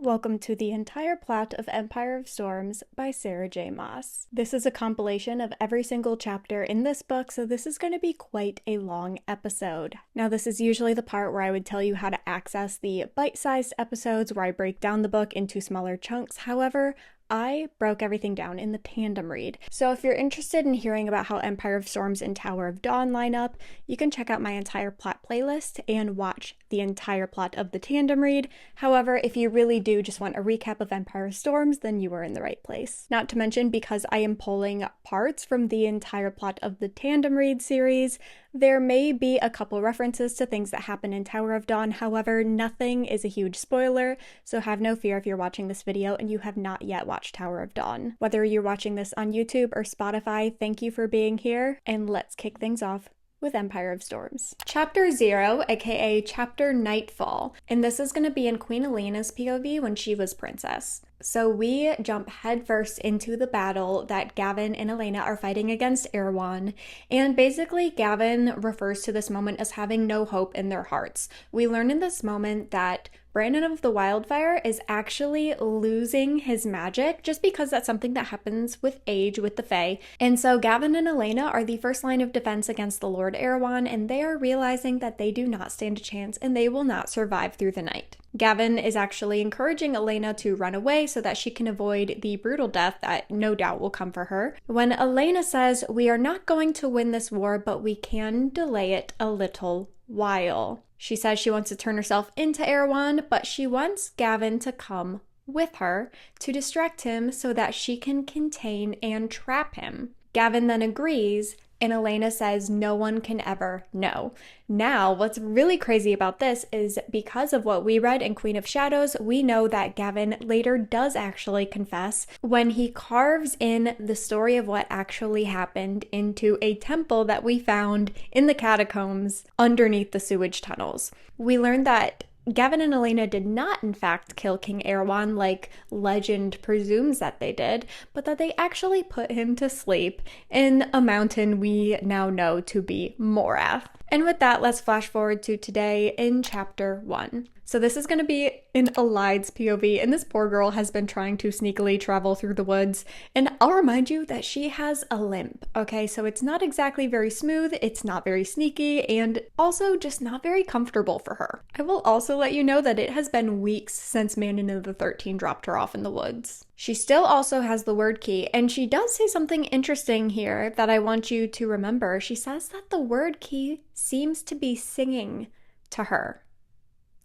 Welcome to the entire plot of Empire of Storms by Sarah J Maas. This is a compilation of every single chapter in this book, so this is going to be quite a long episode. Now, this is usually the part where I would tell you how to access the bite-sized episodes where I break down the book into smaller chunks. However, I broke everything down in the tandem read. So if you're interested in hearing about how Empire of Storms and Tower of Dawn line up, you can check out my entire plot playlist and watch the entire plot of the tandem read. However, if you really do just want a recap of Empire of Storms, then you are in the right place. Not to mention, because I am pulling parts from the entire plot of the tandem read series, there may be a couple references to things that happen in Tower of Dawn. However, nothing is a huge spoiler, so have no fear if you're watching this video and you have not yet watched Tower of Dawn. Whether you're watching this on YouTube or Spotify, thank you for being here, and let's kick things off with Empire of Storms. Chapter 0, aka Chapter Nightfall, and this is going to be in Queen Elena's POV when she was princess. So we jump headfirst into the battle that Gavin and Elena are fighting against Arowan, and basically Gavin refers to this moment as having no hope in their hearts. We learn in this moment that Brandon of the Wildfire is actually losing his magic just because that's something that happens with age with the Fae. And so Gavin and Elena are the first line of defense against the Lord Arowan, and they are realizing that they do not stand a chance and they will not survive through the night. Gavin is actually encouraging Elena to run away so that she can avoid the brutal death that no doubt will come for her. When Elena says, "We are not going to win this war, but we can delay it a little while." She says she wants to turn herself into Arowan, but she wants Gavin to come with her to distract him so that she can contain and trap him. Gavin then agrees, and Elena says no one can ever know. Now, what's really crazy about this is because of what we read in Queen of Shadows, we know that Gavin later does actually confess when he carves in the story of what actually happened into a temple that we found in the catacombs underneath the sewage tunnels. We learned that Gavin and Elena did not, in fact, kill King Arowan like legend presumes that they did, but that they actually put him to sleep in a mountain we now know to be Morath. And with that, let's flash forward to today in Chapter 1. So this is going to be in Elide's POV, and this poor girl has been trying to sneakily travel through the woods, and I'll remind you that she has a limp, okay? So it's not exactly very smooth, it's not very sneaky, and also just not very comfortable for her. I will also let you know that it has been weeks since Manon of the 13 dropped her off in the woods. She still also has the word key, and she does say something interesting here that I want you to remember. She says that the word key seems to be singing to her.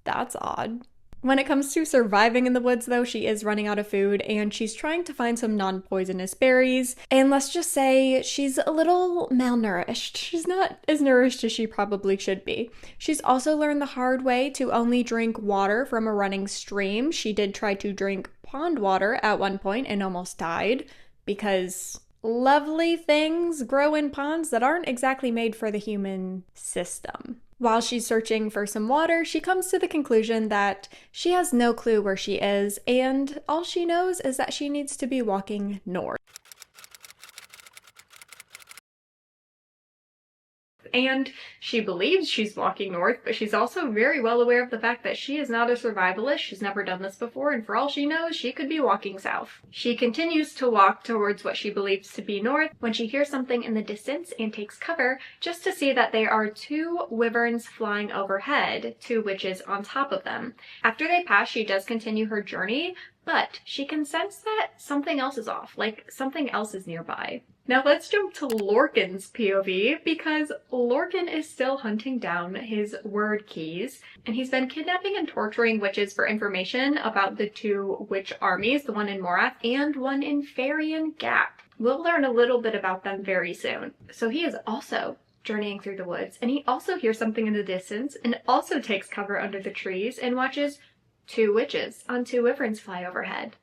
That's odd. When it comes to surviving in the woods, though, she is running out of food and she's trying to find some non-poisonous berries. And let's just say she's a little malnourished. She's not as nourished as she probably should be. She's also learned the hard way to only drink water from a running stream. She did try to drink pond water at one point and almost died because lovely things grow in ponds that aren't exactly made for the human system. While she's searching for some water, she comes to the conclusion that she has no clue where she is, and all she knows is that she needs to be walking north. And she believes she's walking north, but she's also very well aware of the fact that she is not a survivalist. She's never done this before, and for all she knows, she could be walking south. She continues to walk towards what she believes to be north when she hears something in the distance and takes cover just to see that there are two wyverns flying overhead, two witches on top of them. After they pass, she does continue her journey, but she can sense that something else is off, like something else is nearby. Now let's jump to Lorcan's POV, because Lorcan is still hunting down his word keys, and he's been kidnapping and torturing witches for information about the two witch armies, the one in Morath and one in Farian Gap. We'll learn a little bit about them very soon. So he is also journeying through the woods, and he also hears something in the distance, and also takes cover under the trees and watches two witches on two wyverns fly overhead.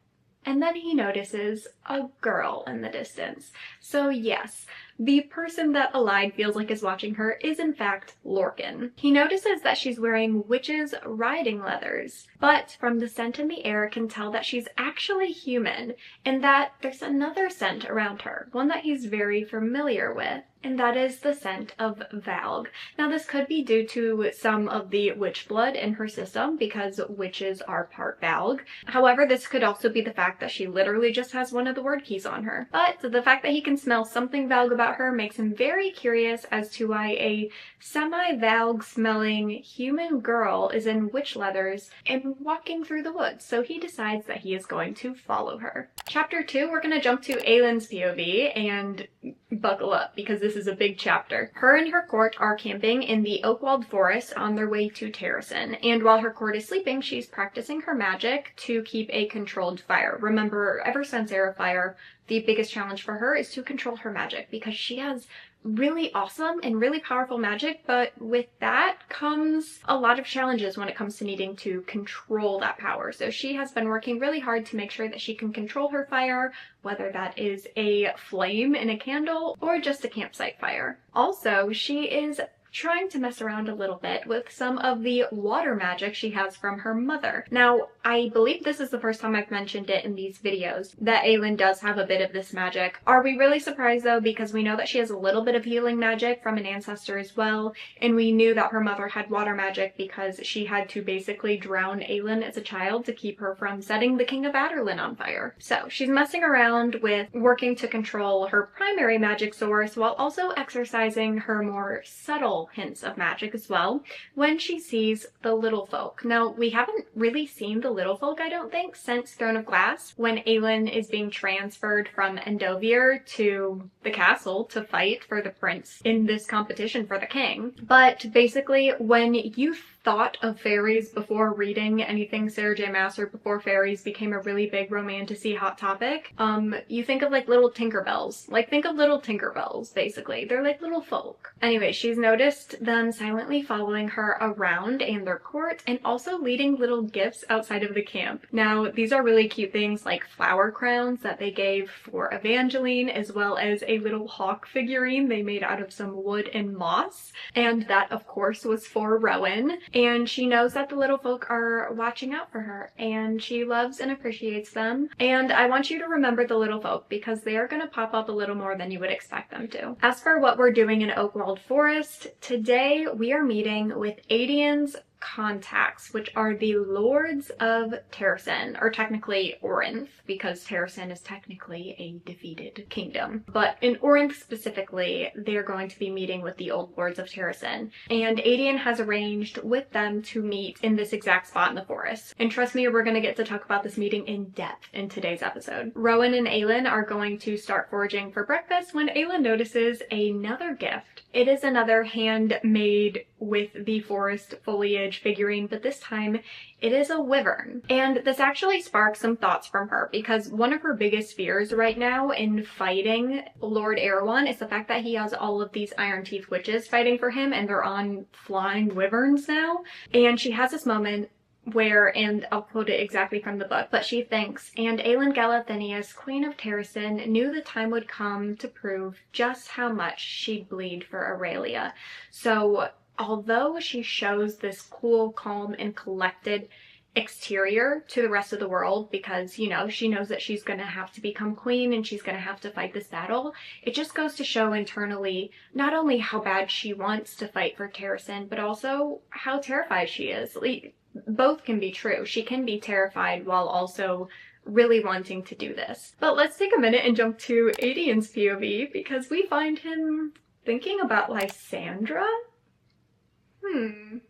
And then he notices a girl in the distance. So yes, the person that Elide feels like is watching her is in fact Lorcan. He notices that she's wearing witch's riding leathers, but from the scent in the air can tell that she's actually human, and that there's another scent around her, one that he's very familiar with, and that is the scent of Valg. Now this could be due to some of the witch blood in her system, because witches are part Valg. However, this could also be the fact that she literally just has one of the word keys on her. But the fact that he can smell something Valg about her makes him very curious as to why a semi-Valg smelling human girl is in witch leathers and walking through the woods, so he decides that he is going to follow her. Chapter 2, we're going to jump to Aelin's POV, and buckle up because this is a big chapter. Her and her court are camping in the Oakwalled Forest on their way to Terrasen, and while her court is sleeping, she's practicing her magic to keep a controlled fire. Remember, ever since Era Fire, the biggest challenge for her is to control her magic, because she has really awesome and really powerful magic, but with that comes a lot of challenges when it comes to needing to control that power. So she has been working really hard to make sure that she can control her fire, whether that is a flame in a candle or just a campsite fire. Also, she is trying to mess around a little bit with some of the water magic she has from her mother. Now, I believe this is the first time I've mentioned it in these videos, that Aelin does have a bit of this magic. Are we really surprised though? Because we know that she has a little bit of healing magic from an ancestor as well, and we knew that her mother had water magic because she had to basically drown Aelin as a child to keep her from setting the King of Aderlin on fire. So she's messing around with working to control her primary magic source while also exercising her more subtle hints of magic as well when she sees the little folk. Now, we haven't really seen the little folk, I don't think, since Throne of Glass, when Aelin is being transferred from Endovier to the castle to fight for the prince in this competition for the king. But basically, when you thought of fairies before reading anything Sarah J Maas, or before fairies became a really big romantasy hot topic, you think of like little Tinkerbells. Like, think of little Tinkerbells, basically. They're like little folk. Anyway, she's noticed them silently following her around and their court, and also leading little gifts outside of the camp. Now, these are really cute things like flower crowns that they gave for Evangeline, as well as a little hawk figurine they made out of some wood and moss, and that of course was for Rowan. And she knows that the little folk are watching out for her, and she loves and appreciates them. And I want you to remember the little folk, because they are going to pop up a little more than you would expect them to. As for what we're doing in Oakwalled Forest, today we are meeting with Adian's contacts, which are the lords of Terrasen, or technically Orinth, because Terrasen is technically a defeated kingdom. But in Orinth specifically, they're going to be meeting with the old lords of Terrasen, and Adian has arranged with them to meet in this exact spot in the forest. And trust me, we're going to get to talk about this meeting in depth in today's episode. Rowan and Aelin are going to start foraging for breakfast when Aelin notices another gift. It is another handmade with the forest foliage figurine, but this time it is a wyvern. And this actually sparks some thoughts from her, because one of her biggest fears right now in fighting Lord Arowan is the fact that he has all of these Iron Teeth witches fighting for him, and they're on flying wyverns now. And she has this moment where, and I'll quote it exactly from the book, but she thinks, "And Aelin Galathynius, Queen of Terrasen, knew the time would come to prove just how much she'd bleed for Aurelia." So although she shows this cool, calm, and collected exterior to the rest of the world, because, you know, she knows that she's going to have to become queen and she's going to have to fight this battle, it just goes to show internally not only how bad she wants to fight for Terrasen, but also how terrified she is. Both can be true. She can be terrified while also really wanting to do this. But let's take a minute and jump to Adian's POV, because we find him thinking about Lysandra. I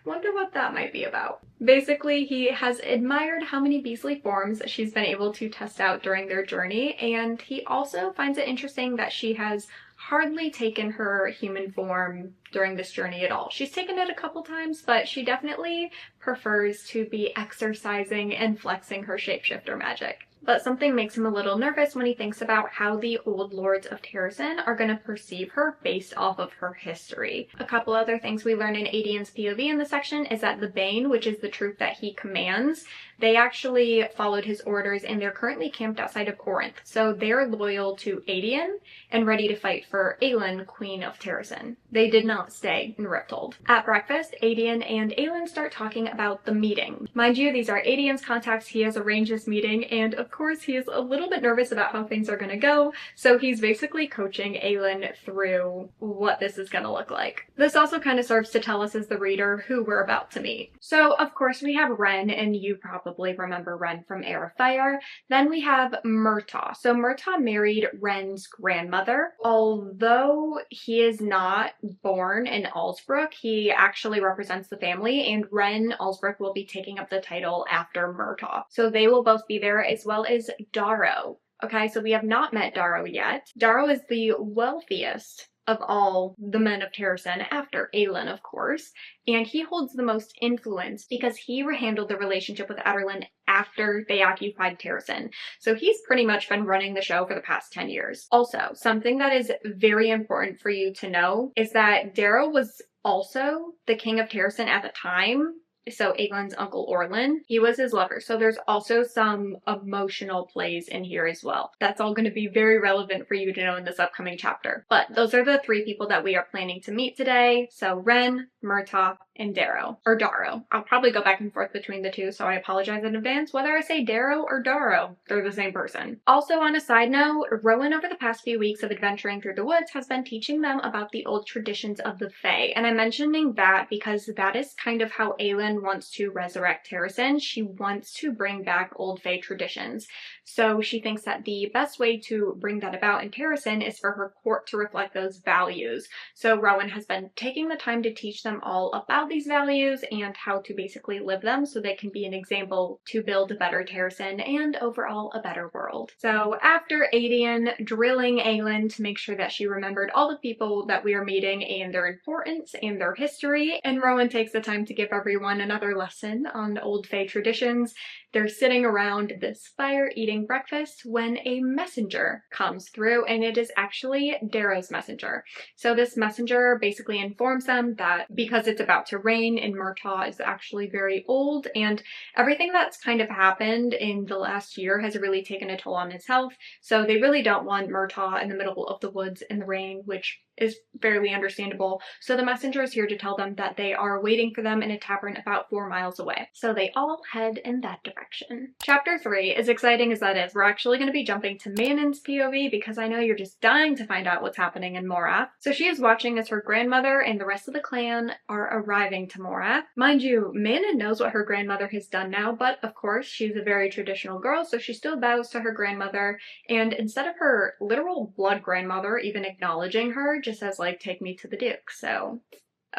wonder what that might be about. Basically, he has admired how many beastly forms she's been able to test out during their journey, and he also finds it interesting that she has hardly taken her human form during this journey at all. She's taken it a couple times, but she definitely prefers to be exercising and flexing her shapeshifter magic. But something makes him a little nervous when he thinks about how the old lords of Terrasen are going to perceive her based off of her history. A couple other things we learn in Aedian's POV in this section is that the Bane, which is the troop that he commands, they actually followed his orders and they're currently camped outside of Corinth. So they're loyal to Aedian and ready to fight for Aelin, Queen of Terrasen. They did not stay in Riffthold. At breakfast, Aedian and Aelin start talking about the meeting. Mind you, these are Aedian's contacts. He has arranged this meeting, and of course he is a little bit nervous about how things are going to go, so he's basically coaching Aelin through what this is going to look like. This also kind of serves to tell us as the reader who we're about to meet. So of course we have Ren, and you probably remember Ren from Heir of Fire. Then we have Murtaugh. So Murtaugh married Ren's grandmother. Although he is not born in Allsbrook, he actually represents the family, and Ren Allsbrook will be taking up the title after Murtaugh. So they will both be there, as well as Darrow. Okay, so we have not met Darrow yet. Darrow is the wealthiest of all the men of Terrasen, after Aelin, of course, and he holds the most influence because he handled the relationship with Aderlin after they occupied Terrasen. So he's pretty much been running the show for the past 10 years. Also, something that is very important for you to know is that Darrow was also the king of Terrasen at the time. So Aelin's uncle Orlin, he was his lover. So there's also some emotional plays in here as well. That's all going to be very relevant for you to know in this upcoming chapter. But those are the three people that we are planning to meet today. So Ren, Murtaugh, and Darrow. Or Darrow. I'll probably go back and forth between the two, so I apologize in advance whether I say Darrow or Darrow. They're the same person. Also, on a side note, Rowan over the past few weeks of adventuring through the woods has been teaching them about the old traditions of the Fae. And I'm mentioning that because that is kind of how Aelin wants to resurrect Terrasen. She wants to bring back old Fae traditions. So she thinks that the best way to bring that about in Terrasen is for her court to reflect those values. So Rowan has been taking the time to teach them all about these values and how to basically live them so they can be an example to build a better Terrasen and overall a better world. So after Aedian drilling Aelin to make sure that she remembered all the people that we are meeting and their importance and their history, and Rowan takes the time to give everyone another lesson on old Fae traditions, they're sitting around this fire eating breakfast when a messenger comes through, and it is actually Darrow's messenger. So this messenger basically informs them that because it's about to rain and Murtaugh is actually very old, and everything that's kind of happened in the last year has really taken a toll on his health, so they really don't want Murtaugh in the middle of the woods in the rain, which is fairly understandable. So the messenger is here to tell them that they are waiting for them in a tavern about 4 miles away. So they all head in that direction. Chapter 3, as exciting as that is, we're actually going to be jumping to Manon's POV because I know you're just dying to find out what's happening in Morath. So she is watching as her grandmother and the rest of the clan are arriving to Morath. Mind you, Manon knows what her grandmother has done now, but of course she's a very traditional girl, so she still bows to her grandmother, and instead of her literal blood grandmother even acknowledging her, just says like, take me to the Duke. So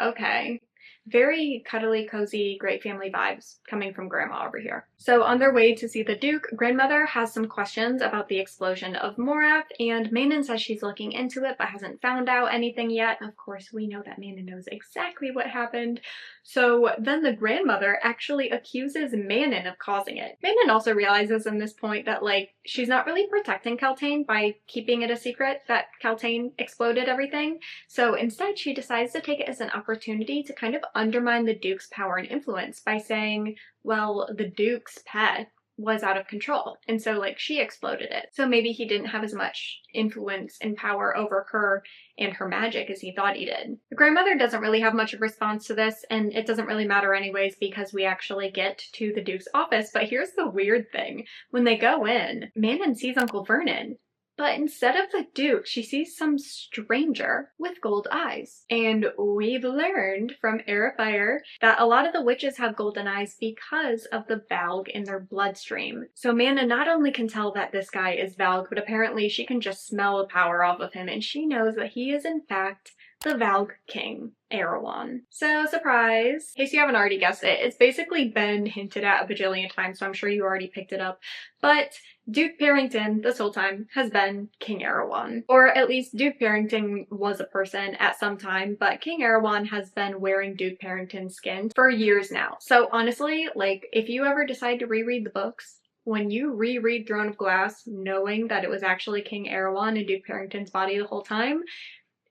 okay, very cuddly, cozy, great family vibes coming from grandma over here. So on their way to see the Duke, grandmother has some questions about the explosion of Morath, and Manon says she's looking into it but hasn't found out anything yet. Of course, we know that Manon knows exactly what happened. So then the grandmother actually accuses Manon of causing it. Manon also realizes in this point that like she's not really protecting Kaltain by keeping it a secret that Kaltain exploded everything. So instead she decides to take it as an opportunity to kind of undermine the Duke's power and influence by saying, well, the Duke's pet was out of control, and so like she exploded it. So maybe he didn't have as much influence and power over her and her magic as he thought he did. The grandmother doesn't really have much of a response to this, and it doesn't really matter anyways because we actually get to the Duke's office. But here's the weird thing. When they go in, Manon sees Uncle Vernon. But instead of the Duke, she sees some stranger with gold eyes. And we've learned from Heir of Fire that a lot of the witches have golden eyes because of the Valg in their bloodstream. So Manon not only can tell that this guy is Valg, but apparently she can just smell the power off of him, and she knows that he is in fact the Valg King, Arowan. So, surprise! In case you haven't already guessed it, it's basically been hinted at a bajillion times, so I'm sure you already picked it up. But Duke Barrington, this whole time, has been King Arowan. Or at least Duke Barrington was a person at some time, but King Arowan has been wearing Duke Barrington's skin for years now. So honestly, like, if you ever decide to reread the books, when you reread Throne of Glass, knowing that it was actually King Arowan and Duke Barrington's body the whole time,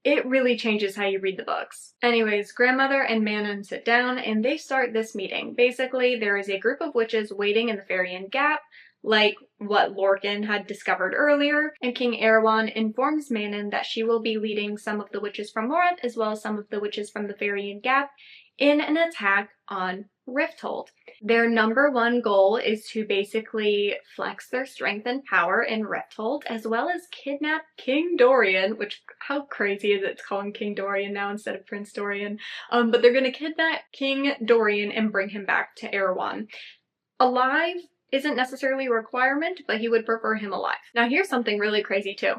it really changes how you read the books. Anyways, Grandmother and Manon sit down and they start this meeting. Basically, there is a group of witches waiting in the Fairy Gap, like what Lorcan had discovered earlier, and King Arowan informs Manon that she will be leading some of the witches from Morath as well as some of the witches from the Fairy Gap in an attack on Riffthold. Their number one goal is to basically flex their strength and power in Riffthold, as well as kidnap King Dorian, which, how crazy is it to call him King Dorian now instead of Prince Dorian? But they're gonna kidnap King Dorian and bring him back to Arowan. Alive isn't necessarily a requirement, but he would prefer him alive. Now here's something really crazy too.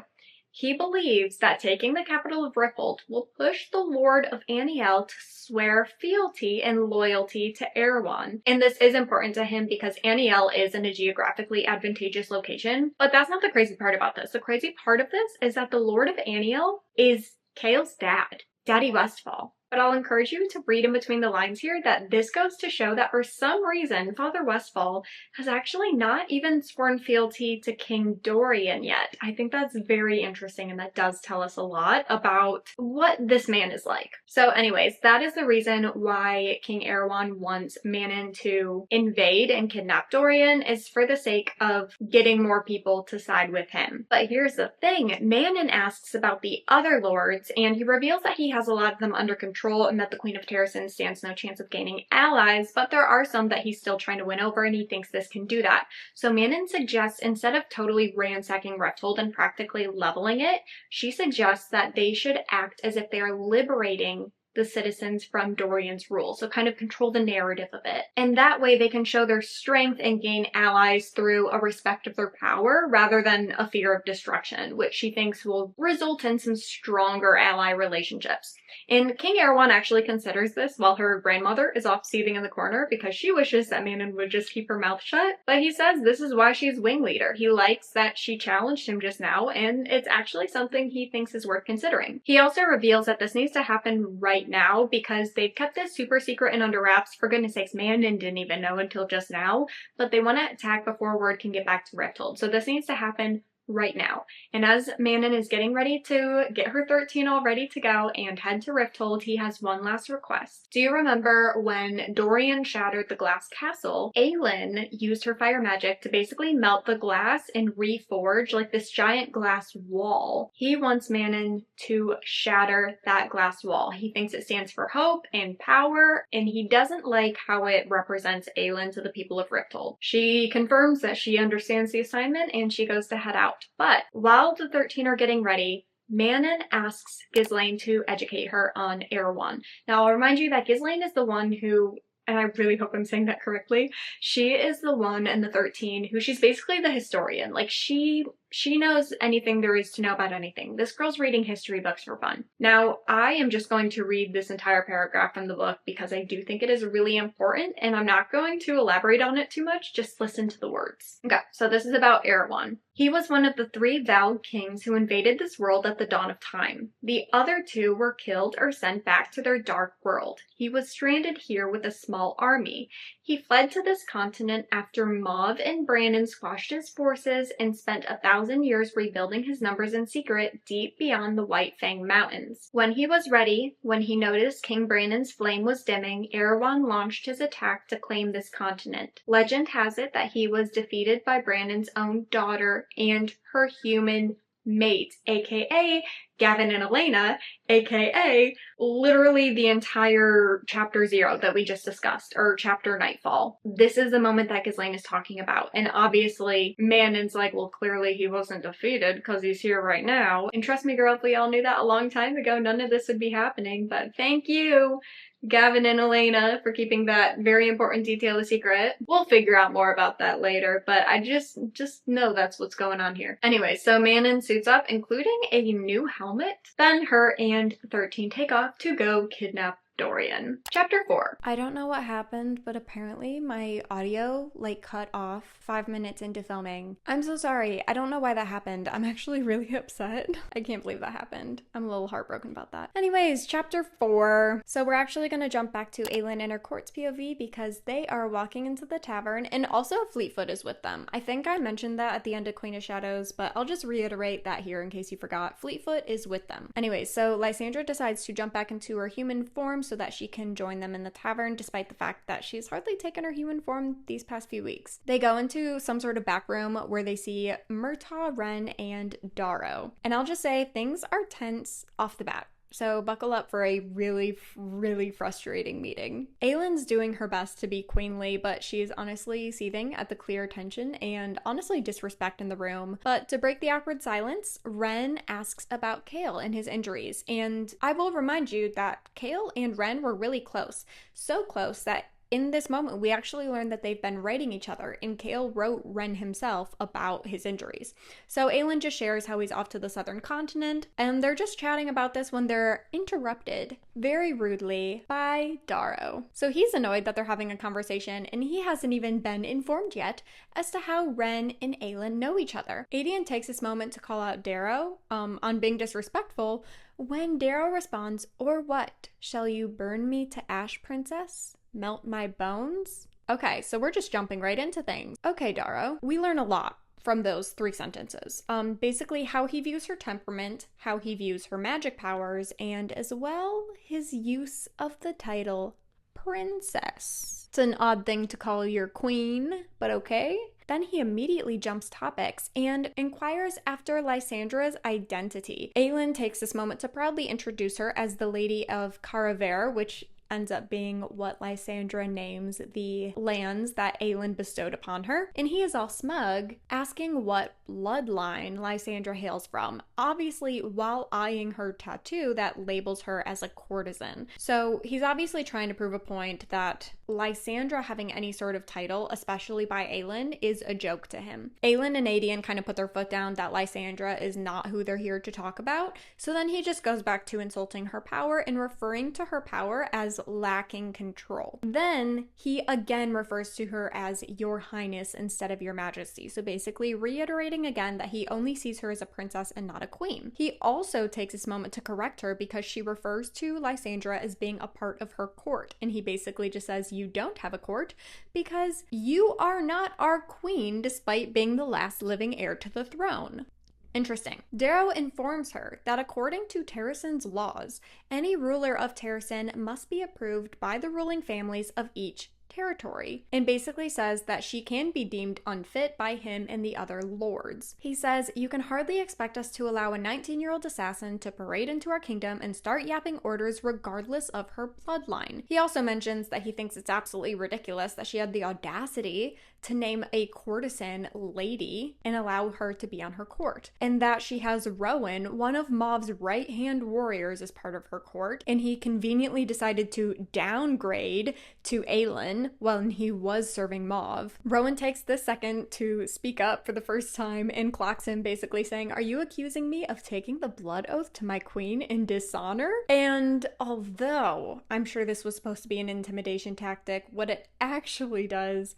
He believes that taking the capital of Riffthold will push the Lord of Aniel to swear fealty and loyalty to Arowan. And this is important to him because Aniel is in a geographically advantageous location. But that's not the crazy part about this. The crazy part of this is that the Lord of Aniel is Chaol's dad, Daddy Westfall. But I'll encourage you to read in between the lines here that this goes to show that for some reason, Father Westfall has actually not even sworn fealty to King Dorian yet. I think that's very interesting, and that does tell us a lot about what this man is like. So anyways, that is the reason why King Arowan wants Manon to invade and kidnap Dorian, is for the sake of getting more people to side with him. But here's the thing, Manon asks about the other lords, and he reveals that he has a lot of them under control and that the Queen of Terrasen stands no chance of gaining allies, but there are some that he's still trying to win over and he thinks this can do that. So Manon suggests, instead of totally ransacking Riffthold and practically leveling it, she suggests that they should act as if they are liberating the citizens from Dorian's rule, so kind of control the narrative of it. And that way they can show their strength and gain allies through a respect of their power rather than a fear of destruction, which she thinks will result in some stronger ally relationships. And King Arowan actually considers this while her grandmother is off seething in the corner because she wishes that Manon would just keep her mouth shut. But he says this is why she's wing leader. He likes that she challenged him just now, and it's actually something he thinks is worth considering. He also reveals that this needs to happen right now because they've kept this super secret and under wraps. For goodness sakes, Manon didn't even know until just now, but they want to attack before word can get back to Riffthold. So this needs to happen right now. And as Manon is getting ready to get her 13 all ready to go and head to Riffthold, he has one last request. Do you remember when Dorian shattered the glass castle, Aelin used her fire magic to basically melt the glass and reforge like this giant glass wall? He wants Manon to shatter that glass wall. He thinks it stands for hope and power, and he doesn't like how it represents Aelin to the people of Riffthold. She confirms that she understands the assignment and she goes to head out. But while the 13 are getting ready, Manon asks Ghislaine to educate her on Arowan. Now, I'll remind you that Ghislaine is the one who, and I really hope I'm saying that correctly, she is the one in the 13 who, she's basically the historian. Like, she knows anything there is to know about anything. This girl's reading history books for fun. Now, I am just going to read this entire paragraph from the book because I do think it is really important, and I'm not going to elaborate on it too much, just listen to the words. Okay, so this is about Arowan. He was one of the 3 Valg kings who invaded this world at the dawn of time. The other 2 were killed or sent back to their dark world. He was stranded here with a small army. He fled to this continent after Mauve and Brandon squashed his forces and spent 1,000 years rebuilding his numbers in secret deep beyond the White Fang Mountains. When he was ready, when he noticed King Brandon's flame was dimming, Arowan launched his attack to claim this continent. Legend has it that he was defeated by Brandon's own daughter and her human mate, aka Gavin and Elena, aka literally the entire chapter 0 that we just discussed, or chapter Nightfall. This is the moment that Ghislaine is talking about, and obviously Manon's like, well, clearly he wasn't defeated because he's here right now. And trust me, girl, if we all knew that a long time ago, none of this would be happening. But thank you, Gavin and Elena, for keeping that very important detail a secret. We'll figure out more about that later, but I just know that's what's going on here. Anyway, so Manon suits up, including a new helmet helmet. Then her and 13 take off to go kidnap Dorian. Chapter 4. I don't know what happened, but apparently my audio cut off 5 minutes into filming. I'm so sorry. I don't know why that happened. I'm actually really upset. I can't believe that happened. I'm a little heartbroken about that. Anyways, chapter 4. So we're actually going to jump back to Aelin and her court's POV because they are walking into the tavern, and also Fleetfoot is with them. I think I mentioned that at the end of Queen of Shadows, but I'll just reiterate that here in case you forgot. Fleetfoot is with them. Anyways, so Lysandra decides to jump back into her human form so that she can join them in the tavern, despite the fact that she's hardly taken her human form these past few weeks. They go into some sort of back room where they see Murtaugh, Ren, and Darrow. And I'll just say things are tense off the bat. So buckle up for a really, really frustrating meeting. Aelin's doing her best to be queenly, but she's honestly seething at the clear tension and honestly disrespect in the room. But to break the awkward silence, Ren asks about Chaol and his injuries. And I will remind you that Chaol and Ren were really close. So close that in this moment, we actually learned that they've been writing each other, and Chaol wrote Ren himself about his injuries. So Aelin just shares how he's off to the southern continent, and they're just chatting about this when they're interrupted very rudely by Darrow. So he's annoyed that they're having a conversation, and he hasn't even been informed yet as to how Ren and Aelin know each other. Aedion takes this moment to call out Darrow on being disrespectful, when Darrow responds, "Or what? Shall you burn me to ash, princess? Melt my bones?" Okay, so we're just jumping right into things. Okay, Darrow, we learn a lot from those 3 sentences. Basically how he views her temperament, how he views her magic powers, and as well his use of the title princess. It's an odd thing to call your queen, but okay. Then he immediately jumps topics and inquires after Lysandra's identity. Aelin takes this moment to proudly introduce her as the Lady of Caraver, which ends up being what Lysandra names the lands that Aelin bestowed upon her. And he is all smug, asking what bloodline Lysandra hails from, obviously while eyeing her tattoo that labels her as a courtesan. So he's obviously trying to prove a point that Lysandra having any sort of title, especially by Aelin, is a joke to him. Aelin and Aedion kind of put their foot down that Lysandra is not who they're here to talk about, so then he just goes back to insulting her power and referring to her power as lacking control. Then he again refers to her as Your Highness instead of Your Majesty, so basically reiterating again that he only sees her as a princess and not a queen. He also takes this moment to correct her because she refers to Lysandra as being a part of her court, and he basically just says, "You don't have a court because you are not our queen despite being the last living heir to the throne." Interesting. Darrow informs her that according to Terrasen's laws, any ruler of Terrasen must be approved by the ruling families of each territory, and basically says that she can be deemed unfit by him and the other lords. He says, "You can hardly expect us to allow a 19-year-old assassin to parade into our kingdom and start yapping orders regardless of her bloodline." He also mentions that he thinks it's absolutely ridiculous that she had the audacity to name a courtesan lady and allow her to be on her court, and that she has Rowan, one of Mauv's right-hand warriors, as part of her court, and he conveniently decided to downgrade to Aelin when he was serving Mauve. Rowan takes this second to speak up for the first time and clocks him, basically saying, "Are you accusing me of taking the blood oath to my queen in dishonor?" And although I'm sure this was supposed to be an intimidation tactic, what it actually does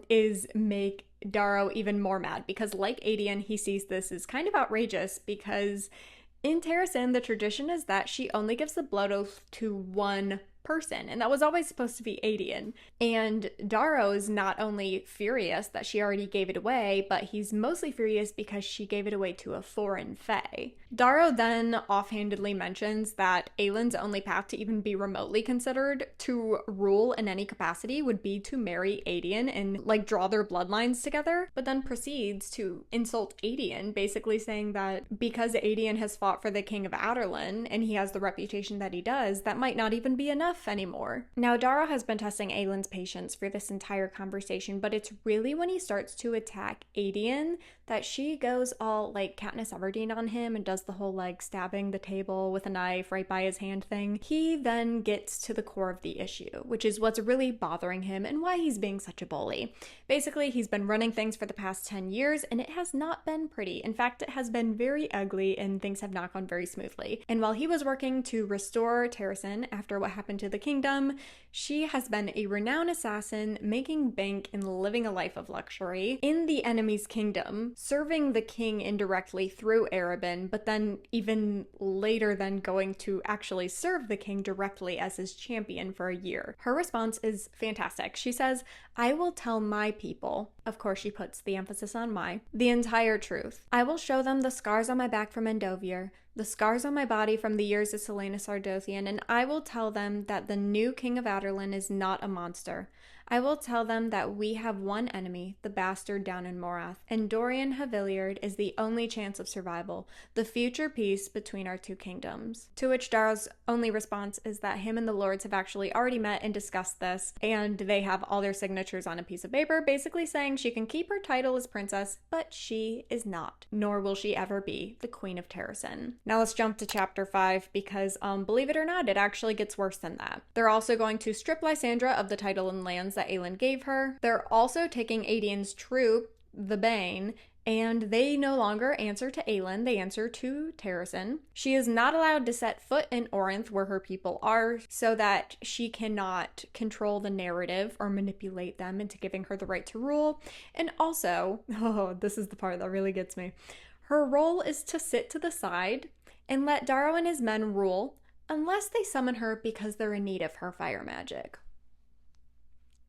is make Darrow even more mad, because like Aedion, he sees this as kind of outrageous, because in Terrasen, the tradition is that she only gives the blood oath to one person, and that was always supposed to be Aedion. And Darrow is not only furious that she already gave it away, but he's mostly furious because she gave it away to a foreign fae. Darrow then offhandedly mentions that Aelin's only path to even be remotely considered to rule in any capacity would be to marry Aedion and draw their bloodlines together, but then proceeds to insult Aedion, basically saying that because Aedion has fought for the king of Aderlin and he has the reputation that he does, that might not even be enough enough anymore. Now, Dara has been testing Aelin's patience for this entire conversation, but it's really when he starts to attack Aedion that she goes all like Katniss Everdeen on him and does the whole like stabbing the table with a knife right by his hand thing. He then gets to the core of the issue, which is what's really bothering him and why he's being such a bully. Basically, he's been running things for the past 10 years and it has not been pretty. In fact, it has been very ugly and things have not gone very smoothly. And while he was working to restore Terrasen after what happened to the kingdom, she has been a renowned assassin, making bank and living a life of luxury in the enemy's kingdom, serving the king indirectly through Erebin, but then even later then going to actually serve the king directly as his champion for a year. Her response is fantastic. She says, "I will tell my people," of course she puts the emphasis on my, "the entire truth. I will show them the scars on my back from Endovier, the scars on my body from the years of Selena Sardothian, and I will tell them that the new king of Aderlin is not a monster. I will tell them that we have one enemy, the bastard down in Morath, and Dorian Haviliard is the only chance of survival, the future peace between our two kingdoms." To which Dara's only response is that him and the lords have actually already met and discussed this, and they have all their signatures on a piece of paper, basically saying she can keep her title as princess, but she is not, nor will she ever be, the Queen of Terrasen. Now let's jump to chapter 5, because believe it or not, it actually gets worse than that. They're also going to strip Lysandra of the title and lands that Aelin gave her. They're also taking Aedion's troop, the Bane, and they no longer answer to Aelin, they answer to Terrasen. She is not allowed to set foot in Orinth, where her people are, so that she cannot control the narrative or manipulate them into giving her the right to rule. And also, this is the part that really gets me, her role is to sit to the side and let Darrow and his men rule, unless they summon her because they're in need of her fire magic.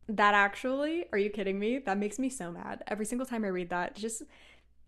That actually, are you kidding me? That makes me so mad. Every single time I read that,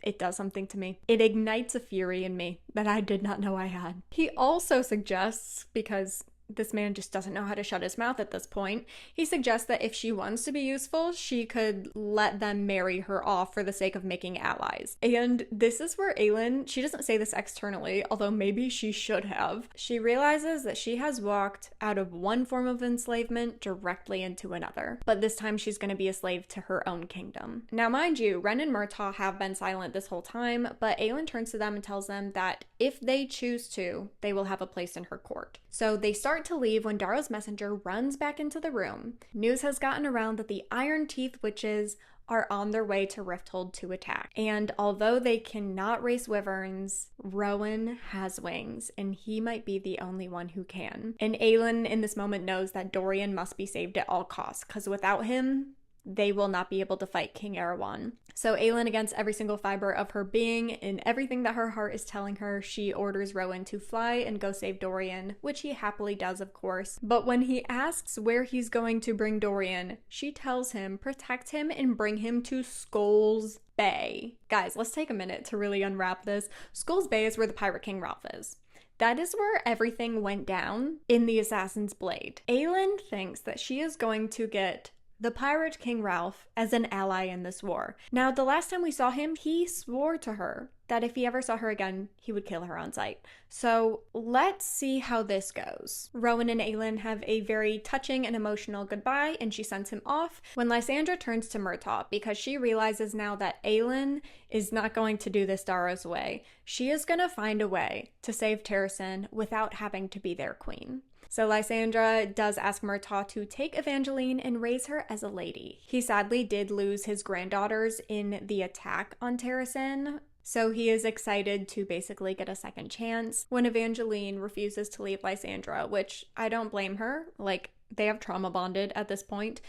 it does something to me. It ignites a fury in me that I did not know I had. He also suggests, because this man just doesn't know how to shut his mouth at this point, he suggests that if she wants to be useful, she could let them marry her off for the sake of making allies. And this is where Aelin, she doesn't say this externally, although maybe she should have. She realizes that she has walked out of one form of enslavement directly into another, but this time she's going to be a slave to her own kingdom. Now, mind you, Ren and Murtaugh have been silent this whole time, but Aelin turns to them and tells them that if they choose to, they will have a place in her court. So they start to leave when Darrow's messenger runs back into the room. News has gotten around that the Iron Teeth witches are on their way to Riffthold to attack. And although they cannot race wyverns, Rowan has wings, and he might be the only one who can. And Aelin in this moment knows that Dorian must be saved at all costs, because without him, they will not be able to fight King Arowan. So Aelin, against every single fiber of her being and everything that her heart is telling her, she orders Rowan to fly and go save Dorian, which he happily does, of course. But when he asks where he's going to bring Dorian, she tells him, protect him and bring him to Skulls Bay. Guys, let's take a minute to really unwrap this. Skulls Bay is where the Pirate King Ralph is. That is where everything went down in the Assassin's Blade. Aelin thinks that she is going to get the Pirate King Ralph as an ally in this war. Now, the last time we saw him, he swore to her that if he ever saw her again, he would kill her on sight. So let's see how this goes. Rowan and Aelin have a very touching and emotional goodbye, and she sends him off when Lysandra turns to Murtaugh, because she realizes now that Aelin is not going to do this Darrow's way. She is going to find a way to save Terrasen without having to be their queen. So Lysandra does ask Murtaugh to take Evangeline and raise her as a lady. He sadly did lose his granddaughters in the attack on Terrasen, so he is excited to basically get a second chance when Evangeline refuses to leave Lysandra, which I don't blame her. Like, they have trauma bonded at this point.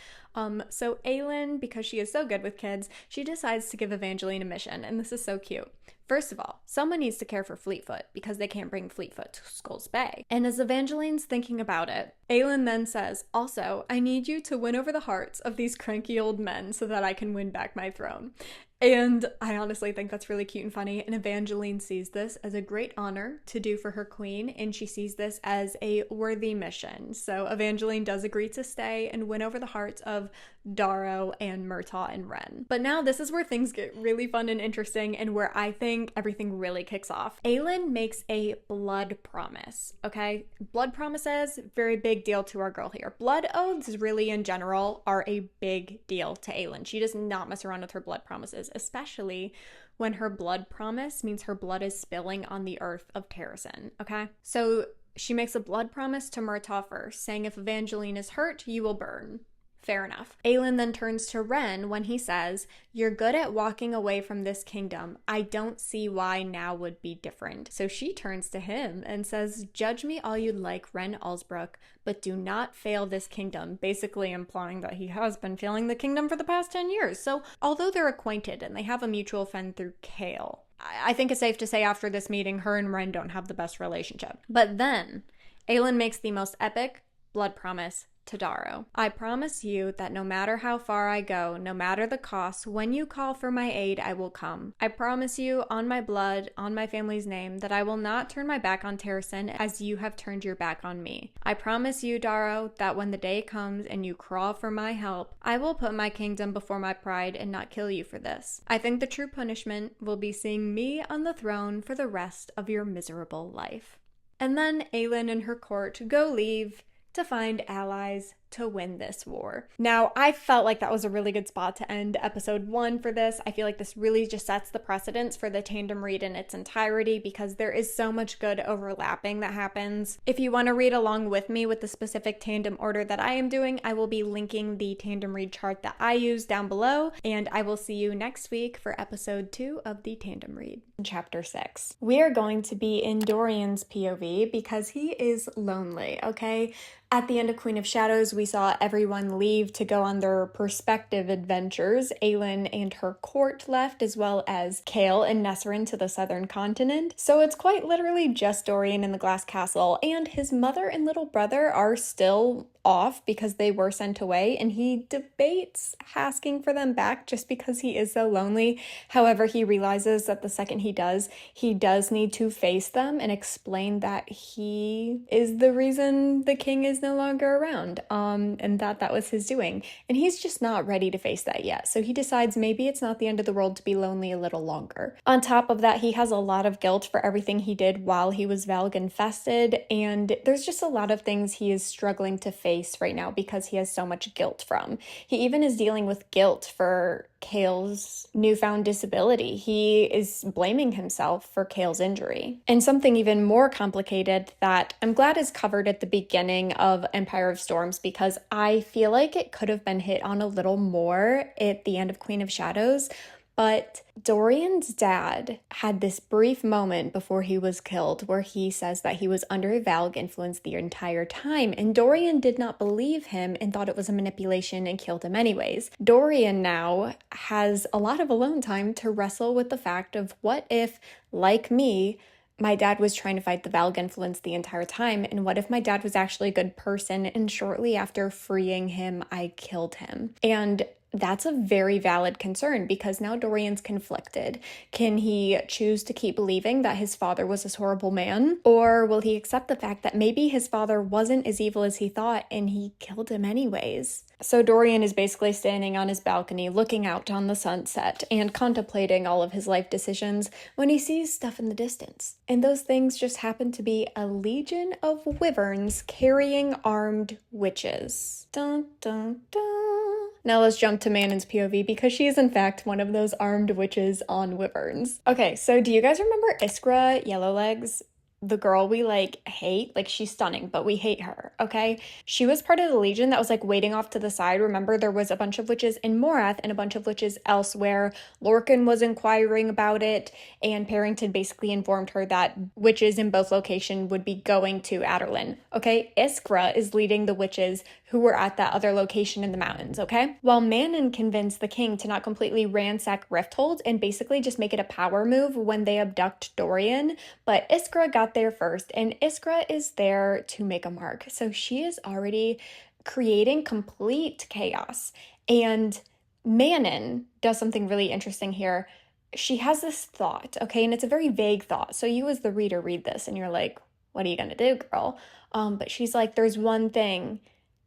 So Aelin, because she is so good with kids, she decides to give Evangeline a mission, and this is so cute. First of all, someone needs to care for Fleetfoot because they can't bring Fleetfoot to Skulls Bay. And as Evangeline's thinking about it, Aelin then says, also, I need you to win over the hearts of these cranky old men so that I can win back my throne. And I honestly think that's really cute and funny, and Evangeline sees this as a great honor to do for her queen, and she sees this as a worthy mission. So Evangeline does agree to stay and win over the hearts of Darrow, and Murtaugh and Ren. But now this is where things get really fun and interesting and where I think everything really kicks off. Aelin makes a blood promise, okay? Blood promises, very big deal to our girl here. Blood oaths really in general are a big deal to Aelin. She does not mess around with her blood promises, especially when her blood promise means her blood is spilling on the earth of Terrasen, okay? So she makes a blood promise to Murtaugh first, saying if Evangeline is hurt, you will burn. Fair enough. Aelin then turns to Ren when he says, "You're good at walking away from this kingdom. I don't see why now would be different." So she turns to him and says, "Judge me all you like, Ren Allsbrook, but do not fail this kingdom," basically implying that he has been failing the kingdom for the past 10 years. So although they're acquainted and they have a mutual friend through Chaol, I think it's safe to say after this meeting, her and Ren don't have the best relationship. But then Aelin makes the most epic blood promise to Darrow. "I promise you that no matter how far I go, no matter the cost, when you call for my aid, I will come. I promise you, on my blood, on my family's name, that I will not turn my back on Terrasen as you have turned your back on me. I promise you, Darrow, that when the day comes and you crawl for my help, I will put my kingdom before my pride and not kill you for this. I think the true punishment will be seeing me on the throne for the rest of your miserable life." And then Aelin and her court go leave to find allies to win this war. Now, I felt like that was a really good spot to end episode 1 for this. I feel like this really just sets the precedence for the tandem read in its entirety because there is so much good overlapping that happens. If you want to read along with me with the specific tandem order that I am doing, I will be linking the tandem read chart that I use down below, and I will see you next week for episode 2 of the tandem read. Chapter 6. We are going to be in Dorian's POV because he is lonely, okay? At the end of Queen of Shadows, we saw everyone leave to go on their perspective adventures. Aelin and her court left, as well as Chaol and Nesrin to the southern continent. So it's quite literally just Dorian in the glass castle, and his mother and little brother are still off because they were sent away, and he debates asking for them back just because he is so lonely. However, he realizes that the second he does need to face them and explain that he is the reason the king is no longer around, and that was his doing. And he's just not ready to face that yet. So he decides maybe it's not the end of the world to be lonely a little longer. On top of that, he has a lot of guilt for everything he did while he was Valg infested, and there's just a lot of things he is struggling to face right now because he has so much guilt from. He even is dealing with guilt for Chaol's newfound disability. He is blaming himself for Chaol's injury. And something even more complicated that I'm glad is covered at the beginning of Empire of Storms, because I feel like it could have been hit on a little more at the end of Queen of Shadows. But Dorian's dad had this brief moment before he was killed where he says that he was under Valg influence the entire time, and Dorian did not believe him and thought it was a manipulation and killed him anyways. Dorian now has a lot of alone time to wrestle with the fact of what if, like me, my dad was trying to fight the Valg influence the entire time, and what if my dad was actually a good person and shortly after freeing him, I killed him? And that's a very valid concern because now Dorian's conflicted. Can he choose to keep believing that his father was this horrible man? Or will he accept the fact that maybe his father wasn't as evil as he thought and he killed him anyways? So Dorian is basically standing on his balcony looking out on the sunset and contemplating all of his life decisions when he sees stuff in the distance. And those things just happen to be a legion of wyverns carrying armed witches. Dun dun dun. Now let's jump to Manon's POV because she is in fact one of those armed witches on wyverns. Okay, so do you guys remember Iskra Yellowlegs? The girl we hate, she's stunning, but we hate her, okay? She was part of the Legion that was waiting off to the side. Remember, there was a bunch of witches in Morath and a bunch of witches elsewhere. Lorcan was inquiring about it, and Parrington basically informed her that witches in both locations would be going to Aderlin, okay? Iskra is leading the witches who were at that other location in the mountains, okay? While Manon convinced the king to not completely ransack Riffthold and basically just make it a power move when they abduct Dorian, but Iskra got there first, and Iskra is there to make a mark. So she is already creating complete chaos. And Manon does something really interesting here. She has this thought, okay, and it's a very vague thought. So you as the reader read this and you're like, what are you gonna do, girl? But she's like, there's one thing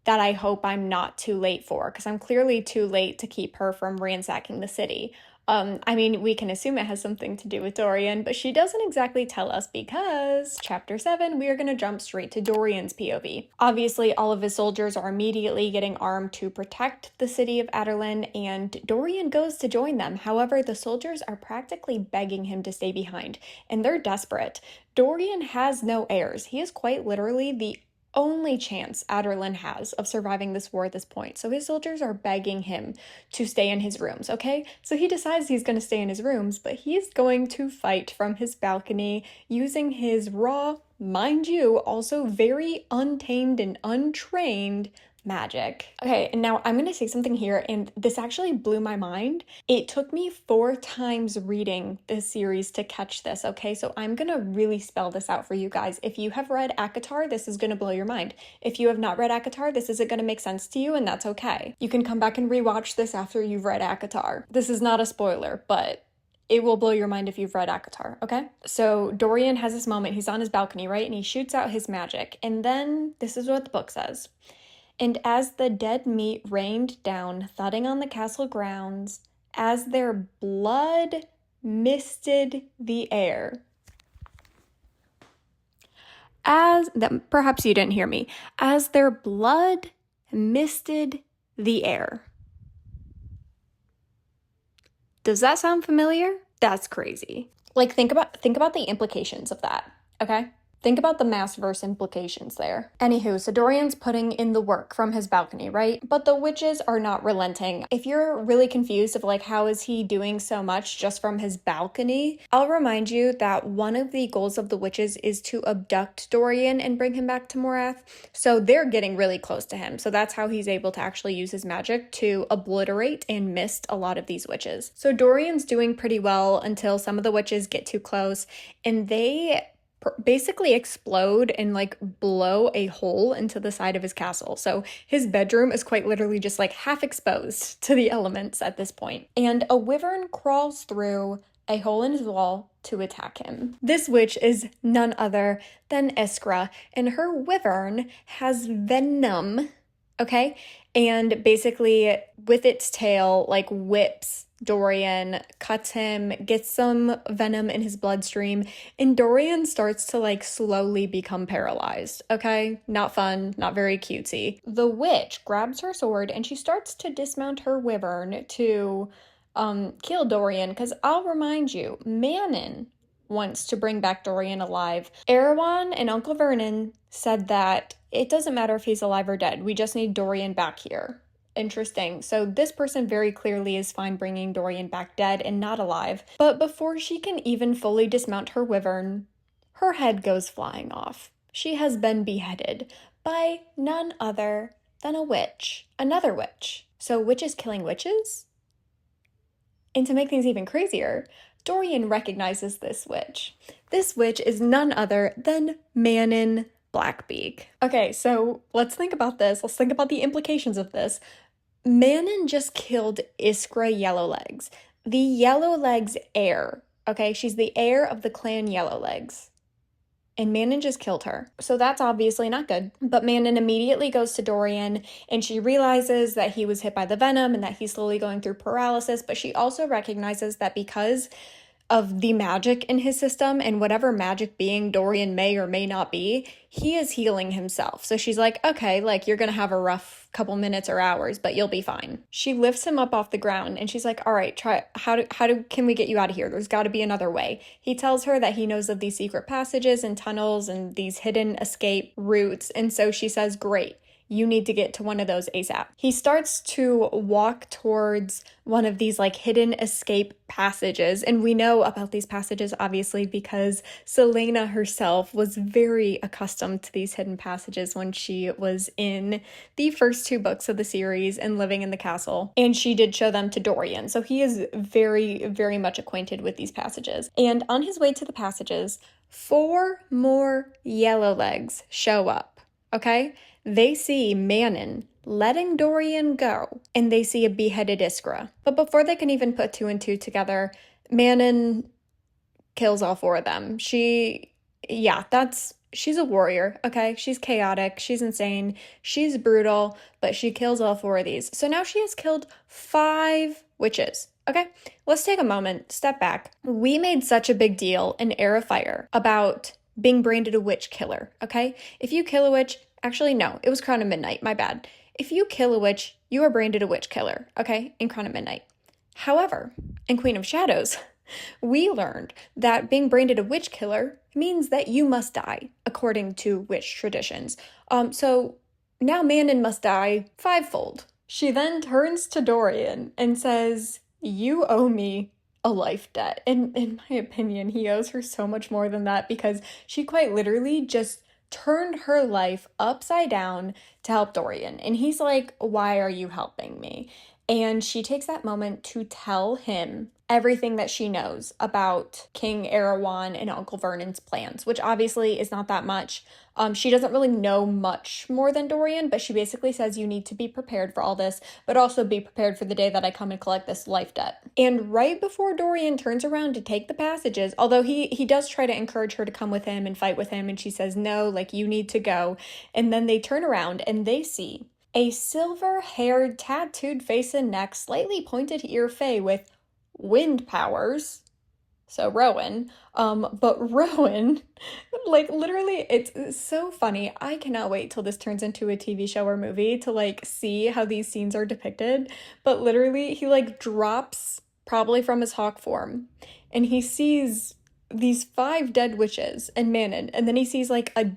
that I hope I'm not too late for, because I'm clearly too late to keep her from ransacking the city. I mean, we can assume it has something to do with Dorian, but she doesn't exactly tell us because chapter 7, we are going to jump straight to Dorian's POV. Obviously, all of his soldiers are immediately getting armed to protect the city of Aelin, and Dorian goes to join them. However, the soldiers are practically begging him to stay behind, and they're desperate. Dorian has no heirs. He is quite literally the only chance Aelin has of surviving this war at this point. So his soldiers are begging him to stay in his rooms, okay? So he decides he's going to stay in his rooms, but he's going to fight from his balcony using his raw, mind you, also very untamed and untrained magic. Okay, and now I'm gonna say something here, and this actually blew my mind. It took me 4 times reading this series to catch this, okay? So I'm gonna really spell this out for you guys. If you have read ACOTAR, this is gonna blow your mind. If you have not read ACOTAR, this isn't gonna make sense to you, and that's okay. You can come back and rewatch this after you've read ACOTAR. This is not a spoiler, but it will blow your mind if you've read ACOTAR, okay? So Dorian has this moment, he's on his balcony, right? And he shoots out his magic, and then this is what the book says. And as the dead meat rained down, thudding on the castle grounds, as their blood misted the air. Perhaps you didn't hear me. As their blood misted the air. Does that sound familiar? That's crazy. Like, think about the implications of that, okay? Think about the mass-verse implications there. Anywho, so Dorian's putting in the work from his balcony, right? But the witches are not relenting. If you're really confused of like, how is he doing so much just from his balcony? I'll remind you that one of the goals of the witches is to abduct Dorian and bring him back to Morath. So they're getting really close to him. So that's how he's able to actually use his magic to obliterate and mist a lot of these witches. So Dorian's doing pretty well until some of the witches get too close, and they basically explode and like blow a hole into the side of his castle. So his bedroom is quite literally just like half exposed to the elements at this point. And a wyvern crawls through a hole in his wall to attack him. This witch is none other than Iskra, and her wyvern has venom, okay? And basically with its tail like whips Dorian, cuts him, gets some venom in his bloodstream, and Dorian starts to like slowly become paralyzed, okay? Not fun, not very cutesy. The witch grabs her sword and she starts to dismount her wyvern to kill Dorian, because I'll remind you, Manon wants to bring back Dorian alive. Arowan and Uncle Vernon said that it doesn't matter if he's alive or dead, we just need Dorian back here. Interesting. So this person very clearly is fine bringing Dorian back dead and not alive. But before she can even fully dismount her wyvern, her head goes flying off. She has been beheaded by none other than a witch. Another witch. So witches killing witches? And to make things even crazier, Dorian recognizes this witch. This witch is none other than Manon Blackbeak. Okay, so let's think about this. Let's think about the implications of this. Manon just killed Iskra Yellowlegs, the Yellowlegs heir, okay? She's the heir of the clan Yellowlegs. And Manon just killed her. So that's obviously not good. But Manon immediately goes to Dorian, and she realizes that he was hit by the venom and that he's slowly going through paralysis. But she also recognizes that because of the magic in his system and whatever magic being Dorian may or may not be, he is healing himself. So she's like, okay, like you're gonna have a rough couple minutes or hours, but you'll be fine. She lifts him up off the ground and she's like, all right, can we get you out of here? There's got to be another way. He tells her that he knows of these secret passages and tunnels and these hidden escape routes. And so she says, great. You need to get to one of those ASAP. He starts to walk towards one of these like hidden escape passages. And we know about these passages, obviously, because Selena herself was very accustomed to these hidden passages when she was in the first 2 books of the series and living in the castle. And she did show them to Dorian. So he is very, very much acquainted with these passages. And on his way to the passages, 4 more Yellowlegs show up, okay? They see Manon letting Dorian go, and they see a beheaded Iskra. But before they can even put 2 and 2 together, Manon kills all 4 of them. That's she's a warrior, okay? She's chaotic, she's insane, she's brutal, but she kills all 4 of these. So now she has killed 5 witches. Okay, let's take a moment, step back. We made such a big deal in Heir of Fire about being branded a witch killer, okay? If you kill a witch, actually no, it was Crown of Midnight, my bad. If you kill a witch, you are branded a witch killer, okay, in Crown of Midnight. However, in Queen of Shadows, we learned that being branded a witch killer means that you must die, according to witch traditions. So now Manon must die 5-fold. She then turns to Dorian and says, "You owe me a life debt." And in my opinion, he owes her so much more than that, because she quite literally just turned her life upside down to help Dorian. And he's like, "Why are you helping me?" And she takes that moment to tell him everything that she knows about King Arowan and Uncle Vernon's plans, which obviously is not that much. She doesn't really know much more than Dorian, but she basically says you need to be prepared for all this, but also be prepared for the day that I come and collect this life debt. And right before Dorian turns around to take the passages, although he does try to encourage her to come with him and fight with him, and she says, "No, like, you need to go." And then they turn around and they see a silver-haired, tattooed face and neck, slightly pointed ear fae with wind powers. So Rowan, but Rowan, like, literally, it's so funny. I cannot wait till this turns into a TV show or movie to, like, see how these scenes are depicted. But literally, he, like, drops, probably from his hawk form, and he sees these 5 dead witches and Manon, and then he sees, like, a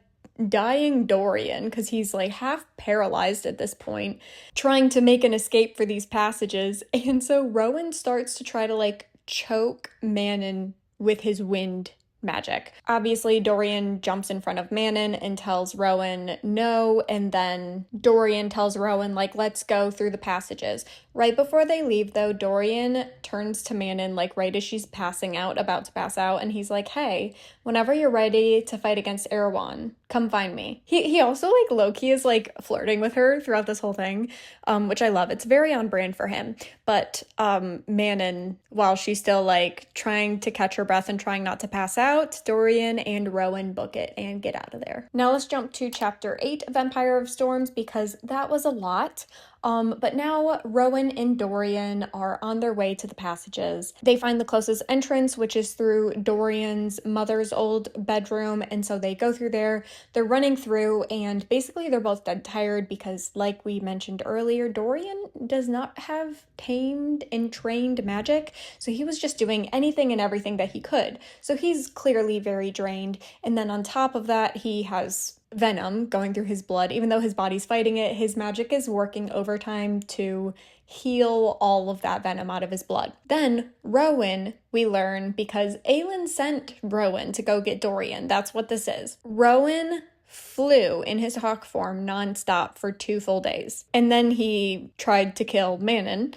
dying Dorian, because he's like half paralyzed at this point, trying to make an escape for these passages. And so Rowan starts to try to, like, choke Manon with his wind magic. Obviously, Dorian jumps in front of Manon and tells Rowan no, and then Dorian tells Rowan, like, "Let's go through the passages." Right before they leave, though, Dorian turns to Manon, like, right as she's passing out, about to pass out, and he's like, "Hey, whenever you're ready to fight against Arowan, come find me." He also, like, low-key is, like, flirting with her throughout this whole thing, which I love. It's very on brand for him. But Manon, while she's still, like, trying to catch her breath and trying not to pass out, Dorian and Rowan book it and get out of there. Now let's jump to chapter 8 of Empire of Storms, because that was a lot. But now Rowan and Dorian are on their way to the passages. They find the closest entrance, which is through Dorian's mother's old bedroom, and so they go through there. They're running through, and basically they're both dead tired because, like we mentioned earlier, Dorian does not have tamed and trained magic, so he was just doing anything and everything that he could. So he's clearly very drained, and then on top of that, he has venom going through his blood. Even though his body's fighting it, his magic is working overtime to heal all of that venom out of his blood. Then Rowan, we learn, because Aelin sent Rowan to go get Dorian. That's what this is. Rowan flew in his hawk form nonstop for 2 full days. And then he tried to kill Manon.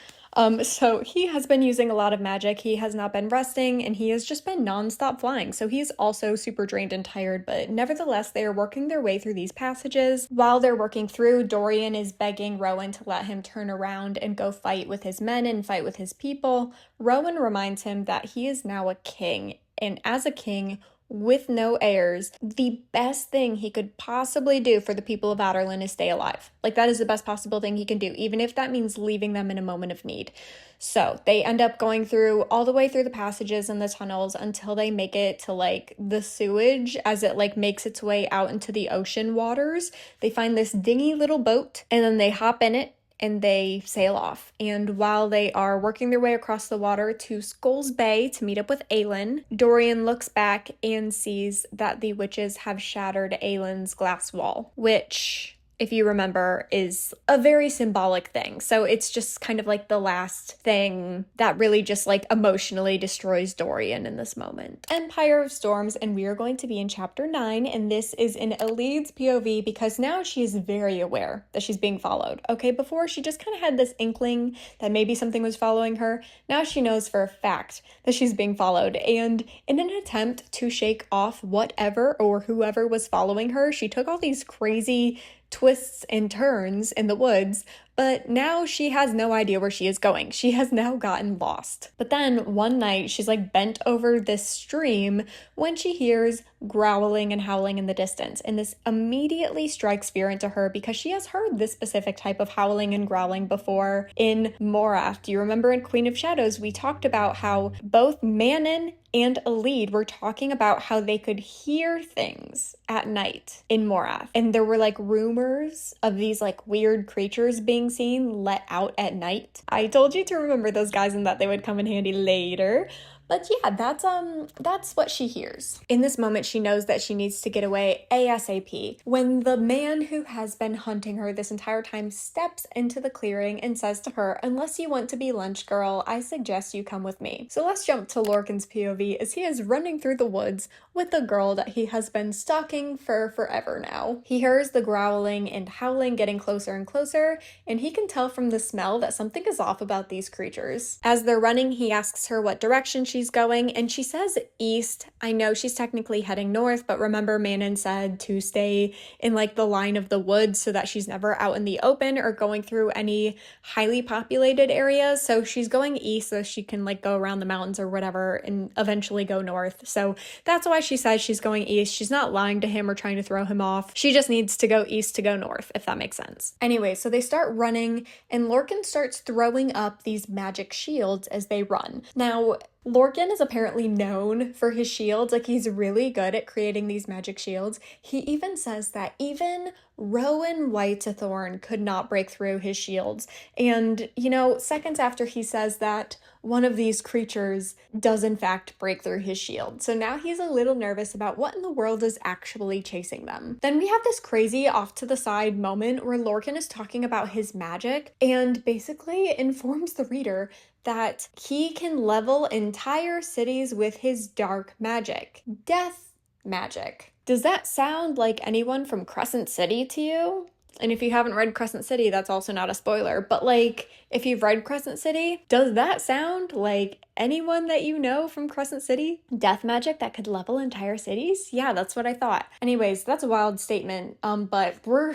So he has been using a lot of magic. He has not been resting, and he has just been nonstop flying. So he's also super drained and tired, but nevertheless, they are working their way through these passages. While they're working through, Dorian is begging Rowan to let him turn around and go fight with his men and fight with his people. Rowan reminds him that he is now a king, and as a king, with no heirs, the best thing he could possibly do for the people of Aderlin is stay alive. Like, that is the best possible thing he can do, even if that means leaving them in a moment of need. So they end up going through all the way through the passages and the tunnels until they make it to, like, the sewage as it, like, makes its way out into the ocean waters. They find this dingy little boat, and then they hop in it and they sail off. And while they are working their way across the water to Skulls Bay to meet up with Aelin, Dorian looks back and sees that the witches have shattered Aelin's glass wall, which, if you remember, is a very symbolic thing. So it's just kind of like the last thing that really just, like, emotionally destroys Dorian in this moment. Empire of Storms, and we are going to be in chapter 9, and this is in Elide's POV because now she is very aware that she's being followed. Okay, before she just kind of had this inkling that maybe something was following her. Now she knows for a fact that she's being followed, and in an attempt to shake off whatever or whoever was following her, she took all these crazy twists and turns in the woods, but now she has no idea where she is going. She has now gotten lost. But then one night she's like bent over this stream when she hears growling and howling in the distance. And this immediately strikes fear into her because she has heard this specific type of howling and growling before in Morath. Do you remember in Queen of Shadows, we talked about how both Manon and Elide were talking about how they could hear things at night in Morath. And there were like rumors of these like weird creatures being seen let out at night. I told you to remember those guys and that they would come in handy later. But yeah, that's what she hears. In this moment, she knows that she needs to get away ASAP. When the man who has been hunting her this entire time steps into the clearing and says to her, "Unless you want to be lunch girl, I suggest you come with me." So let's jump to Lorcan's POV as he is running through the woods with a girl that he has been stalking for forever now. He hears the growling and howling getting closer and closer, and he can tell from the smell that something is off about these creatures. As they're running, he asks her what direction she's going, and she says east. I know she's technically heading north, but remember Manon said to stay in like the line of the woods so that she's never out in the open or going through any highly populated areas. So she's going east so she can like go around the mountains or whatever and eventually go north. So that's why she says she's going east. She's not lying to him or trying to throw him off. She just needs to go east to go north, if that makes sense. Anyway, so they start running and Lorcan starts throwing up these magic shields as they run. Now, Lorcan is apparently known for his shields, like he's really good at creating these magic shields. He even says that even Rowan Whitethorn could not break through his shields. And, you know, seconds after he says that, one of these creatures does in fact break through his shield. So now he's a little nervous about what in the world is actually chasing them. Then we have this crazy off to the side moment where Lorcan is talking about his magic and basically informs the reader that he can level entire cities with his dark magic. Death magic. Does that sound like anyone from Crescent City to you? And if you haven't read Crescent City, that's also not a spoiler. But like, if you've read Crescent City, does that sound like anyone that you know from Crescent City? Death magic that could level entire cities? Yeah, that's what I thought. Anyways, that's a wild statement, but we're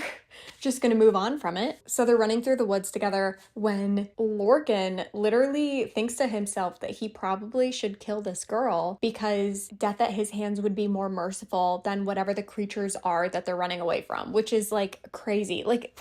just gonna move on from it. So they're running through the woods together when Lorcan literally thinks to himself that he probably should kill this girl because death at his hands would be more merciful than whatever the creatures are that they're running away from, which is like crazy. Like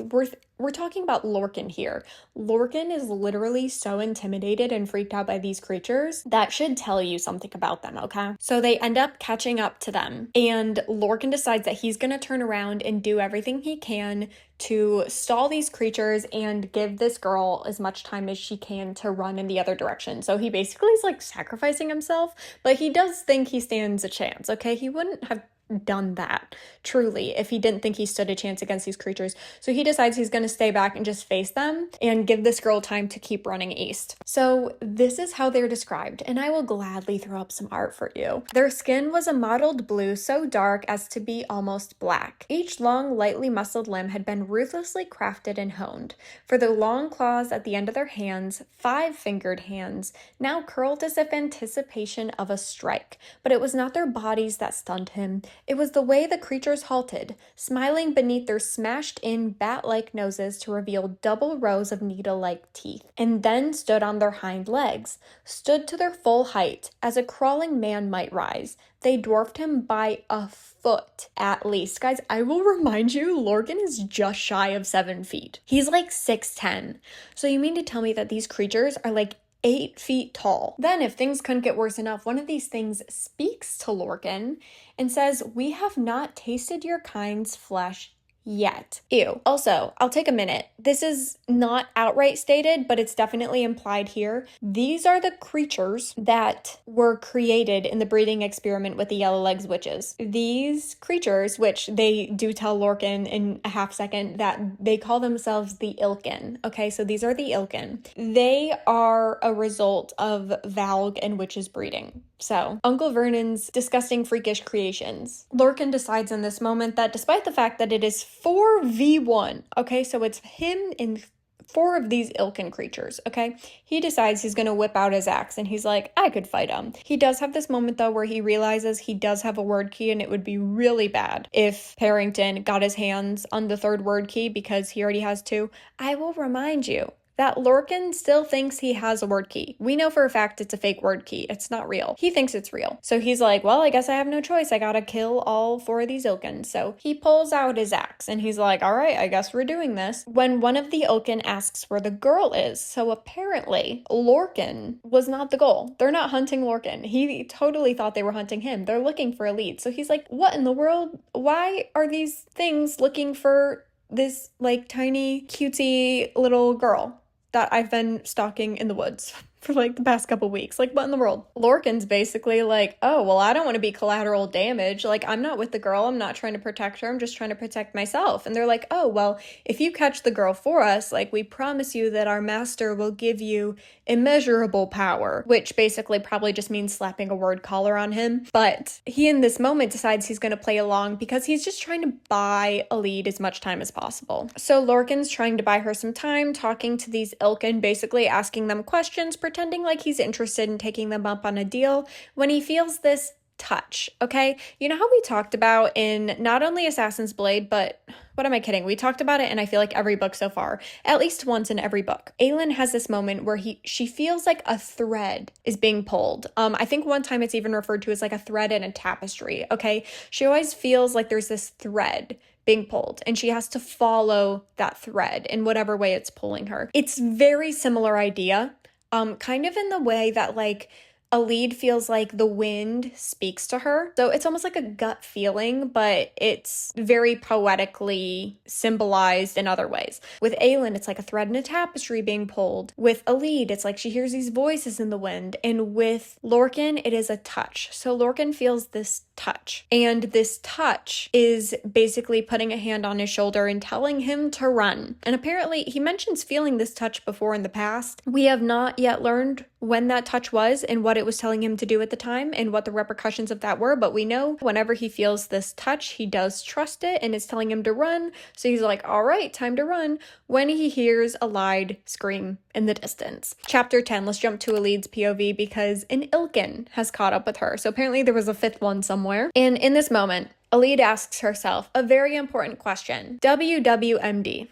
we're talking about Lorcan here. Lorcan is literally so intimidated and freaked out by these creatures. That should tell you something about them, okay? So they end up catching up to them, and Lorcan decides that he's gonna turn around and do everything he can to stall these creatures and give this girl as much time as she can to run in the other direction. So he basically is like sacrificing himself, but he does think he stands a chance, okay? He wouldn't have done that truly if he didn't think he stood a chance against these creatures. So he decides he's going to stay back and just face them and give this girl time to keep running east. So this is how they're described, and I will gladly throw up some art for you. Their skin was a mottled blue so dark as to be almost black. Each long, lightly muscled limb had been ruthlessly crafted and honed. For the long claws at the end of their hands, 5-fingered hands, now curled as if anticipation of a strike. But it was not their bodies that stunned him. It was the way the creatures halted, smiling beneath their smashed-in bat-like noses to reveal double rows of needle-like teeth, and then stood on their hind legs, stood to their full height, as a crawling man might rise. They dwarfed him by a foot, at least. Guys, I will remind you, Lorcan is just shy of 7 feet. He's like 6'10". So you mean to tell me that these creatures are like 8 feet tall? Then, if things couldn't get worse enough, one of these things speaks to Lorcan and says, "We have not tasted your kind's flesh yet." Ew. Also, I'll take a minute. This is not outright stated, but it's definitely implied here. These are the creatures that were created in the breeding experiment with the Yellowlegs witches. These creatures, which they do tell Lorcan in a half second that they call themselves the Ilkin. Okay, so these are the Ilkin. They are a result of Valg and witches breeding. So, Uncle Vernon's disgusting freakish creations. Lorcan decides in this moment that despite the fact that it is 4v1, okay, so it's him and 4 of these Ilkin creatures, okay? He decides he's gonna whip out his axe, and he's like, I could fight him. He does have this moment, though, where he realizes he does have a word key, and it would be really bad if Parrington got his hands on the 3rd word key, because he already has 2. I will remind you that Lorcan still thinks he has a word key. We know for a fact it's a fake word key. It's not real. He thinks it's real. So he's like, well, I guess I have no choice. I gotta kill all 4 of these Ilkin. So he pulls out his axe and he's like, all right, I guess we're doing this. When one of the Ilkin asks where the girl is, so apparently Lorcan was not the goal. They're not hunting Lorcan. He totally thought they were hunting him. They're looking for Elide. So he's like, what in the world? Why are these things looking for this like tiny cutesy little girl that I've been stalking in the woods for like the past couple weeks? Like, what in the world? Lorcan's basically like, oh, well, I don't want to be collateral damage. Like, I'm not with the girl. I'm not trying to protect her. I'm just trying to protect myself. And they're like, oh, well, if you catch the girl for us, like, we promise you that our master will give you immeasurable power, which basically probably just means slapping a word collar on him. But he, in this moment, decides he's going to play along because he's just trying to buy Elide as much time as possible. So Lorcan's trying to buy her some time, talking to these Ilkin, basically asking them questions, pretending like he's interested in taking them up on a deal, when he feels this touch, okay? You know how we talked about in not only Assassin's Blade, but what am I kidding? We talked about it in I feel like every book so far, at least once in every book. Aelin has this moment where she feels like a thread is being pulled. I think one time it's even referred to as like a thread in a tapestry, okay? She always feels like there's this thread being pulled and she has to follow that thread in whatever way it's pulling her. It's very similar idea, kind of in the way that like Elide feels like the wind speaks to her. So it's almost like a gut feeling, but it's very poetically symbolized in other ways. With Aelin, it's like a thread in a tapestry being pulled. With Elide, it's like she hears these voices in the wind. And with Lorcan, it is a touch. So Lorcan feels this touch. And this touch is basically putting a hand on his shoulder and telling him to run. And apparently, he mentions feeling this touch before in the past. We have not yet learned when that touch was and what it was telling him to do at the time and what the repercussions of that were, but we know whenever he feels this touch, he does trust it and it's telling him to run. So he's like, all right, time to run, when he hears Elide scream in the distance. Chapter 10, let's jump to Elide's POV because an Ilkin has caught up with her. So apparently there was a 5th one somewhere. And in this moment, Elide asks herself a very important question. WWMD.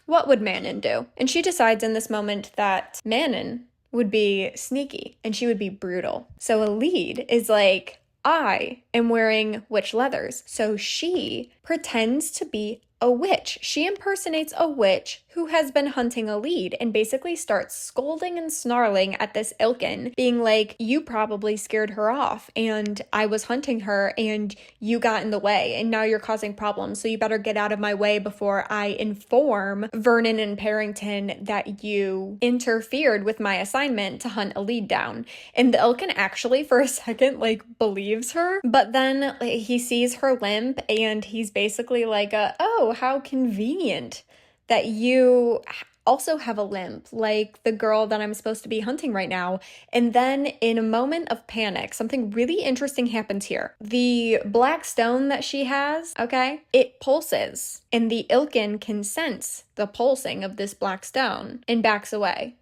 What would Manon do? And she decides in this moment that Manon would be sneaky and she would be brutal. So Elide is like, I am wearing witch leathers. So she pretends to be a witch. She impersonates a witch who has been hunting Elide and basically starts scolding and snarling at this Ilkin, being like, you probably scared her off and I was hunting her and you got in the way and now you're causing problems, so you better get out of my way before I inform Vernon and Parrington that you interfered with my assignment to hunt Elide down. And the Ilkin actually for a second like believes her, but then he sees her limp and he's basically like, oh, how convenient that you also have a limp, like the girl that I'm supposed to be hunting right now. And then in a moment of panic, something really interesting happens here. The black stone that she has, okay, it pulses, and the Ilkin can sense the pulsing of this black stone and backs away.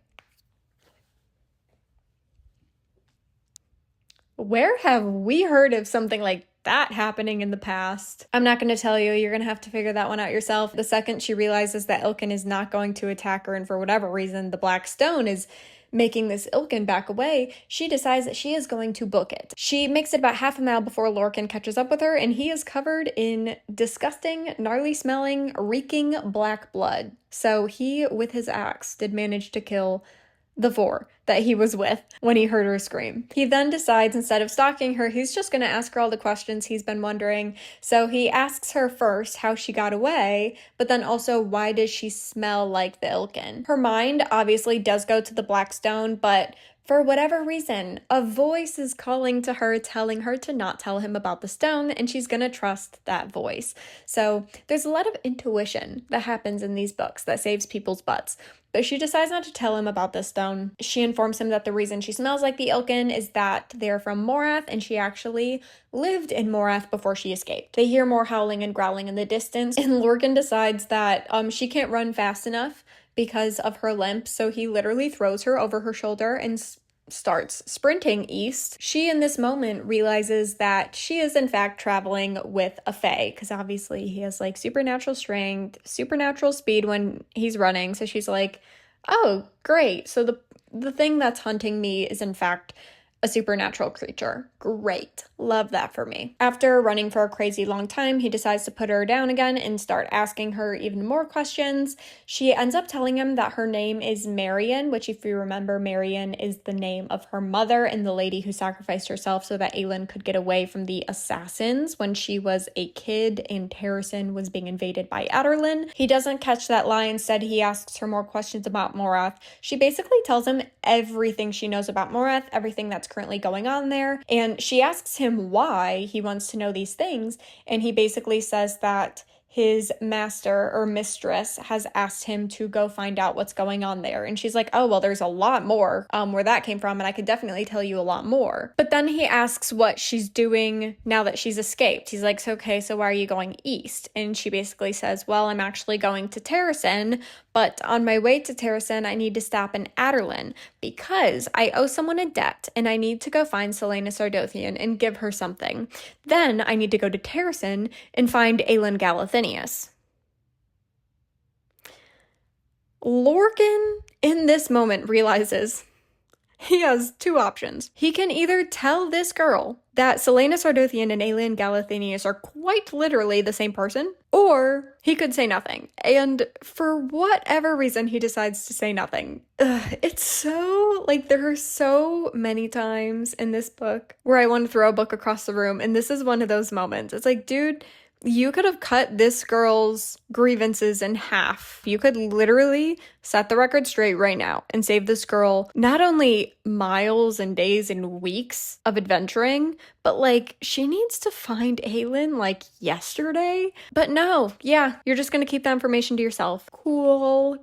Where have we heard of something like that happening in the past? I'm not going to tell you. You're going to have to figure that one out yourself. The second she realizes that Ilkin is not going to attack her, and for whatever reason, the black stone is making this Ilkin back away, she decides that she is going to book it. She makes it about half a mile before Lorcan catches up with her, and he is covered in disgusting, gnarly-smelling, reeking black blood. So he, with his axe, did manage to kill the 4 that he was with when he heard her scream. He then decides, instead of stalking her, he's just going to ask her all the questions he's been wondering. So he asks her first how she got away, but then also why does she smell like the Ilkin? Her mind obviously does go to the black stone, but for whatever reason, a voice is calling to her, telling her to not tell him about the stone, and she's gonna trust that voice. So there's a lot of intuition that happens in these books that saves people's butts. But she decides not to tell him about this stone. She informs him that the reason she smells like the Ilkin is that they're from Morath, and she actually lived in Morath before she escaped. They hear more howling and growling in the distance, and Lorcan decides that she can't run fast enough because of her limp, so he literally throws her over her shoulder and starts sprinting east. She, in this moment, realizes that she is in fact traveling with a fae, because obviously he has like supernatural strength, supernatural speed when he's running. So she's like, oh, great. So the thing that's hunting me is in fact a supernatural creature. Great. Love that for me. After running for a crazy long time, he decides to put her down again and start asking her even more questions. She ends up telling him that her name is Marion, which, if you remember, Marion is the name of her mother and the lady who sacrificed herself so that Aelin could get away from the assassins when she was a kid and Terrasen was being invaded by Aderlin. He doesn't catch that lie. Instead, he asks her more questions about Morath. She basically tells him everything she knows about Morath, everything that's currently going on there, and she asks him why he wants to know these things, and he basically says that his master or mistress has asked him to go find out what's going on there. And she's like, oh, well, there's a lot more where that came from, and I could definitely tell you a lot more. But then he asks what she's doing now that she's escaped. He's like, so, okay, so why are you going east? And she basically says, well, I'm actually going to Terrasen, but on my way to Terrasen, I need to stop in Aderlin because I owe someone a debt, and I need to go find Selena Sardothian and give her something. Then I need to go to Terrasen and find Aelin Galathinius. Lorcan, in this moment, realizes he has two options. He can either tell this girl that Selena Sardothian and Aelin Galathinius are quite literally the same person, or he could say nothing. And for whatever reason, he decides to say nothing. It's so, like, there are so many times in this book where I want to throw a book across the room, and this is one of those moments. It's like, dude, you could have cut this girl's grievances in half. You could literally set the record straight right now and save this girl not only miles and days and weeks of adventuring, but like she needs to find Aelin like yesterday. But no, yeah, you're just gonna keep that information to yourself. Cool.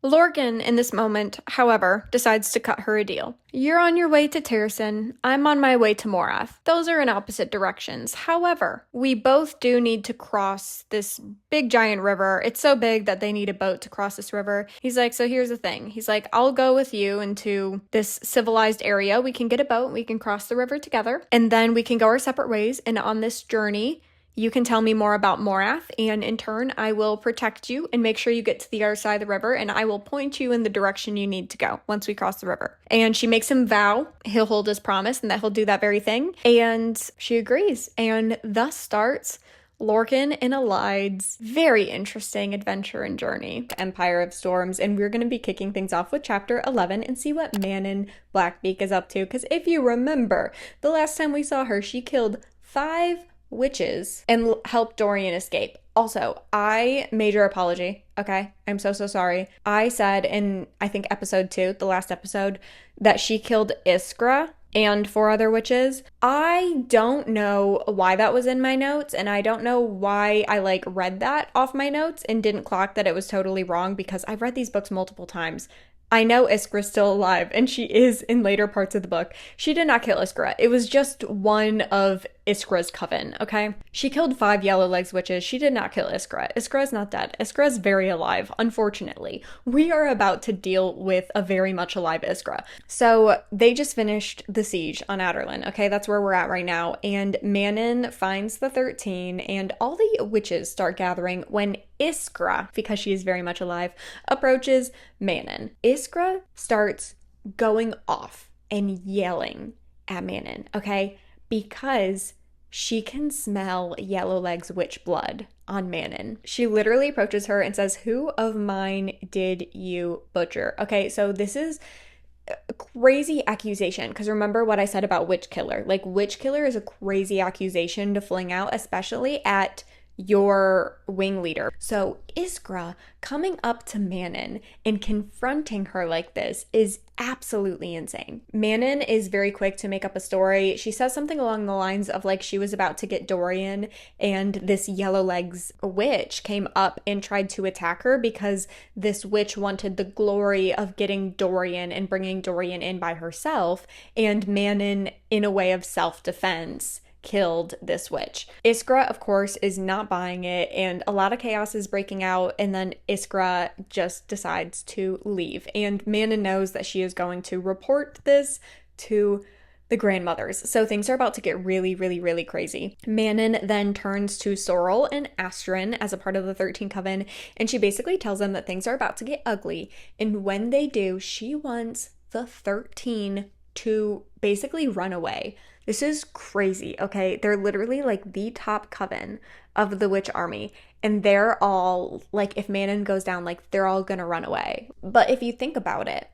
Lorcan, in this moment, however, decides to cut her a deal. You're on your way to Terrasen. I'm on my way to Morath. Those are in opposite directions. However, we both do need to cross this big giant river. It's so big that they need a boat to cross this river. He's like, so here's the thing. He's like, I'll go with you into this civilized area. We can get a boat. We can cross the river together. And then we can go our separate ways. And on this journey, you can tell me more about Morath, and in turn, I will protect you and make sure you get to the other side of the river, and I will point you in the direction you need to go once we cross the river. And she makes him vow he'll hold his promise and that he'll do that very thing, and she agrees. And thus starts Lorcan and Elide's very interesting adventure and journey, Empire of Storms, and we're going to be kicking things off with chapter 11 and see what Manon Blackbeak is up to, because if you remember, the last time we saw her, she killed 5 witches and helped Dorian escape. Also, major apology, okay? I'm so sorry. I said in, I think, episode 2, the last episode, that she killed Iskra and 4 other witches. I don't know why that was in my notes, and I don't know why I read that off my notes and didn't clock that it was totally wrong, because I've read these books multiple times. I know Iskra's still alive, and she is in later parts of the book. She did not kill Iskra. It was just one of Iskra's coven, okay? She killed 5 Yellowlegs witches. She did not kill Iskra. Iskra is not dead. Iskra is very alive, unfortunately. We are about to deal with a very much alive Iskra. So they just finished the siege on Aderlin, okay? That's where we're at right now. And Manon finds the 13, and all the witches start gathering when Iskra, because she is very much alive, approaches Manon. Iskra starts going off and yelling at Manon, okay? Because she can smell Yellowleg's witch blood on Manon. She literally approaches her and says, "Who of mine did you butcher?" Okay, so this is a crazy accusation, because remember what I said about witch killer. Witch killer is a crazy accusation to fling out, especially at your wing leader. So Iskra coming up to Manon and confronting her like this is absolutely insane. Manon is very quick to make up a story. She says something along the lines of she was about to get Dorian, and this Yellowlegs witch came up and tried to attack her because this witch wanted the glory of getting Dorian and bringing Dorian in by herself, and Manon, in a way of self-defense, killed this witch. Iskra, of course, is not buying it, and a lot of chaos is breaking out, and then Iskra just decides to leave. And Manon knows that she is going to report this to the grandmothers. So things are about to get really, really, really crazy. Manon then turns to Sorrel and Astrin as a part of the 13 Coven, and she basically tells them that things are about to get ugly. And when they do, she wants the 13 to basically run away. This is crazy, okay? They're literally like the top coven of the witch army, and they're all like, if Manon goes down, like they're all gonna run away. But if you think about it,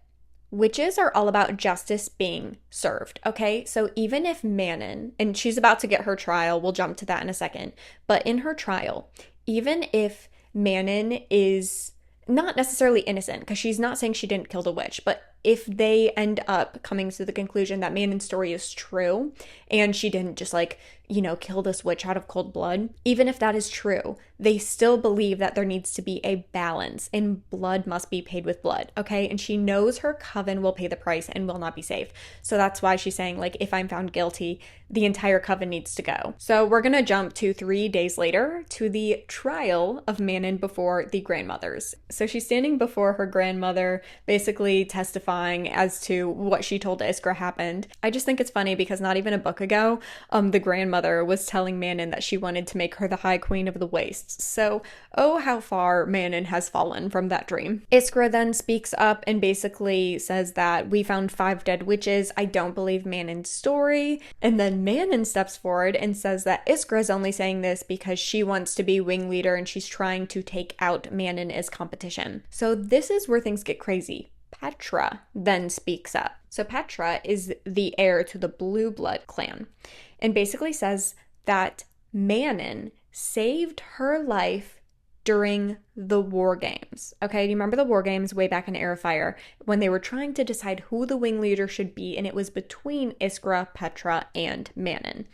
witches are all about justice being served, okay? So even if Manon, and she's about to get her trial, we'll jump to that in a second, but in her trial, even if Manon is not necessarily innocent, because she's not saying she didn't kill the witch, but if they end up coming to the conclusion that Manon's story is true and she didn't just like, you know, kill this witch out of cold blood, even if that is true, they still believe that there needs to be a balance and blood must be paid with blood, okay? And she knows her coven will pay the price and will not be safe. So that's why she's saying, like, if I'm found guilty, the entire coven needs to go. So we're gonna jump to 3 days later to the trial of Manon before the grandmothers. So she's standing before her grandmother, basically testifying as to what she told Iskra happened. I just think it's funny because not even a book ago, the grandmother was telling Manon that she wanted to make her the High Queen of the Wastes. So, oh, how far Manon has fallen from that dream. Iskra then speaks up and basically says that we found 5 dead witches. I don't believe Manon's story. And then Manon steps forward and says that Iskra is only saying this because she wants to be wing leader and she's trying to take out Manon as competition. So this is where things get crazy. Petra then speaks up. So Petra is the heir to the Blue Blood clan and basically says that Manon saved her life during the war games. Okay, do you remember the war games way back in Heir of Fire when they were trying to decide who the wing leader should be, and it was between Iskra, Petra, and Manon.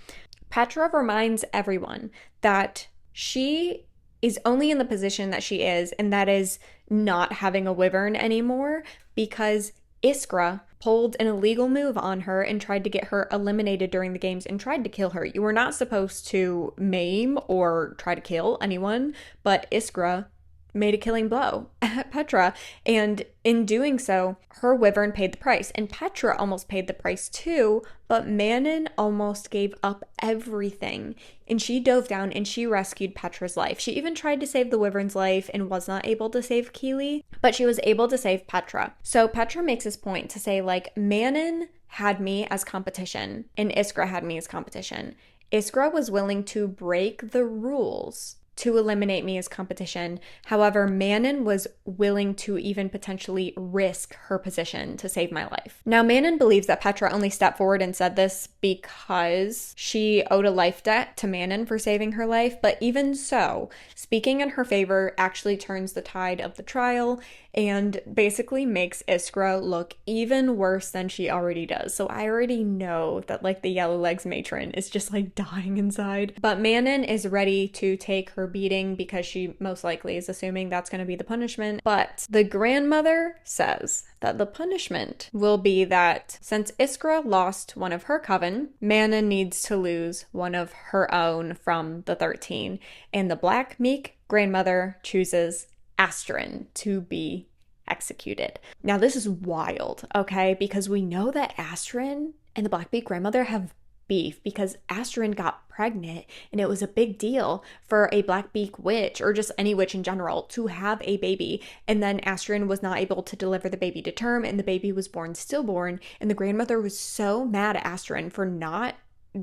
Petra reminds everyone that she is only in the position that she is, and that is not having a wyvern anymore because Iskra pulled an illegal move on her and tried to get her eliminated during the games and tried to kill her. You were not supposed to maim or try to kill anyone, but Iskra made a killing blow at Petra, and in doing so, her wyvern paid the price, and Petra almost paid the price too, but Manon almost gave up everything, and she dove down and she rescued Petra's life. She even tried to save the wyvern's life and was not able to save Keely, but she was able to save Petra. So Petra makes this point to say, like, Manon had me as competition, and Iskra had me as competition. Iskra was willing to break the rules to eliminate me as competition. However, Manon was willing to even potentially risk her position to save my life. Now, Manon believes that Petra only stepped forward and said this because she owed a life debt to Manon for saving her life, but even so, speaking in her favor actually turns the tide of the trial and basically makes Iskra look even worse than she already does. So I already know that, like, the Yellow Legs matron is just like dying inside. But Manon is ready to take her beating because she most likely is assuming that's going to be the punishment. But the grandmother says that the punishment will be that since Iskra lost one of her coven, Manon needs to lose one of her own from the 13. And the Black Meek grandmother chooses Astrin to be executed. Now, this is wild, okay? Because we know that Astrin and the Blackbeak grandmother have beef because Astrin got pregnant and it was a big deal for a Blackbeak witch or just any witch in general to have a baby, and then Astrin was not able to deliver the baby to term and the baby was born stillborn, and the grandmother was so mad at Astrin for not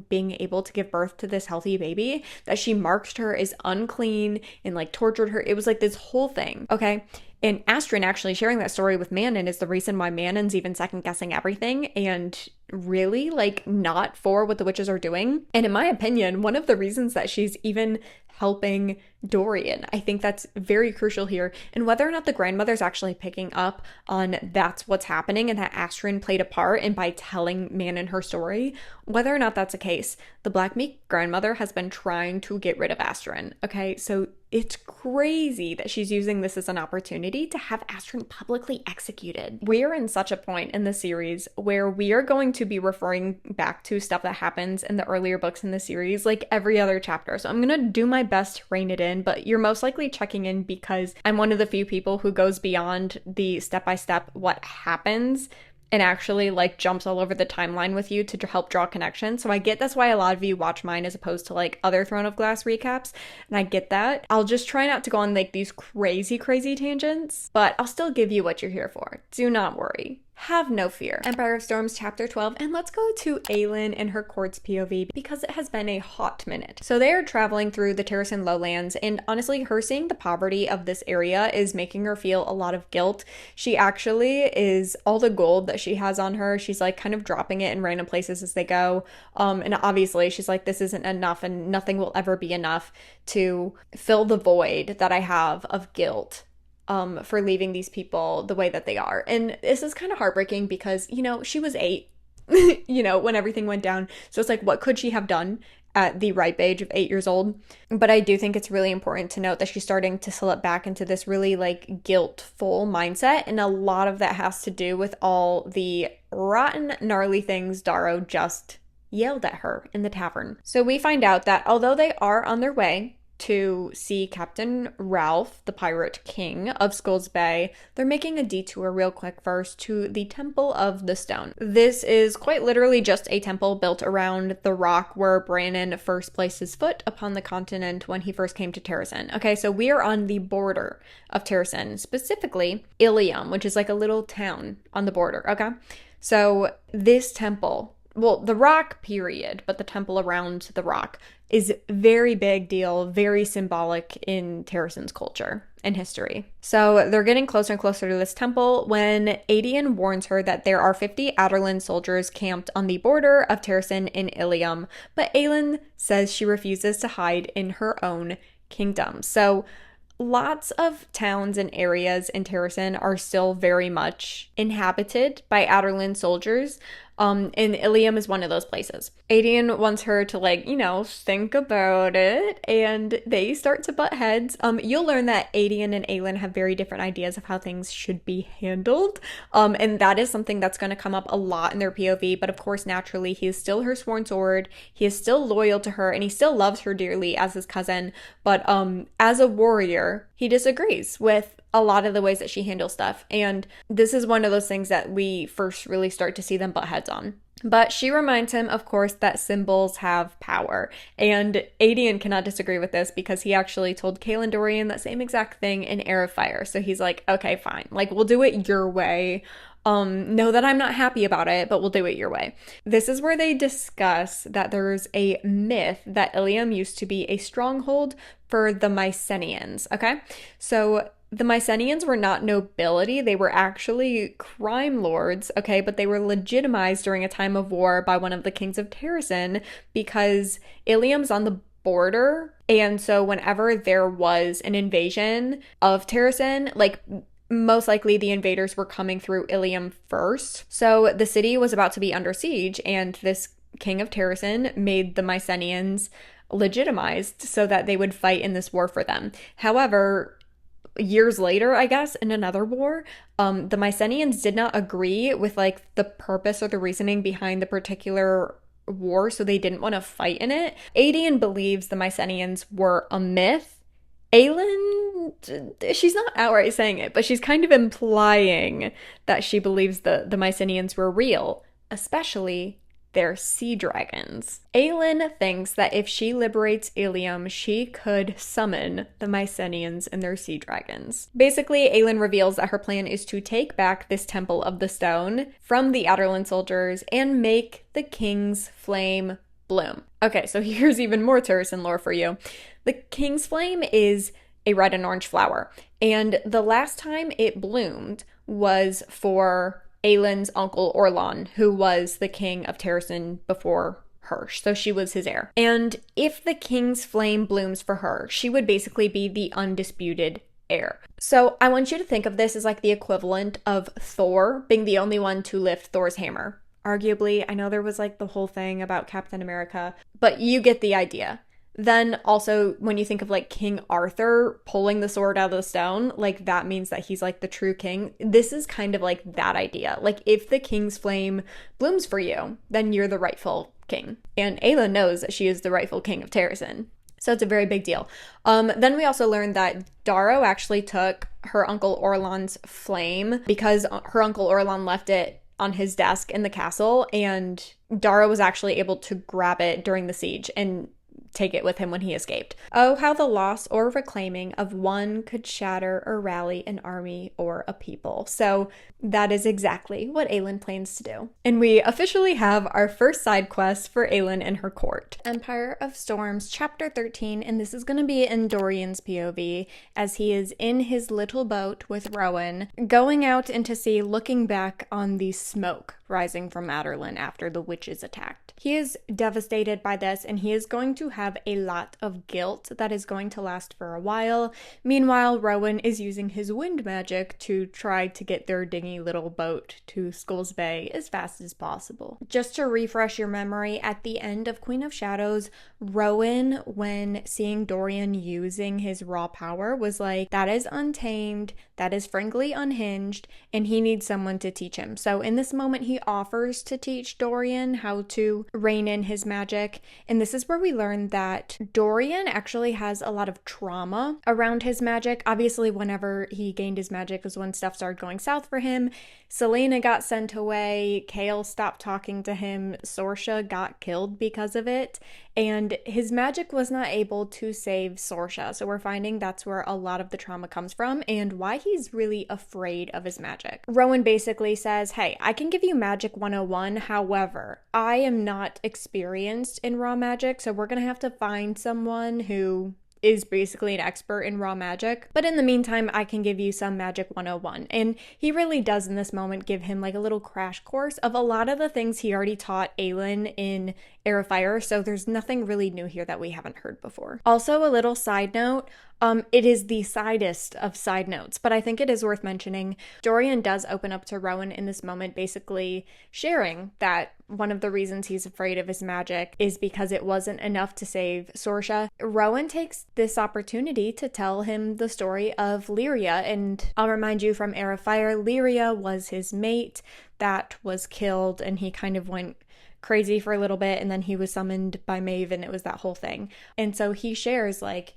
being able to give birth to this healthy baby that she marked her as unclean and like tortured her. It was like this whole thing, okay? And Astrin actually sharing that story with Manon is the reason why Manon's even second guessing everything and really like not for what the witches are doing. And in my opinion, one of the reasons that she's even helping Dorian. I think that's very crucial here. And whether or not the grandmother's actually picking up on that's what's happening and that Astrid played a part in by telling Manon her story, whether or not that's the case, the Black Meek grandmother has been trying to get rid of Astrid. Okay, so it's crazy that she's using this as an opportunity to have Astrid publicly executed. We are in such a point in the series where we are going to be referring back to stuff that happens in the earlier books in the series, like every other chapter. So I'm gonna do my best to rein it in, but you're most likely checking in because I'm one of the few people who goes beyond the step-by-step what happens and actually like jumps all over the timeline with you to help draw connections. So I get that's why a lot of you watch mine as opposed to like other Throne of Glass recaps, and I get that. I'll just try not to go on like these crazy tangents, but I'll still give you what you're here for. Do not worry. Have no fear. Empire of Storms chapter 12, and let's go to Aelin and her court's POV because it has been a hot minute. So they are traveling through the Terrasen lowlands, and honestly, her seeing the poverty of this area is making her feel a lot of guilt. She actually is, all the gold that she has on her, she's like kind of dropping it in random places as they go. And obviously she's like, this isn't enough and nothing will ever be enough to fill the void that I have of guilt for leaving these people the way that they are. And this is kind of heartbreaking because, you know, she was 8, you know, when everything went down. So it's like, what could she have done at the ripe age of 8 years old? But I do think it's really important to note that she's starting to slip back into this really like guiltful mindset. And a lot of that has to do with all the rotten, gnarly things Darrow just yelled at her in the tavern. So we find out that although they are on their way to see Captain Ralph, the Pirate King of Skulls Bay, they're making a detour real quick first to the Temple of the Stone. This is quite literally just a temple built around the rock where Brannon first placed his foot upon the continent when he first came to Terrasen. Okay, so we are on the border of Terrasen, specifically Ilium, which is like a little town on the border, okay? So this temple, well, the rock period, but the temple around the rock is very big deal, very symbolic in Terrasen's culture and history. So they're getting closer and closer to this temple when Aelin warns her that there are 50 Aderlin soldiers camped on the border of Terrasen in Ilium, but Aelin says she refuses to hide in her own kingdom. So lots of towns and areas in Terrasen are still very much inhabited by Aderlin soldiers. And Ilium is one of those places. Aelin wants her to like, you know, think about it, and they start to butt heads. You'll learn that Aelin and Aelin have very different ideas of how things should be handled. And that is something that's going to come up a lot in their POV, but of course, naturally, he is still her sworn sword. He is still loyal to her, and he still loves her dearly as his cousin. But as a warrior, he disagrees with a lot of the ways that she handles stuff. And this is one of those things that we first really start to see them butt heads on. But she reminds him, of course, that symbols have power. And Aelin cannot disagree with this because he actually told Kaelin Dorian that same exact thing in Air of Fire. So he's like, okay, fine. Like, we'll do it your way. Know that I'm not happy about it, but we'll do it your way. This is where they discuss that there's a myth that Ilium used to be a stronghold for the Mycenaeans, okay? So the Mycenaeans were not nobility, they were actually crime lords, okay? But they were legitimized during a time of war by one of the kings of Terrasen because Ilium's on the border, and so whenever there was an invasion of Terrasen, like most likely the invaders were coming through Ilium first. So the city was about to be under siege, and this king of Terrasen made the Mycenaeans legitimized so that they would fight in this war for them. However, years later, I guess, in another war, the Mycenaeans did not agree with like the purpose or the reasoning behind the particular war, so they didn't want to fight in it. Aelin believes the Mycenaeans were a myth. Aelin, she's not outright saying it, but she's kind of implying that she believes the Mycenaeans were real, especially their sea dragons. Aelin thinks that if she liberates Ilium, she could summon the Mycenaeans and their sea dragons. Basically, Aelin reveals that her plan is to take back this Temple of the Stone from the Aderlin soldiers and make the King's Flame bloom. Okay, so here's even more Terrasen lore for you. The King's Flame is a red and orange flower, and the last time it bloomed was for Aelin's uncle Orlan, who was the king of Terrasen before her. So she was his heir. And if the king's flame blooms for her, she would basically be the undisputed heir. So I want you to think of this as like the equivalent of Thor being the only one to lift Thor's hammer. Arguably, I know there was like the whole thing about Captain America, but you get the idea. Then also, when you think of like King Arthur pulling the sword out of the stone, like that means that he's like the true king. This is kind of like that idea. Like if the king's flame blooms for you, then you're the rightful king. And Aelin knows that she is the rightful king of Terrasen. So it's a very big deal. Then we also learned that Darrow actually took her Uncle Orlan's flame because her Uncle Orlan left it on his desk in the castle, and Darrow was actually able to grab it during the siege and take it with him when he escaped. Oh, how the loss or reclaiming of one could shatter or rally an army or a people. So that is exactly what Aelin plans to do. And we officially have our first side quest for Aelin and her court. Empire of Storms, chapter 13, and this is going to be in Dorian's POV as he is in his little boat with Rowan, going out into sea, looking back on the smoke rising from Aderlin after the witches attacked. He is devastated by this, and he is going to have a lot of guilt that is going to last for a while. Meanwhile, Rowan is using his wind magic to try to get their dingy little boat to Skulls Bay as fast as possible. Just to refresh your memory, at the end of Queen of Shadows, Rowan, when seeing Dorian using his raw power, was like, that is untamed, that is frankly unhinged, and he needs someone to teach him. So in this moment, he offers to teach Dorian how to rein in his magic. And this is where we learn that Dorian actually has a lot of trauma around his magic. Obviously, whenever he gained his magic was when stuff started going south for him. Selena got sent away, Chaol stopped talking to him, Sorsha got killed because of it, and his magic was not able to save Sorsha. So we're finding that's where a lot of the trauma comes from and why he's really afraid of his magic. Rowan basically says, hey, I can give you Magic 101, however, I am not experienced in raw magic, so we're gonna have to find someone who is basically an expert in raw magic. But in the meantime, I can give you some Magic 101. And he really does in this moment give him like a little crash course of a lot of the things he already taught Aelin in Heir of Fire. So there's nothing really new here that we haven't heard before. Also, a little side note, it is the sidest of side notes, but I think it is worth mentioning. Dorian does open up to Rowan in this moment, basically sharing that one of the reasons he's afraid of his magic is because it wasn't enough to save Sorsha. Rowan takes this opportunity to tell him the story of Lyria, and I'll remind you from Heir of Fire, Lyria was his mate that was killed, and he kind of went crazy for a little bit, and then he was summoned by Maeve, and it was that whole thing. And so he shares, like,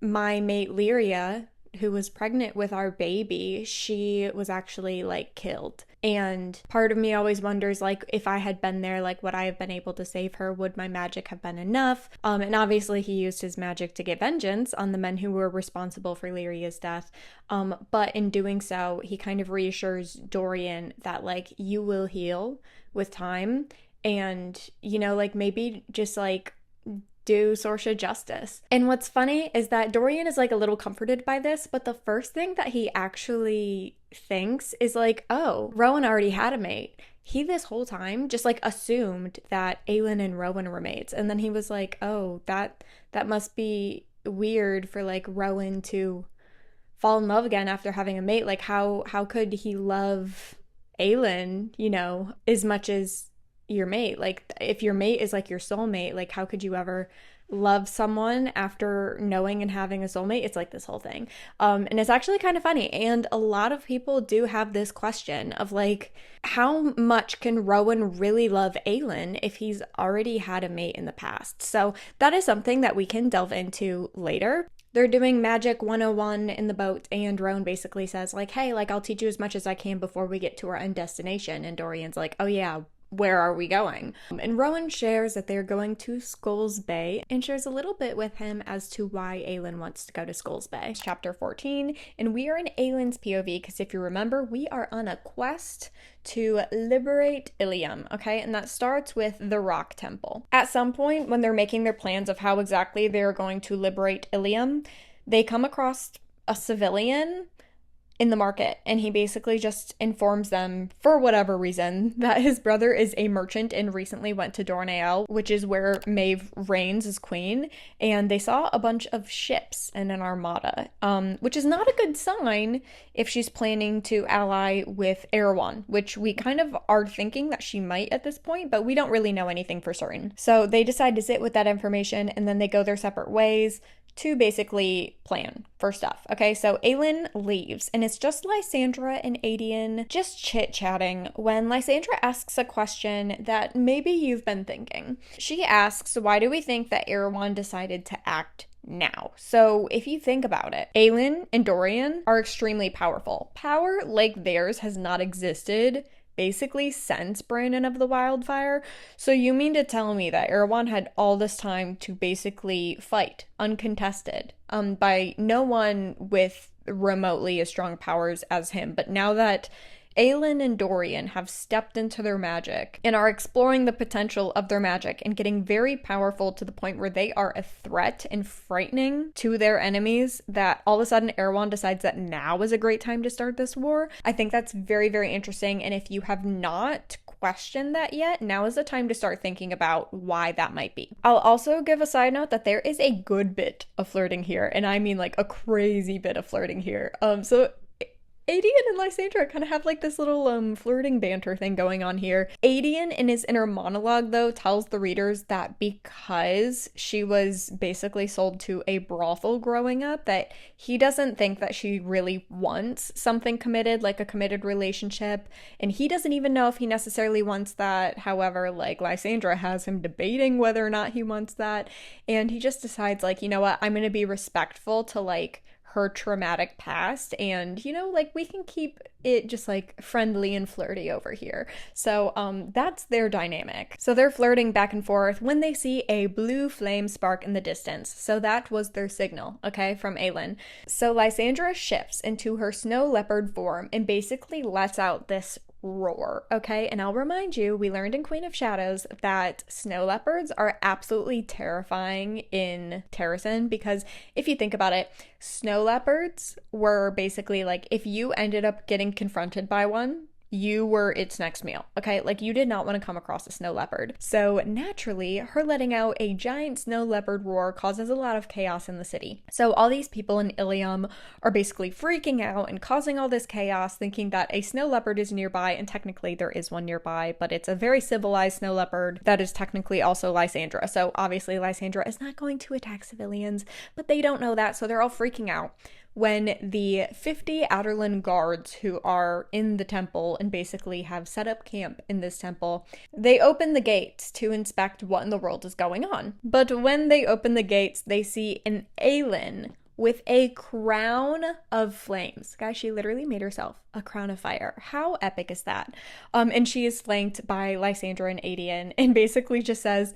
my mate Lyria, who was pregnant with our baby, she was actually like killed. And part of me always wonders, like, if I had been there, like, would I have been able to save her? Would my magic have been enough? And obviously he used his magic to get vengeance on the men who were responsible for Lyria's death. But in doing so, he kind of reassures Dorian that, like, you will heal with time. And, you know, like, maybe just, like, do Sorsha justice. And what's funny is that Dorian is like a little comforted by this, but the first thing that he actually thinks is like, oh, Rowan already had a mate. He this whole time just like assumed that Aelin and Rowan were mates. And then he was like, oh, that must be weird for like Rowan to fall in love again after having a mate. Like how could he love Aelin, you know, as much as your mate? Like, if your mate is like your soulmate, like how could you ever love someone after knowing and having a soulmate? It's like this whole thing. And it's actually kind of funny. And a lot of people do have this question of like, how much can Rowan really love Aelin if he's already had a mate in the past? So that is something that we can delve into later. They're doing Magic 101 in the boat, and Rowan basically says like, hey, like I'll teach you as much as I can before we get to our end destination. And Dorian's like, oh yeah, where are we going? And Rowan shares that they're going to Skulls Bay and shares a little bit with him as to why Aelin wants to go to Skulls Bay. Chapter 14, and we are in Aelin's POV because if you remember, we are on a quest to liberate Ilium, okay? And that starts with the Rock Temple. At some point, when they're making their plans of how exactly they're going to liberate Ilium, they come across a civilian in the market, and he basically just informs them, for whatever reason, that his brother is a merchant and recently went to Dornael, which is where Maeve reigns as queen, and they saw a bunch of ships and an armada, which is not a good sign if she's planning to ally with Arowan, which we kind of are thinking that she might at this point, but we don't really know anything for certain. So they decide to sit with that information, and then they go their separate ways to basically plan for stuff. Okay, so Aelin leaves, and it's just Lysandra and Aedion just chit-chatting when Lysandra asks a question that maybe you've been thinking. She asks, why do we think that Arowan decided to act now? So if you think about it, Aelin and Dorian are extremely powerful. Power like theirs has not existed basically since Brandon of the Wildfire. So you mean to tell me that Arowan had all this time to basically fight uncontested by no one with remotely as strong powers as him, but now that Aelin and Dorian have stepped into their magic and are exploring the potential of their magic and getting very powerful to the point where they are a threat and frightening to their enemies, that all of a sudden Arowan decides that now is a great time to start this war. I think that's very, very interesting, and if you have not questioned that yet, now is the time to start thinking about why that might be. I'll also give a side note that there is a good bit of flirting here, and I mean like a crazy bit of flirting here. So Aedion and Lysandra kind of have like this little flirting banter thing going on here. Aedion in his inner monologue though tells the readers that because she was basically sold to a brothel growing up, that he doesn't think that she really wants something committed, like a committed relationship, and he doesn't even know if he necessarily wants that. However, like Lysandra has him debating whether or not he wants that, and he just decides like, you know what, I'm gonna be respectful to like her traumatic past, and you know, like we can keep it just like friendly and flirty over here. So that's their dynamic. So they're flirting back and forth when they see a blue flame spark in the distance. So that was their signal, okay, from Aelin. So Lysandra shifts into her snow leopard form and basically lets out this roar, okay? And I'll remind you, we learned in Queen of Shadows that snow leopards are absolutely terrifying in Terrasen, because if you think about it, snow leopards were basically like, if you ended up getting confronted by one, you were its next meal, okay? Like you did not want to come across a snow leopard. So naturally, her letting out a giant snow leopard roar causes a lot of chaos in the city. So all these people in Ilium are basically freaking out and causing all this chaos, thinking that a snow leopard is nearby, and technically there is one nearby, but it's a very civilized snow leopard that is technically also Lysandra. So obviously Lysandra is not going to attack civilians, but they don't know that, so they're all freaking out when the 50 Aderlin guards who are in the temple and basically have set up camp in this temple, they open the gates to inspect what in the world is going on. But when they open the gates, they see an Aelin with a crown of flames. Guys, she literally made herself a crown of fire. How epic is that? And she is flanked by Lysandra and Aedion, and basically just says,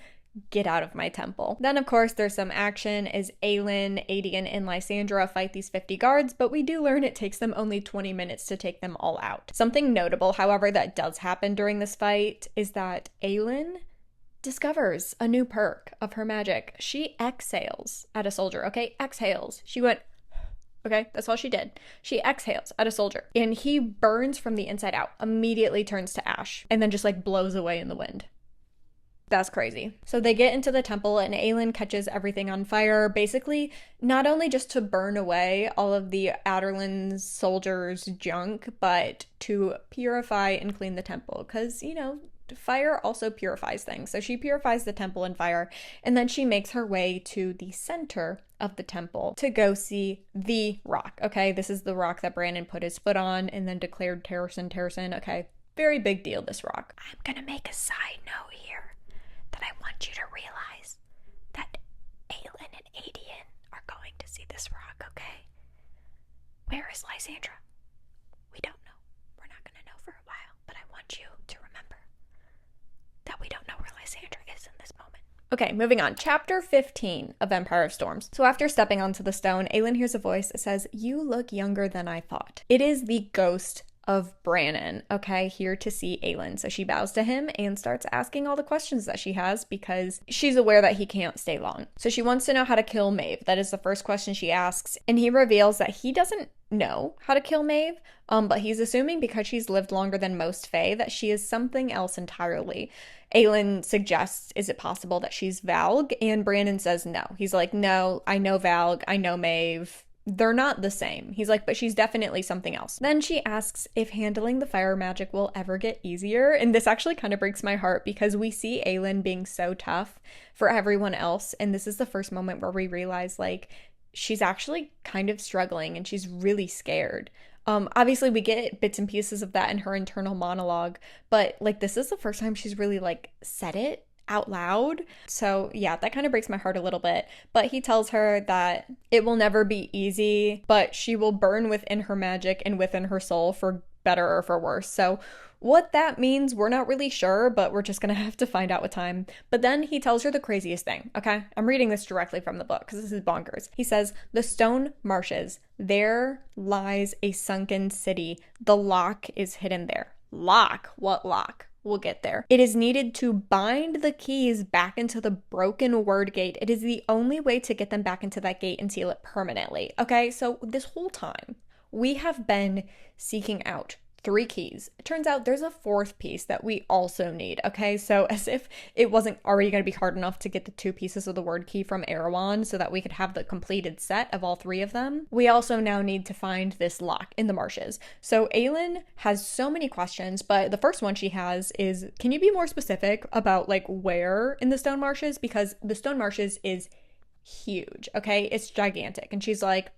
"Get out of my temple." Then, of course, there's some action as Aelin, Aedion, and Lysandra fight these 50 guards, but we do learn it takes them only 20 minutes to take them all out. Something notable, however, that does happen during this fight is that Aelin discovers a new perk of her magic. She exhales at a soldier, okay? Exhales. She went, okay, that's all she did. She exhales at a soldier, and he burns from the inside out, immediately turns to ash, and then just like blows away in the wind. That's crazy. So they get into the temple and Aelin catches everything on fire, basically not only just to burn away all of the Aderlin's soldiers' junk, but to purify and clean the temple, because, you know, fire also purifies things. So she purifies the temple in fire, and then she makes her way to the center of the temple to go see the rock. Okay, this is the rock that Brandon put his foot on and then declared Terrasen. Okay, very big deal, this rock. I'm gonna make a side note here that I want you to realize that Aelin and Aedion are going to see this rock, okay? Where is Lysandra? We don't know. We're not going to know for a while, but I want you to remember that we don't know where Lysandra is in this moment. Okay, moving on. Chapter 15 of Empire of Storms. So after stepping onto the stone, Aelin hears a voice that says, "You look younger than I thought." It is the ghost of Brannon, okay, here to see Aelin. So she bows to him and starts asking all the questions that she has because she's aware that he can't stay long. So she wants to know how to kill Maeve. That is the first question she asks. And he reveals that he doesn't know how to kill Maeve, but he's assuming because she's lived longer than most Fae that she is something else entirely. Aelin suggests, is it possible that she's Valg? And Brannon says no. He's like, no, I know Valg, I know Maeve. They're not the same. He's like, but she's definitely something else. Then she asks if handling the fire magic will ever get easier. And this actually kind of breaks my heart because we see Aelin being so tough for everyone else. And this is the first moment where we realize, like, she's actually kind of struggling and she's really scared. Obviously we get bits and pieces of that in her internal monologue, but like this is the first time she's really like said it out loud. So yeah, that kind of breaks my heart a little bit. But he tells her that it will never be easy, but she will burn within her magic and within her soul for better or for worse. So what that means, we're not really sure, but we're just gonna have to find out with time. But then he tells her the craziest thing, okay? I'm reading this directly from the book because this is bonkers. He says, the stone marshes, there lies a sunken city. The lock is hidden there. Lock? What lock? We'll get there. It is needed to bind the keys back into the broken word gate. It is the only way to get them back into that gate and seal it permanently. Okay, so this whole time, we have been seeking out 3 keys. It turns out there's a 4th piece that we also need, okay? So as if it wasn't already going to be hard enough to get the 2 pieces of the word key from Arowan so that we could have the completed set of all 3 of them, we also now need to find this lock in the marshes. So Aelin has so many questions, but the first one she has is, can you be more specific about like where in the stone marshes? Because the stone marshes is huge, okay? It's gigantic. And she's like,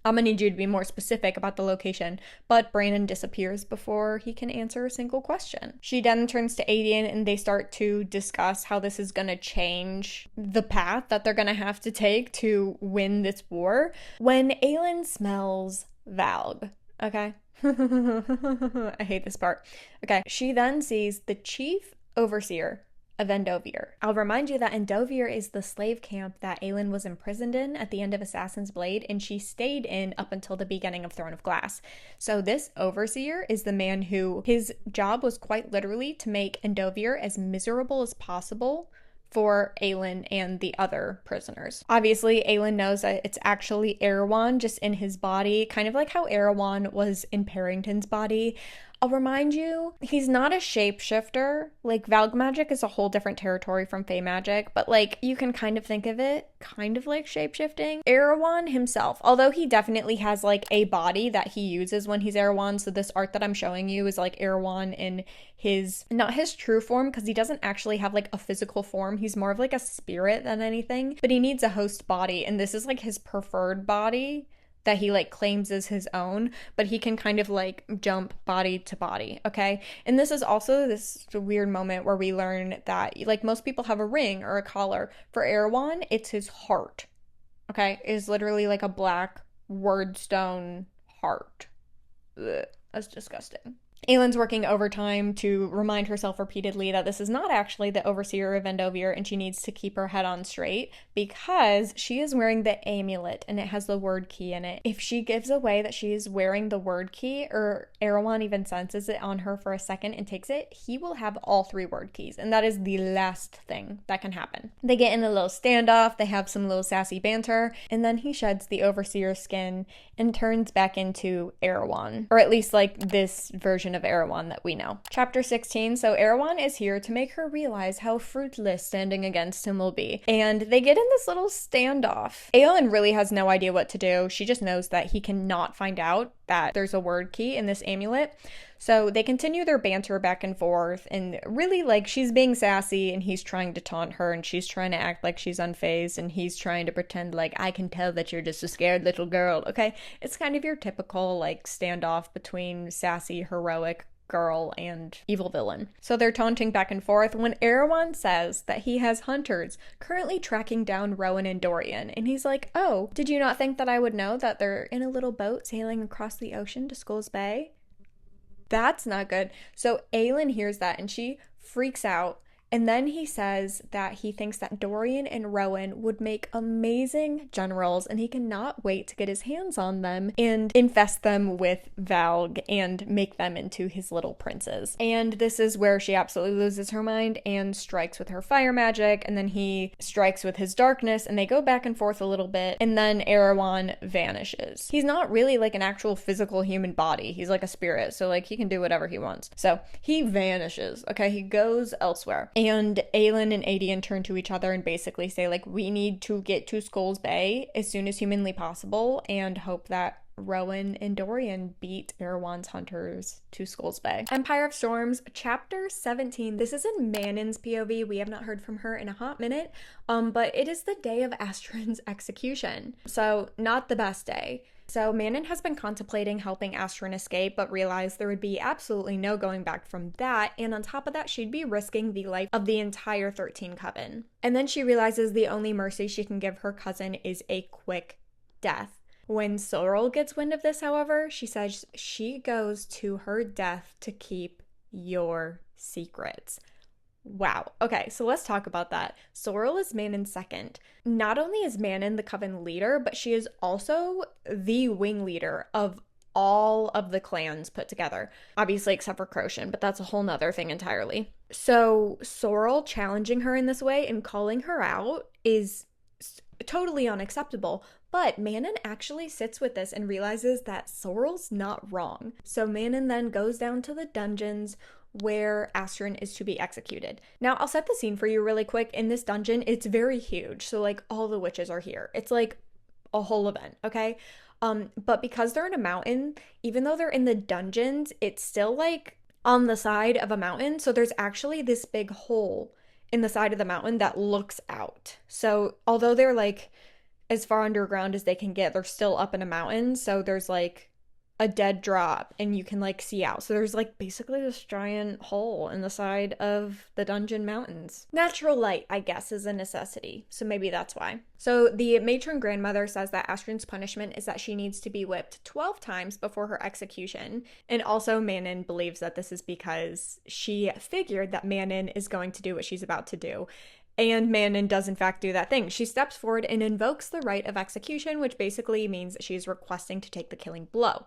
I'm gonna need you to be more specific about the location, but Brannon disappears before he can answer a single question. She then turns to Aelin and they start to discuss how this is gonna change the path that they're gonna have to take to win this war. When Aelin smells Valg, okay? I hate this part. Okay, she then sees the chief overseer of Endovier. I'll remind you that Endovier is the slave camp that Aelin was imprisoned in at the end of Assassin's Blade, and she stayed in up until the beginning of Throne of Glass. So this overseer is the man who, his job was quite literally to make Endovier as miserable as possible for Aelin and the other prisoners. Obviously, Aelin knows that it's actually Arowan just in his body, kind of like how Arowan was in Parrington's body. I'll remind you, he's not a shapeshifter. Like, Valg magic is a whole different territory from Fey magic, but like, you can kind of think of it kind of like shapeshifting. Arowan himself, although he definitely has like a body that he uses when he's Arowan, so this art that I'm showing you is like Arowan in his, not his true form, because he doesn't actually have like a physical form. He's more of like a spirit than anything, but he needs a host body, and this is like his preferred body that he like claims as his own, but he can kind of like jump body to body, okay? And this is also this weird moment where we learn that like most people have a ring or a collar. For Arowan, it's his heart, okay? It is literally like a black word stone heart. Ugh, that's disgusting. Aelin's working overtime to remind herself repeatedly that this is not actually the overseer of Endovier, and she needs to keep her head on straight because she is wearing the amulet and it has the word key in it. If she gives away that she is wearing the word key, or Arowan even senses it on her for a second and takes it, he will have all 3 word keys, and that is the last thing that can happen. They get in a little standoff, they have some little sassy banter, and then he sheds the overseer's skin and turns back into Arowan, or at least like this version of Arowan that we know. Chapter 16, so Arowan is here to make her realize how fruitless standing against him will be, and they get in this little standoff. Aelin really has no idea what to do. She just knows that he cannot find out that there's a word key in this amulet. So they continue their banter back and forth, and really like she's being sassy and he's trying to taunt her, and she's trying to act like she's unfazed, and he's trying to pretend like, I can tell that you're just a scared little girl, okay? It's kind of your typical like standoff between sassy, heroic girl and evil villain. So they're taunting back and forth when Arowan says that he has hunters currently tracking down Rowan and Dorian, and he's like, oh, did you not think that I would know that they're in a little boat sailing across the ocean to Skull's Bay? That's not good. So Aelin hears that and she freaks out And then he says that he thinks that Dorian and Rowan would make amazing generals, and he cannot wait to get his hands on them and infest them with Valg and make them into his little princes. And this is where she absolutely loses her mind and strikes with her fire magic, and then he strikes with his darkness, and they go back and forth a little bit, and then Arowan vanishes. He's not really like an actual physical human body. He's like a spirit, so like he can do whatever he wants. So he vanishes, okay? He goes elsewhere. And Aelin and Adian turn to each other and basically say, like, we need to get to Skull's Bay as soon as humanly possible and hope that Rowan and Dorian beat Arowan's hunters to Skull's Bay. Empire of Storms, chapter 17. This is in Manon's POV. We have not heard from her in a hot minute, but it is the day of Astron's execution. So not the best day. So Manon has been contemplating helping Astron escape, but realized there would be absolutely no going back from that, and on top of that, she'd be risking the life of the entire 13 Coven. And then she realizes the only mercy she can give her cousin is a quick death. When Sorrel gets wind of this, however, she says she goes to her death to keep your secrets. Wow. Okay, so let's talk about that. Sorrel is Manon's second. Not only is Manon the Coven leader, but she is also the wing leader of all of the clans put together. Obviously, except for Crochan, but that's a whole nother thing entirely. So Sorrel challenging her in this way and calling her out is totally unacceptable. But Manon actually sits with this and realizes that Sorrel's not wrong. So Manon then goes down to the dungeons where Astron is to be executed. Now, I'll set the scene for you really quick. In this dungeon, it's very huge. So, like, all the witches are here. It's like a whole event, okay? But because they're in a mountain, even though they're in the dungeons, it's still, like, on the side of a mountain. So there's actually this big hole in the side of the mountain that looks out. So, although they're, like, as far underground as they can get, they're still up in a mountain. So there's, like, a dead drop and you can like see out. So there's like basically this giant hole in the side of the dungeon mountains. Natural light, I guess, is a necessity. So maybe that's why. So the matron grandmother says that Astron's punishment is that she needs to be whipped 12 times before her execution. And also Manon believes that this is because she figured that Manon is going to do what she's about to do. And Manon does in fact do that thing. She steps forward and invokes the right of execution, which basically means that she's requesting to take the killing blow.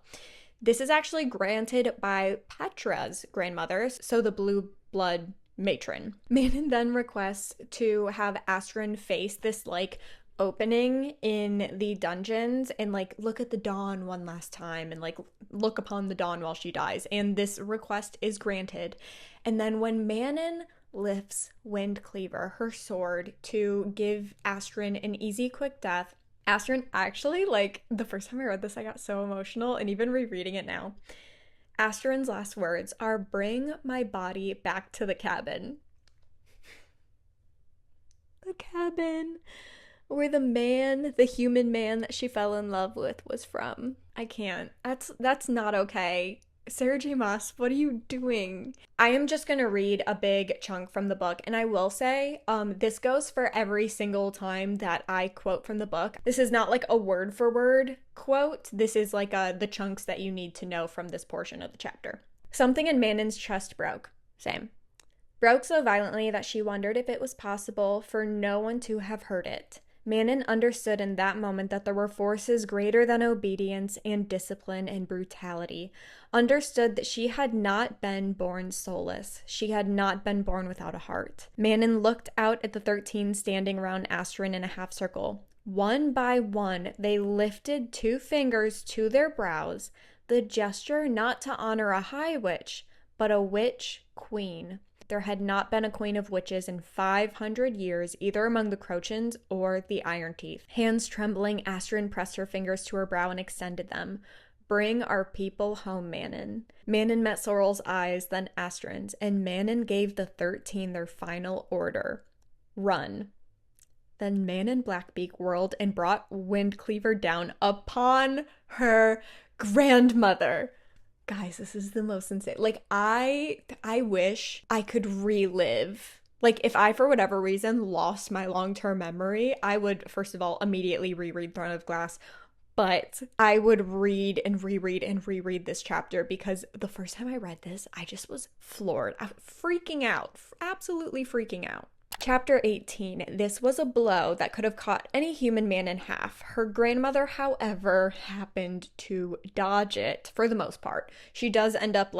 This is actually granted by Petra's grandmother, so the blue blood matron. Manon then requests to have Astron face this like opening in the dungeons and like look at the dawn one last time and like look upon the dawn while she dies. And this request is granted. And then when Manon lifts Windcleaver, her sword, to give Astron an easy, quick death, Astron actually, like, the first time I read this, I got so emotional, and even rereading it now, Astron's last words are, "Bring my body back to the cabin." The cabin where the man, the human man that she fell in love with was from. I can't. That's not okay. Sarah J Maas, what are you doing? I am just gonna read a big chunk from the book, and I will say, this goes for every single time that I quote from the book. This is not like a word for word quote. This is like the chunks that you need to know from this portion of the chapter. Something in Manon's chest broke. Same. Broke so violently that she wondered if it was possible for no one to have heard it. Manon understood in that moment that there were forces greater than obedience and discipline and brutality. Understood that she had not been born soulless. She had not been born without a heart. Manon looked out at the 13 standing around Astron in a half circle. One by one, they lifted 2 fingers to their brows, the gesture not to honor a high witch, but a witch queen. There had not been a queen of witches in 500 years, either among the Crochans or the Iron Teeth. Hands trembling, Astron pressed her fingers to her brow and extended them. "Bring our people home, Manon." Manon met Sorrel's eyes, then Astron's, and Manon gave the 13 their final order. "Run." Then Manon Blackbeak whirled and brought Windcleaver down upon her grandmother. Guys, this is the most insane. Like, I wish I could relive. Like, if I, for whatever reason, lost my long-term memory, I would, first of all, immediately reread Throne of Glass. but I would read and reread and reread this chapter because the first time I read this, I just was floored. I was freaking out, absolutely freaking out. Chapter 18. This was a blow that could have cut any human man in half. Her grandmother, however, happened to dodge it for the most part. She does end up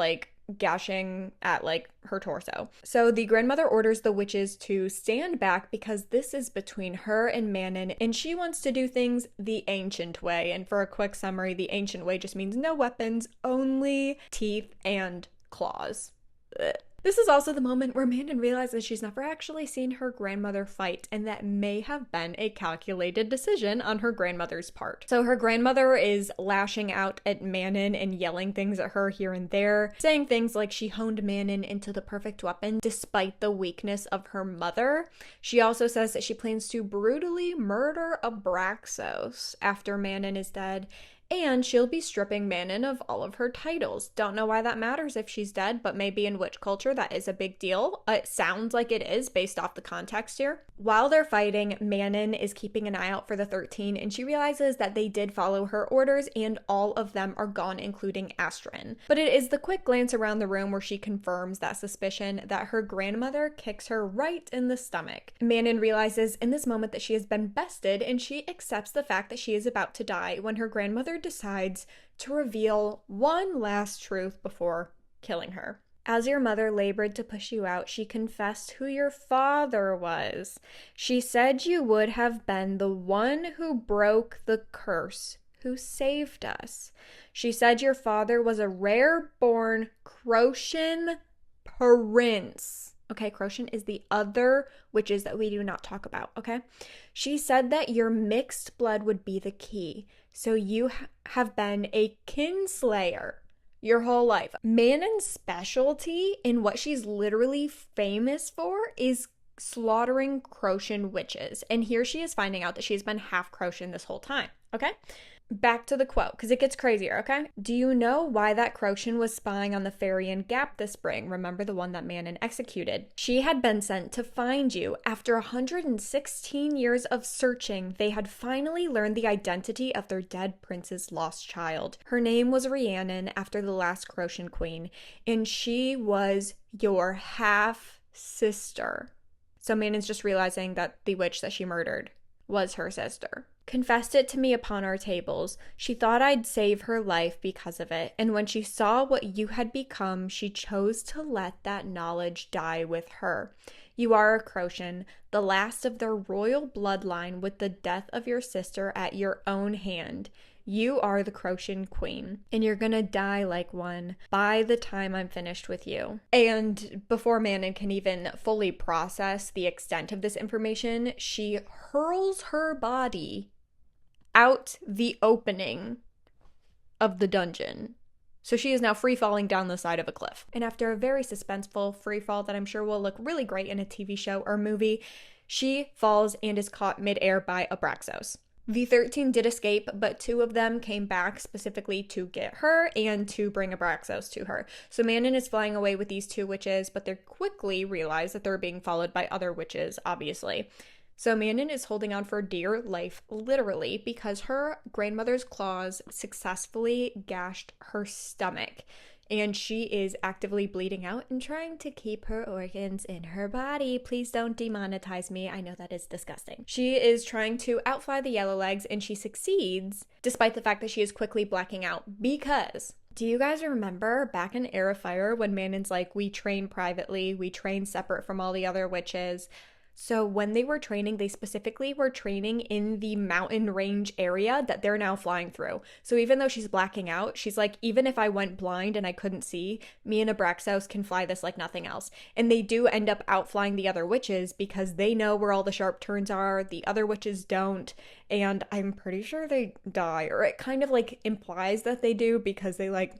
gashing at her torso. So the grandmother orders the witches to stand back because this is between her and Manon, and she wants to do things the ancient way. And for a quick summary, the ancient way just means no weapons, only teeth and claws. Ugh. This is also the moment where Manon realizes she's never actually seen her grandmother fight, and that may have been a calculated decision on her grandmother's part. So her grandmother is lashing out at Manon and yelling things at her here and there, saying things like she honed Manon into the perfect weapon despite the weakness of her mother. She also says that she plans to brutally murder Abraxos after Manon is dead, and she'll be stripping Manon of all of her titles. Don't know why that matters if she's dead, but maybe in witch culture that is a big deal. It sounds like it is based off the context here. While they're fighting, Manon is keeping an eye out for the 13, and she realizes that they did follow her orders and all of them are gone, including Astrid. But it is the quick glance around the room where she confirms that suspicion that her grandmother kicks her right in the stomach. Manon realizes in this moment that she has been bested, and she accepts the fact that she is about to die when her grandmother decides to reveal one last truth before killing her. As your mother labored to push you out, she confessed who your father was. She said you would have been the one who broke the curse, who saved us. She said your father was a rare-born Croatian prince. Okay, Croatian is the other witches that we do not talk about, okay? She said that your mixed blood would be the key. So you have been a kinslayer your whole life. Manon's specialty in what she's literally famous for is slaughtering Croatian witches. And here she is finding out that she's been half Croatian this whole time, okay? Back to the quote, because it gets crazier, okay? Do you know why that Croatian was spying on the Farian Gap this spring? Remember the one that Manon executed? She had been sent to find you. After 116 years of searching, they had finally learned the identity of their dead prince's lost child. Her name was Rhiannon, after the last Croatian queen, and she was your half-sister. So Manon's just realizing that the witch that she murdered was her sister. Confessed it to me upon our tables. She thought I'd save her life because of it, and when she saw what you had become, she chose to let that knowledge die with her. You are a Croatian, the last of their royal bloodline, with the death of your sister at your own hand. You are the Croatian queen, and you're gonna die like one by the time I'm finished with you. And before Manon can even fully process the extent of this information, she hurls her body out the opening of the dungeon. So she is now free falling down the side of a cliff. And after a very suspenseful free fall that I'm sure will look really great in a TV show or movie, she falls and is caught midair by Abraxos. The 13 did escape, but 2 of them came back specifically to get her and to bring Abraxos to her. So Manon is flying away with these 2 witches, but they quickly realize that they're being followed by other witches, obviously. So Manon is holding on for dear life, literally, because her grandmother's claws successfully gashed her stomach. And she is actively bleeding out and trying to keep her organs in her body. Please don't demonetize me. I know that is disgusting. She is trying to outfly the Yellowlegs, and she succeeds, despite the fact that she is quickly blacking out. Because, do you guys remember back in Heir of Fire when Manon's like, we train privately, we train separate from all the other witches? So when they were training, they specifically were training in the mountain range area that they're now flying through. So even though she's blacking out, she's like, even if I went blind and I couldn't see, me and Abraxos can fly this like nothing else. And they do end up outflying the other witches because they know where all the sharp turns are, the other witches don't, and I'm pretty sure they die, or it kind of like implies that they do because they like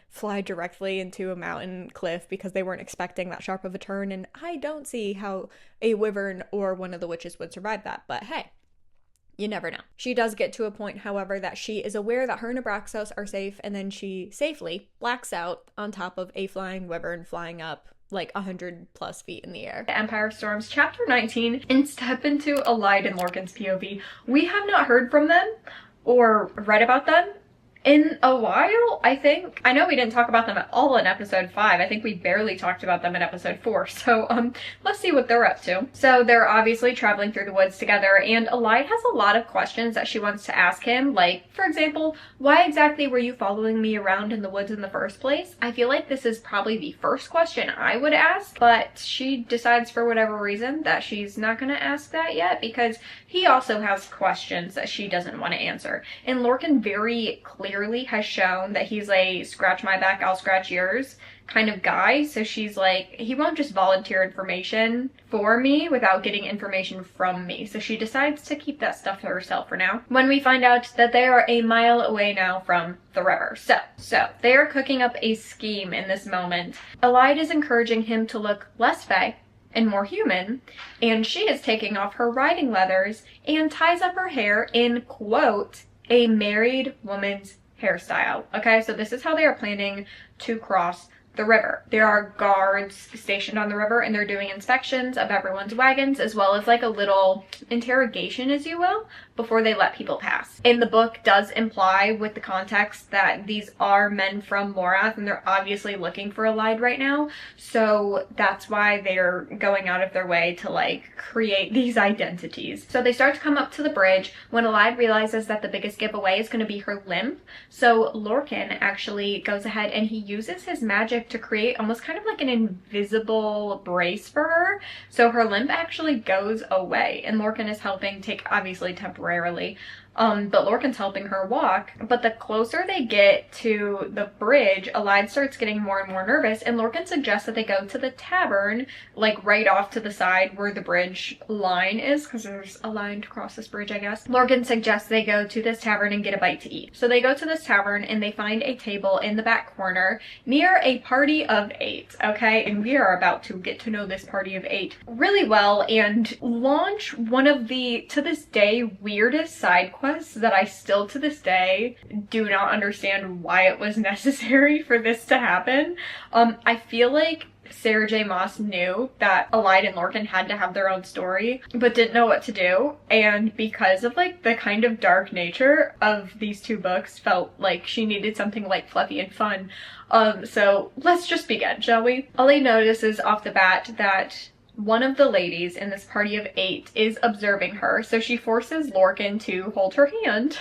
fly directly into a mountain cliff because they weren't expecting that sharp of a turn, and I don't see how a wyvern or one of the witches would survive that, but hey, you never know. She does get to a point, however, that she is aware that her and Abraxos are safe, and then she safely blacks out on top of a flying wyvern flying up like 100+ feet in the air. Empire of Storms, chapter 19, and step into Elide and Lurin's POV. We have not heard from them, or read about them in a while, I think. I know we didn't talk about them at all in episode 5. I think we barely talked about them in episode 4. So, let's see what they're up to. So they're obviously traveling through the woods together, and Elide has a lot of questions that she wants to ask him. Like, for example, why exactly were you following me around in the woods in the first place? I feel like this is probably the first question I would ask, but she decides for whatever reason that she's not gonna ask that yet, because he also has questions that she doesn't want to answer. And Lorcan very clearly has shown that he's a scratch my back, I'll scratch yours kind of guy. So she's like, he won't just volunteer information for me without getting information from me. So she decides to keep that stuff to herself for now. When we find out that they are a mile away now from the river. So they are cooking up a scheme in this moment. Elide is encouraging him to look less fey and more human, and she is taking off her riding leathers and ties up her hair in, quote, a married woman's hairstyle. Okay, so this is how they are planning to cross the river. There are guards stationed on the river, and they're doing inspections of everyone's wagons, as well as like a little interrogation, as you will, before they let people pass. And the book does imply with the context that these are men from Morath, and they're obviously looking for Elide right now. So that's why they're going out of their way to like create these identities. So they start to come up to the bridge when Elide realizes that the biggest giveaway is going to be her limp. So Lorcan actually goes ahead and he uses his magic to create almost kind of like an invisible brace for her. So her limp actually goes away, and Lorcan is helping take, obviously temporarily, but Lorcan's helping her walk. But the closer they get to the bridge, Elide starts getting more and more nervous, and Lorcan suggests that they go to the tavern, like right off to the side where the bridge line is, because there's a line to cross this bridge, I guess. Lorcan suggests they go to this tavern and get a bite to eat. So they go to this tavern and they find a table in the back corner near a party of 8, okay? And we are about to get to know this party of 8 really well and launch one of the, to this day, weirdest side quests that I still to this day do not understand why it was necessary for this to happen. I feel like Sarah J Maas knew that Elide and Lorcan had to have their own story, but didn't know what to do. And because of like the kind of dark nature of these two books, felt like she needed something like fluffy and fun. So let's just begin, shall we? Elide notices off the bat that one of the ladies in this party of 8 is observing her, so she forces Lorcan to hold her hand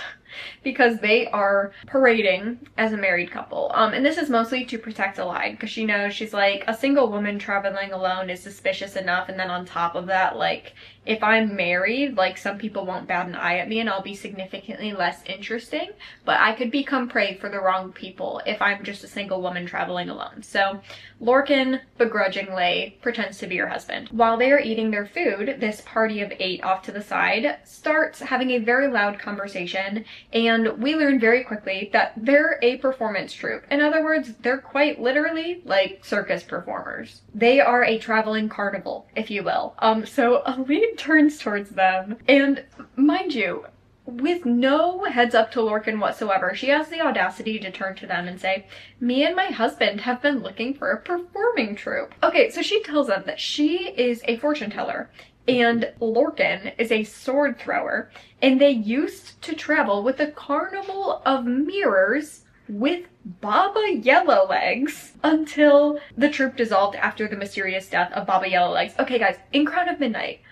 because they are parading as a married couple. And this is mostly to protect Elide, because she knows, she's like, a single woman traveling alone is suspicious enough, and then on top of that, like, if I'm married, like, some people won't bat an eye at me and I'll be significantly less interesting, but I could become prey for the wrong people if I'm just a single woman traveling alone. So Lorcan begrudgingly pretends to be her husband. While they are eating their food, this party of 8 off to the side starts having a very loud conversation, and we learn very quickly that they're a performance troupe. In other words, they're quite literally like circus performers. They are a traveling carnival, if you will. So Elide turns towards them, and mind you, with no heads up to Lorcan whatsoever, she has the audacity to turn to them and say, me and my husband have been looking for a performing troupe. Okay, so she tells them that she is a fortune teller and Lorcan is a sword thrower, and they used to travel with a carnival of mirrors with Baba Yellowlegs until the troupe dissolved after the mysterious death of Baba Yellowlegs. Okay guys, in Crown of Midnight,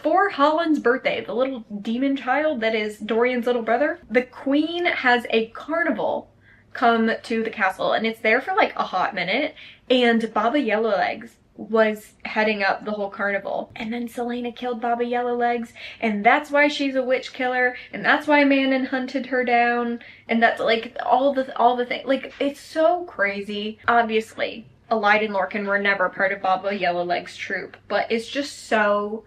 for Holland's birthday, the little demon child that is Dorian's little brother, the queen has a carnival come to the castle, and it's there for like a hot minute, and Baba Yellowlegs was heading up the whole carnival. And then Selena killed Baba Yellowlegs, and that's why she's a witch killer, and that's why Manon hunted her down, and that's like all the things. Like, it's so crazy. Obviously, Elide and Lorcan were never part of Baba Yellowlegs' troupe, but it's just so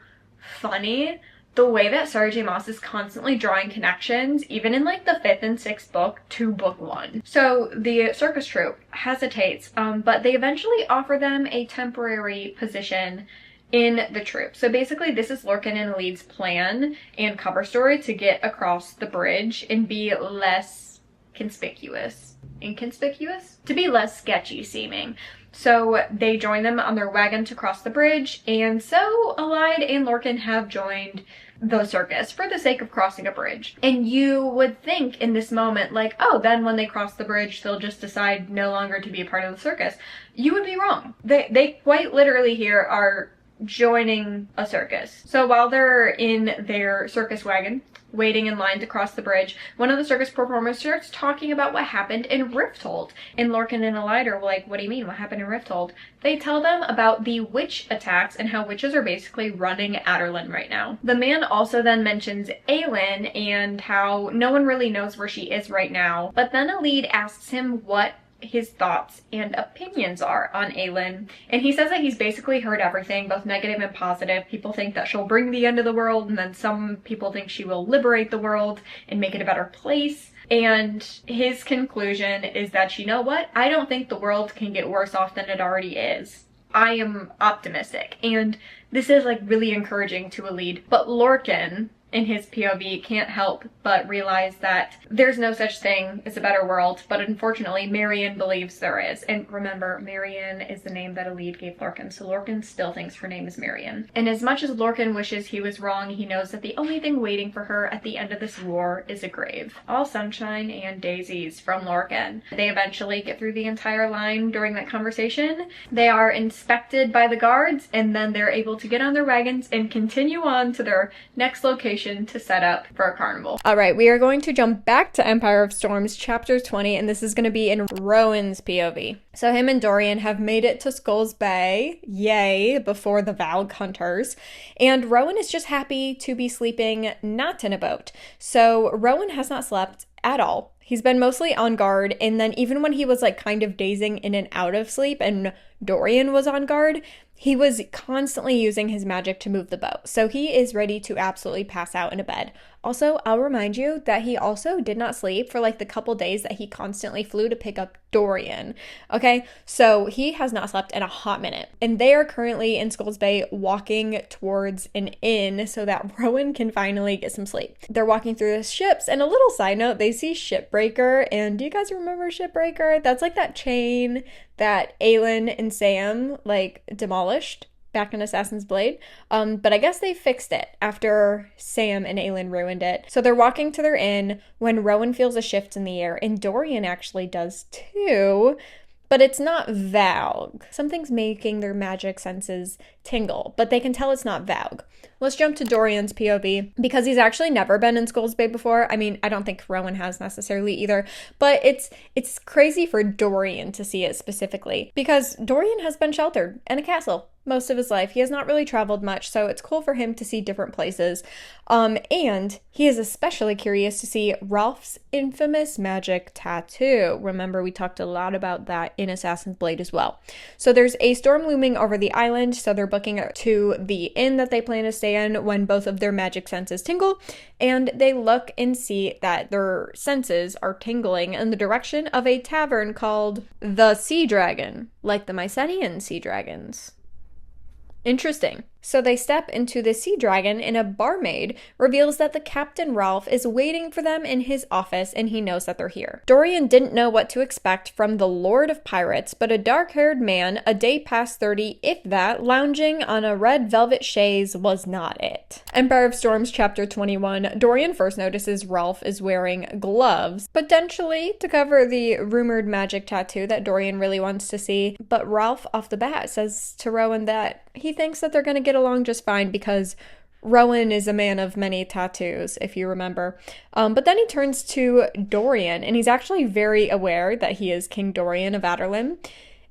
funny the way that Sarah J Maas is constantly drawing connections, even in like the 5th and 6th book, to book 1. So the circus troupe hesitates, but they eventually offer them a temporary position in the troupe. So basically this is Lorcan and Elide's plan and cover story to get across the bridge and be less conspicuous. Inconspicuous? To be less sketchy seeming. So they join them on their wagon to cross the bridge, and so Elide and Lorcan have joined the circus for the sake of crossing a bridge. And you would think in this moment, like, oh, then when they cross the bridge, they'll just decide no longer to be a part of the circus. You would be wrong. They quite literally here are joining a circus. So while they're in their circus wagon, waiting in line to cross the bridge, one of the circus performers starts talking about what happened in Riffthold. And Lorcan and Elide are like, what do you mean? What happened in Riffthold? They tell them about the witch attacks and how witches are basically running Aelin right now. The man also then mentions Aelin and how no one really knows where she is right now. But then Elide asks him what his thoughts and opinions are on Aelin, and he says that he's basically heard everything, both negative and positive. People think that she'll bring the end of the world, and then some people think she will liberate the world and make it a better place. And his conclusion is that, you know what? I don't think the world can get worse off than it already is. I am optimistic, and this is like really encouraging to Elide. But Lorcan, in his POV, can't help but realize that there's no such thing as a better world, but unfortunately Marion believes there is. And remember, Marion is the name that Elide gave Lorcan, so Lorcan still thinks her name is Marion. And as much as Lorcan wishes he was wrong, he knows that the only thing waiting for her at the end of this war is a grave. All sunshine and daisies from Lorcan. They eventually get through the entire line during that conversation. They are inspected by the guards, and then they're able to get on their wagons and continue on to their next location to set up for a carnival. All right, we are going to jump back to Empire of Storms chapter 20, and this is going to be in Rowan's POV. So him and Dorian have made it to Skulls Bay, yay, before the Valg hunters, and Rowan is just happy to be sleeping not in a boat. So Rowan has not slept at all. He's been mostly on guard, and then even when he was like kind of dazing in and out of sleep and Dorian was on guard, he was constantly using his magic to move the boat. So he is ready to absolutely pass out in a bed. Also, I'll remind you that he also did not sleep for like the couple days that he constantly flew to pick up Dorian. Okay, so he has not slept in a hot minute. And they are currently in Skulls Bay walking towards an inn so that Rowan can finally get some sleep. They're walking through the ships, and a little side note, they see Shipbreaker. And do you guys remember Shipbreaker? That's like that chain that Aelin and Sam like demolished back in Assassin's Blade. But I guess they fixed it after Sam and Aelin ruined it. So they're walking to their inn when Rowan feels a shift in the air, and Dorian actually does too. But it's not Valg. Something's making their magic senses tingle, but they can tell it's not Valg. Let's jump to Dorian's POV, because he's actually never been in Skulls Bay before. I mean, I don't think Rowan has necessarily either, but it's crazy for Dorian to see it specifically, because Dorian has been sheltered in a castle most of his life. He has not really traveled much, so it's cool for him to see different places. And he is especially curious to see Ralph's infamous magic tattoo. Remember, we talked a lot about that in Assassin's Blade as well. So there's a storm looming over the island, so they're booking to the inn that they plan to stay in when both of their magic senses tingle, and they look and see that their senses are tingling in the direction of a tavern called the Sea Dragon, like the Mycenian sea dragons. Interesting. So they step into the Sea Dragon, and a barmaid reveals that the Captain Ralph is waiting for them in his office, and he knows that they're here. Dorian didn't know what to expect from the Lord of Pirates, but a dark-haired man, a day past 30, if that, lounging on a red velvet chaise was not it. Empire of Storms chapter 21, Dorian first notices Ralph is wearing gloves, potentially to cover the rumored magic tattoo that Dorian really wants to see, but Ralph off the bat says to Rowan that he thinks that they're going to get along just fine because Rowan is a man of many tattoos, if you remember. But then he turns to Dorian, and he's actually very aware that he is King Dorian of Aderlin,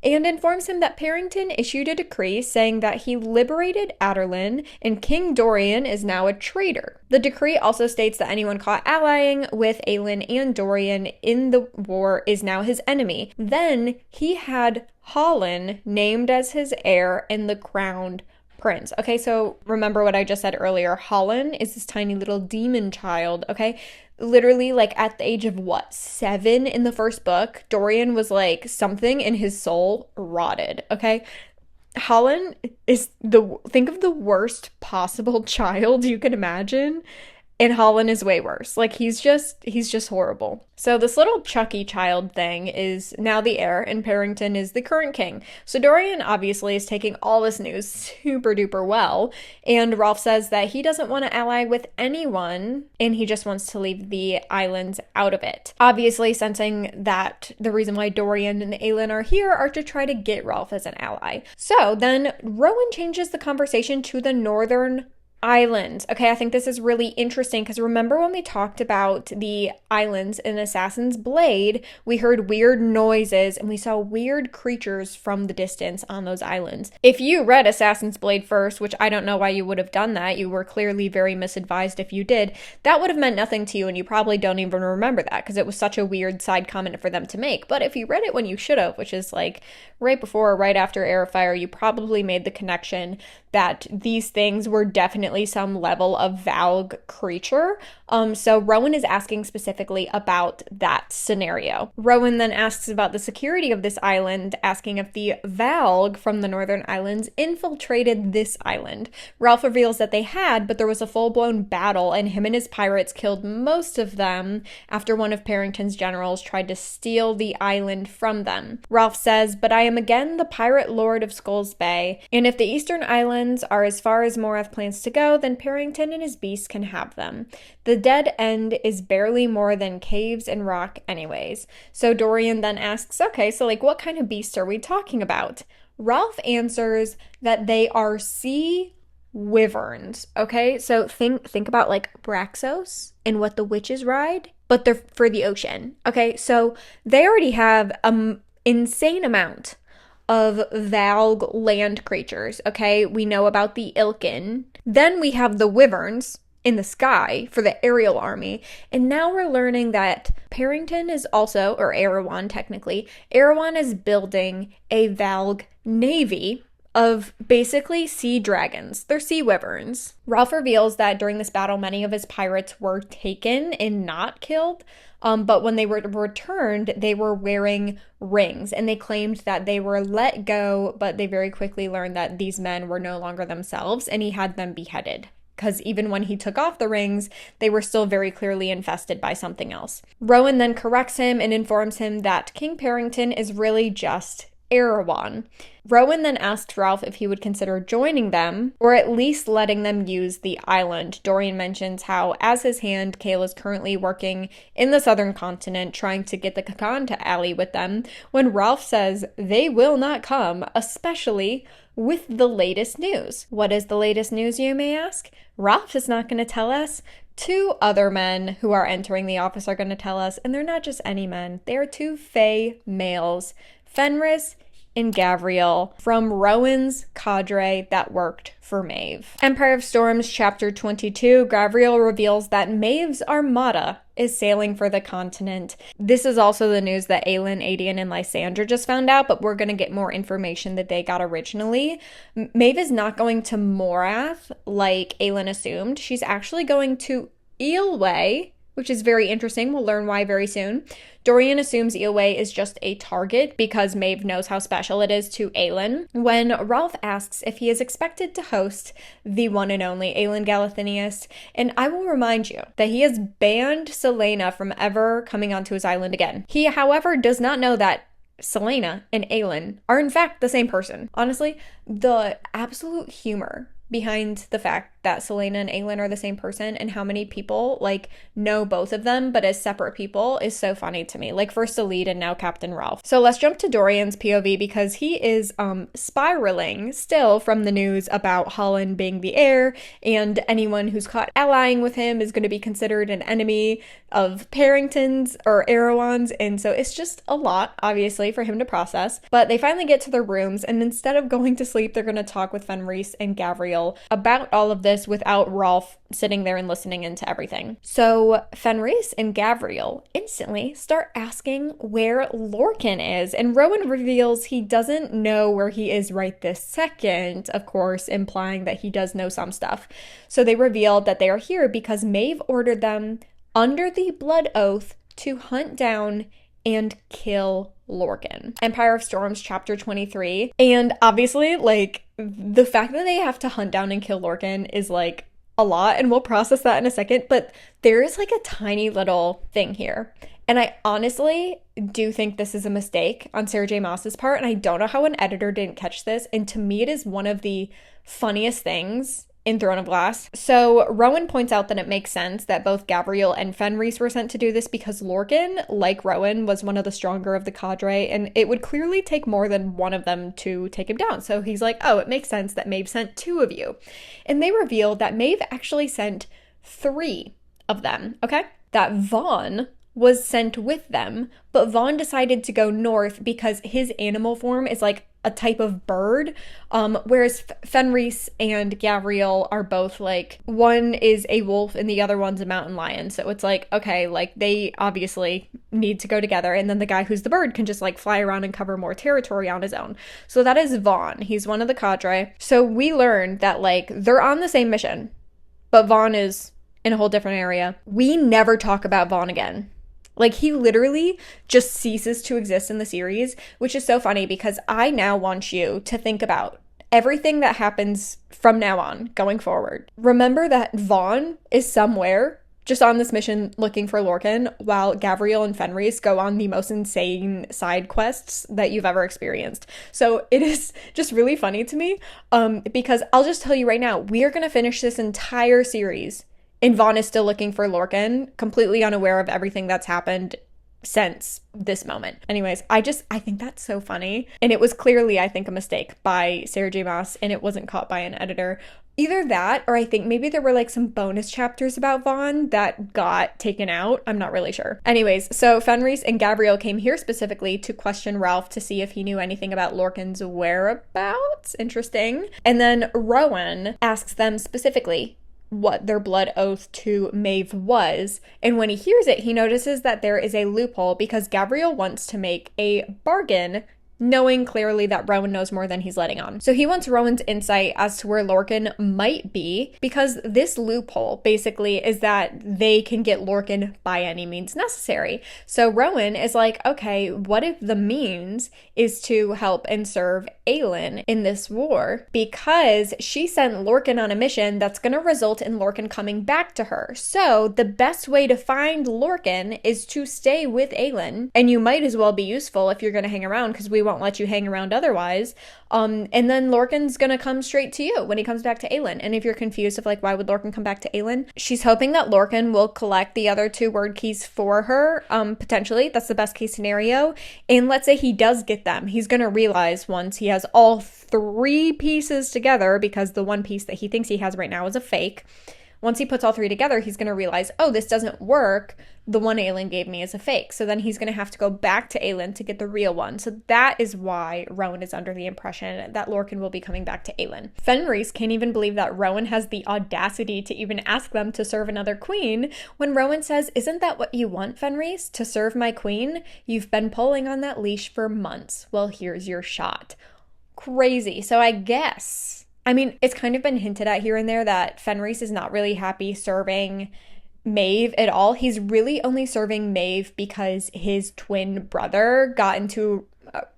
and informs him that Parrington issued a decree saying that he liberated Aderlin, and King Dorian is now a traitor. The decree also states that anyone caught allying with Aelin and Dorian in the war is now his enemy. Then he had Holland named as his heir and the crowned prince. Okay, so remember what I just said earlier. Holland is this tiny little demon child, okay? Literally, like, at the age of, 7 in the first book, Dorian was, like, something in his soul rotted, okay? Holland is think of the worst possible child you can imagine. And Holland is way worse. Like, he's just horrible. So this little Chucky child thing is now the heir, and Parrington is the current king. So Dorian obviously is taking all this news super duper well, and Rolf says that he doesn't want to ally with anyone, and he just wants to leave the islands out of it. Obviously sensing that the reason why Dorian and Aelin are here are to try to get Rolf as an ally. So then Rowan changes the conversation to the Northern Islands. Okay, I think this is really interesting because remember when we talked about the islands in Assassin's Blade, we heard weird noises and we saw weird creatures from the distance on those islands. If you read Assassin's Blade first, which I don't know why you would have done that, you were clearly very misadvised if you did, that would have meant nothing to you and you probably don't even remember that because it was such a weird side comment for them to make. But if you read it when you should have, which is like right before or right after Heir of Fire, you probably made the connection that these things were definitely some level of Valg creature. So Rowan is asking specifically about that scenario. Rowan then asks about the security of this island, asking if the Valg from the Northern Islands infiltrated this island. Ralph reveals that they had, but there was a full-blown battle, and him and his pirates killed most of them after one of Parrington's generals tried to steal the island from them. Ralph says, "But I am again the pirate lord of Skulls Bay, and if the Eastern Islands are as far as Morath plans to go, then Parrington and his beasts can have them. The dead end is barely more than caves and rock anyways." So Dorian then asks, okay, so like what kind of beasts are we talking about? Ralph answers that they are sea wyverns. Okay, so think about like Braxos and what the witches ride, but they're for the ocean. Okay, so they already have an insane amount of Valg land creatures, okay? We know about the Ilkin. Then we have the wyverns in the sky for the aerial army. And now we're learning that Parrington is also, or Arowan technically, Arowan is building a Valg navy of basically sea dragons. They're sea wyverns. Ralph reveals that during this battle, many of his pirates were taken and not killed. But when they were returned, they were wearing rings, and they claimed that they were let go, but they very quickly learned that these men were no longer themselves, and he had them beheaded. Because even when he took off the rings, they were still very clearly infested by something else. Rowan then corrects him and informs him that King Parrington is really just Arowan. Rowan then asks Ralph if he would consider joining them, or at least letting them use the island. Dorian mentions how, as his hand, Kale is currently working in the southern continent, trying to get the Khakan to ally with them, when Ralph says they will not come, especially with the latest news. What is the latest news, you may ask? Ralph is not going to tell us. Two other men who are entering the office are going to tell us, and they're not just any men. They are two Fae males, Fenris and Gavriel, from Rowan's cadre that worked for Maeve. Empire of Storms, Chapter 22, Gavriel reveals that Maeve's armada is sailing for the continent. This is also the news that Aelin, Adian, and Lysandra just found out, but we're going to get more information that they got originally. Maeve is not going to Morath like Aelin assumed. She's actually going to Eelway, which is very interesting. We'll learn why very soon. Dorian assumes Eelway is just a target because Maeve knows how special it is to Aelin. When Ralph asks if he is expected to host the one and only Aelin Galathinius, and I will remind you that he has banned Selena from ever coming onto his island again. He, however, does not know that Selena and Aelin are in fact the same person. Honestly, the absolute humor behind the fact that Selena and Aelin are the same person and how many people like know both of them but as separate people is so funny to me. Like first Elide and now Captain Ralph. So let's jump to Dorian's POV because he is spiraling still from the news about Holland being the heir, and anyone who's caught allying with him is going to be considered an enemy of Parrington's or Arowan's, and so it's just a lot obviously for him to process. But they finally get to their rooms, and instead of going to sleep, they're going to talk with Fenris and Gavriel about all of this without Rolf sitting there and listening into everything. So Fenris and Gavriel instantly start asking where Lorcan is, and Rowan reveals he doesn't know where he is right this second, of course, implying that he does know some stuff. So they reveal that they are here because Maeve ordered them under the blood oath to hunt down and kill Lorcan. Empire of Storms, Chapter 23. And obviously, like, the fact that they have to hunt down and kill Lorcan is, like, a lot, and we'll process that in a second, but there is like a tiny little thing here. And I honestly do think this is a mistake on Sarah J Maas's part, and I don't know how an editor didn't catch this. And to me, it is one of the funniest things in Throne of Glass. So Rowan points out that it makes sense that both Gavriel and Fenris were sent to do this because Lorcan, like Rowan, was one of the stronger of the cadre, and it would clearly take more than one of them to take him down. So he's like, oh, it makes sense that Maeve sent 2 of you. And they reveal that Maeve actually sent 3 of them, okay? That Vaughn was sent with them, but Vaughn decided to go north because his animal form is like a type of bird, whereas Fenris and Gavriel are both like, one is a wolf and the other one's a mountain lion. So it's like, okay, like they obviously need to go together, and then the guy who's the bird can just like fly around and cover more territory on his own. So that is Vaughn. He's one of the cadre. So we learned that like they're on the same mission, but Vaughn is in a whole different area. We never talk about Vaughn again. Like, he literally just ceases to exist in the series, which is so funny because I now want you to think about everything that happens from now on going forward. Remember that Vaughn is somewhere just on this mission looking for Lorcan, while Gavriel and Fenris go on the most insane side quests that you've ever experienced. So it is just really funny to me, because I'll just tell you right now, we are going to finish this entire series and Vaughn is still looking for Lorcan, completely unaware of everything that's happened since this moment. Anyways, I think that's so funny. And it was clearly, I think, a mistake by Sarah J Maas, and it wasn't caught by an editor. Either that, or I think maybe there were like some bonus chapters about Vaughn that got taken out. I'm not really sure. Anyways, so Fenris and Gavriel came here specifically to question Ralph to see if he knew anything about Lorcan's whereabouts. Interesting. And then Rowan asks them specifically what their blood oath to Maeve was, and when he hears it, he notices that there is a loophole because Gavriel wants to make a bargain, knowing clearly that Rowan knows more than he's letting on. So he wants Rowan's insight as to where Lorcan might be, because this loophole basically is that they can get Lorcan by any means necessary. So Rowan is like, okay, what if the means is to help and serve Aelin in this war? Because she sent Lorcan on a mission that's going to result in Lorcan coming back to her. So the best way to find Lorcan is to stay with Aelin, and you might as well be useful if you're going to hang around, because we won't let you hang around otherwise. And then Lorcan's gonna come straight to you when he comes back to Aelin. And if you're confused of like, why would Lorcan come back to Aelin? She's hoping that Lorcan will collect the other 2 word keys for her. Potentially, that's the best case scenario. And let's say he does get them. He's gonna realize once he has all 3 pieces together, because the one piece that he thinks he has right now is a fake. Once he puts all 3 together, he's going to realize, oh, this doesn't work. The one Aelin gave me is a fake. So then he's going to have to go back to Aelin to get the real one. So that is why Rowan is under the impression that Lorcan will be coming back to Aelin. Fenris can't even believe that Rowan has the audacity to even ask them to serve another queen, when Rowan says, isn't that what you want, Fenris? To serve my queen? You've been pulling on that leash for months. Well, here's your shot. Crazy. So I guess, I mean, it's kind of been hinted at here and there that Fenris is not really happy serving Maeve at all. He's really only serving Maeve because his twin brother got into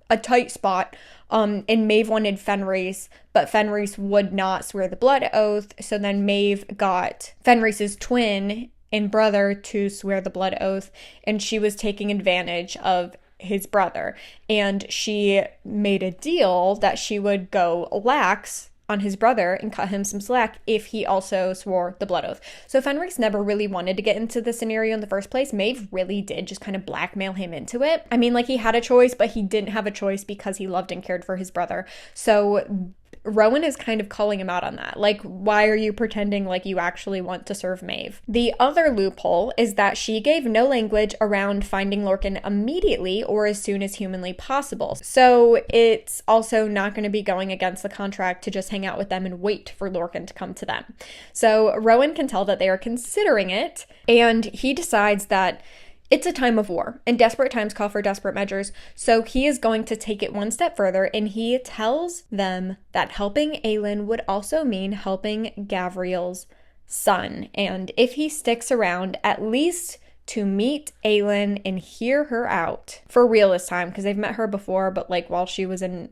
a tight spot, and Maeve wanted Fenris, but Fenris would not swear the blood oath. So then Maeve got Fenris's twin and brother to swear the blood oath, and she was taking advantage of his brother. And she made a deal that she would go lax on his brother and cut him some slack if he also swore the blood oath. So Fenris never really wanted to get into the scenario in the first place. Maeve really did just kind of blackmail him into it. I mean, like, he had a choice, but he didn't have a choice because he loved and cared for his brother. So Rowan is kind of calling him out on that. Like, why are you pretending like you actually want to serve Maeve? The other loophole is that she gave no language around finding Lorcan immediately or as soon as humanly possible. So it's also not going to be going against the contract to just hang out with them and wait for Lorcan to come to them. So Rowan can tell that they are considering it, and he decides that it's a time of war, and desperate times call for desperate measures, so he is going to take it one step further, and he tells them that helping Aelin would also mean helping Gavriel's son, and if he sticks around, at least to meet Aelin and hear her out. For real this time, because they've met her before, but like while she was in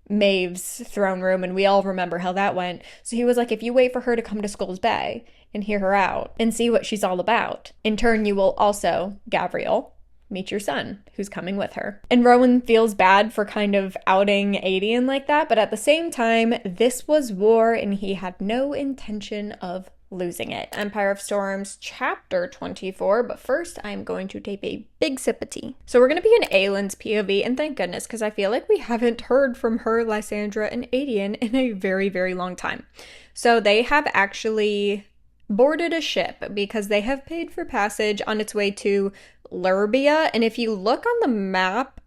Maeve's throne room, and we all remember how that went. So he was like, if you wait for her to come to Skulls Bay and hear her out and see what she's all about, in turn you will also, Gavriel, meet your son, who's coming with her. And Rowan feels bad for kind of outing Aelin like that, but at the same time, this was war and he had no intention of losing it. Empire of Storms, chapter 24, but first I'm going to take a big sip of tea. So we're going to be in Aelin's POV, and thank goodness, because I feel like we haven't heard from her, Lysandra, and Aedion in a very, very long time. So they have actually boarded a ship because they have paid for passage on its way to Lurbia, and if you look on the map,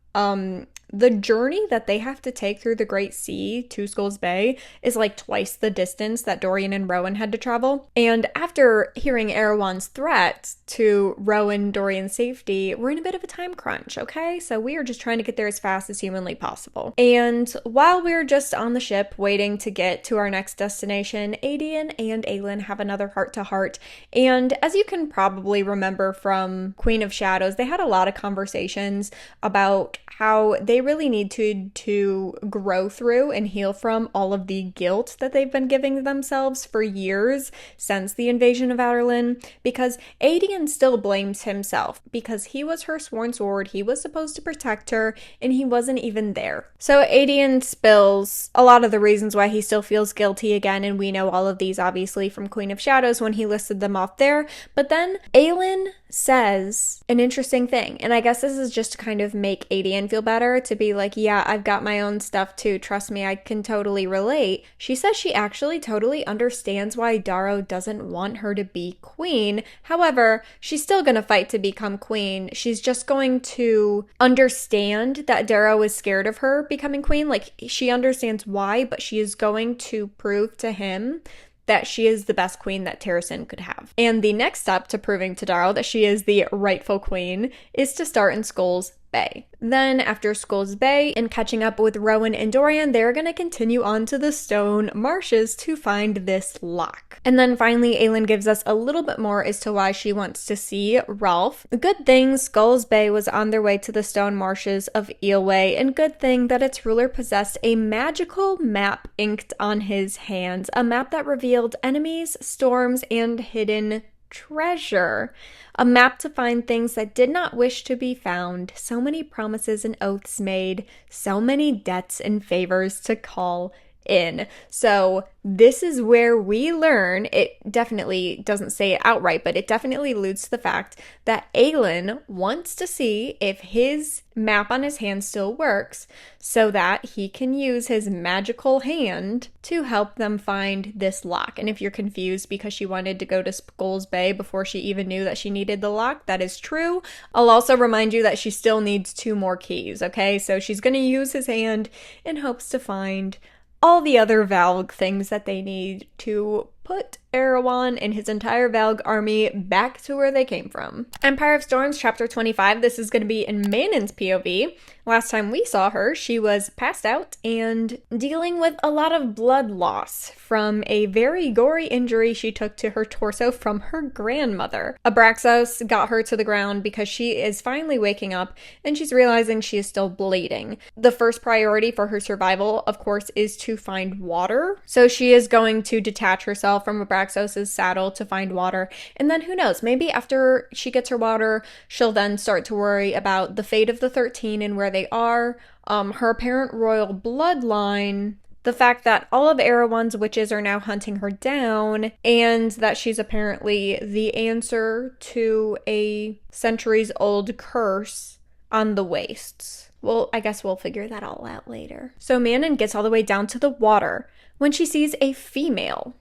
the journey that they have to take through the Great Sea to Skulls Bay is like twice the distance that Dorian and Rowan had to travel. And after hearing Arowan's threat to Rowan, Dorian's safety, we're in a bit of a time crunch, okay? So we are just trying to get there as fast as humanly possible. And while we're just on the ship waiting to get to our next destination, Aedion and Aelin have another heart-to-heart. And as you can probably remember from Queen of Shadows, they had a lot of conversations about how they really need to grow through and heal from all of the guilt that they've been giving themselves for years since the invasion of Aelin, because Aedion still blames himself because he was her sworn sword, he was supposed to protect her, and he wasn't even there. So Aedion spills a lot of the reasons why he still feels guilty again, and we know all of these obviously from Queen of Shadows when he listed them off there, but then Aelin says an interesting thing, and I guess this is just to kind of make Aedion feel better, to be like, yeah, I've got my own stuff too, trust me, I can totally relate. She says she actually totally understands why Darrow doesn't want her to be queen. However, she's still gonna fight to become queen. She's just going to understand that Darrow is scared of her becoming queen. Like, she understands why, but she is going to prove to him that she is the best queen that Terrasen could have. And the next step to proving to Darrow that she is the rightful queen is to start in Skulls Bay. Then after Skulls Bay and catching up with Rowan and Dorian, they're going to continue on to the Stone Marshes to find this lock. And then finally, Aelin gives us a little bit more as to why she wants to see Ralph. Good thing Skulls Bay was on their way to the Stone Marshes of Eelway, and good thing that its ruler possessed a magical map inked on his hands, a map that revealed enemies, storms, and hidden treasure. A map to find things that did not wish to be found, so many promises and oaths made, so many debts and favors to call in. So this is where we learn, it definitely doesn't say it outright, but it definitely alludes to the fact that Aelin wants to see if his map on his hand still works so that he can use his magical hand to help them find this lock. And if you're confused because she wanted to go to Skulls Bay before she even knew that she needed the lock, that is true. I'll also remind you that she still needs 2 more keys, okay? So she's going to use his hand in hopes to find all the other Valg things that they need to put Arowan and his entire Valg army back to where they came from. Empire of Storms, chapter 25. This is going to be in Manon's POV. Last time we saw her, she was passed out and dealing with a lot of blood loss from a very gory injury she took to her torso from her grandmother. Abraxos got her to the ground because she is finally waking up and she's realizing she is still bleeding. The first priority for her survival, of course, is to find water. So she is going to detach herself from Abraxos' saddle to find water. And then who knows, maybe after she gets her water, she'll then start to worry about the fate of the 13 and where they are, her apparent royal bloodline, the fact that all of Arowan's witches are now hunting her down, and that she's apparently the answer to a centuries-old curse on the wastes. Well, I guess we'll figure that all out later. So Manon gets all the way down to the water when she sees a female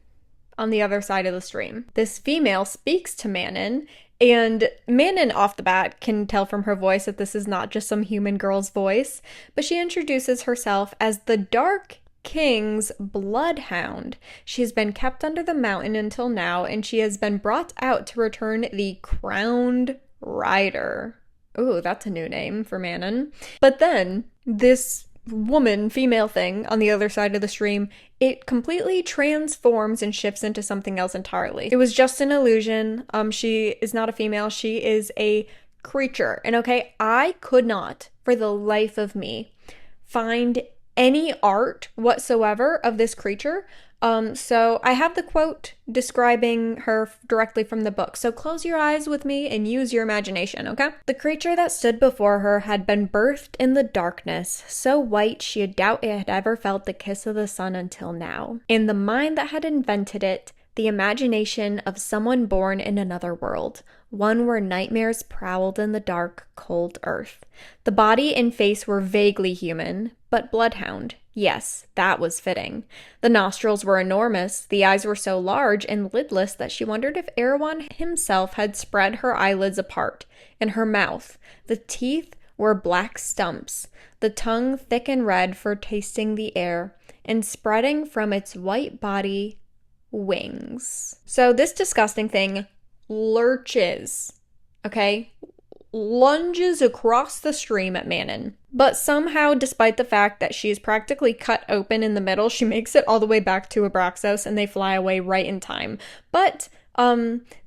on the other side of the stream. This female speaks to Manon, and Manon off the bat can tell from her voice that this is not just some human girl's voice, but she introduces herself as the Dark King's bloodhound. She has been kept under the mountain until now, and she has been brought out to return the Crowned Rider. Ooh, that's a new name for Manon. But then, this female thing on the other side of the stream, it completely transforms and shifts into something else entirely. It was just an illusion. She is not a female, she is a creature. And okay, I could not, for the life of me, find any art whatsoever of this creature. So I have the quote describing her directly from the book. So close your eyes with me and use your imagination, okay? The creature that stood before her had been birthed in the darkness, so white she had doubt it had ever felt the kiss of the sun until now. In the mind that had invented it, the imagination of someone born in another world, one where nightmares prowled in the dark, cold earth. The body and face were vaguely human, but bloodhound. Yes, that was fitting. The nostrils were enormous, the eyes were so large and lidless that she wondered if Arowan himself had spread her eyelids apart. In her mouth, the teeth were black stumps, the tongue thick and red for tasting the air, and spreading from its white body, wings. So this disgusting thing lurches, okay? Lunges across the stream at Manon. But somehow, despite the fact that she's practically cut open in the middle, she makes it all the way back to Abraxos and they fly away right in time. But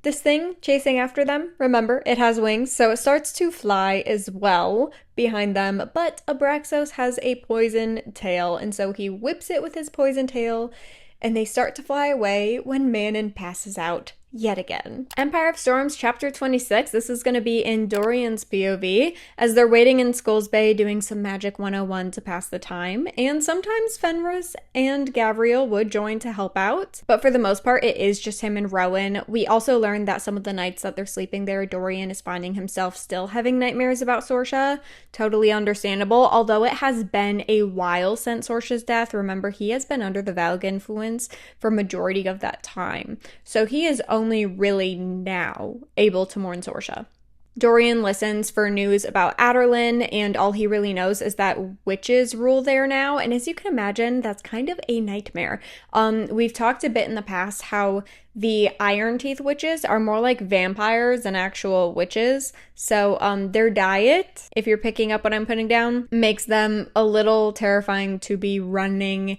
this thing chasing after them, remember, it has wings, so it starts to fly as well behind them, but Abraxos has a poison tail, and so he whips it with his poison tail, and they start to fly away when Manon passes out yet again. Empire of Storms, chapter 26. This is going to be in Dorian's POV as they're waiting in Skulls Bay doing some Magic 101 to pass the time, and sometimes Fenris and Gavriel would join to help out, but for the most part it is just him and Rowan. We also learned that some of the nights that they're sleeping there, Dorian is finding himself still having nightmares about Sorsha. Totally understandable, although it has been a while since Sorsha's death. Remember, he has been under the Valg influence for majority of that time, so he is only really now able to mourn Sorsha. Dorian listens for news about Aelin, and all he really knows is that witches rule there now, and as you can imagine, that's kind of a nightmare. We've talked a bit in the past how the Iron Teeth witches are more like vampires than actual witches, so their diet, if you're picking up what I'm putting down, makes them a little terrifying to be running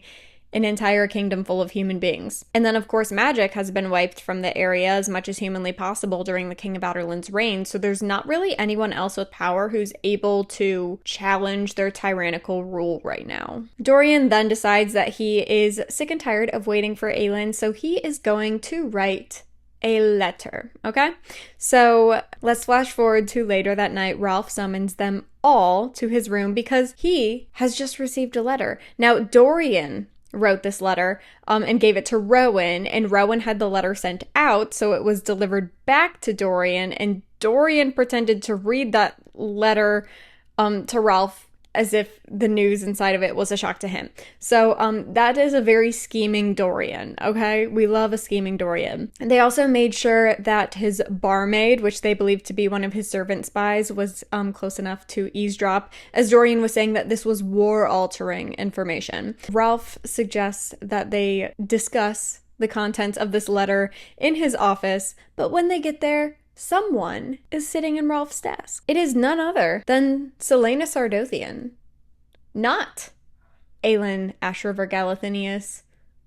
an entire kingdom full of human beings. And then, of course, magic has been wiped from the area as much as humanly possible during the King of Aderlin's reign, so there's not really anyone else with power who's able to challenge their tyrannical rule right now. Dorian then decides that he is sick and tired of waiting for Aelin, so he is going to write a letter, okay? So let's flash forward to later that night. Ralph summons them all to his room because he has just received a letter. Now, Dorian wrote this letter and gave it to Rowan, and Rowan had the letter sent out, so it was delivered back to Dorian, and Dorian pretended to read that letter to Ralph as if the news inside of it was a shock to him. So that is a very scheming Dorian, okay? We love a scheming Dorian. And they also made sure that his barmaid, which they believed to be one of his servant spies, was close enough to eavesdrop, as Dorian was saying that this was war-altering information. Ralph suggests that they discuss the contents of this letter in his office, but when they get there, someone is sitting in Ralph's desk. It is none other than Selena Sardothian. Not Aelin Ashriver Galathinius,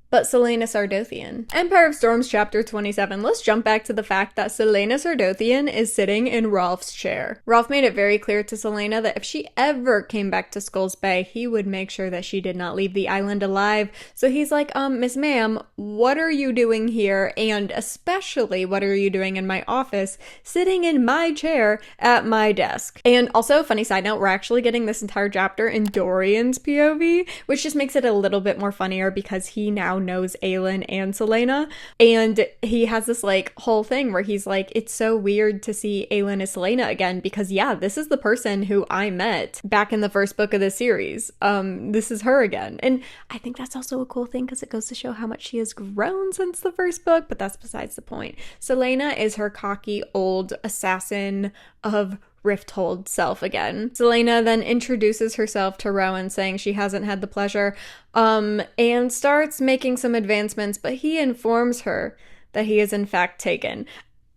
but Selena Sardothian. Empire of Storms chapter 27. Let's jump back to the fact that Selena Sardothian is sitting in Ralph's chair. Ralph made it very clear to Selena that if she ever came back to Skulls Bay, he would make sure that she did not leave the island alive. So he's like, Miss Ma'am, what are you doing here? And especially, what are you doing in my office, sitting in my chair at my desk? And also, funny side note, we're actually getting this entire chapter in Dorian's POV, which just makes it a little bit more funnier because he now knows Aelin and Selena, and he has this like whole thing where he's like, it's so weird to see Aelin as Selena again because yeah, this is the person who I met back in the first book of the series. This is her again, and I think that's also a cool thing because it goes to show how much she has grown since the first book, but that's besides the point. Selena is her cocky old assassin of Riffthold self again. Selena then introduces herself to Rowan, saying she hasn't had the pleasure, and starts making some advancements, but he informs her that he is in fact taken.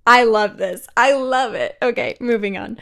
I love this. I love it. Okay, moving on.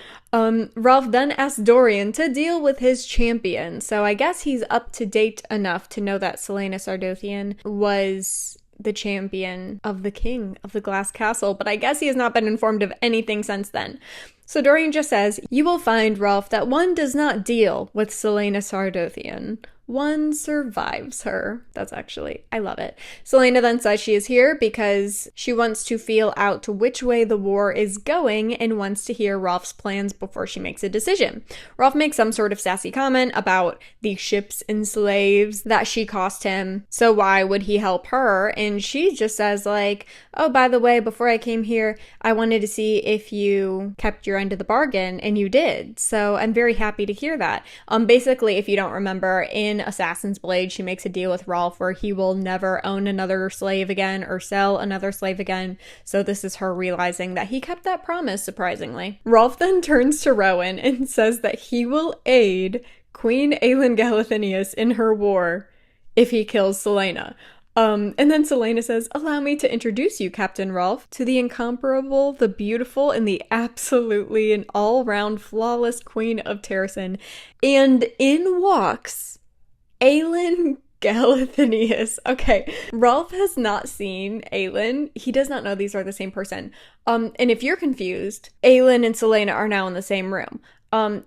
Ralph then asks Dorian to deal with his champion, so I guess he's up to date enough to know that Selena Sardothian was the champion of the king of the Glass Castle, but I guess he has not been informed of anything since then. So Dorian just says, you will find, Ralph, that one does not deal with Selena Sardothian. one survives her. I love it. Selena then says she is here because she wants to feel out which way the war is going and wants to hear Rolf's plans before she makes a decision. Rolf makes some sort of sassy comment about the ships and slaves that she cost him, so why would he help her? And she just says like, oh, by the way, before I came here, I wanted to see if you kept your end of the bargain, and you did. So I'm very happy to hear that. Basically, if you don't remember, in Assassin's Blade, she makes a deal with Rolf where he will never own another slave again or sell another slave again. So this is her realizing that he kept that promise, surprisingly. Rolf then turns to Rowan and says that he will aid Queen Aelin Galathynius in her war if he kills Selena. And then Selena says, allow me to introduce you, Captain Rolf, to the incomparable, the beautiful, and the absolutely and all-round flawless Queen of Terrasen. And in walks Aelin Galathynius. Okay, Rolf has not seen Aelin. He does not know these are the same person. And if you're confused, Aelin and Selena are now in the same room.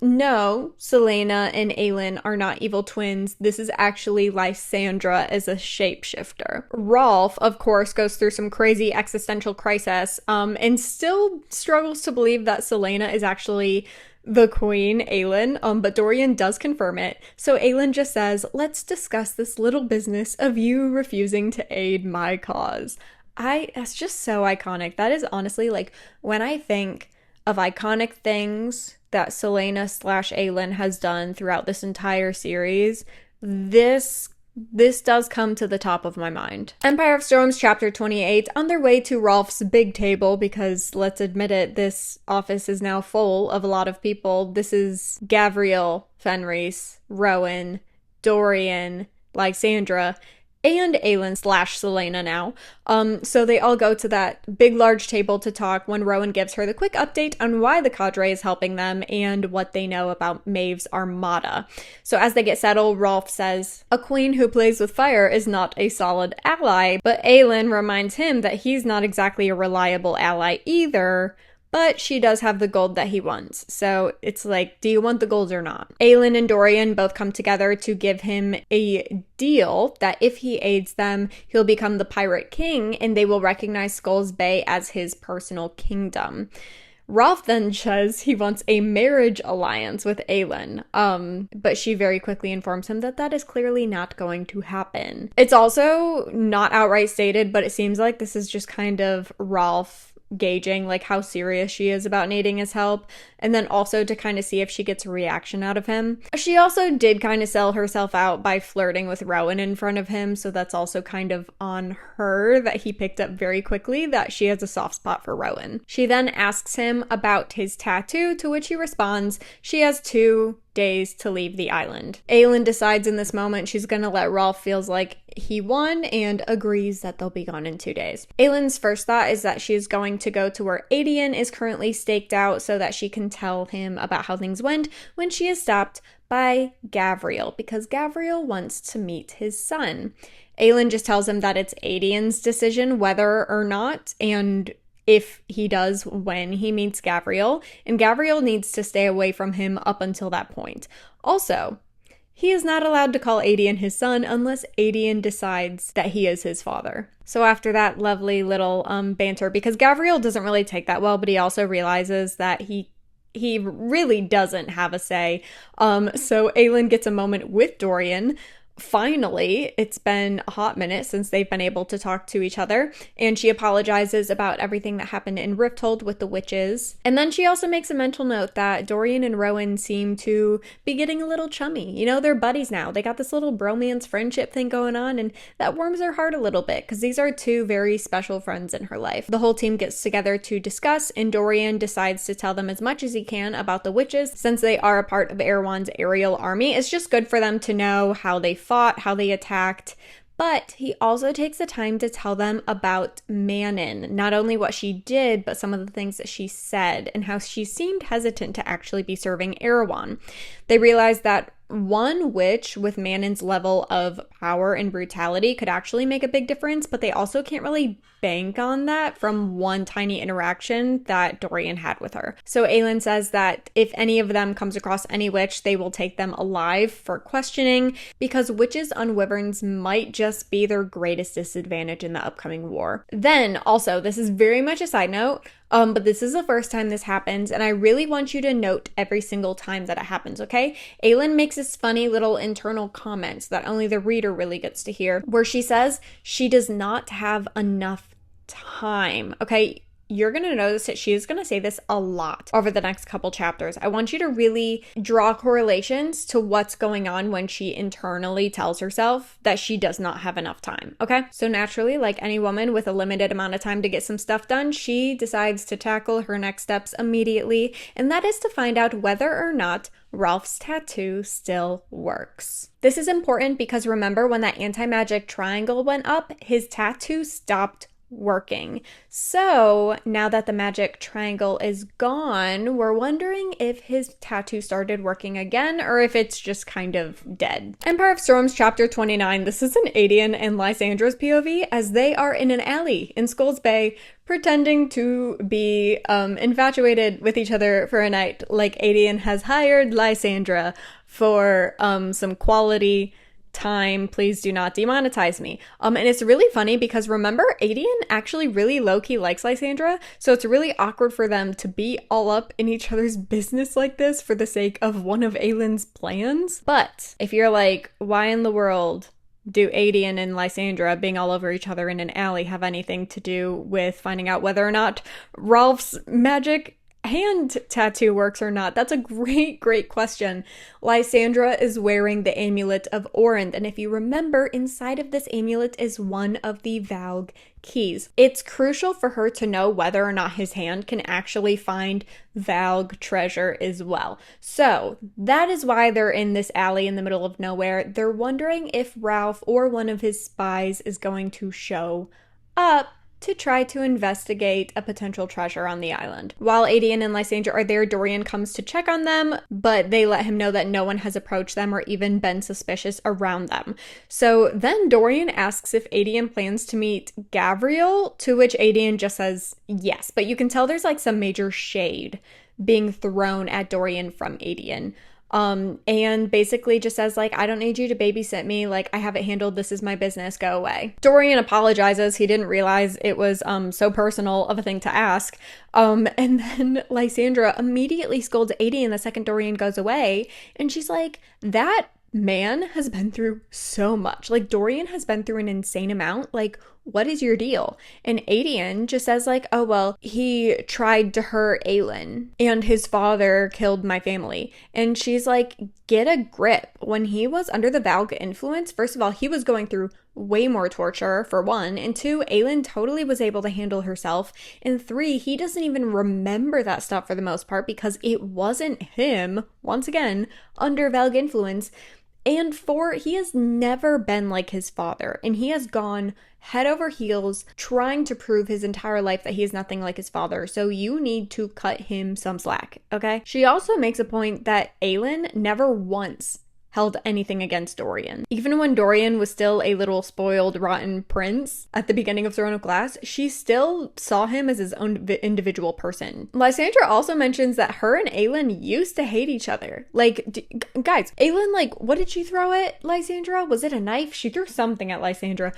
No, Selena and Aelin are not evil twins. This is actually Lysandra as a shapeshifter. Rolf, of course, goes through some crazy existential crisis, and still struggles to believe that Selena is actually the queen, Aelin, but Dorian does confirm it. So Aelin just says, let's discuss this little business of you refusing to aid my cause. That's just so iconic. That is honestly, like, when I think of iconic things that Selena/Aelin has done throughout this entire series, this does come to the top of my mind. Empire of Storms chapter 28, on their way to Rolf's big table, because let's admit it, this office is now full of a lot of people. This is Gavriel, Fenris, Rowan, Dorian, Lysandra, and Aelin/Selena now. So they all go to that big, large table to talk when Rowan gives her the quick update on why the cadre is helping them and what they know about Maeve's armada. So as they get settled, Rolf says, a queen who plays with fire is not a solid ally, but Aelin reminds him that he's not exactly a reliable ally either. But she does have the gold that he wants. So it's like, do you want the gold or not? Aelin and Dorian both come together to give him a deal that if he aids them, he'll become the Pirate King and they will recognize Skull's Bay as his personal kingdom. Rolf then says he wants a marriage alliance with Aelin, but she very quickly informs him that that is clearly not going to happen. It's also not outright stated, but it seems like this is just kind of Rolf gauging like how serious she is about needing his help, and then also to kind of see if she gets a reaction out of him. She also did kind of sell herself out by flirting with Rowan in front of him, so that's also kind of on her that he picked up very quickly that she has a soft spot for Rowan. She then asks him about his tattoo, to which he responds she has 2 days to leave the island. Aelin decides in this moment she's gonna let Rolf feels like he won and agrees that they'll be gone in 2 days. Aelin's first thought is that she's going to go to where Adian is currently staked out so that she can tell him about how things went, when she is stopped by Gavriel, because Gavriel wants to meet his son. Aelin just tells him that it's Adian's decision whether or not, and if he does, when he meets Gavriel, and Gavriel needs to stay away from him up until that point. Also, he is not allowed to call Adian his son unless Adian decides that he is his father. So after that lovely little banter, because Gavriel doesn't really take that well, but he also realizes that he really doesn't have a say. So Aelin gets a moment with Dorian. Finally, it's been a hot minute since they've been able to talk to each other, and she apologizes about everything that happened in Riffthold with the witches. And then she also makes a mental note that Dorian and Rowan seem to be getting a little chummy. You know, they're buddies now. They got this little bromance friendship thing going on, and that warms her heart a little bit, because these are 2 very special friends in her life. The whole team gets together to discuss, and Dorian decides to tell them as much as he can about the witches, since they are a part of Arowan's aerial army. It's just good for them to know how they fought, how they attacked, but he also takes the time to tell them about Manon, not only what she did, but some of the things that she said and how she seemed hesitant to actually be serving Arowan. They realize that one witch with Manon's level of power and brutality could actually make a big difference, but they also can't really bank on that from one tiny interaction that Dorian had with her. So Aelin says that if any of them comes across any witch, they will take them alive for questioning, because witches on wyverns might just be their greatest disadvantage in the upcoming war. Then, also, this is very much a side note, but this is the first time this happens, and I really want you to note every single time that it happens, okay? Aelin makes this funny little internal comment that only the reader really gets to hear, where she says she does not have enough time, okay? You're going to notice that she is going to say this a lot over the next couple chapters. I want you to really draw correlations to what's going on when she internally tells herself that she does not have enough time, okay? So naturally, like any woman with a limited amount of time to get some stuff done, she decides to tackle her next steps immediately, and that is to find out whether or not Ralph's tattoo still works. This is important because remember when that anti-magic triangle went up, his tattoo stopped working. So now that the magic triangle is gone, we're wondering if his tattoo started working again or if it's just kind of dead. Empire of Storms chapter 29. This is an Aelin and Lysandra's POV as they are in an alley in Skulls Bay pretending to be infatuated with each other for a night, like Aelin has hired Lysandra for some quality time. Please do not demonetize me. And it's really funny because remember, Aelin actually really low-key likes Lysandra, so it's really awkward for them to be all up in each other's business like this for the sake of one of Aelin's plans. But if you're like, why in the world do Aelin and Lysandra being all over each other in an alley have anything to do with finding out whether or not Rolf's magic hand tattoo works or not? That's a great question. Lysandra is wearing the amulet of Orand, and if you remember, inside of this amulet is one of the Valg keys. It's crucial for her to know whether or not his hand can actually find Valg treasure as well. So that is why they're in this alley in the middle of nowhere. They're wondering if Ralph or one of his spies is going to show up to try to investigate a potential treasure on the island. While Aelin and Lysandra are there, Dorian comes to check on them, but they let him know that no one has approached them or even been suspicious around them. So then Dorian asks if Aelin plans to meet Gavriel, to which Aelin just says yes, but you can tell there's like some major shade being thrown at Dorian from Aelin. And basically just says like, I don't need you to babysit me, like I have it handled, this is my business, go away. Dorian apologizes, he didn't realize it was so personal of a thing to ask. And then Lysandra immediately scolds Aelin the second Dorian goes away, and she's like, that man has been through so much. Like, Dorian has been through an insane amount. Like, what is your deal? And Aelin just says like, oh, well, he tried to hurt Aelin and his father killed my family. And she's like, get a grip. When he was under the Valg influence, first of all, he was going through way more torture, for one, and two, Aelin totally was able to handle herself, and three, he doesn't even remember that stuff for the most part because it wasn't him, once again, under Valg influence. And four, he has never been like his father, and he has gone head over heels trying to prove his entire life that he is nothing like his father, so you need to cut him some slack, okay? She also makes a point that Aelin never once held anything against Dorian. Even when Dorian was still a little spoiled, rotten prince at the beginning of Throne of Glass, she still saw him as his own individual person. Lysandra also mentions that her and Aelin used to hate each other. Like, guys, Aelin, like, what did she throw at Lysandra? Was it a knife? She threw something at Lysandra.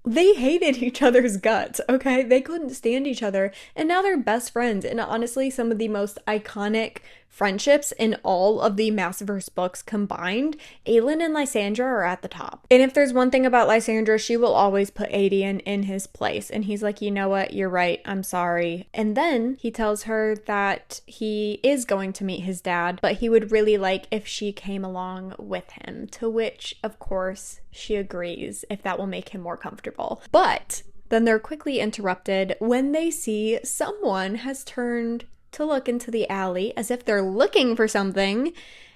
They hated each other's guts, okay? They couldn't stand each other, and now they're best friends, and honestly, some of the most iconic friendships in all of the Massiverse books combined, Aelin and Lysandra are at the top. And if there's one thing about Lysandra, she will always put Aelin in his place, and he's like, you know what, you're right, I'm sorry. And then he tells her that he is going to meet his dad, but he would really like if she came along with him, to which, of course, she agrees if that will make him more comfortable. But then they're quickly interrupted when they see someone has turned to look into the alley as if they're looking for something,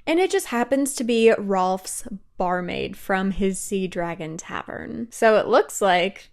and it just happens to be Rolf's barmaid from his Sea Dragon Tavern. So it looks like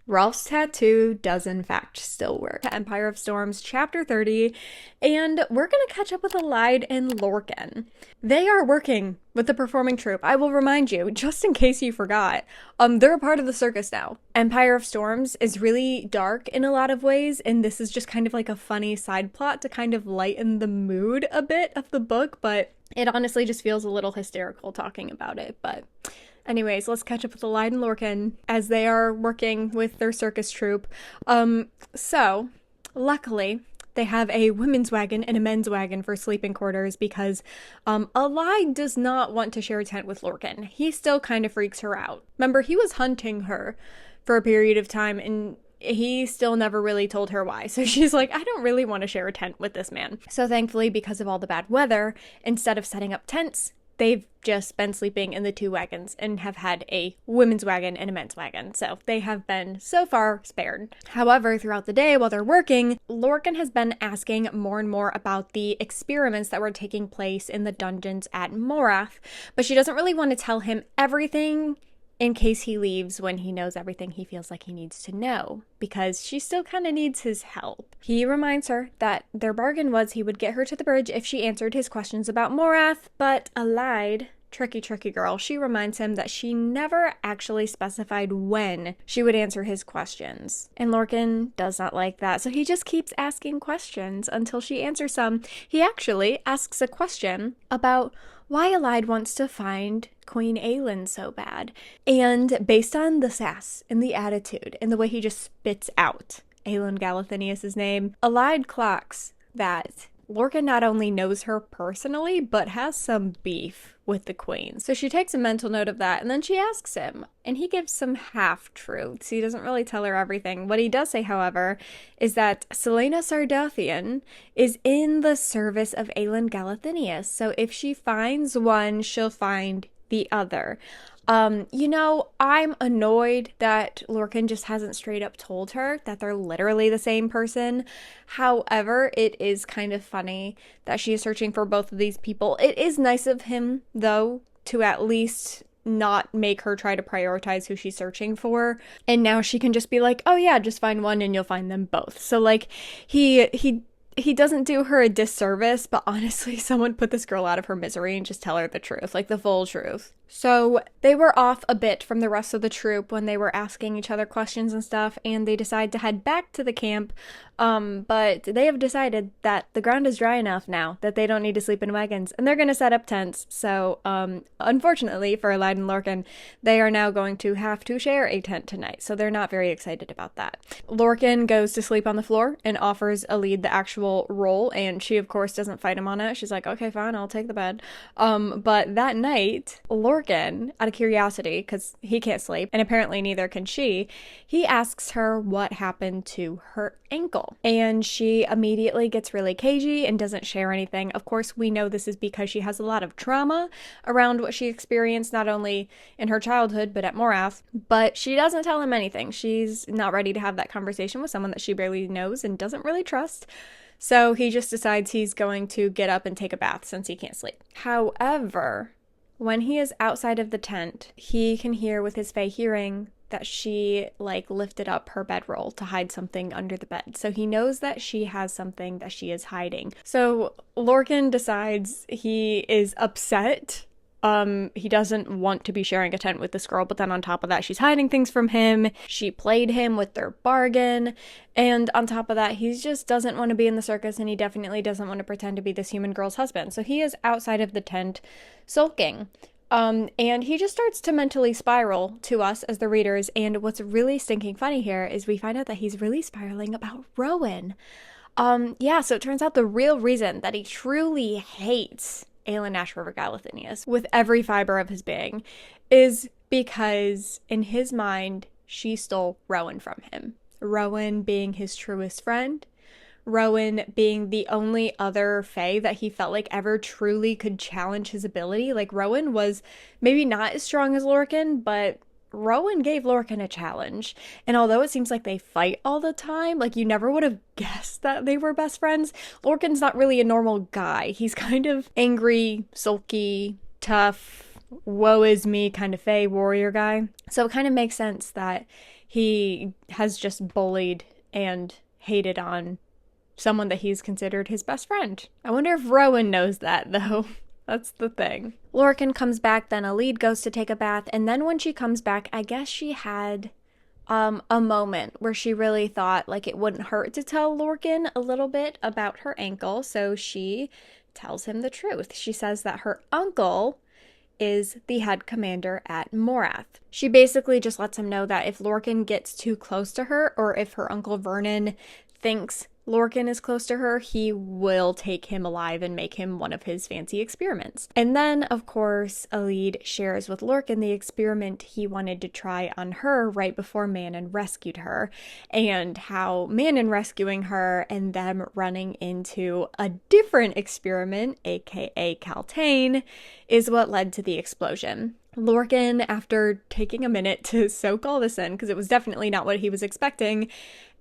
Rolf's tattoo does in fact still work. Empire of Storms, chapter 30, and we're gonna catch up with Elide and Lurin. They are working with the performing troupe. I will remind you, just in case you forgot, they're a part of the circus now. Empire of Storms is really dark in a lot of ways, and this is just kind of like a funny side plot to kind of lighten the mood a bit of the book, but it honestly just feels a little hysterical talking about it, but... Anyways, let's catch up with Elide and Lurin as they are working with their circus troupe. So, luckily, they have a women's wagon and a men's wagon for sleeping quarters because Elide does not want to share a tent with Lurin. He still kind of freaks her out. Remember, he was hunting her for a period of time and he still never really told her why. So she's like, I don't really want to share a tent with this man. So thankfully, because of all the bad weather, instead of setting up tents, they've just been sleeping in the two wagons and have had a women's wagon and a men's wagon. So they have been so far spared. However, throughout the day while they're working, Lurin has been asking more and more about the experiments that were taking place in the dungeons at Morath, but she doesn't really want to tell him everything in case he leaves when he knows everything he feels like he needs to know, because she still kind of needs his help. He reminds her that their bargain was he would get her to the bridge if she answered his questions about Morath, but Elide, tricky girl, she reminds him that she never actually specified when she would answer his questions. And Lurin does not like that, so he just keeps asking questions until she answers some. He actually asks a question about why Elide wants to find Queen Aelin so bad. And based on the sass and the attitude and the way he just spits out Aelin Galathinius' name, Elide clocks that Lurin not only knows her personally, but has some beef with the queen. So she takes a mental note of that, and then she asks him, and he gives some half-truths. He doesn't really tell her everything. What he does say, however, is that Selena Sardathian is in the service of Aelin Galathinius, so if she finds one, she'll find the other. I'm annoyed that Lurin just hasn't straight up told her that they're literally the same person. However, it is kind of funny that she is searching for both of these people. It is nice of him, though, to at least not make her try to prioritize who she's searching for. And now she can just be like, oh yeah, just find one and you'll find them both. So like, he doesn't do her a disservice, but honestly, someone put this girl out of her misery and just tell her the truth, like the full truth. So they were off a bit from the rest of the troop when they were asking each other questions and stuff, and they decide to head back to the camp, but they have decided that the ground is dry enough now that they don't need to sleep in wagons, and they're going to set up tents. So unfortunately for Elide and Lurin, they are now going to have to share a tent tonight, so they're not very excited about that. Lurin goes to sleep on the floor and offers Elide the actual roll, and she of course doesn't fight him on it. She's like, okay, fine, I'll take the bed. But that night, Lurin, out of curiosity, because he can't sleep, and apparently neither can she, he asks her what happened to her ankle. And she immediately gets really cagey and doesn't share anything. Of course, we know this is because she has a lot of trauma around what she experienced, not only in her childhood, but at Morath. But she doesn't tell him anything. She's not ready to have that conversation with someone that she barely knows and doesn't really trust. So he just decides he's going to get up and take a bath since he can't sleep. However, when he is outside of the tent, he can hear with his fey hearing that she lifted up her bedroll to hide something under the bed. So he knows that she has something that she is hiding. So Lurin decides he is upset. He doesn't want to be sharing a tent with this girl, but then on top of that, she's hiding things from him. She played him with their bargain. And on top of that, he just doesn't want to be in the circus, and he definitely doesn't want to pretend to be this human girl's husband. So he is outside of the tent sulking. And he just starts to mentally spiral to us as the readers. And what's really stinking funny here is we find out that he's really spiraling about Rowan. So it turns out the real reason that he truly hates Aelin Ashriver Galathinius with every fiber of his being is because in his mind, she stole Rowan from him. Rowan being his truest friend, Rowan being the only other fae that he felt like ever truly could challenge his ability. Like, Rowan was maybe not as strong as Lurin, but Rowan gave Lurin a challenge. And although it seems like they fight all the time, like, you never would have guessed that they were best friends. Lurin's not really a normal guy. He's kind of angry, sulky, tough, woe is me kind of fae warrior guy. So it kind of makes sense that he has just bullied and hated on someone that he's considered his best friend. I wonder if Rowan knows that, though. That's the thing. Lorcan comes back, then Elide goes to take a bath, and then when she comes back, I guess she had a moment where she really thought like it wouldn't hurt to tell Lorcan a little bit about her ankle, so she tells him the truth. She says that her uncle is the head commander at Morath. She basically just lets him know that if Lorcan gets too close to her, or if her uncle Vernon thinks Lorcan is close to her, he will take him alive and make him one of his fancy experiments. And then, of course, Elide shares with Lorcan the experiment he wanted to try on her right before Manon rescued her, and how Manon rescuing her and them running into a different experiment, aka Caltaine, is what led to the explosion. Lorcan, after taking a minute to soak all this in, because it was definitely not what he was expecting,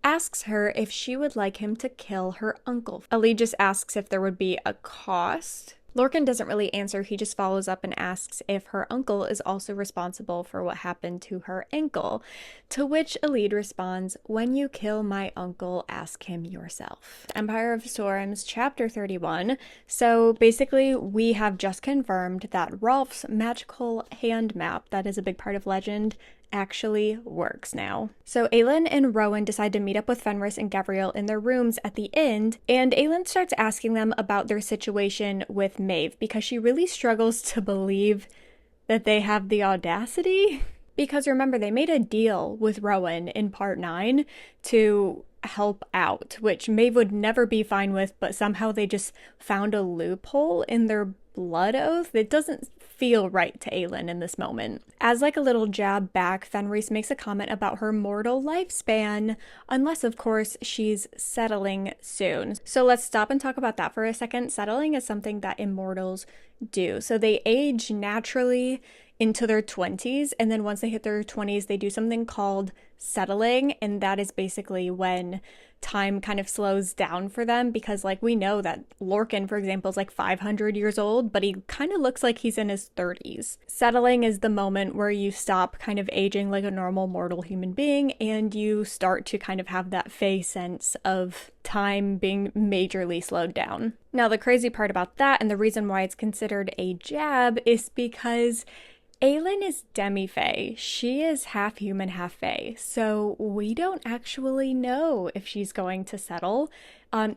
asks her if she would like him to kill her uncle. Elide just asks if there would be a cost. Lorcan doesn't really answer, he just follows up and asks if her uncle is also responsible for what happened to her ankle, to which Elide responds, "When you kill my uncle, ask him yourself." Empire of Storms, chapter 31. So basically, we have just confirmed that Rolf's magical hand map, that is a big part of legend, actually works now. So Aelin and Rowan decide to meet up with Fenris and Gavriel in their rooms at the end, and Aelin starts asking them about their situation with Maeve because she really struggles to believe that they have the audacity. Because remember, they made a deal with Rowan in part 9 to help out, which Maeve would never be fine with, but somehow they just found a loophole in their blood oath. It doesn't feel right to Aelin in this moment. As like a little jab back, Fenris makes a comment about her mortal lifespan, unless of course she's settling soon. So let's stop and talk about that for a second. Settling is something that immortals do. So they age naturally into their 20s, and then once they hit their 20s, they do something called settling, and that is basically when time kind of slows down for them, because like we know that Lorcan, for example, is like 500 years old, but he kind of looks like he's in his 30s. Settling is the moment where you stop kind of aging like a normal mortal human being, and you start to kind of have that fey sense of time being majorly slowed down. Now, the crazy part about that, and the reason why it's considered a jab, is because Aelin is demi-fae. She is half human, half fae. So we don't actually know if she's going to settle.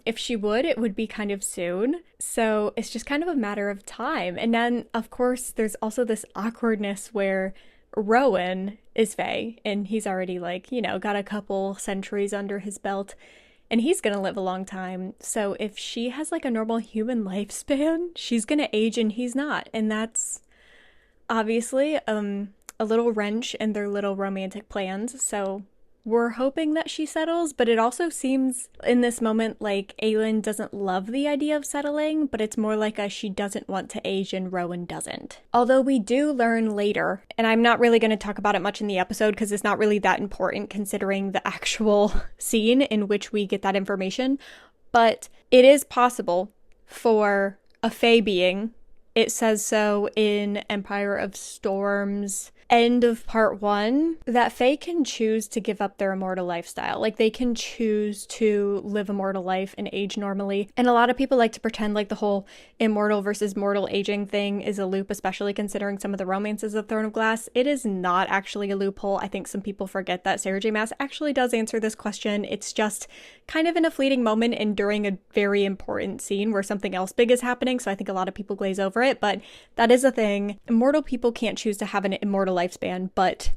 If she would, it would be kind of soon. So it's just kind of a matter of time. And then, of course, there's also this awkwardness where Rowan is fae, and he's already like, you know, got a couple centuries under his belt, and he's gonna live a long time. So if she has like a normal human lifespan, she's gonna age and he's not. And that's obviously a little wrench in their little romantic plans, so we're hoping that she settles, but it also seems in this moment like Aelin doesn't love the idea of settling, but it's more like she doesn't want to age and Rowan doesn't. Although we do learn later, and I'm not really going to talk about it much in the episode because it's not really that important considering the actual scene in which we get that information, but it is possible for a fae being. It says so in Empire of Storms, end of part 1, that fae can choose to give up their immortal lifestyle. Like, they can choose to live a mortal life and age normally. And a lot of people like to pretend like the whole immortal versus mortal aging thing is a loop, especially considering some of the romances of Throne of Glass. It is not actually a loophole. I think some people forget that Sarah J Maas actually does answer this question. It's just kind of in a fleeting moment and during a very important scene where something else big is happening, so I think a lot of people glaze over it, but that is a thing. Immortal people can't choose to have an immortal lifespan, but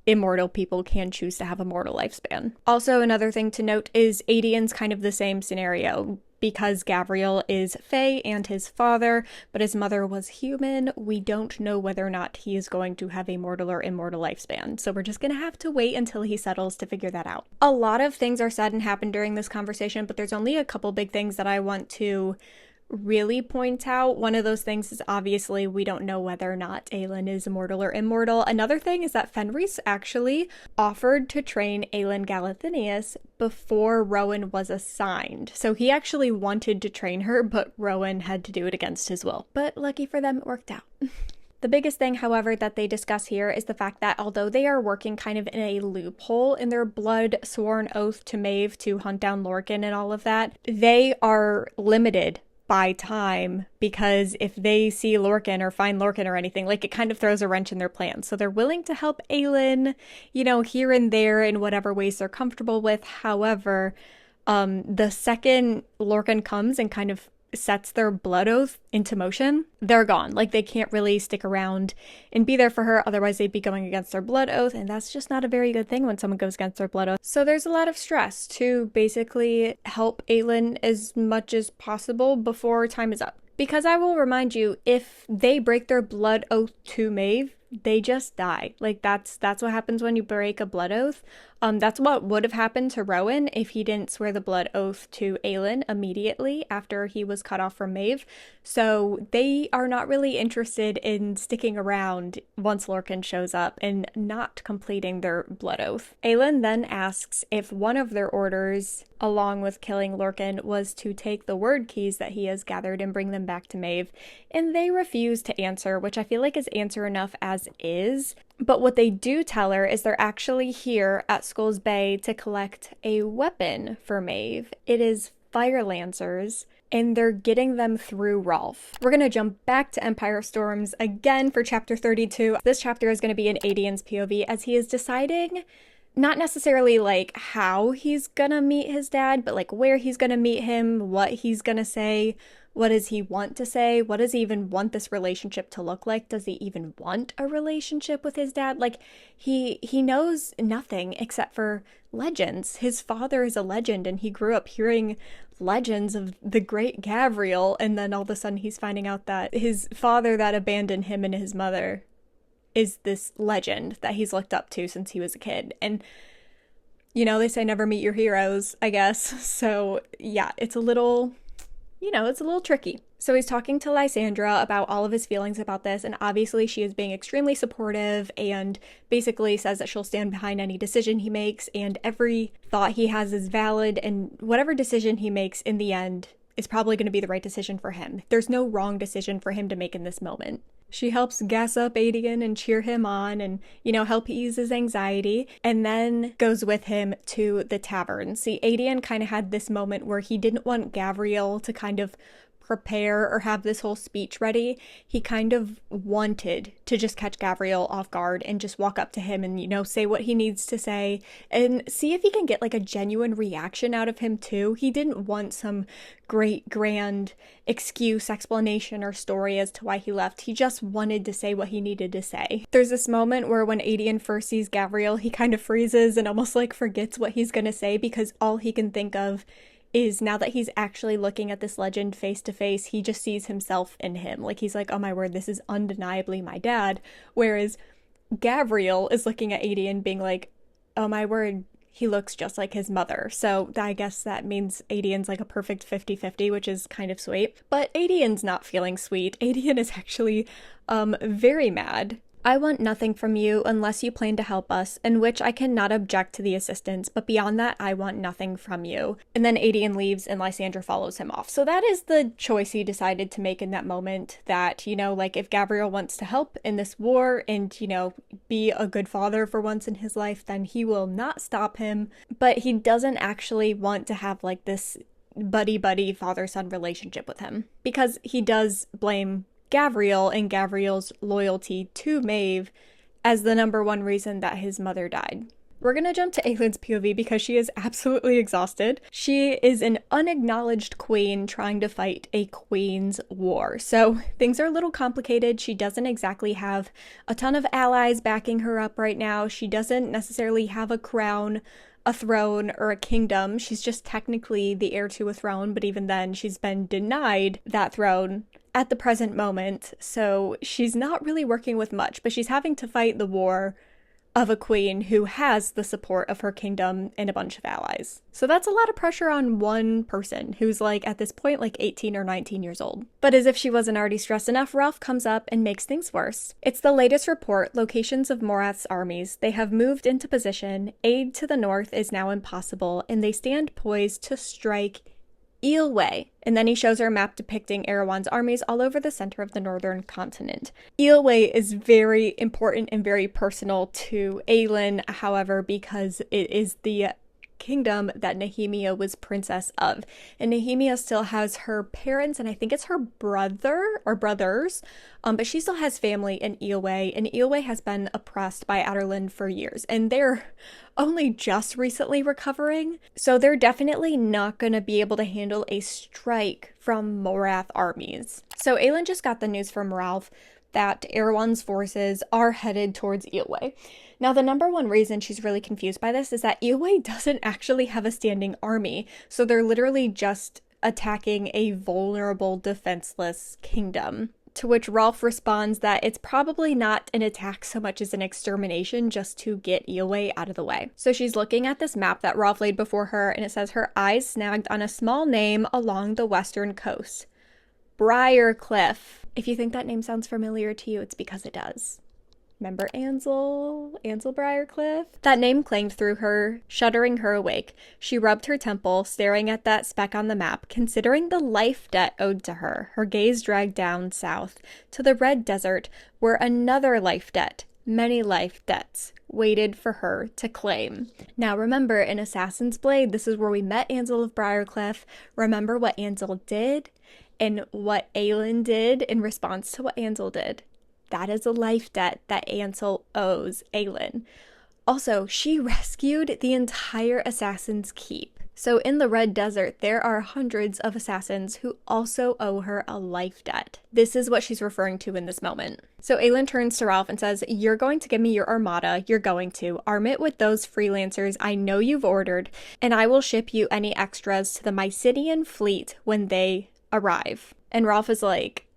immortal people can choose to have a mortal lifespan. Also, another thing to note is Adian's kind of the same scenario. Because Gavriel is fae and his father, but his mother was human, we don't know whether or not he is going to have a mortal or immortal lifespan. So we're just gonna have to wait until he settles to figure that out. A lot of things are said and happen during this conversation, but there's only a couple big things that I want to really point out. One of those things is obviously we don't know whether or not Aelin is immortal or immortal. Another thing is that Fenris actually offered to train Aelin Galathynius before Rowan was assigned. So he actually wanted to train her, but Rowan had to do it against his will. But lucky for them, it worked out. The biggest thing, however, that they discuss here is the fact that although they are working kind of in a loophole in their blood sworn oath to Maeve to hunt down Lorcan and all of that, they are limited by time, because if they see Lorcan or find Lorcan or anything, like, it kind of throws a wrench in their plans. So they're willing to help Aelin, you know, here and there in whatever ways they're comfortable with. However, the second Lorcan comes and kind of sets their blood oath into motion, they're gone. Like, they can't really stick around and be there for her, otherwise they'd be going against their blood oath, and that's just not a very good thing when someone goes against their blood oath. So there's a lot of stress to basically help Aelin as much as possible before time is up. Because I will remind you, if they break their blood oath to Maeve, they just die. Like, that's what happens when you break a blood oath. That's what would have happened to Rowan if he didn't swear the blood oath to Aelin immediately after he was cut off from Maeve. So they are not really interested in sticking around once Lorcan shows up and not completing their blood oath. Aelin then asks if one of their orders, along with killing Lorcan, was to take the word keys that he has gathered and bring them back to Maeve, and they refuse to answer, which I feel like is answer enough as is. But what they do tell her is they're actually here at Skulls Bay to collect a weapon for Maeve. It is fire lancers, and they're getting them through Rolf. We're going to jump back to Empire of Storms again for chapter 32. This chapter is going to be in Adian's POV as he is deciding not necessarily like how he's gonna meet his dad, but like where he's gonna meet him, what he's gonna say, what does he want to say, what does he even want this relationship to look like, does he even want a relationship with his dad? Like, he knows nothing except for legends. His father is a legend, and he grew up hearing legends of the great Gavriel, and then all of a sudden he's finding out that his father that abandoned him and his mother is this legend that he's looked up to since he was a kid. And, you know, they say never meet your heroes, I guess. So yeah, it's a little, you know, it's a little tricky. So he's talking to Lysandra about all of his feelings about this, and obviously she is being extremely supportive and basically says that she'll stand behind any decision he makes, and every thought he has is valid, and whatever decision he makes in the end is probably going to be the right decision for him. There's no wrong decision for him to make in this moment. She helps gas up Adian and cheer him on and, you know, help ease his anxiety, and then goes with him to the tavern. See, Adian kind of had this moment where he didn't want Gavriel to kind of prepare or have this whole speech ready. He kind of wanted to just catch Gavriel off guard and just walk up to him and, you know, say what he needs to say and see if he can get like a genuine reaction out of him too. He didn't want some great grand excuse, explanation, or story as to why he left. He just wanted to say what he needed to say. There's this moment where when Adian first sees Gavriel, he kind of freezes and almost like forgets what he's gonna say, because all he can think of is, now that he's actually looking at this legend face to face, he just sees himself in him. Like, he's like, oh my word, this is undeniably my dad. Whereas Gavriel is looking at Adian being like, oh my word, he looks just like his mother. So I guess that means Adian's like a perfect 50-50, which is kind of sweet. But Adian's not feeling sweet. Adian is actually very mad. I want nothing from you unless you plan to help us, in which I cannot object to the assistance, but beyond that, I want nothing from you. And then Adian leaves and Lysandra follows him off. So that is the choice he decided to make in that moment, that, you know, like, if Gavriel wants to help in this war and, you know, be a good father for once in his life, then he will not stop him. But he doesn't actually want to have like this buddy-buddy father-son relationship with him, because he does blame Gavriel and Gavriel's loyalty to Maeve as the number one reason that his mother died. We're gonna jump to Aelin's POV because she is absolutely exhausted. She is an unacknowledged queen trying to fight a queen's war. So things are a little complicated. She doesn't exactly have a ton of allies backing her up right now. She doesn't necessarily have a crown, a throne, or a kingdom. She's just technically the heir to a throne, but even then she's been denied that throne at the present moment, so she's not really working with much, but she's having to fight the war of a queen who has the support of her kingdom and a bunch of allies. So that's a lot of pressure on one person who's like at this point like 18 or 19 years old. But as if she wasn't already stressed enough, Ralph comes up and makes things worse. It's the latest report, locations of Morath's armies. They have moved into position, aid to the north is now impossible, and they stand poised to strike Ealway. And then he shows her a map depicting Arowan's armies all over the center of the northern continent. Ealway is very important and very personal to Aelin, however, because it is the kingdom that Nehemia was princess of. And Nehemia still has her parents, and I think it's her brother or brothers, but she still has family in Ealway, and Ealway has been oppressed by Aderlin for years, and they're only just recently recovering, so they're definitely not going to be able to handle a strike from Morath armies. So Aelin just got the news from Ralph that Arowan's forces are headed towards Ealway. Now, the number one reason she's really confused by this is that Ealway doesn't actually have a standing army, so they're literally just attacking a vulnerable, defenseless kingdom. To which Ralph responds that it's probably not an attack so much as an extermination just to get Ealway out of the way. So she's looking at this map that Ralph laid before her, and it says her eyes snagged on a small name along the western coast. Briarcliff. If you think that name sounds familiar to you, it's because it does. Remember Ansel Briarcliff? That name clanged through her, shuddering her awake. She rubbed her temple, staring at that speck on the map, considering the life debt owed to her. Her gaze dragged down south, to the red desert, where another life debt, many life debts, waited for her to claim. Now remember, in Assassin's Blade, this is where we met Ansel of Briarcliff. Remember what Ansel did and what Aelin did in response to what Ansel did. That is a life debt that Ansel owes Aelin. Also, she rescued the entire Assassin's Keep. So in the Red Desert, there are hundreds of assassins who also owe her a life debt. This is what she's referring to in this moment. So Aelin turns to Ralph and says, "You're going to give me your armada. You're going to. Arm it with those freelancers I know you've ordered, and I will ship you any extras to the Mycenian fleet when they arrive." And Ralph is like,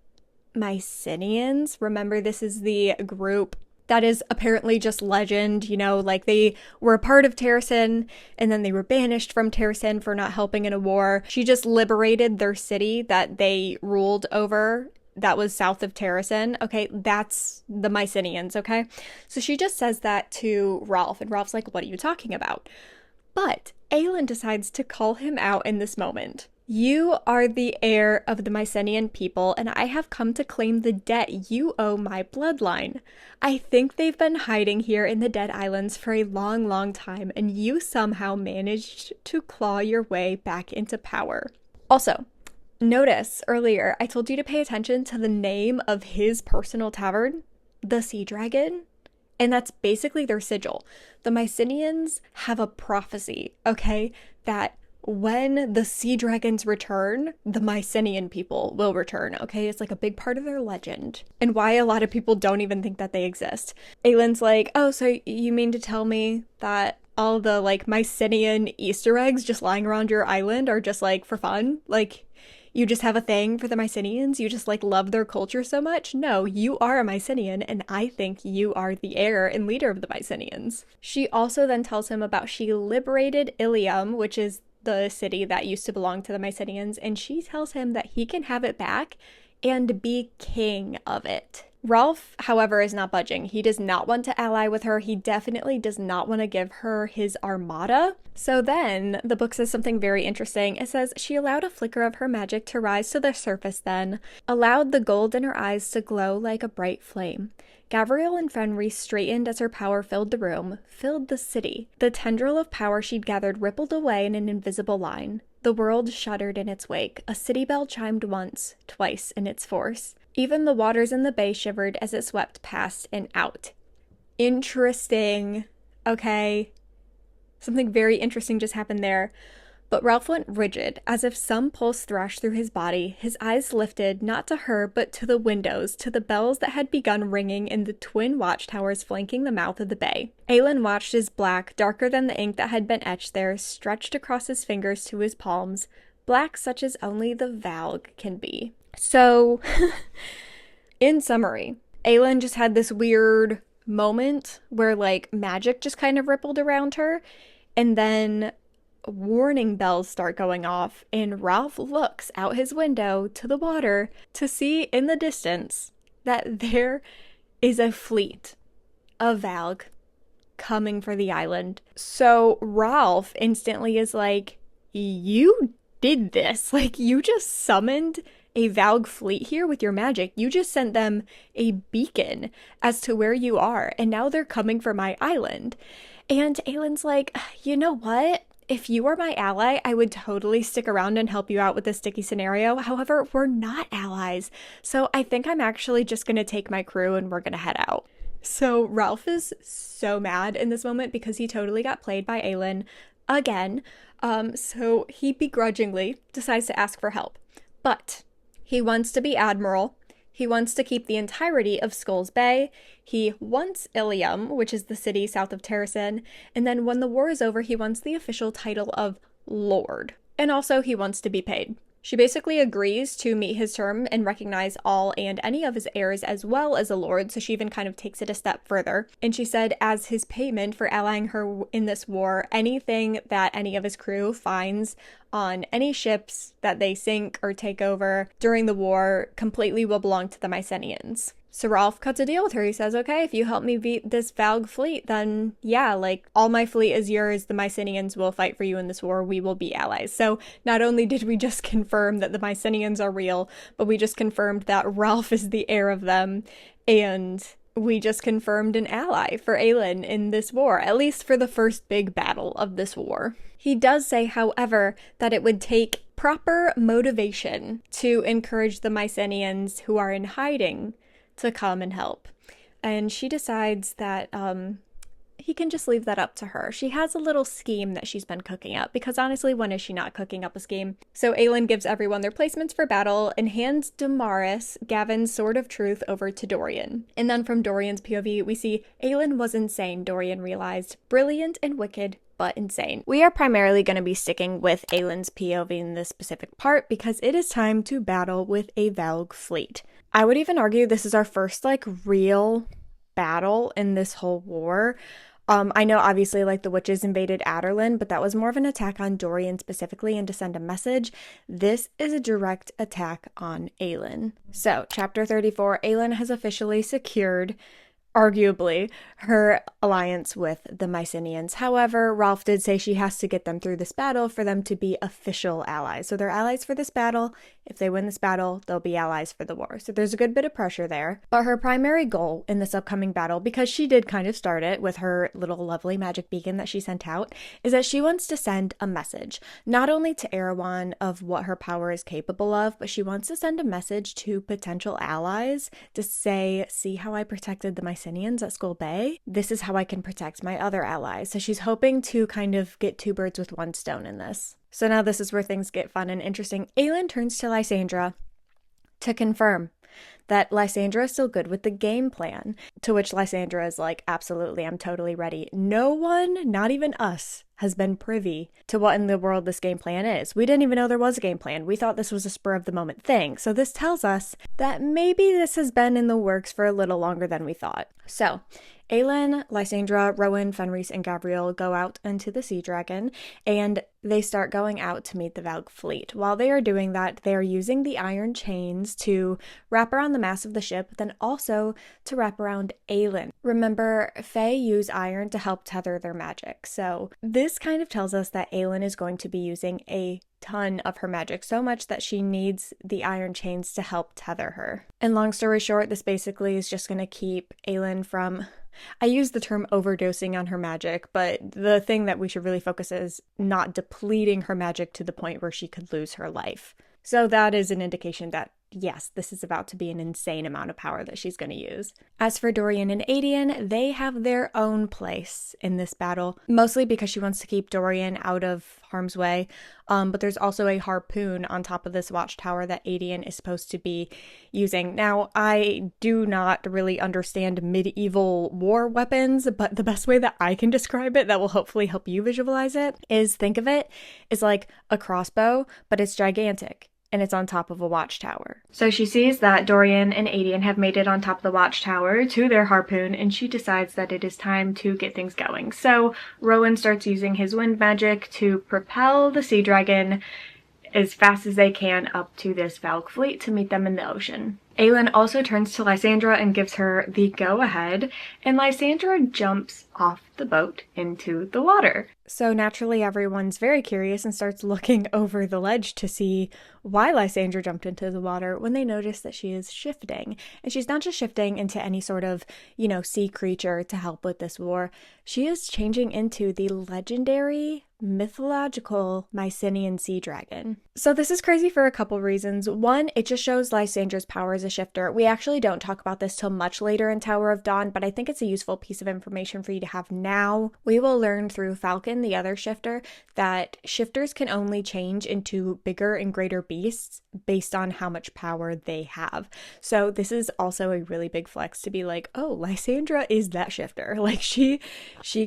Mycenians? Remember, this is the group that is apparently just legend, you know, like they were a part of Terrasen and then they were banished from Terrasen for not helping in a war. She just liberated their city that they ruled over that was south of Terrasen. Okay, that's the Mycenians, okay? So she just says that to Ralph, and Ralph's like, what are you talking about? But Aelin decides to call him out in this moment. You are the heir of the Mycenian people, and I have come to claim the debt you owe my bloodline. I think they've been hiding here in the Dead Islands for a long, long time, and you somehow managed to claw your way back into power. Also, notice earlier I told you to pay attention to the name of his personal tavern, the Sea Dragon, and that's basically their sigil. The Mycenians have a prophecy, okay, that when the sea dragons return, the Mycenian people will return, okay? It's like a big part of their legend, and why a lot of people don't even think that they exist. Aelin's like, oh, so you mean to tell me that all the, like, Mycenian Easter eggs just lying around your island are just, like, for fun? Like, you just have a thing for the Mycenians? You just, like, love their culture so much? No, you are a Mycenian, and I think you are the heir and leader of the Mycenians. She also then tells him about she liberated Ilium, which is the city that used to belong to the Mycenians, and she tells him that he can have it back and be king of it. Ralph, however, is not budging. He does not want to ally with her. He definitely does not want to give her his armada. So then the book says something very interesting. It says, she allowed a flicker of her magic to rise to the surface then, allowed the gold in her eyes to glow like a bright flame. Gavriel and Fenris straightened as her power filled the room, filled the city. The tendril of power she'd gathered rippled away in an invisible line. The world shuddered in its wake. A city bell chimed once, twice in its force. Even the waters in the bay shivered as it swept past and out. Interesting. Okay. Something very interesting just happened there. But Ralph went rigid, as if some pulse thrashed through his body. His eyes lifted, not to her, but to the windows, to the bells that had begun ringing in the twin watchtowers flanking the mouth of the bay. Aelin watched his black, darker than the ink that had been etched there, stretched across his fingers to his palms, black such as only the Valg can be. So, in summary, Aelin just had this weird moment where, like, magic just kind of rippled around her, and then warning bells start going off, and Ralph looks out his window to the water to see in the distance that there is a fleet of Valg coming for the island. So Ralph instantly is like, you did this. Like, you just summoned a Valg fleet here with your magic. You just sent them a beacon as to where you are, and now they're coming for my island. And Aelin's like, you know what? If you were my ally, I would totally stick around and help you out with this sticky scenario. However, we're not allies. So I think I'm actually just going to take my crew and we're going to head out. So Ralph is so mad in this moment because he totally got played by Aelin again. So he begrudgingly decides to ask for help. But he wants to be admiral. He wants to keep the entirety of Skulls Bay. He wants Ilium, which is the city south of Terrasen. And then when the war is over, he wants the official title of Lord. And also he wants to be paid. She basically agrees to meet his term and recognize all and any of his heirs as well as a lord, so she even kind of takes it a step further. And she said as his payment for allying her in this war, anything that any of his crew finds on any ships that they sink or take over during the war completely will belong to the Mycenaeans. So Rolf cuts a deal with her. He says, okay, if you help me beat this Valg fleet, then yeah, like, all my fleet is yours. The Mycenaeans will fight for you in this war. We will be allies. So not only did we just confirm that the Mycenaeans are real, but we just confirmed that Ralph is the heir of them. And we just confirmed an ally for Aelin in this war, at least for the first big battle of this war. He does say, however, that it would take proper motivation to encourage the Mycenaeans who are in hiding to come and help. And she decides that he can just leave that up to her. She has a little scheme that she's been cooking up, because honestly, when is she not cooking up a scheme? So Aelin gives everyone their placements for battle and hands Damaris Gavin's Sword of Truth over to Dorian. And then from Dorian's POV, we see Aelin was insane, Dorian realized. Brilliant and wicked, but insane. We are primarily going to be sticking with Aelin's POV in this specific part because it is time to battle with a Valg fleet. I would even argue this is our first, like, real battle in this whole war. I know obviously, like, the witches invaded Aderlin, but that was more of an attack on Dorian specifically and to send a message. This is a direct attack on Aelin. So, chapter 34, Aelin has officially secured, arguably, her alliance with the Mycenaeans. However, Rolf did say she has to get them through this battle for them to be official allies. So they're allies for this battle. If they win this battle, they'll be allies for the war. So there's a good bit of pressure there. But her primary goal in this upcoming battle, because she did kind of start it with her little lovely magic beacon that she sent out, is that she wants to send a message, not only to Arowan of what her power is capable of, but she wants to send a message to potential allies to say, see how I protected the Mycenaeans at Skull Bay? This is how I can protect my other allies. So she's hoping to kind of get two birds with one stone in this. So now this is where things get fun and interesting. Aelin turns to Lysandra to confirm that Lysandra is still good with the game plan, to which Lysandra is like, absolutely, I'm totally ready. No one, not even us, has been privy to what in the world this game plan is. We didn't even know there was a game plan. We thought this was a spur of the moment thing. So this tells us that maybe this has been in the works for a little longer than we thought. So Aelin, Lysandra, Rowan, Fenris, and Gabriel go out into the Sea Dragon, and they start going out to meet the Valg fleet. While they are doing that, they are using the iron chains to wrap around the mast of the ship, then also to wrap around Aelin. Remember, Fae use iron to help tether their magic, so this kind of tells us that Aelin is going to be using a ton of her magic, so much that she needs the iron chains to help tether her. And long story short, this basically is just going to keep Aelin from, I use the term overdosing on her magic, but the thing that we should really focus is not depleting her magic to the point where she could lose her life. So that is an indication that, yes, this is about to be an insane amount of power that she's going to use. As for Dorian and Aedion, they have their own place in this battle, mostly because she wants to keep Dorian out of harm's way. But there's also a harpoon on top of this watchtower that Aedion is supposed to be using. Now, I do not really understand medieval war weapons, but the best way that I can describe it that will hopefully help you visualize it is, think of it as like a crossbow, but it's gigantic. And it's on top of a watchtower. So she sees that Dorian and Aedion have made it on top of the watchtower to their harpoon, and she decides that it is time to get things going. So Rowan starts using his wind magic to propel the Sea Dragon as fast as they can up to this Valg fleet to meet them in the ocean. Aelin also turns to Lysandra and gives her the go-ahead, and Lysandra jumps off the boat into the water. So naturally everyone's very curious and starts looking over the ledge to see why Lysandra jumped into the water when they notice that she is shifting. And she's not just shifting into any sort of, sea creature to help with this war. She is changing into the legendary mythological Mycenaean sea dragon. So this is crazy for a couple reasons. One, it just shows Lysandra's power as a shifter. We actually don't talk about this till much later in Tower of Dawn, but I think it's a useful piece of information for you to have now. We will learn through Falcon, the other shifter, that shifters can only change into bigger and greater beasts based on how much power they have. So this is also a really big flex to be like, oh, Lysandra is that shifter. Like she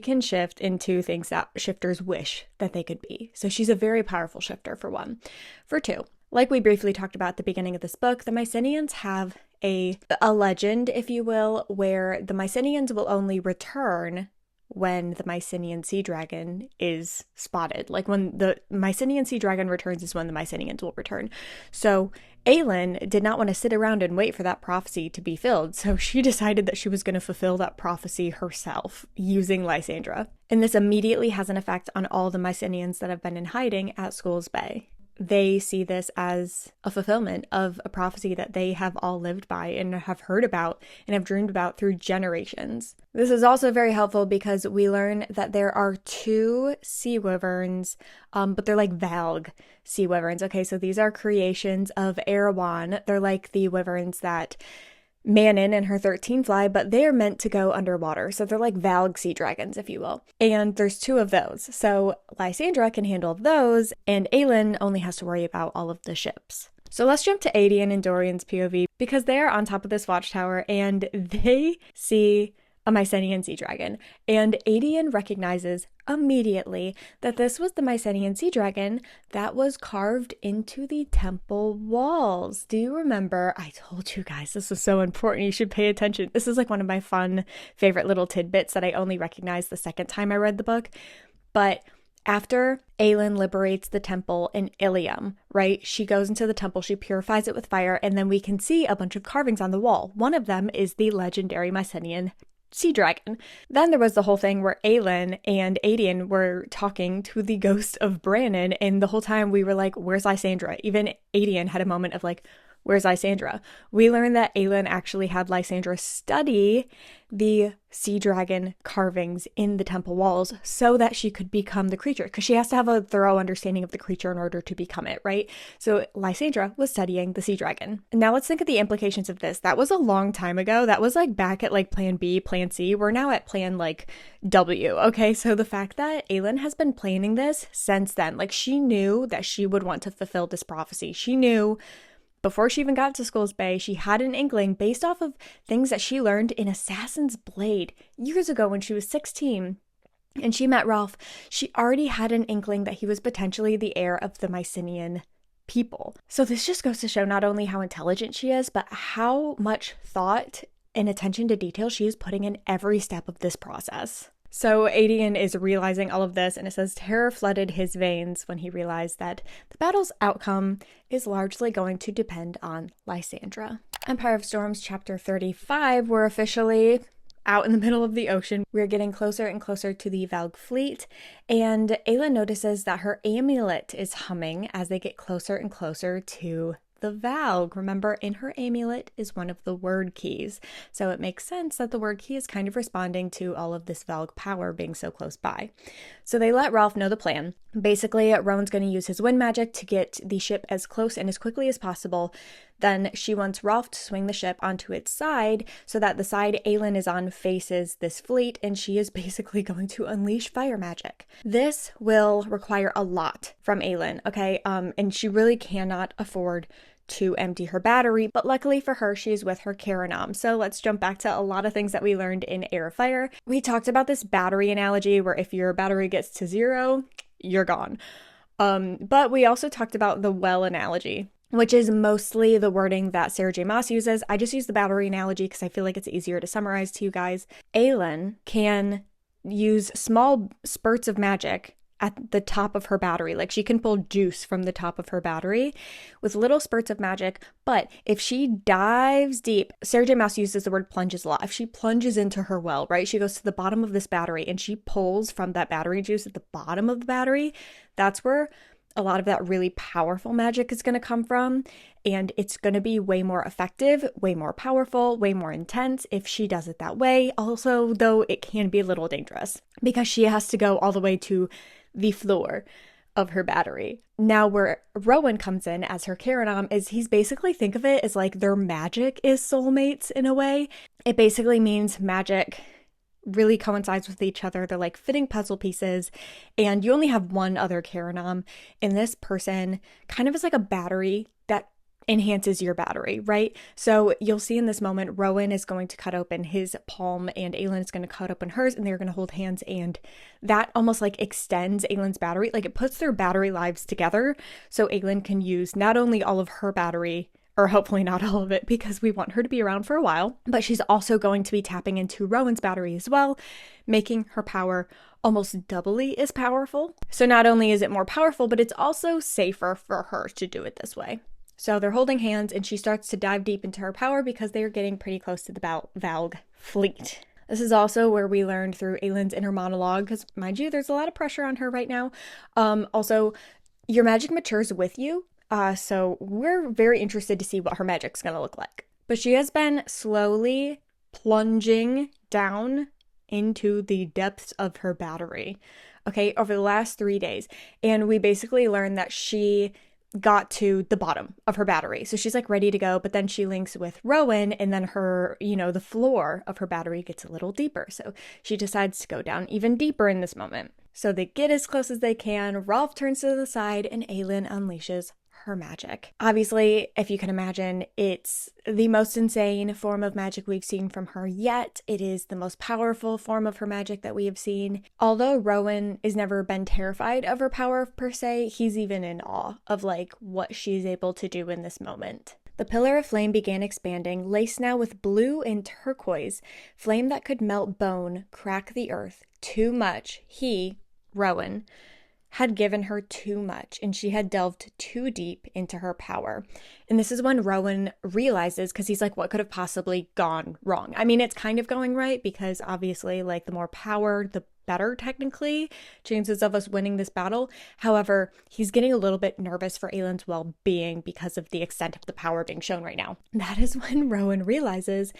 can shift into things that shifters wish that they could be. So she's a very powerful shifter, for one. For two, like we briefly talked about at the beginning of this book, the Mycenaeans have a legend, if you will, where the Mycenaeans will only return when the Mycenaean sea dragon is spotted. Like when the Mycenaean sea dragon returns is when the Mycenaeans will return. So Aelin did not want to sit around and wait for that prophecy to be filled, so she decided that she was going to fulfill that prophecy herself using Lysandra. And this immediately has an effect on all the Mycenaeans that have been in hiding at Skulls Bay. They see this as a fulfillment of a prophecy that they have all lived by and have heard about and have dreamed about through generations. This is also very helpful because we learn that there are 2 sea wyverns, but they're like Valg sea wyverns. Okay, so these are creations of Arowan. They're like the wyverns that Manon and her 13 fly, but they are meant to go underwater. So they're like Valg sea dragons, if you will. And there's 2 of those. So Lysandra can handle those, and Aelin only has to worry about all of the ships. So let's jump to Aedion and Dorian's POV, because they are on top of this watchtower and they see a Mycenaean sea dragon. And Aedion recognizes immediately that this was the Mycenaean sea dragon that was carved into the temple walls. Do you remember? I told you guys this was so important. You should pay attention. This is like one of my fun favorite little tidbits that I only recognized the second time I read the book. But after Aelin liberates the temple in Ilium, right? She goes into the temple, she purifies it with fire, and then we can see a bunch of carvings on the wall. One of them is the legendary Mycenaean sea dragon. Then there was the whole thing where Aelin and Aedion were talking to the ghost of Brannon, and the whole time we were like, where's Lysandra? Even Aedion had a moment of like, where's Lysandra? We learned that Aelin actually had Lysandra study the sea dragon carvings in the temple walls so that she could become the creature, because she has to have a thorough understanding of the creature in order to become it, right? So Lysandra was studying the sea dragon. Now let's think of the implications of this. That was a long time ago. That was like back at like plan B, plan C. We're now at plan like W, okay? So the fact that Aelin has been planning this since then, like she knew that she would want to fulfill this prophecy. She knew before she even got to Skulls Bay, she had an inkling based off of things that she learned in Assassin's Blade years ago when she was 16 and she met Rolf. She already had an inkling that he was potentially the heir of the Mycenaean people. So this just goes to show not only how intelligent she is, but how much thought and attention to detail she is putting in every step of this process. So Aedion is realizing all of this, and it says terror flooded his veins when he realized that the battle's outcome is largely going to depend on Lysandra. Empire of Storms chapter 35, we're officially out in the middle of the ocean. We're getting closer and closer to the Valg fleet, and Aelin notices that her amulet is humming as they get closer and closer to the Valg. Remember, in her amulet is one of the word keys. So it makes sense that the word key is kind of responding to all of this Valg power being so close by. So they let Rolf know the plan. Basically, Rowan's going to use his wind magic to get the ship as close and as quickly as possible. Then she wants Rolf to swing the ship onto its side so that the side Aelin is on faces this fleet, and she is basically going to unleash fire magic. This will require a lot from Aelin, okay? And she really cannot afford to empty her battery, but luckily for her, she's with her Karanom. So let's jump back to a lot of things that we learned in Air of Fire. We talked about this battery analogy where if your battery gets to 0, you're gone. But we also talked about the well analogy, which is mostly the wording that Sarah J Maas uses. I just use the battery analogy because I feel like it's easier to summarize to you guys. Aelin can use small spurts of magic at the top of her battery. Like she can pull juice from the top of her battery with little spurts of magic. But if she dives deep, Sarah J Maas uses the word plunges a lot. If she plunges into her well, right, she goes to the bottom of this battery and she pulls from that battery juice at the bottom of the battery, that's where a lot of that really powerful magic is going to come from. And it's going to be way more effective, way more powerful, way more intense if she does it that way. Also, though, it can be a little dangerous because she has to go all the way to the floor of her battery. Now, where Rowan comes in as her Karanom is he's basically, think of it as like their magic is soulmates in a way. It basically means magic really coincides with each other. They're like fitting puzzle pieces, and you only have one other Karanom, and this person kind of is like a battery that enhances your battery, right? So you'll see in this moment, Rowan is going to cut open his palm and Aelin is going to cut open hers, and they're going to hold hands, and that almost like extends Aelin's battery. Like it puts their battery lives together so Aelin can use not only all of her battery, or hopefully not all of it because we want her to be around for a while, but she's also going to be tapping into Rowan's battery as well, making her power almost doubly as powerful. So not only is it more powerful, but it's also safer for her to do it this way. So they're holding hands and she starts to dive deep into her power because they are getting pretty close to the Valg fleet. This is also where we learned through Aelin's inner monologue, because mind you, there's a lot of pressure on her right now. Also, your magic matures with you. So we're very interested to see what her magic's going to look like. But she has been slowly plunging down into the depths of her battery, okay, over the last 3 days. And we basically learned that she got to the bottom of her battery. So she's like ready to go, but then she links with Rowan and then her, the floor of her battery gets a little deeper. So she decides to go down even deeper in this moment. So they get as close as they can. Rolf turns to the side and Aelin unleashes her magic. Obviously, if you can imagine, it's the most insane form of magic we've seen from her yet. It is the most powerful form of her magic that we have seen. Although Rowan has never been terrified of her power per se, he's even in awe of like what she's able to do in this moment. The pillar of flame began expanding, laced now with blue and turquoise, flame that could melt bone, crack the earth. Too much. He, Rowan, had given her too much, and she had delved too deep into her power. And this is when Rowan realizes, because he's like, what could have possibly gone wrong? I mean, it's kind of going right, because obviously, like, the more power, the better, technically, chances of us winning this battle. However, he's getting a little bit nervous for Aelin's well-being because of the extent of the power being shown right now. That is when Rowan realizes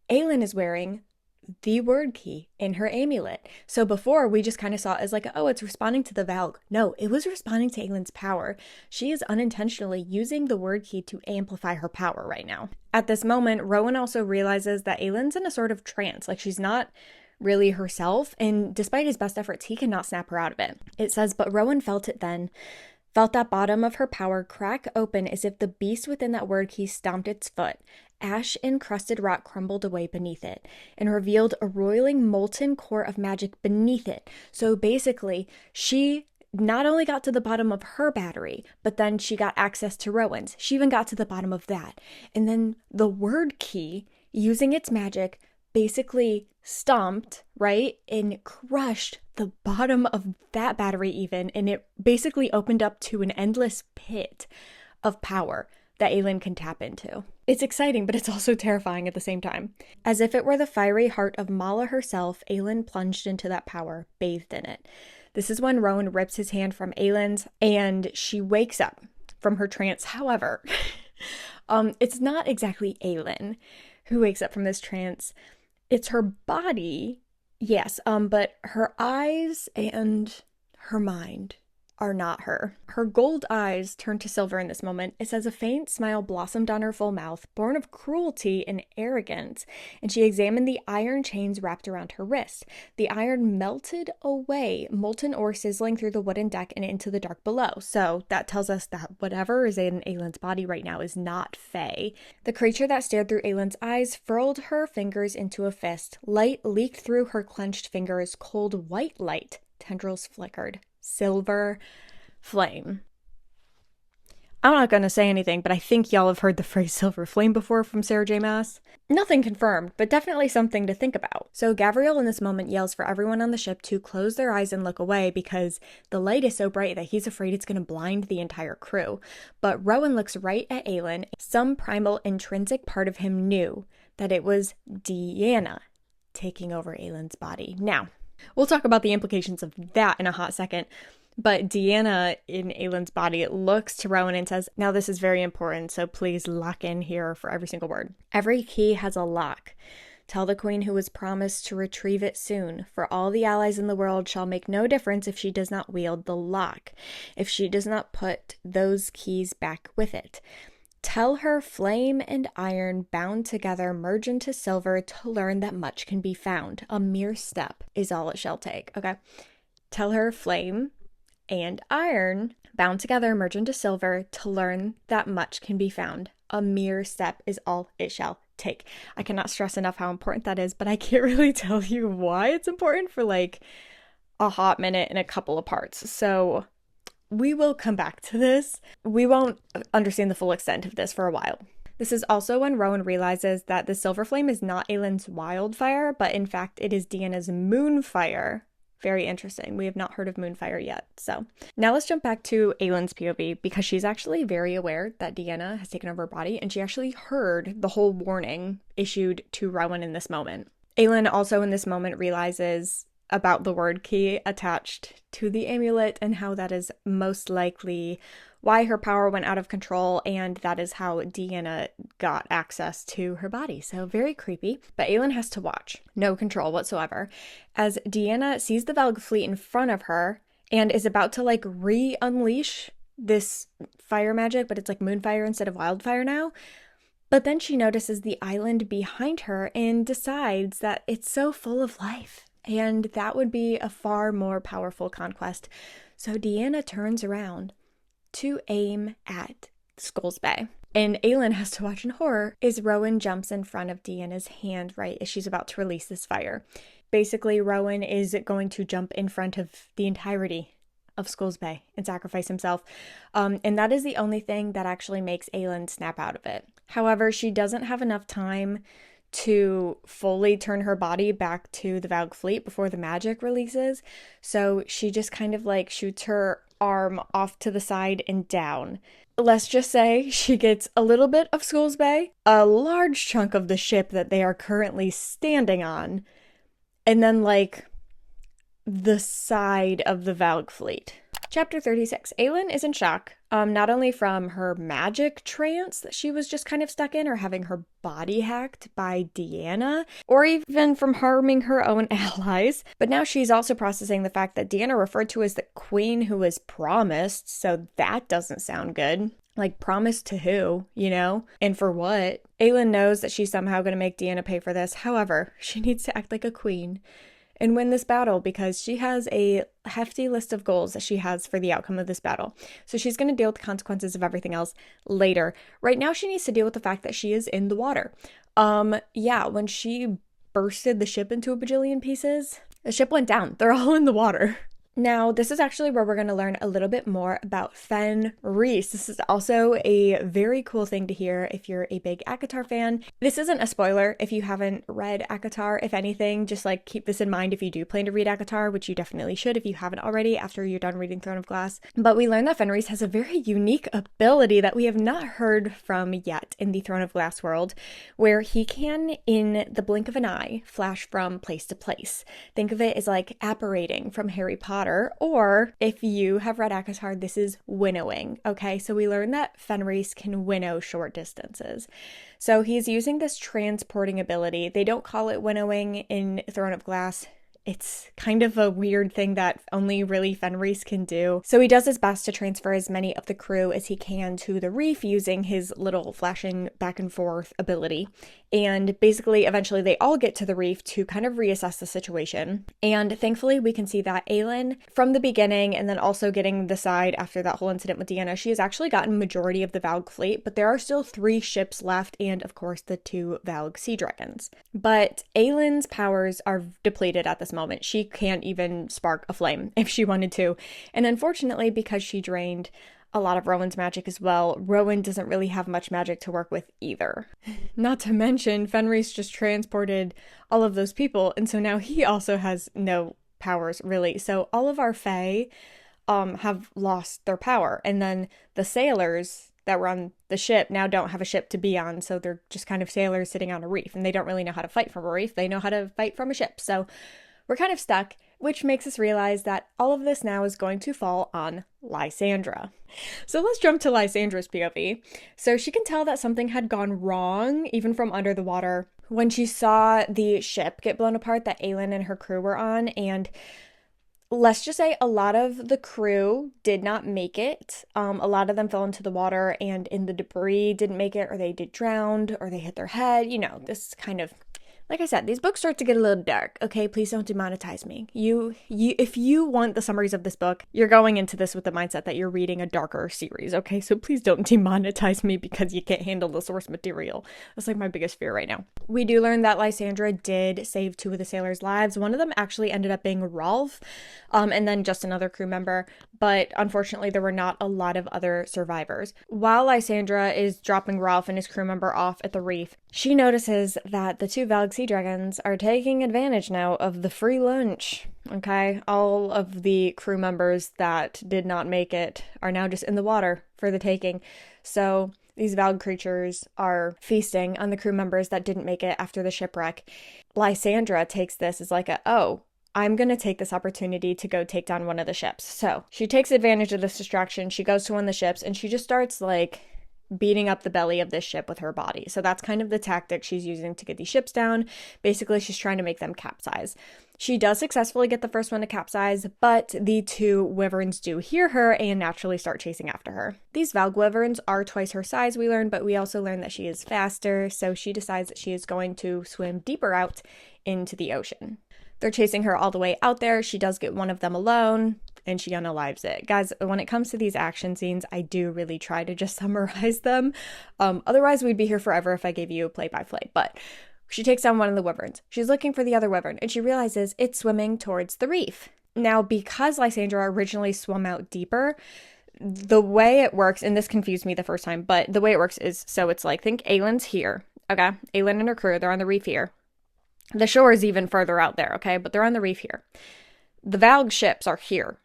Aelin is wearing the word key in her amulet. So before we just kind of saw it as like, oh, it's responding to the Valg. No, it was responding to Aelin's power. She is unintentionally using the word key to amplify her power right now. At this moment, Rowan also realizes that Aelin's in a sort of trance, like she's not really herself, and despite his best efforts, he cannot snap her out of it. It says, but Rowan felt it then, felt that bottom of her power crack open as if the beast within that word key stomped its foot. Ash-encrusted rock crumbled away beneath it and revealed a roiling molten core of magic beneath it. So basically, she not only got to the bottom of her battery, but then she got access to Rowan's. She even got to the bottom of that. And then the word key, using its magic, basically stomped, right, and crushed the bottom of that battery even, and it basically opened up to an endless pit of power that Aelin can tap into. It's exciting, but it's also terrifying at the same time. As if it were the fiery heart of Mala herself, Aelin plunged into that power, bathed in it. This is when Rowan rips his hand from Aelin's, and she wakes up from her trance. However, it's not exactly Aelin who wakes up from this trance. It's her body, yes, but her eyes and her mind are not her. Her gold eyes turn to silver in this moment. It says a faint smile blossomed on her full mouth, born of cruelty and arrogance, and she examined the iron chains wrapped around her wrist. The iron melted away, molten ore sizzling through the wooden deck and into the dark below. So that tells us that whatever is in Aelin's body right now is not Fae. The creature that stared through Aelin's eyes furled her fingers into a fist. Light leaked through her clenched fingers, cold white light. Tendrils flickered. Silver flame. I'm not gonna say anything, but I think y'all have heard the phrase silver flame before from Sarah J Maas. Nothing confirmed, but definitely something to think about. So Gavriel in this moment yells for everyone on the ship to close their eyes and look away because the light is so bright that he's afraid it's going to blind the entire crew. But Rowan looks right at Aelin. Some primal intrinsic part of him knew that it was Deanna taking over Aelin's body. Now, we'll talk about the implications of that in a hot second. But Deanna in Aelin's body looks to Rowan and says, now this is very important, so please lock in here for every single word. Every key has a lock. Tell the queen who was promised to retrieve it soon, for all the allies in the world shall make no difference if she does not wield the lock, if she does not put those keys back with it. Tell her flame and iron bound together merge into silver to learn that much can be found. A mere step is all it shall take. Okay. Tell her flame and iron bound together merge into silver to learn that much can be found. A mere step is all it shall take. I cannot stress enough how important that is, but I can't really tell you why it's important for like a hot minute in a couple of parts. So we will come back to this. We won't understand the full extent of this for a while. This is also when Rowan realizes that the silver flame is not Aelin's wildfire, but in fact it is Deanna's moonfire. Very interesting. We have not heard of moonfire yet. So now let's jump back to Aelin's POV because she's actually very aware that Deanna has taken over her body and she actually heard the whole warning issued to Rowan in this moment. Aelin also in this moment realizes about the word key attached to the amulet and how that is most likely why her power went out of control, and that is how Deanna got access to her body. So very creepy, but Aelin has to watch. No control whatsoever. As Deanna sees the Valg fleet in front of her and is about to like re-unleash this fire magic, but it's like moonfire instead of wildfire now. But then she notices the island behind her and decides that it's so full of life. And that would be a far more powerful conquest. So Deanna turns around to aim at Skulls Bay. And Aelin has to watch in horror as Rowan jumps in front of Deanna's hand right as she's about to release this fire. Basically, Rowan is going to jump in front of the entirety of Skulls Bay and sacrifice himself. And that is the only thing that actually makes Aelin snap out of it. However, she doesn't have enough time to fully turn her body back to the Valg fleet before the magic releases. So she just kind of like shoots her arm off to the side and down. Let's just say she gets a little bit of Skulls Bay, a large chunk of the ship that they are currently standing on, and then like the side of the Valg fleet. Chapter 36. Aelin is in shock, not only from her magic trance that she was just kind of stuck in or having her body hacked by Deanna, or even from harming her own allies, but now she's also processing the fact that Deanna referred to as the queen who was promised, so that doesn't sound good. Like, promised to who, you know? And for what? Aelin knows that she's somehow going to make Deanna pay for this. However, she needs to act like a queen and win this battle because she has a hefty list of goals that she has for the outcome of this battle. So she's going to deal with the consequences of everything else later. Right now, she needs to deal with the fact that she is in the water. Yeah, when she bursted the ship into a bajillion pieces, the ship went down. They're all in the water. Now, this is actually where we're going to learn a little bit more about Fenris. This is also a very cool thing to hear if you're a big ACOTAR fan. This isn't a spoiler if you haven't read ACOTAR. If anything, just like keep this in mind if you do plan to read ACOTAR, which you definitely should if you haven't already after you're done reading Throne of Glass. But we learn that Fenris has a very unique ability that we have not heard from yet in the Throne of Glass world, where he can, in the blink of an eye, flash from place to place. Think of it as like apparating from Harry Potter. Or if you have read ACOTAR, this is winnowing. Okay, so we learn that Fenris can winnow short distances. So he's using this transporting ability. They don't call it winnowing in Throne of Glass. It's kind of a weird thing that only really Fenris can do. So he does his best to transfer as many of the crew as he can to the reef using his little flashing back and forth ability. And basically, eventually they all get to the reef to kind of reassess the situation. And thankfully, we can see that Aelin, from the beginning, and then also getting the side after that whole incident with Deanna, she has actually gotten majority of the Valg fleet, but there are still 3 ships left, and of course the 2 Valg sea dragons. But Aelin's powers are depleted at this moment. She can't even spark a flame if she wanted to. And unfortunately, because she drained a lot of Rowan's magic as well. Rowan doesn't really have much magic to work with either. Not to mention, Fenris just transported all of those people, and so now he also has no powers, really. So all of our Fae have lost their power, and then the sailors that were on the ship now don't have a ship to be on, so they're just kind of sailors sitting on a reef, and they don't really know how to fight from a reef. They know how to fight from a ship, so we're kind of stuck, which makes us realize that all of this now is going to fall on Lysandra. So let's jump to Lysandra's POV. So she can tell that something had gone wrong, even from under the water, when she saw the ship get blown apart that Aelin and her crew were on, and let's just say a lot of the crew did not make it. A lot of them fell into the water and in the debris didn't make it, or they did drowned, or they hit their head. You know, this kind of, like I said, these books start to get a little dark, okay? Please don't demonetize me. If you want the summaries of this book, you're going into this with the mindset that you're reading a darker series, okay? So please don't demonetize me because you can't handle the source material. That's like my biggest fear right now. We do learn that Lysandra did save 2 of the sailors' lives. One of them actually ended up being Rolf, and then just another crew member. But unfortunately, there were not a lot of other survivors. While Lysandra is dropping Rolf and his crew member off at the reef, she notices that the 2 Valg sea dragons are taking advantage now of the free lunch. Okay, all of the crew members that did not make it are now just in the water for the taking. So these Valg creatures are feasting on the crew members that didn't make it after the shipwreck. Lysandra takes this as like I'm going to take this opportunity to go take down one of the ships. So she takes advantage of this distraction. She goes to one of the ships and she just starts like beating up the belly of this ship with her body. So that's kind of the tactic she's using to get these ships down. Basically, she's trying to make them capsize. She does successfully get the first one to capsize, but the 2 wyverns do hear her and naturally start chasing after her. These Valg wyverns are twice her size, we learn, but we also learn that she is faster, so she decides that she is going to swim deeper out into the ocean. They're chasing her all the way out there. She does get one of them alone, and she unalives it. Guys, when it comes to these action scenes, I do really try to just summarize them. Otherwise, we'd be here forever if I gave you a play-by-play. But she takes down one of the wyverns. She's looking for the other wyvern, and she realizes it's swimming towards the reef. Now, because Lysandra originally swam out deeper, the way it works, and this confused me the first time, but the way it works is, so it's like, think Aelin's here, okay? Aelin and her crew, they're on the reef here. The shore is even further out there, okay? But they're on the reef here. The Valg ships are here.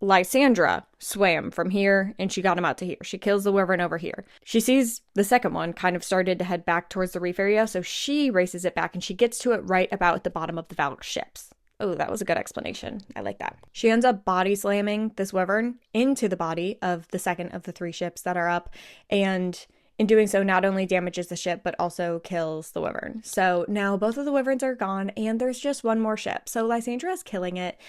Lysandra swam from here, and she got him out to here. She kills the wyvern over here. She sees the second one kind of started to head back towards the reef area, so she races it back, and she gets to it right about at the bottom of the Valg ships. Oh, that was a good explanation. I like that. She ends up body slamming this wyvern into the body of the second of the 3 ships that are up, and in doing so, not only damages the ship, but also kills the wyvern. So now both of the wyverns are gone, and there's just one more ship. So Lysandra is killing it.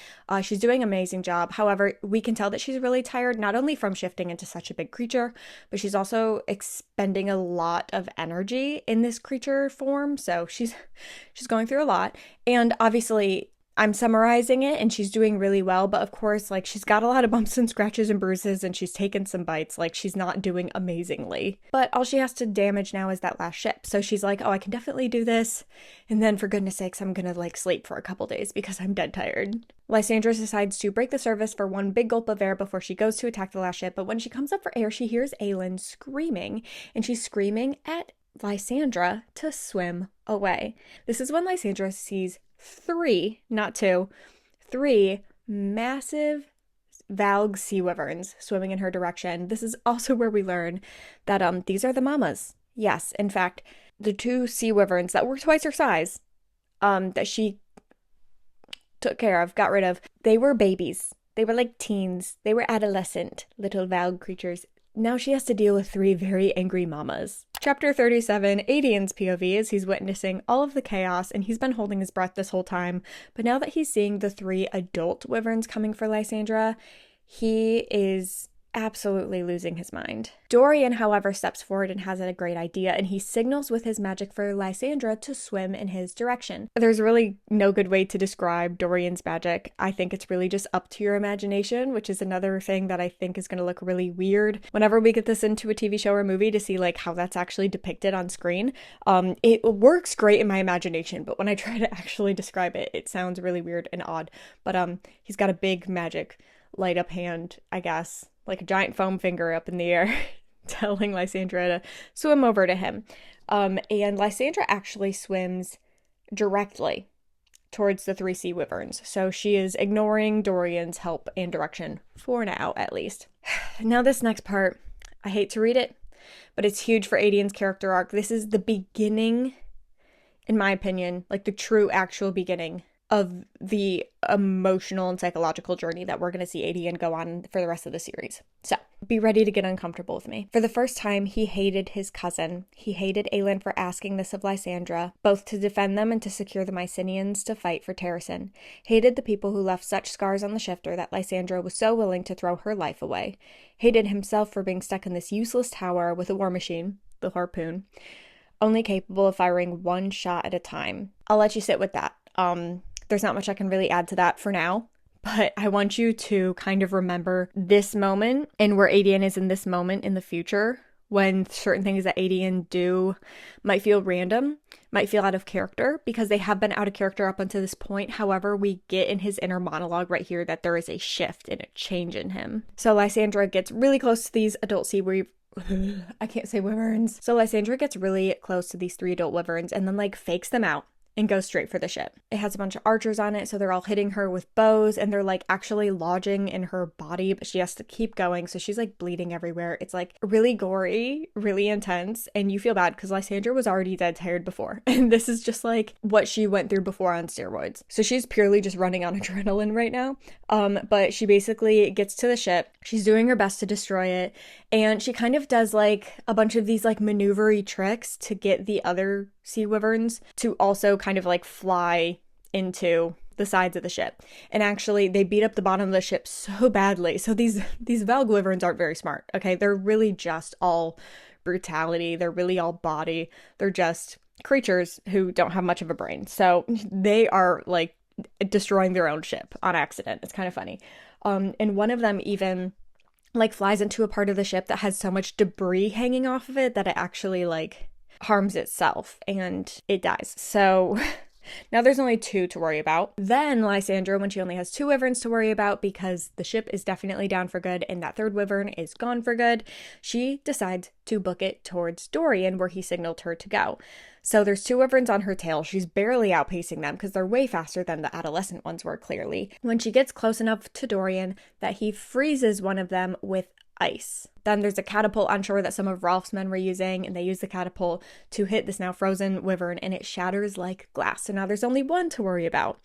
She's doing an amazing job. However, we can tell that she's really tired, not only from shifting into such a big creature, but she's also expending a lot of energy in this creature form. So she's going through a lot. And obviously, I'm summarizing it and she's doing really well, but of course, like, she's got a lot of bumps and scratches and bruises and she's taken some bites. Like, she's not doing amazingly. But all she has to damage now is that last ship. So she's like, oh, I can definitely do this. And then for goodness sakes, I'm gonna like sleep for a couple days because I'm dead tired. Lysandra decides to break the surface for one big gulp of air before she goes to attack the last ship. But when she comes up for air, she hears Aelin screaming, and she's screaming at Lysandra to swim away. This is when Lysandra sees 3, not 2, 3 massive Valg sea wyverns swimming in her direction. This is also where we learn that these are the mamas. Yes, in fact, the 2 sea wyverns that were twice her size, that she took care of, got rid of, they were babies. They were like teens. They were adolescent little Valg creatures. Now she has to deal with 3 very angry mamas. Chapter 37, Adian's POV, is he's witnessing all of the chaos and he's been holding his breath this whole time. But now that he's seeing the 3 adult wyverns coming for Lysandra, he is absolutely losing his mind. Dorian, however, steps forward and has a great idea, and he signals with his magic for Lysandra to swim in his direction. There's really no good way to describe Dorian's magic. I think it's really just up to your imagination, which is another thing that I think is going to look really weird whenever we get this into a TV show or movie to see like how that's actually depicted on screen. It works great in my imagination, but when I try to actually describe it, it sounds really weird and odd. But he's got a big magic light up hand, I guess. like a giant foam finger up in the air, telling Lysandra to swim over to him. And Lysandra actually swims directly towards the three sea wyverns. So she is ignoring Dorian's help and direction for now, at least. Now, this next part, I hate to read it, but it's huge for Aedian's character arc. This is the beginning, in my opinion, like the true actual beginning of the emotional and psychological journey that we're going to see Aedian go on for the rest of the series. So, be ready to get uncomfortable with me. For the first time, he hated his cousin. He hated Aelin for asking this of Lysandra, both to defend them and to secure the Mycenaeans to fight for Terrasen. Hated the people who left such scars on the shifter that Lysandra was so willing to throw her life away. Hated himself for being stuck in this useless tower with a war machine, the harpoon, only capable of firing one shot at a time. I'll let you sit with that. There's not much I can really add to that for now, but I want you to kind of remember this moment and where Aedian is in this moment in the future, when certain things that Aedian do might feel random, might feel out of character, because they have been out of character up until this point. However, we get in his inner monologue right here that there is a shift and a change in him. So Lysandra gets really close to these adult sea I can't say wyverns. So Lysandra gets really close to these three adult wyverns and then like fakes them out and goes straight for the ship. It has a bunch of archers on it, so they're all hitting her with bows, and they're like actually lodging in her body, but she has to keep going, so she's like bleeding everywhere. It's like really gory, really intense, and you feel bad because Lysandra was already dead tired before, and this is just like what she went through before on steroids. So she's purely just running on adrenaline right now. But she basically gets to the ship. She's doing her best to destroy it, and she kind of does like a bunch of these like maneuvery tricks to get the other sea wyverns to also kind of like fly into the sides of the ship. And actually they beat up the bottom of the ship so badly. So these Valg wyverns aren't very smart, okay? They're really just all brutality. They're really all body. They're just creatures who don't have much of a brain. So they are like destroying their own ship on accident. It's kind of funny. And one of them even like flies into a part of the ship that has so much debris hanging off of it that it actually like harms itself and it dies. So now there's only two to worry about. Then Lysandra, when she only has two wyverns to worry about because the ship is definitely down for good and that third wyvern is gone for good, she decides to book it towards Dorian where he signaled her to go. So there's two wyverns on her tail. She's barely outpacing them because they're way faster than the adolescent ones were, clearly. When she gets close enough to Dorian that he freezes one of them with ice. Then there's a catapult on shore that some of Rolf's men were using, and they use the catapult to hit this now frozen wyvern, and it shatters like glass. So now there's only one to worry about.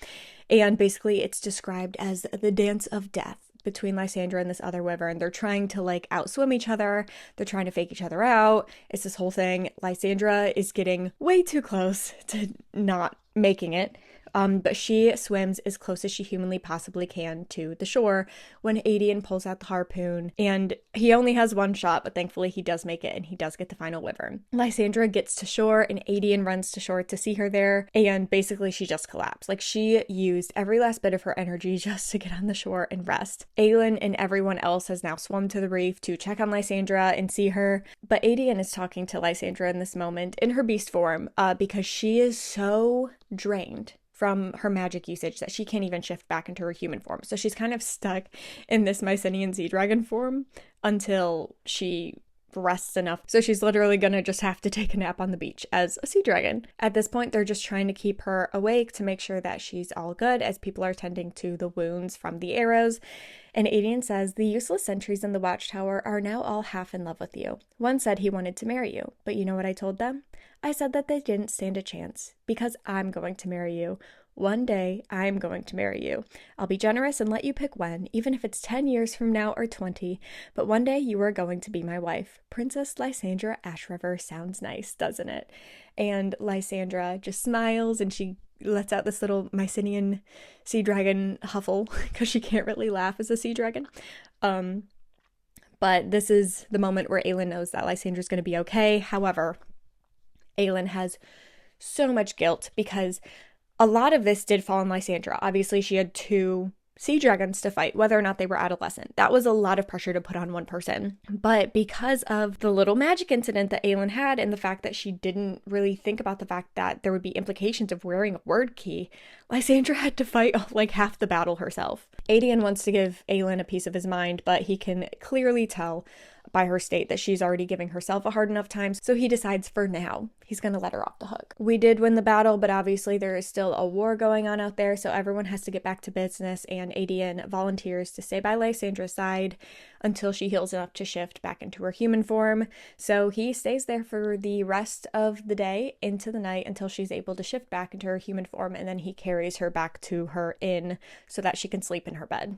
And basically it's described as the dance of death between Lysandra and this other wyvern. They're trying to like outswim each other. They're trying to fake each other out. It's this whole thing. Lysandra is getting way too close to not making it. But she swims as close as she humanly possibly can to the shore when Aedian pulls out the harpoon, and he only has one shot, but thankfully he does make it and he does get the final wyvern. Lysandra gets to shore and Aedian runs to shore to see her there, and basically she just collapsed. Like she used every last bit of her energy just to get on the shore and rest. Aelin and everyone else has now swum to the reef to check on Lysandra and see her, but Aedian is talking to Lysandra in this moment in her beast form because she is so drained from her magic usage that she can't even shift back into her human form. So she's kind of stuck in this Mycenaean sea dragon form until she rests enough. So she's literally gonna just have to take a nap on the beach as a sea dragon. At this point, they're just trying to keep her awake to make sure that she's all good as people are tending to the wounds from the arrows. And Aedian says, the useless sentries in the watchtower are now all half in love with you. One said he wanted to marry you, but you know what I told them? I said that they didn't stand a chance, because I'm going to marry you. One day, I'm going to marry you. I'll be generous and let you pick when, even if it's 10 years from now or 20, but one day you are going to be my wife. Princess Lysandra Ashriver sounds nice, doesn't it? And Lysandra just smiles and she lets out this little Mycenaean sea dragon huffle because she can't really laugh as a sea dragon. But this is the moment where Aelin knows that Lysandra's going to be okay. However, Aelin has so much guilt because a lot of this did fall on Lysandra. Obviously, she had two sea dragons to fight, whether or not they were adolescent. That was a lot of pressure to put on one person. But because of the little magic incident that Aelin had and the fact that she didn't really think about the fact that there would be implications of wearing a word key, Lysandra had to fight like half the battle herself. Aedion wants to give Aelin a piece of his mind, but he can clearly tell by her state that she's already giving herself a hard enough time, so he decides for now he's going to let her off the hook. We did win the battle, but obviously there is still a war going on out there, so everyone has to get back to business, and Aedion volunteers to stay by Lysandra's side until she heals enough to shift back into her human form. So he stays there for the rest of the day into the night until she's able to shift back into her human form, and then he carries her back to her inn so that she can sleep in her bed.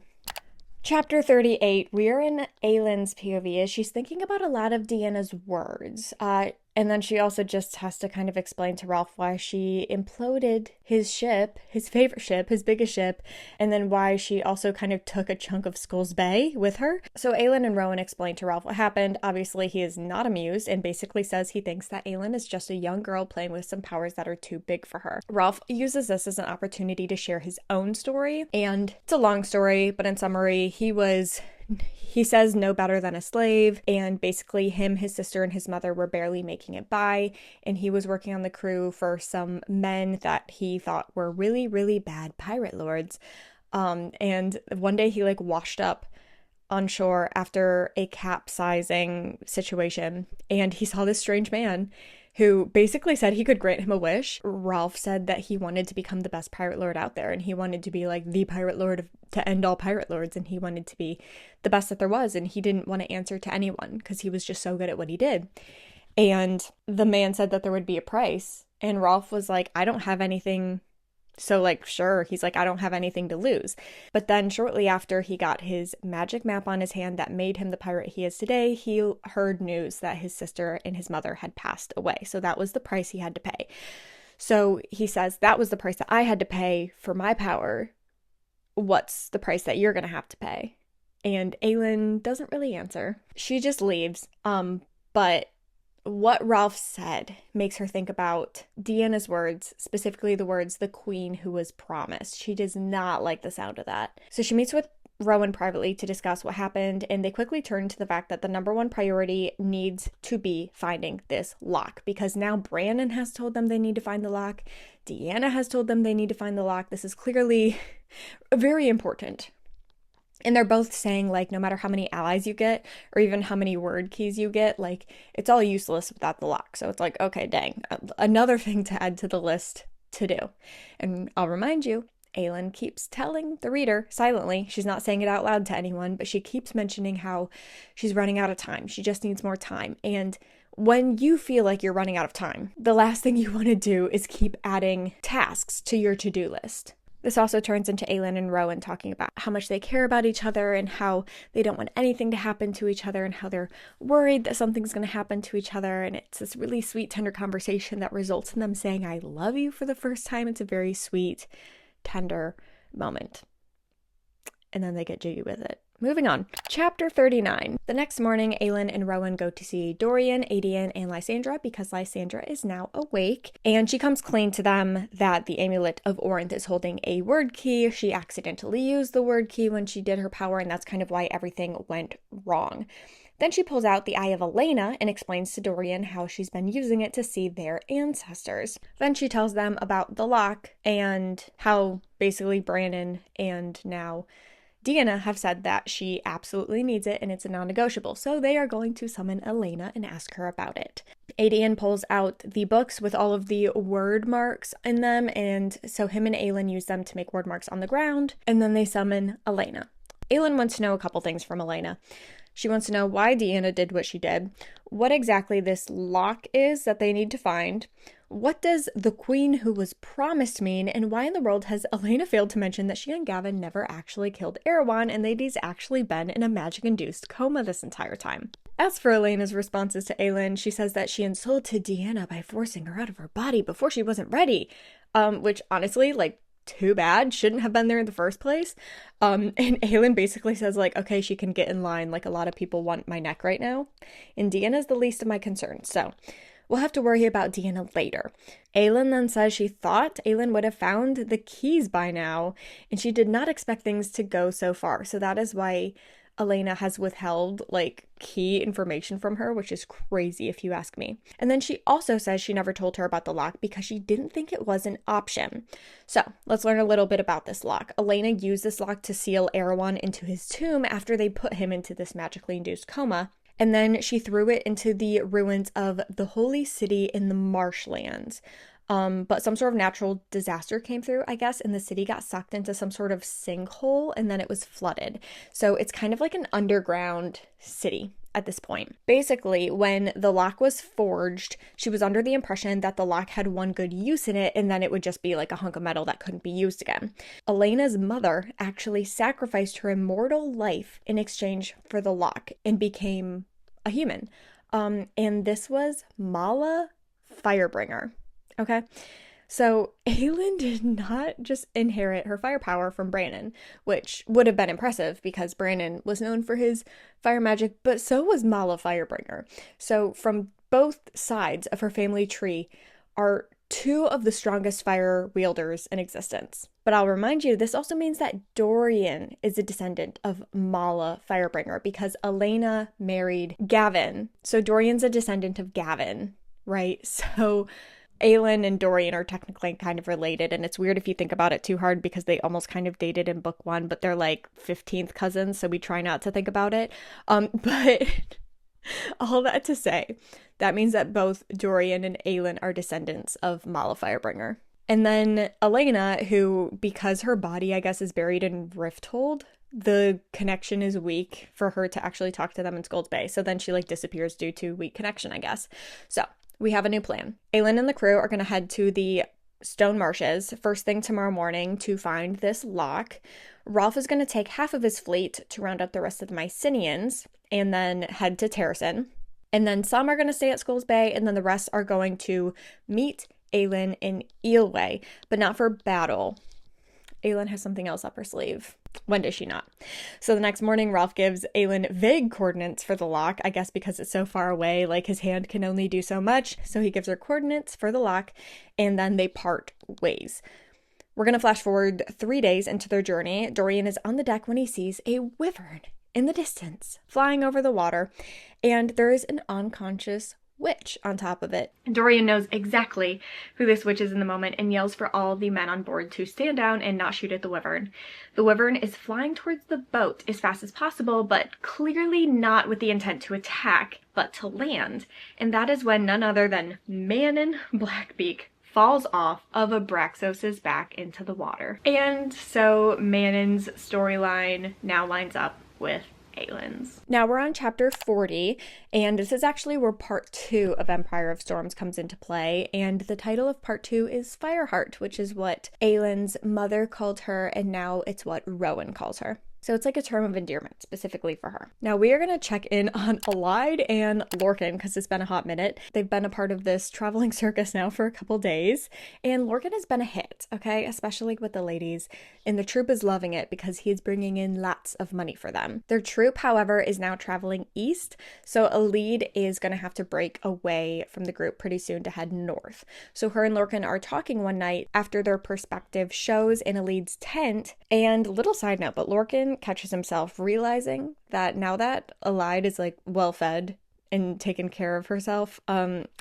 Chapter 38, we're in Aelin's POV as she's thinking about a lot of Deanna's words. And then she also just has to kind of explain to Ralph why she imploded his ship, his favorite ship, his biggest ship, and then why she also kind of took a chunk of Skull's Bay with her. So Aelin and Rowan explain to Ralph what happened. Obviously, he is not amused and basically says he thinks that Aelin is just a young girl playing with some powers that are too big for her. Ralph uses this as an opportunity to share his own story, and it's a long story, but in summary, he says no better than a slave, and basically him, his sister, and his mother were barely making it by, and he was working on the crew for some men that he thought were really, really bad pirate lords. And one day he washed up on shore after a capsizing situation, and he saw this strange man who basically said he could grant him a wish. Ralph said that he wanted to become the best pirate lord out there, and he wanted to be the pirate lord to end all pirate lords, and he wanted to be the best that there was, and he didn't want to answer to anyone because he was just so good at what he did. And the man said that there would be a price, and Ralph was like, I don't have anything. So sure, he's like, I don't have anything to lose. But then shortly after he got his magic map on his hand that made him the pirate he is today, he heard news that his sister and his mother had passed away. So that was the price he had to pay. So he says, that was the price that I had to pay for my power. What's the price that you're going to have to pay? And Aelin doesn't really answer. She just leaves. But what Ralph said makes her think about Deanna's words, specifically the words, the queen who was promised. She does not like the sound of that. So she meets with Rowan privately to discuss what happened, and they quickly turn to the fact that the number one priority needs to be finding this lock, because now Brandon has told them they need to find the lock. Deanna has told them they need to find the lock. This is clearly very important. And they're both saying, no matter how many allies you get, or even how many word keys you get, it's all useless without the lock. So it's okay, dang, another thing to add to the list to do. And I'll remind you, Aelin keeps telling the reader silently, she's not saying it out loud to anyone, but she keeps mentioning how she's running out of time. She just needs more time. And when you feel like you're running out of time, the last thing you want to do is keep adding tasks to your to-do list. This also turns into Aelin and Rowan talking about how much they care about each other and how they don't want anything to happen to each other and how they're worried that something's going to happen to each other. And it's this really sweet, tender conversation that results in them saying, I love you for the first time. It's a very sweet, tender moment. And then they get jiggy with it. Moving on. Chapter 39. The next morning, Aelin and Rowan go to see Dorian, Aedion, and Lysandra because Lysandra is now awake. And she comes clean to them that the amulet of Orinth is holding a word key. She accidentally used the word key when she did her power, and that's kind of why everything went wrong. Then she pulls out the Eye of Elena and explains to Dorian how she's been using it to see their ancestors. Then she tells them about the lock and how basically Brandon and now Deanna have said that she absolutely needs it and it's a non-negotiable, so they are going to summon Elena and ask her about it. Aedion pulls out the books with all of the word marks in them, and so him and Aelin use them to make word marks on the ground, and then they summon Elena. Aelin wants to know a couple things from Elena. She wants to know why Deanna did what she did, what exactly this lock is that they need to find, what does the queen who was promised mean, and why in the world has Elena failed to mention that she and Gavin never actually killed Arowan and that he's actually been in a magic-induced coma this entire time. As for Elena's responses to Aelin, she says that she insulted Deanna by forcing her out of her body before she wasn't ready, which honestly, too bad, shouldn't have been there in the first place. And Aelin basically says okay, she can get in line, a lot of people want my neck right now. And Deanna's the least of my concerns. So We'll have to worry about Deanna later. Aelin then says she thought Aelin would have found the keys by now, and she did not expect things to go so far. So that is why Elena has withheld like key information from her, which is crazy if you ask me. And then she also says she never told her about the lock because she didn't think it was an option. So let's learn a little bit about this lock. Elena used this lock to seal Arowan into his tomb after they put him into this magically induced coma. And then she threw it into the ruins of the holy city in the marshlands. But some sort of natural disaster came through, I guess, and the city got sucked into some sort of sinkhole and then it was flooded. So it's kind of like an underground city at this point. Basically, when the lock was forged, she was under the impression that the lock had one good use in it and then it would just be like a hunk of metal that couldn't be used again. Elena's mother actually sacrificed her immortal life in exchange for the lock and became a human. And this was Mala Firebringer. Okay, so Aelin did not just inherit her firepower from Brandon, which would have been impressive because Brandon was known for his fire magic, but so was Mala Firebringer. So from both sides of her family tree are two of the strongest fire wielders in existence. But I'll remind you, this also means that Dorian is a descendant of Mala Firebringer because Elena married Gavin. So Dorian's a descendant of Gavin, right? So Aelin and Dorian are technically kind of related, and it's weird if you think about it too hard because they almost kind of dated in book 1, but they're like 15th cousins, so we try not to think about it. But all that to say, that means that both Dorian and Aelin are descendants of Mala Firebringer. And then Elena, who, because her body, I guess, is buried in Riffthold, the connection is weak for her to actually talk to them in Scold's Bay. So then she like disappears due to weak connection, I guess. So we have a new plan. Aelin and the crew are going to head to the Stone Marshes first thing tomorrow morning to find this lock. Rolf is going to take half of his fleet to round up the rest of the Mycenians and then head to Terrasen. And then some are going to stay at Scold's Bay, and then the rest are going to meet Aelin in Eelway, but not for battle. Aelin has something else up her sleeve. When does she not? So the next morning, Rolf gives Aelin vague coordinates for the lock, I guess because it's so far away, like his hand can only do so much. So he gives her coordinates for the lock, and then they part ways. We're going to flash forward 3 days into their journey. Dorian is on the deck when he sees a wyvern in the distance, flying over the water, and there is an unconscious witch on top of it. Dorian knows exactly who this witch is in the moment and yells for all the men on board to stand down and not shoot at the wyvern. The wyvern is flying towards the boat as fast as possible, but clearly not with the intent to attack, but to land. And that is when none other than Manon Blackbeak falls off of Abraxos's back into the water. And so Manon's storyline now lines up with Aelin's. Now we're on chapter 40, and this is actually where part 2 of Empire of Storms comes into play, and the title of part 2 is Fireheart, which is what Aelin's mother called her, and now it's what Rowan calls her. So it's like a term of endearment specifically for her. Now we are going to check in on Elide and Lorcan because it's been a hot minute. They've been a part of this traveling circus now for a couple days, and Lorcan has been a hit, okay? Especially with the ladies, and the troop is loving it because he's bringing in lots of money for them. Their troop, however, is now traveling east, so Elide is going to have to break away from the group pretty soon to head north. So her and Lorcan are talking one night after their perspective shows in Elide's tent, and little side note, but Lorcan catches himself realizing that now that Elide is like well fed and taken care of herself,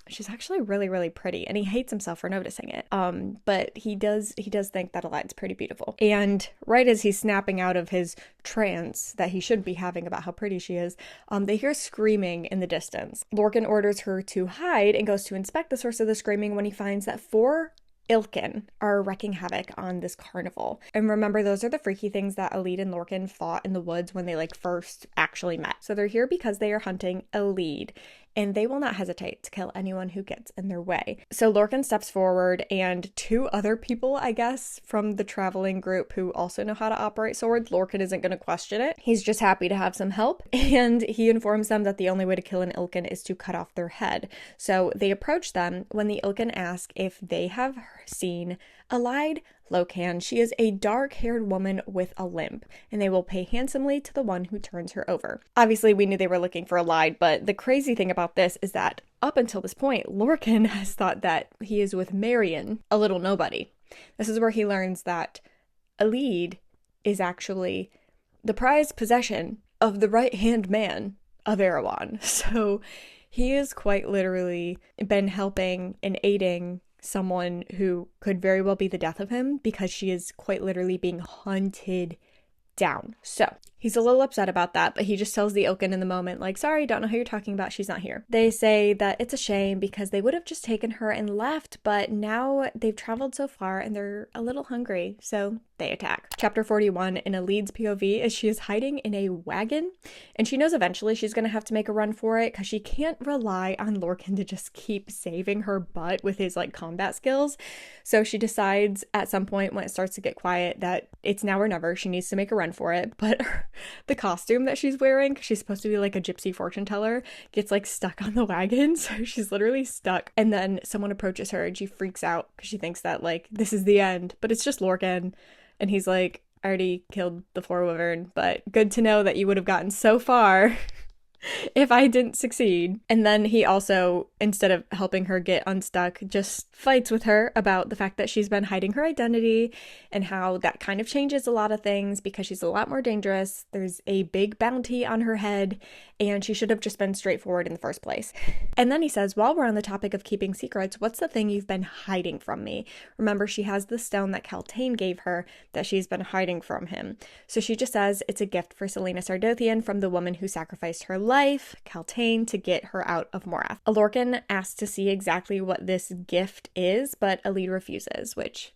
she's actually really, really pretty, and he hates himself for noticing it. But he does think that Elide's pretty beautiful. And right as he's snapping out of his trance that he should be having about how pretty she is, they hear screaming in the distance. Lorcan orders her to hide and goes to inspect the source of the screaming when he finds that 4 Ilkin are wreaking havoc on this carnival. And remember, those are the freaky things that Elide and Lorcan fought in the woods when they like first actually met. So they're here because they are hunting Elide, and they will not hesitate to kill anyone who gets in their way. So Lorcan steps forward, and 2 other people, I guess, from the traveling group who also know how to operate swords. Lorcan isn't going to question it. He's just happy to have some help, and he informs them that the only way to kill an Ilkin is to cut off their head. So they approach them when the Ilkin ask if they have seen Elide Locan. She is a dark-haired woman with a limp, and they will pay handsomely to the one who turns her over. Obviously, we knew they were looking for Elide, but the crazy thing about this is that up until this point, Lorcan has thought that he is with Marion, a little nobody. This is where he learns that Elide is actually the prized possession of the right-hand man of Arowan. So he has quite literally been helping and aiding someone who could very well be the death of him, because she is quite literally being hunted down. So he's a little upset about that, but he just tells the Ilkin in the moment, like, sorry, don't know who you're talking about, she's not here. They say that it's a shame because they would have just taken her and left, but now they've traveled so far and they're a little hungry, so they attack. Chapter 41 in Elide's POV is she is hiding in a wagon, and she knows eventually she's going to have to make a run for it because she can't rely on Lorcan to just keep saving her butt with his like combat skills. So she decides at some point when it starts to get quiet that it's now or never. She needs to make a run for it, but the costume that she's wearing, she's supposed to be like a gypsy fortune teller, gets like stuck on the wagon, so she's literally stuck. And then someone approaches her and she freaks out because she thinks that like this is the end, but it's just Lorcan. And he's like, I already killed the floor wyvern, but good to know that you would have gotten so far if I didn't succeed. And then he also, instead of helping her get unstuck, just fights with her about the fact that she's been hiding her identity and how that kind of changes a lot of things because she's a lot more dangerous. There's a big bounty on her head and she should have just been straightforward in the first place. And then he says, while we're on the topic of keeping secrets, what's the thing you've been hiding from me? Remember, she has the stone that Kaltain gave her that she's been hiding from him. So she just says it's a gift for Selena Sardothian from the woman who sacrificed her life, Kaltain, to get her out of Morath. Lorcan asks to see exactly what this gift is, but Elide refuses, which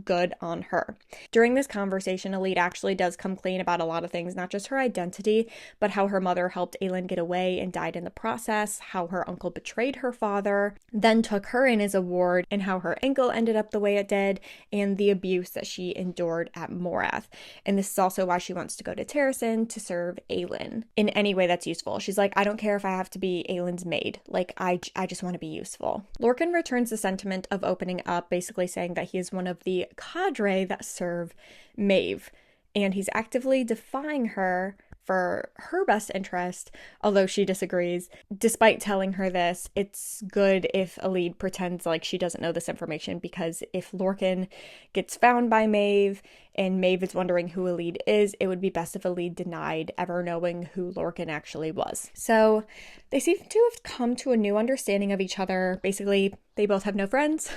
good on her. During this conversation, Elide actually does come clean about a lot of things, not just her identity, but how her mother helped Aelin get away and died in the process, how her uncle betrayed her father, then took her in as a ward, and how her ankle ended up the way it did, and the abuse that she endured at Morath. And this is also why she wants to go to Terrasen to serve Aelin in any way that's useful. She's like, I don't care if I have to be Aelin's maid. Like, I just want to be useful. Lorcan returns the sentiment of opening up, basically saying that he is one of the cadre that serve Maeve, and he's actively defying her for her best interest, although she disagrees. Despite telling her this, it's good if Elide pretends like she doesn't know this information, because if Lorcan gets found by Maeve and Maeve is wondering who Elide is, it would be best if Elide denied ever knowing who Lorcan actually was. So they seem to have come to a new understanding of each other. Basically, they both have no friends,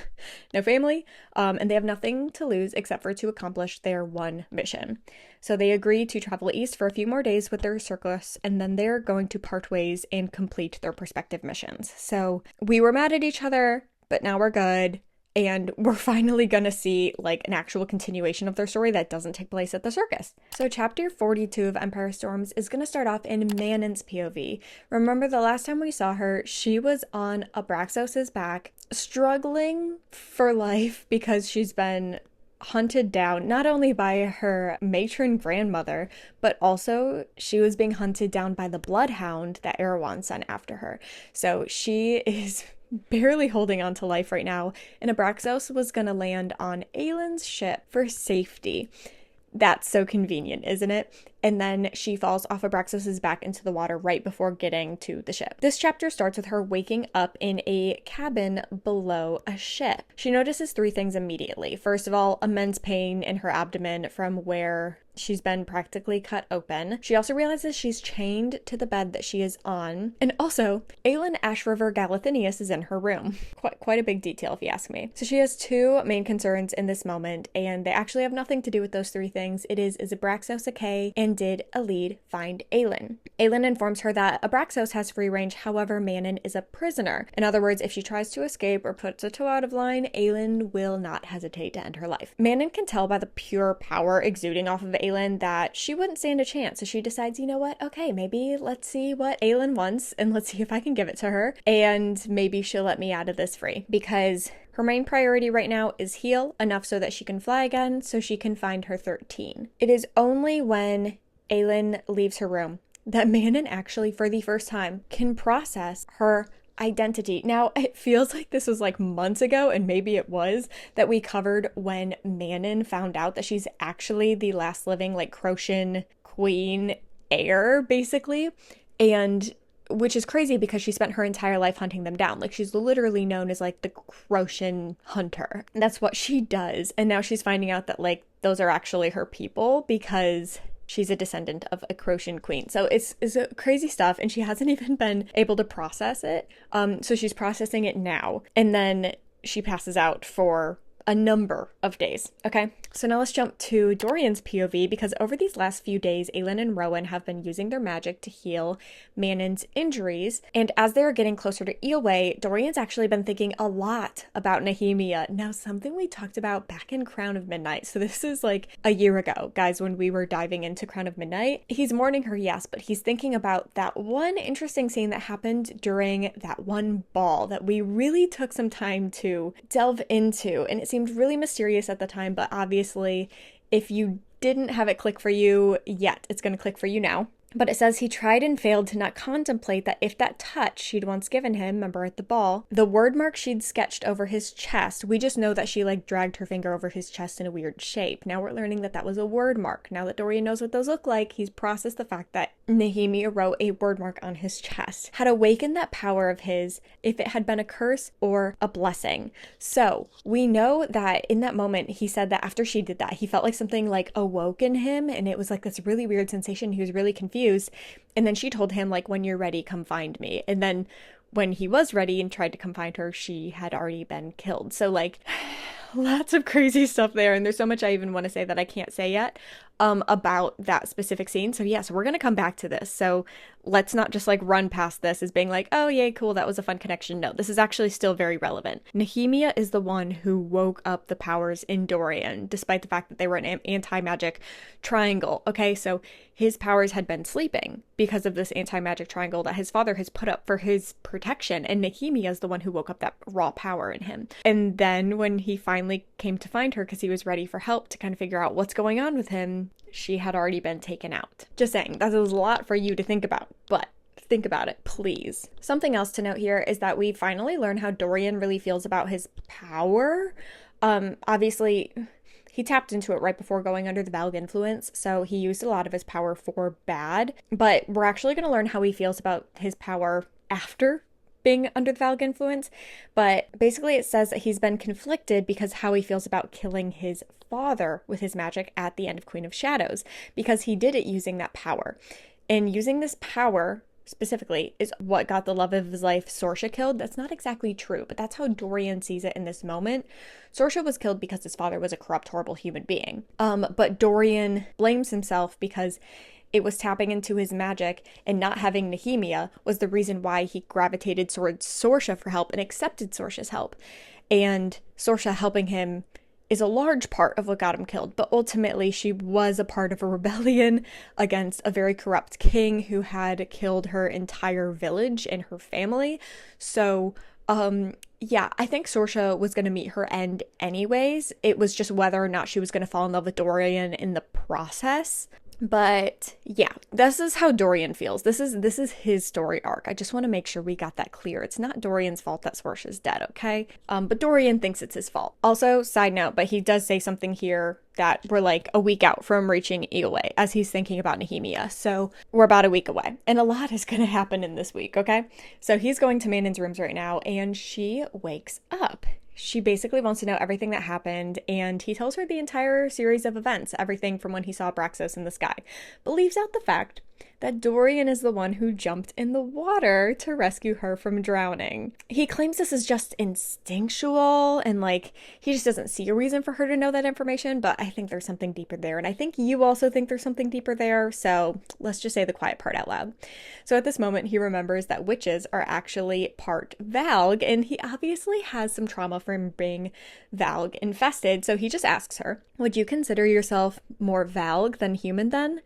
no family, and they have nothing to lose except for to accomplish their one mission. So they agree to travel east for a few more days with their circus, and then they're going to part ways and complete their respective missions. So we were mad at each other, but now we're good. And we're finally gonna see like an actual continuation of their story that doesn't take place at the circus. So chapter 42 of Empire Storms is gonna start off in Manon's POV. Remember the last time we saw her, she was on Abraxos's back, struggling for life because she's been hunted down not only by her matron grandmother, but also she was being hunted down by the bloodhound that Arowan sent after her. So she is barely holding on to life right now, and Abraxos was gonna land on Aelin's ship for safety. That's so convenient, isn't it? And then she falls off Abraxos's back into the water right before getting to the ship. This chapter starts with her waking up in a cabin below a ship. She notices three things immediately. First of all, immense pain in her abdomen from where she's been practically cut open. She also realizes she's chained to the bed that she is on. And also, Aelin Ashriver Galathinius is in her room. Quite a big detail if you ask me. So she has two main concerns in this moment, and they actually have nothing to do with those three things. It is Abraxos okay, and did Elide find Aelin? Aelin informs her that Abraxos has free range, however Manon is a prisoner. In other words, if she tries to escape or puts a toe out of line, Aelin will not hesitate to end her life. Manon can tell by the pure power exuding off of Aelin that she wouldn't stand a chance, so she decides, you know what, okay, maybe let's see what Aelin wants and let's see if I can give it to her, and maybe she'll let me out of this free, because her main priority right now is heal enough so that she can fly again, so she can find her 13. It is only when Aelin leaves her room that Manon actually, for the first time, can process her identity. Now, it feels like this was like months ago, and maybe it was, that we covered when Manon found out that she's actually the last living like Crocian queen heir, basically. And which is crazy because she spent her entire life hunting them down. Like, she's literally known as like the Crocian hunter. That's what she does. And now she's finding out that like those are actually her people because she's a descendant of a Crocian queen. So it's crazy stuff, and she hasn't even been able to process it. So she's processing it now. And then she passes out for a number of days. Okay, so now let's jump to Dorian's POV, because over these last few days, Aelin and Rowan have been using their magic to heal Manon's injuries, and as they are getting closer to Eelway, Dorian's actually been thinking a lot about Nehemia. Now, something we talked about back in Crown of Midnight, so this is like a year ago, guys, when we were diving into Crown of Midnight. He's mourning her, yes, but he's thinking about that one interesting scene that happened during that one ball that we really took some time to delve into, and it seemed really mysterious at the time, but obviously if you didn't have it click for you yet, it's going to click for you now. But it says he tried and failed to not contemplate that if that touch she'd once given him, remember at the ball, the word mark she'd sketched over his chest, we just know that she like dragged her finger over his chest in a weird shape. Now we're learning that that was a word mark. Now that Dorian knows what those look like, he's processed the fact that Nehemia wrote a word mark on his chest, had awakened that power of his if it had been a curse or a blessing. So we know that in that moment, he said that after she did that, he felt like something like awoke in him, and it was like this really weird sensation. He was really confused. And then she told him, like, when you're ready, come find me. And then when he was ready and tried to come find her, she had already been killed. So, like, lots of crazy stuff there. And there's so much I even want to say that I can't say yet about that specific scene. So, yes, we're going to come back to this. So let's not just, like, run past this as being like, oh, yay, cool, that was a fun connection. No, this is actually still very relevant. Nehemia is the one who woke up the powers in Dorian, despite the fact that they were an anti-magic triangle. Okay, so his powers had been sleeping because of this anti-magic triangle that his father has put up for his protection, and Nehemia is the one who woke up that raw power in him. And then when he finally came to find her because he was ready for help to kind of figure out what's going on with him, she had already been taken out. Just saying, that is a lot for you to think about, but think about it, please. Something else to note here is that we finally learn how Dorian really feels about his power. Obviously, he tapped into it right before going under the Valg influence, so he used a lot of his power for bad, but we're actually going to learn how he feels about his power after being under the Valg influence. But basically it says that he's been conflicted because how he feels about killing his father with his magic at the end of Queen of Shadows, because he did it using that power. And using this power specifically is what got the love of his life, Sorsha, killed. That's not exactly true, but that's how Dorian sees it in this moment. Sorsha was killed because his father was a corrupt, horrible human being. But Dorian blames himself because it was tapping into his magic, and not having Nehemia was the reason why he gravitated towards Sorsha for help and accepted Sorsha's help. And Sorsha helping him is a large part of what got him killed, but ultimately she was a part of a rebellion against a very corrupt king who had killed her entire village and her family. So, yeah, I think Sorsha was going to meet her end anyways. It was just whether or not she was going to fall in love with Dorian in the process. But yeah, this is how Dorian feels. This is his story arc. I just want to make sure we got that clear. It's not Dorian's fault that Sorsha's dead, okay? But Dorian thinks it's his fault. Also, side note, but he does say something here that we're like a week out from reaching Eelway as he's thinking about Nehemia. So we're about a week away, and a lot is going to happen in this week, okay? So he's going to Manon's rooms right now, and she wakes up. She basically wants to know everything that happened, and he tells her the entire series of events, everything from when he saw Braxos in the sky, but leaves out the fact that Dorian is the one who jumped in the water to rescue her from drowning. He claims this is just instinctual, and like, he just doesn't see a reason for her to know that information, but I think there's something deeper there, and I think you also think there's something deeper there, so let's just say the quiet part out loud. So at this moment, he remembers that witches are actually part Valg, and he obviously has some trauma from being Valg infested, so he just asks her, would you consider yourself more Valg than human then?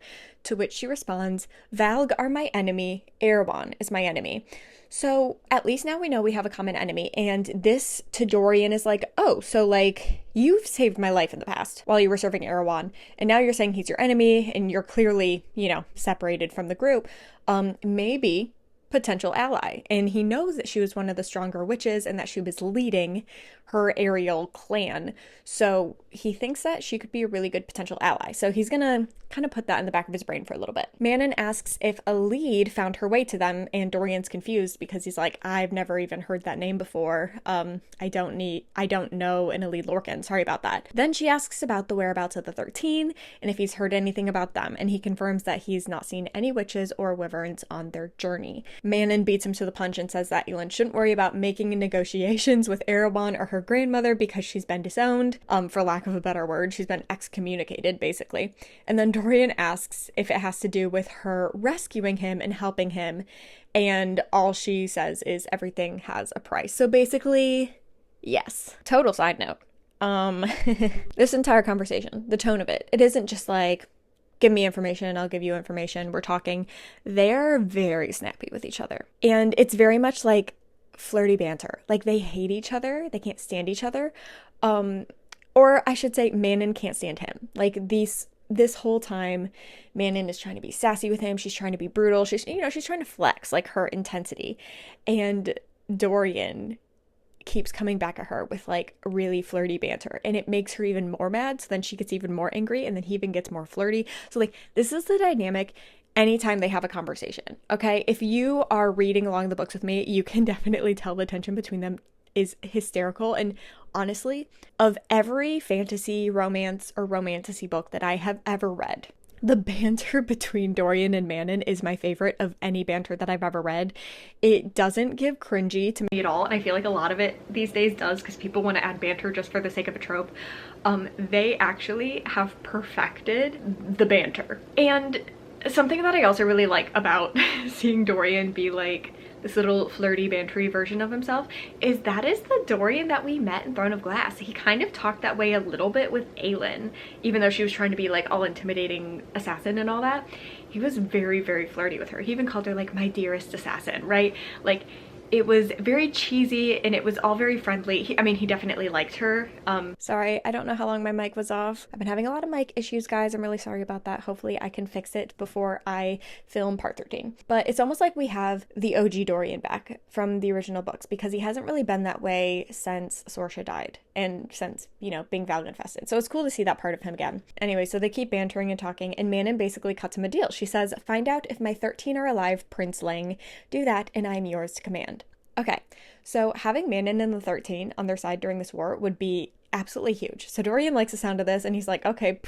To which she responds, Valg are my enemy, Arowan is my enemy. So at least now we know we have a common enemy, and this to Dorian is like, oh, so like, you've saved my life in the past while you were serving Arowan, and now you're saying he's your enemy, and you're clearly, you know, separated from the group. Maybe potential ally. And he knows that she was one of the stronger witches and that she was leading her Ariel clan. So he thinks that she could be a really good potential ally. So he's gonna kind of put that in the back of his brain for a little bit. Manon asks if Elide found her way to them, and Dorian's confused because he's like, I've never even heard that name before. I don't know an Elide Lorcan. Sorry about that. Then she asks about the whereabouts of the 13 and if he's heard anything about them, and he confirms that he's not seen any witches or wyverns on their journey. Manon beats him to the punch and says that Aelin shouldn't worry about making negotiations with Arowan or her grandmother because she's been disowned, for lack of a better word. She's been excommunicated, basically. And then Dorian asks if it has to do with her rescuing him and helping him, and all she says is everything has a price. So basically, yes. Total side note. This entire conversation, the tone of it isn't just like, give me information, I'll give you information, we're talking. They're very snappy with each other. And it's very much like flirty banter. Like, they hate each other, they can't stand each other. Or I should say, Manon can't stand him. Like, this whole time, Manon is trying to be sassy with him, she's trying to be brutal, she's trying to flex, like, her intensity. And Dorian keeps coming back at her with like really flirty banter, and it makes her even more mad, so then she gets even more angry, and then he even gets more flirty. So like, this is the dynamic anytime they have a conversation. Okay, if you are reading along the books with me, you can definitely tell the tension between them is hysterical. And honestly, of every fantasy, romance, or romantasy book that I have ever read, the banter between Dorian and Manon is my favorite of any banter that I've ever read. It doesn't give cringy to me at all, and I feel like a lot of it these days does, because people want to add banter just for the sake of a trope. They actually have perfected the banter. And something that I also really like about seeing Dorian be like this little flirty, bantery version of himself is that is the Dorian that we met in Throne of Glass. He kind of talked that way a little bit with Aelin, even though she was trying to be like all intimidating assassin and all that. He was very, very flirty with her. He even called her like my dearest assassin, right? Like, it was very cheesy and it was all very friendly. He definitely liked her. Sorry, I don't know how long my mic was off. I've been having a lot of mic issues, guys. I'm really sorry about that. Hopefully I can fix it before I film part 13. But it's almost like we have the OG Dorian back from the original books, because he hasn't really been that way since Sorsha died and since, being Valg infested. So it's cool to see that part of him again. Anyway, so they keep bantering and talking, and Manon basically cuts him a deal. She says, find out if my 13 are alive, Prince Ling. Do that and I'm yours to command. Okay, so having Manon and the 13 on their side during this war would be absolutely huge. So Dorian likes the sound of this, and he's like, okay,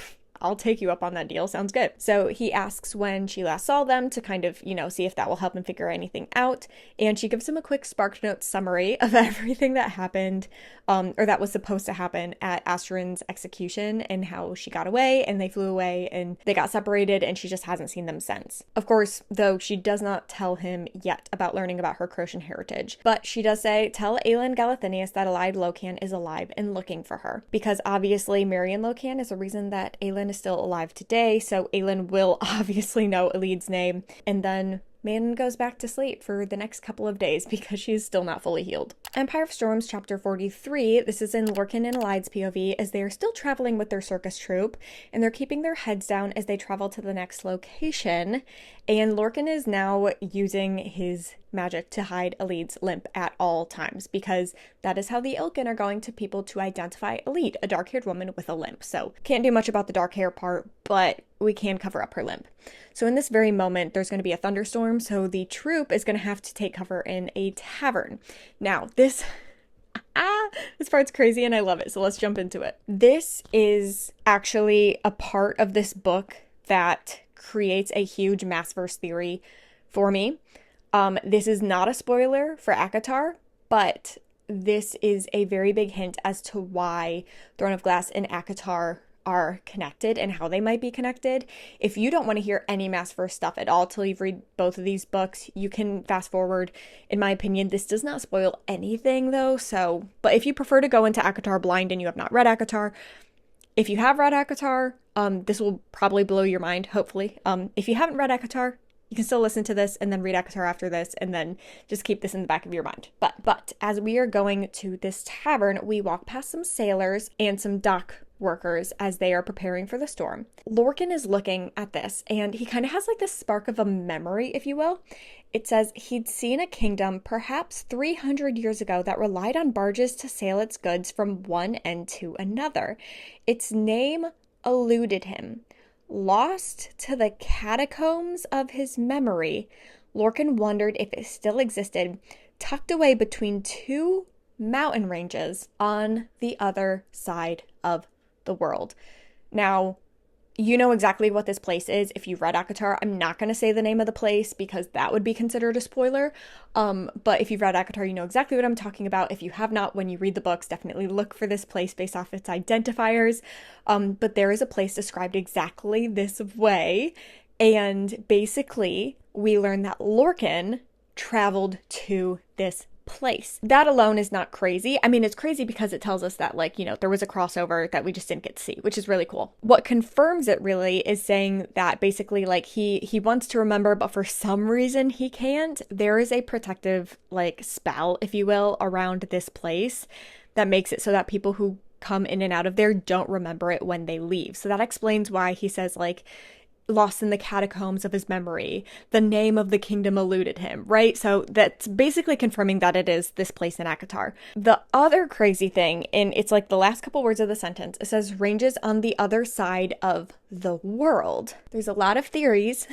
I'll take you up on that deal. Sounds good. So he asks when she last saw them to kind of, see if that will help him figure anything out. And she gives him a quick SparkNotes summary of everything that happened, or that was supposed to happen at Astrin's execution, and how she got away and they flew away and they got separated, and she just hasn't seen them since. Of course, though, she does not tell him yet about learning about her Croatian heritage, but she does say, tell Aelin Galathynius that Elide Locan is alive and looking for her, because obviously Marion Locan is the reason that Aelin is still alive today, so Aelin will obviously know Elide's name. And then Manon goes back to sleep for the next couple of days because she's still not fully healed. Empire of Storms chapter 43, this is in Lorcan and Elide's POV as they are still traveling with their circus troupe, and they're keeping their heads down as they travel to the next location. And Lorcan is now using his magic to hide Elide's limp at all times, because that is how the Ilkin are going to people to identify Elide, a dark-haired woman with a limp. So can't do much about the dark hair part, but we can cover up her limp. So in this very moment, there's going to be a thunderstorm, so the troop is going to have to take cover in a tavern. Now, this part's crazy and I love it, so let's jump into it. This is actually a part of this book that creates a huge Massverse theory for me. This is not a spoiler for ACOTAR, but this is a very big hint as to why Throne of Glass and ACOTAR are connected and how they might be connected. If you don't want to hear any Massverse stuff at all till you've read both of these books, you can fast forward. In my opinion, this does not spoil anything though, but if you prefer to go into ACOTAR blind and you have not read ACOTAR, if you have read ACOTAR, this will probably blow your mind, hopefully. If you haven't read ACOTAR, you can still listen to this and then read ACOTAR after this, and then just keep this in the back of your mind. But as we are going to this tavern, we walk past some sailors and some dock workers as they are preparing for the storm. Lorcan is looking at this and he kind of has like this spark of a memory, if you will. It says he'd seen a kingdom perhaps 300 years ago that relied on barges to sail its goods from one end to another. Its name eluded him. Lost to the catacombs of his memory, Lorcan wondered if it still existed, tucked away between two mountain ranges on the other side of the world. Now, you know exactly what this place is if you've read ACOTAR. I'm not going to say the name of the place because that would be considered a spoiler. But if you've read ACOTAR, you know exactly what I'm talking about. If you have not, when you read the books, definitely look for this place based off its identifiers. But there is a place described exactly this way. And basically, we learn that Lorcan traveled to this place. That alone is not crazy. I mean, it's crazy because it tells us that, like, you know, there was a crossover that we just didn't get to see, which is really cool. What confirms it really is saying that basically, like, he wants to remember, but for some reason he can't. There is a protective, like, spell, if you will, around this place that makes it so that people who come in and out of there don't remember it when they leave. So that explains why he says, like, lost in the catacombs of his memory. The name of the kingdom eluded him, right? So that's basically confirming that it is this place in ACOTAR. The other crazy thing, and it's like the last couple words of the sentence, it says ranges on the other side of the world. There's a lot of theories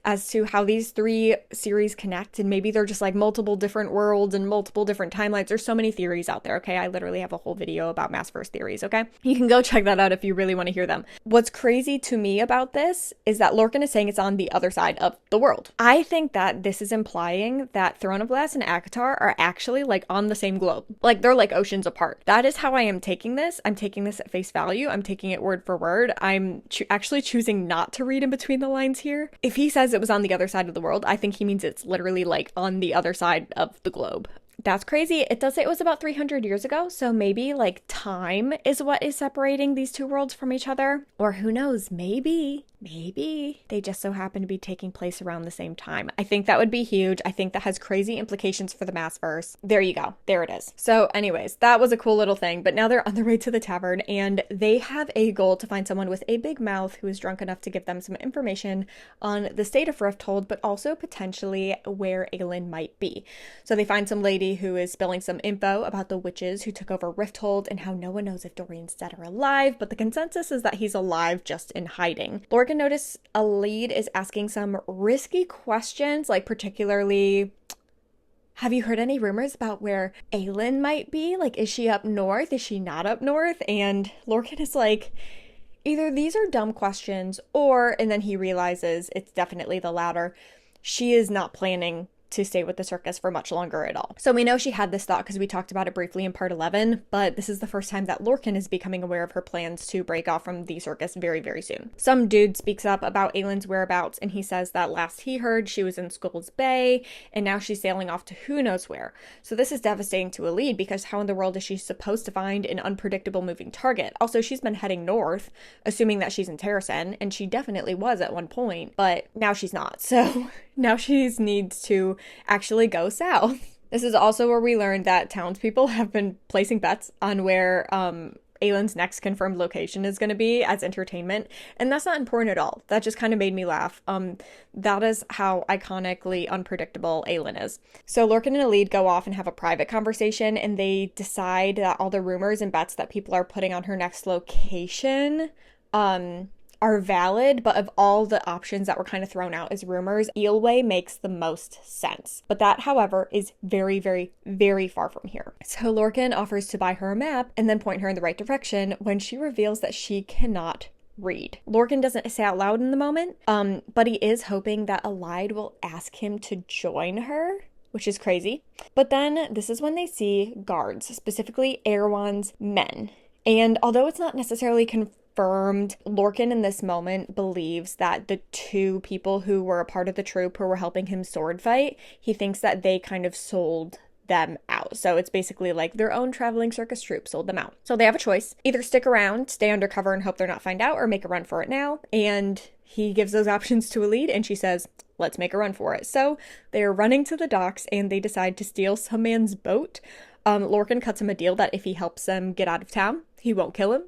as to how these three series connect, and maybe they're just like multiple different worlds and multiple different timelines. There's so many theories out there, okay? I literally have a whole video about Massverse theories, okay? You can go check that out if you really want to hear them. What's crazy to me about this is that Lorcan is saying it's on the other side of the world. I think that this is implying that Throne of Glass and ACOTAR are actually like on the same globe. Like they're like oceans apart. That is how I am taking this. I'm taking this at face value. I'm taking it word for word. I'm actually choosing not to read in between the lines here. If he says it was on the other side of the world, I think he means it's literally like on the other side of the globe. That's crazy. It does say it was about 300 years ago, so maybe like time is what is separating these two worlds from each other. Or who knows, maybe they just so happen to be taking place around the same time. I think that would be huge. I think that has crazy implications for the Massverse. There you go. There it is. So anyways, that was a cool little thing, but now they're on their way to the tavern and they have a goal to find someone with a big mouth who is drunk enough to give them some information on the state of Riffthold, but also potentially where Aelin might be. So they find some lady who is spilling some info about the witches who took over Riffthold and how no one knows if Dorian's dead or alive, but the consensus is that he's alive, just in hiding. Lorcan noticed Elide is asking some risky questions, like particularly, have you heard any rumors about where Aelin might be? Like, is she up north? Is she not up north? And Lorcan is like, either these are dumb questions or, and then he realizes it's definitely the latter, she is not planning to stay with the circus for much longer at all. So we know she had this thought because we talked about it briefly in part 11, but this is the first time that Lorcan is becoming aware of her plans to break off from the circus very, very soon. Some dude speaks up about Aelin's whereabouts and he says that last he heard she was in Skull's Bay and now she's sailing off to who knows where. So this is devastating to Elide because how in the world is she supposed to find an unpredictable moving target? Also, she's been heading north, assuming that she's in Terrasen, and she definitely was at one point, but now she's not. So now she needs to actually go south. This is also where we learned that townspeople have been placing bets on where Aelin's next confirmed location is going to be as entertainment, and that's not important at all. That just kind of made me laugh. That is how iconically unpredictable Aelin is. So Lorcan and Elide go off and have a private conversation, and they decide that all the rumors and bets that people are putting on her next location are valid, but of all the options that were kind of thrown out as rumors, Eelway makes the most sense. But that, however, is very, very, very far from here. So Lorcan offers to buy her a map and then point her in the right direction when she reveals that she cannot read. Lorcan doesn't say out loud in the moment, but he is hoping that Elide will ask him to join her, which is crazy. But then this is when they see guards, specifically Arowan's men. And although it's not necessarily confirmed, Lorcan in this moment believes that the two people who were a part of the troupe who were helping him sword fight, he thinks that they kind of sold them out. So it's basically like their own traveling circus troupe sold them out. So they have a choice. Either stick around, stay undercover and hope they're not found out, or make a run for it now. And he gives those options to Elide and she says, let's make a run for it. So they're running to the docks and they decide to steal some man's boat. Lorcan cuts him a deal that if he helps them get out of town, he won't kill him.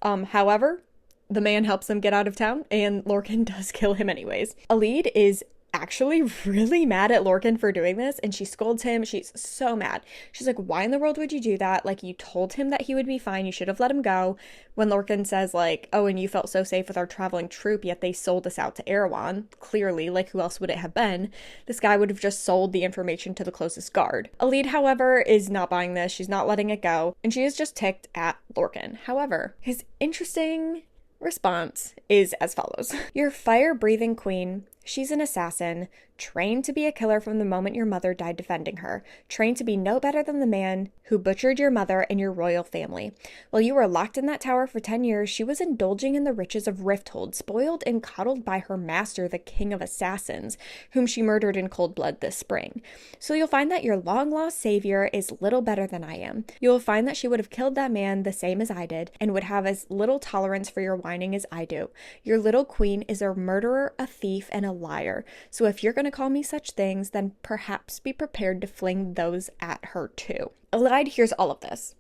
However, the man helps them get out of town, and Lorcan does kill him anyways. Elide is actually really mad at Lorcan for doing this, and she scolds him. She's so mad. She's like, why in the world would you do that? Like, you told him that he would be fine. You should have let him go. When Lorcan says, like, oh, and you felt so safe with our traveling troupe, yet they sold us out to Arowan. Clearly, like, who else would it have been? This guy would have just sold the information to the closest guard. Elide, however, is not buying this. She's not letting it go, and she is just ticked at Lorcan. However, his interesting response is as follows. Your fire-breathing queen, she's an assassin, trained to be a killer from the moment your mother died defending her, trained to be no better than the man who butchered your mother and your royal family. While you were locked in that tower for 10 years, she was indulging in the riches of Riffthold, spoiled and coddled by her master, the king of assassins, whom she murdered in cold blood this spring. So you'll find that your long-lost savior is little better than I am. You will find that she would have killed that man the same as I did, and would have as little tolerance for your whining as I do. Your little queen is a murderer, a thief, and a liar. So if you're going to call me such things, then perhaps be prepared to fling those at her too. Elide hears all of this.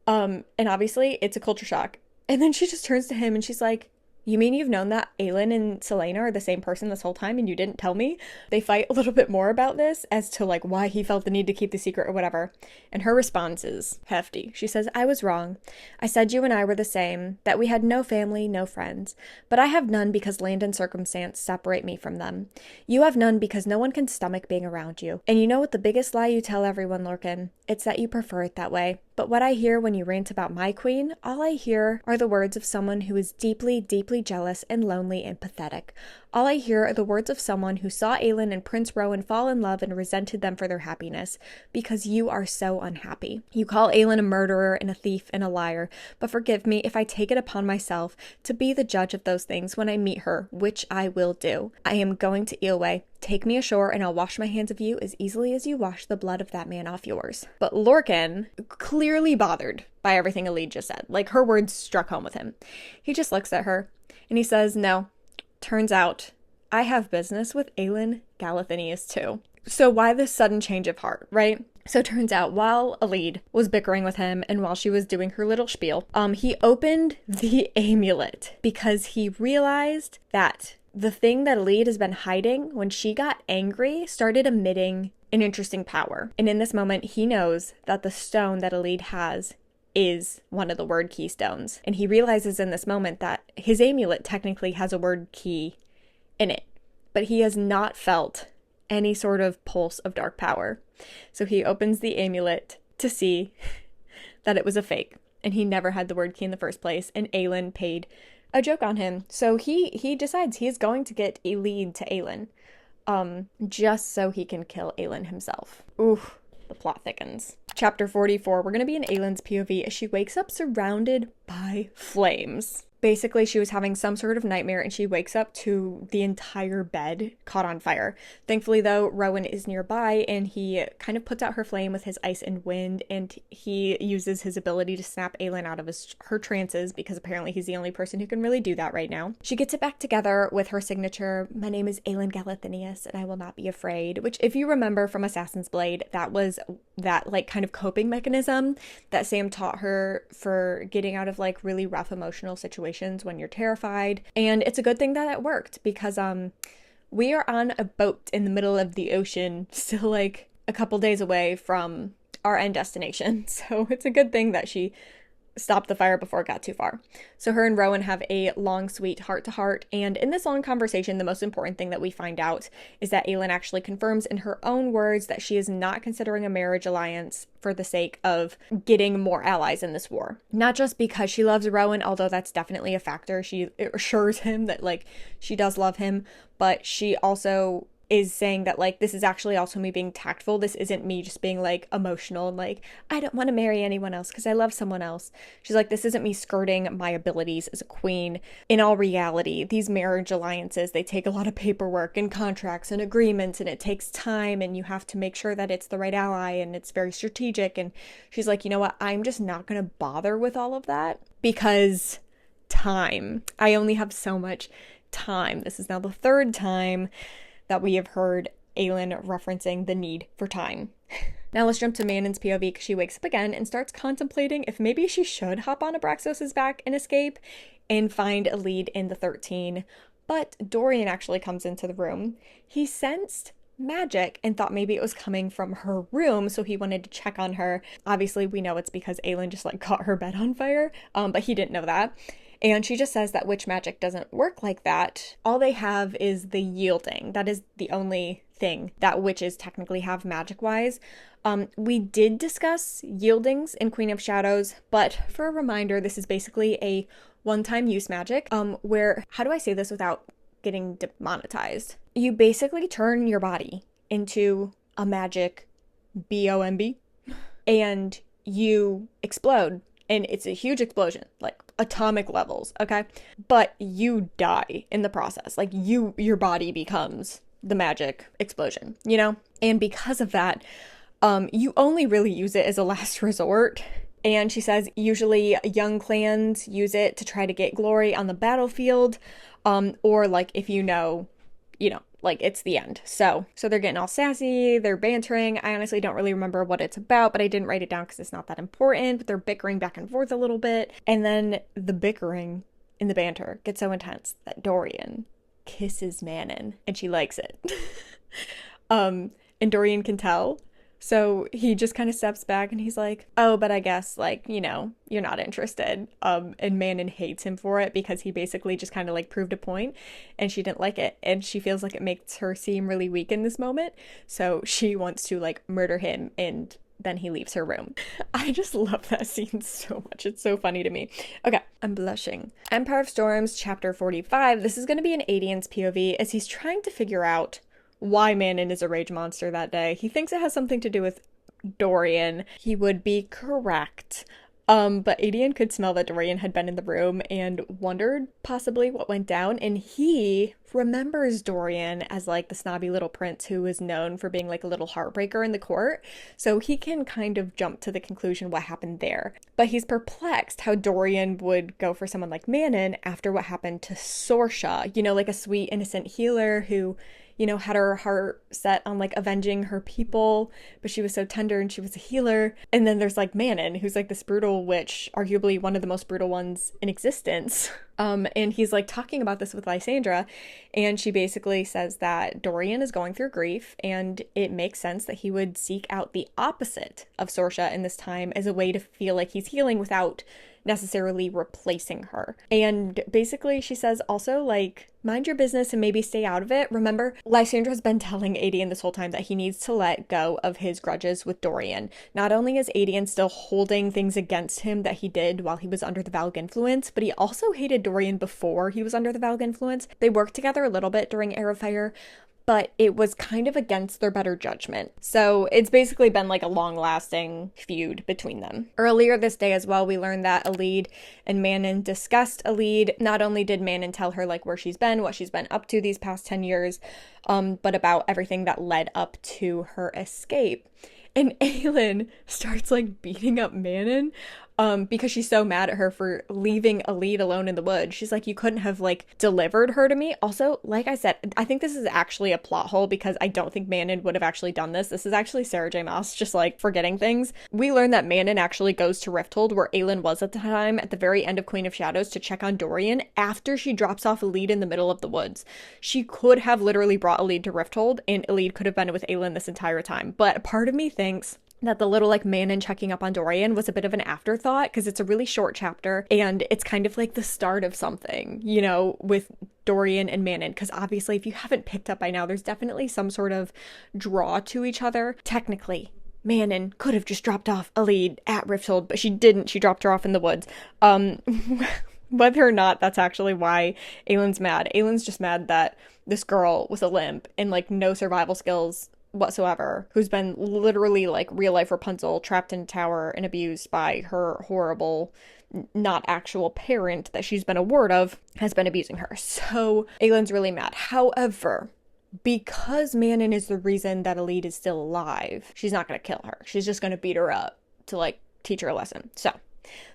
And obviously it's a culture shock. And then she just turns to him and she's like, you mean you've known that Aelin and Selena are the same person this whole time and you didn't tell me? They fight a little bit more about this as to like why he felt the need to keep the secret or whatever. And her response is hefty. She says, I was wrong. I said you and I were the same, that we had no family, no friends. But I have none because land and circumstance separate me from them. You have none because no one can stomach being around you. And you know what the biggest lie you tell everyone, Lorcan? It's that you prefer it that way. But what I hear when you rant about my queen, all I hear are the words of someone who is deeply, deeply jealous and lonely and pathetic. All I hear are the words of someone who saw Aelin and Prince Rowan fall in love and resented them for their happiness, because you are so unhappy. You call Aelin a murderer and a thief and a liar, but forgive me if I take it upon myself to be the judge of those things when I meet her, which I will do. I am going to Eelway. Take me ashore and I'll wash my hands of you as easily as you wash the blood of that man off yours. But Lorcan, clearly bothered by everything Elide just said, like her words struck home with him. He just looks at her and he says, no, turns out I have business with Aelin Galathynius too. So why this sudden change of heart, right? So turns out while Elide was bickering with him and while she was doing her little spiel, he opened the amulet because he realized that the thing that Elide has been hiding when she got angry started emitting an interesting power. And in this moment, he knows that the stone that Elide has is one of the word keystones. And he realizes in this moment that his amulet technically has a word key in it, but he has not felt any sort of pulse of dark power. So he opens the amulet to see that it was a fake and he never had the word key in the first place, and Aelin paid a joke on him. So he decides he is going to get Elide to Aelin, just so he can kill Aelin himself. Oof, the plot thickens. Chapter 44, we're going to be in Aelin's POV as she wakes up surrounded by flames. Basically, she was having some sort of nightmare and she wakes up to the entire bed caught on fire. Thankfully, though, Rowan is nearby and he kind of puts out her flame with his ice and wind, and he uses his ability to snap Aelin out of her trances because apparently he's the only person who can really do that right now. She gets it back together with her signature, my name is Aelin Galathynius and I will not be afraid, which if you remember from Assassin's Blade, that was that like kind of coping mechanism that Sam taught her for getting out of like really rough emotional situations when you're terrified. And it's a good thing that it worked because we are on a boat in the middle of the ocean, still like a couple days away from our end destination. So it's a good thing that she stopped the fire before it got too far. So her and Rowan have a long, sweet heart-to-heart, and in this long conversation, the most important thing that we find out is that Aelin actually confirms in her own words that she is not considering a marriage alliance for the sake of getting more allies in this war. Not just because she loves Rowan, although that's definitely a factor. She assures him that, like, she does love him, but she also is saying that, like, this is actually also me being tactful. This isn't me just being, like, emotional and, like, I don't want to marry anyone else because I love someone else. She's like, this isn't me skirting my abilities as a queen. In all reality, these marriage alliances, they take a lot of paperwork and contracts and agreements, and it takes time, and you have to make sure that it's the right ally, and it's very strategic. And she's like, you know what? I'm just not going to bother with all of that because time. I only have so much time. This is now the third time that we have heard Aelin referencing the need for time. Now let's jump to Manon's POV because she wakes up again and starts contemplating if maybe she should hop on Abraxos's back and escape and find Elide in the 13. But Dorian actually comes into the room. He sensed magic and thought maybe it was coming from her room, so he wanted to check on her. Obviously, we know it's because Aelin just like caught her bed on fire, but he didn't know that. And she just says that witch magic doesn't work like that. All they have is the yielding. That is the only thing that witches technically have magic-wise. We did discuss yieldings in Queen of Shadows, but for a reminder, this is basically a one-time use magic, where, how do I say this without getting demonetized? You basically turn your body into a magic bomb, and you explode, and it's a huge explosion, like atomic levels, okay? But you die in the process. Like your body becomes the magic explosion, you know? And because of that, you only really use it as a last resort. And she says usually young clans use it to try to get glory on the battlefield, or like if you know, like it's the end. So they're getting all sassy, they're bantering. I honestly don't really remember what it's about, but I didn't write it down because it's not that important. But they're bickering back and forth a little bit. And then the bickering in the banter gets so intense that Dorian kisses Manon and she likes it. And Dorian can tell. So he just kind of steps back and he's like, oh, but I guess, like, you're not interested. And Manon hates him for it because he basically just kind of like proved a point and she didn't like it. And she feels like it makes her seem really weak in this moment. So she wants to like murder him and then he leaves her room. I just love that scene so much. It's so funny to me. Okay, I'm blushing. Empire of Storms, chapter 45. This is going to be an Adian's POV as he's trying to figure out why Manon is a rage monster that day. He thinks it has something to do with Dorian. He would be correct. But Aelin could smell that Dorian had been in the room and wondered possibly what went down. And he remembers Dorian as like the snobby little prince who was known for being like a little heartbreaker in the court. So he can kind of jump to the conclusion what happened there. But he's perplexed how Dorian would go for someone like Manon after what happened to Sorsha, like a sweet, innocent healer who had her heart set on like avenging her people, but she was so tender and she was a healer. And then there's like Manon, who's like this brutal witch, arguably one of the most brutal ones in existence. And he's like talking about this with Lysandra, and she basically says that Dorian is going through grief and it makes sense that he would seek out the opposite of Sorsha in this time as a way to feel like he's healing without necessarily replacing her. And basically she says also like, mind your business and maybe stay out of it. Remember, Lysandra's been telling Aedion this whole time that he needs to let go of his grudges with Dorian. Not only is Aedion still holding things against him that he did while he was under the Valg influence, but he also hated Dorian before he was under the Valg influence. They worked together a little bit during Heir of Fire, but it was kind of against their better judgment. So it's basically been like a long-lasting feud between them. Earlier this day as well, we learned that Elide and Manon discussed Elide. Not only did Manon tell her like where she's been, what she's been up to these past 10 years, but about everything that led up to her escape. And Aelin starts like beating up Manon because she's so mad at her for leaving Elide alone in the woods. She's like, you couldn't have like delivered her to me. Also, like I said, I think this is actually a plot hole because I don't think Manon would have actually done this. This is actually Sarah J Maas just like forgetting things. We learned that Manon actually goes to Riffthold, where Aelin was at the time, at the very end of Queen of Shadows, to check on Dorian after she drops off Elide in the middle of the woods. She could have literally brought Elide to Riffthold and Elide could have been with Aelin this entire time. But part of me thinks that the little like Manon checking up on Dorian was a bit of an afterthought because it's a really short chapter and it's kind of like the start of something, with Dorian and Manon. Because obviously if you haven't picked up by now, there's definitely some sort of draw to each other. Technically, Manon could have just dropped off Elide at Riffthold, but she didn't. She dropped her off in the woods. Whether or not that's actually why Aelin's mad. Aelin's just mad that this girl with a limp and like no survival skills whatsoever, who's been literally like real life Rapunzel, trapped in a tower and abused by her horrible, not actual parent that she's been a ward of, has been abusing her. So Aelin's really mad. However, because Manon is the reason that Elide is still alive, she's not going to kill her. She's just going to beat her up to like teach her a lesson. So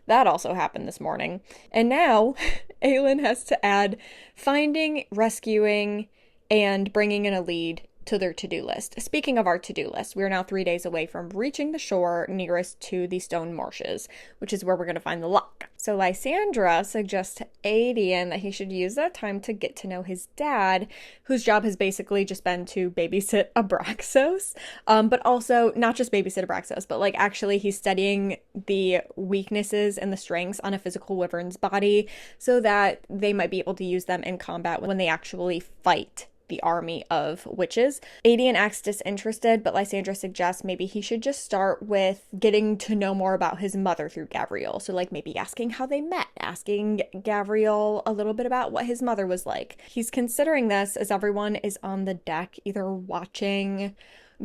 that also happened this morning. And now Aelin has to add finding, rescuing, and bringing in Elide to their to-do list. Speaking of our to-do list, we are now 3 days away from reaching the shore nearest to the stone marshes, which is where we're going to find the lock. So Lysandra suggests to Aelin that he should use that time to get to know his dad, whose job has basically just been to babysit Abraxos, but also not just babysit Abraxos, but like actually he's studying the weaknesses and the strengths on a physical wyvern's body so that they might be able to use them in combat when they actually fight the army of witches. Aelin acts disinterested, but Lysandra suggests maybe he should just start with getting to know more about his mother through Gavriel. So like maybe asking how they met, asking Gavriel a little bit about what his mother was like. He's considering this as everyone is on the deck, either watching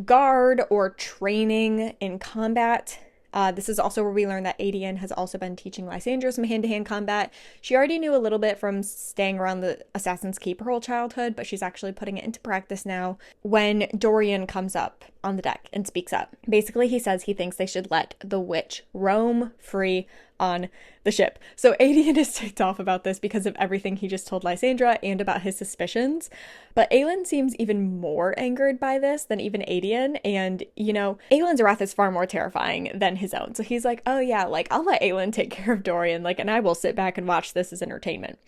guard or training in combat. This is also where we learn that Aelin has also been teaching Lysandra some hand-to-hand combat. She already knew a little bit from staying around the Assassin's Keep her whole childhood, but she's actually putting it into practice now when Dorian comes up on the deck and speaks up. Basically, he says he thinks they should let the witch roam free on the ship. So Aelin is ticked off about this because of everything he just told Lysandra and about his suspicions. But Aelin seems even more angered by this than even Aelin. And, you know, Aelin's wrath is far more terrifying than his own. So he's like, oh yeah, like I'll let Aelin take care of Dorian, like, and I will sit back and watch this as entertainment.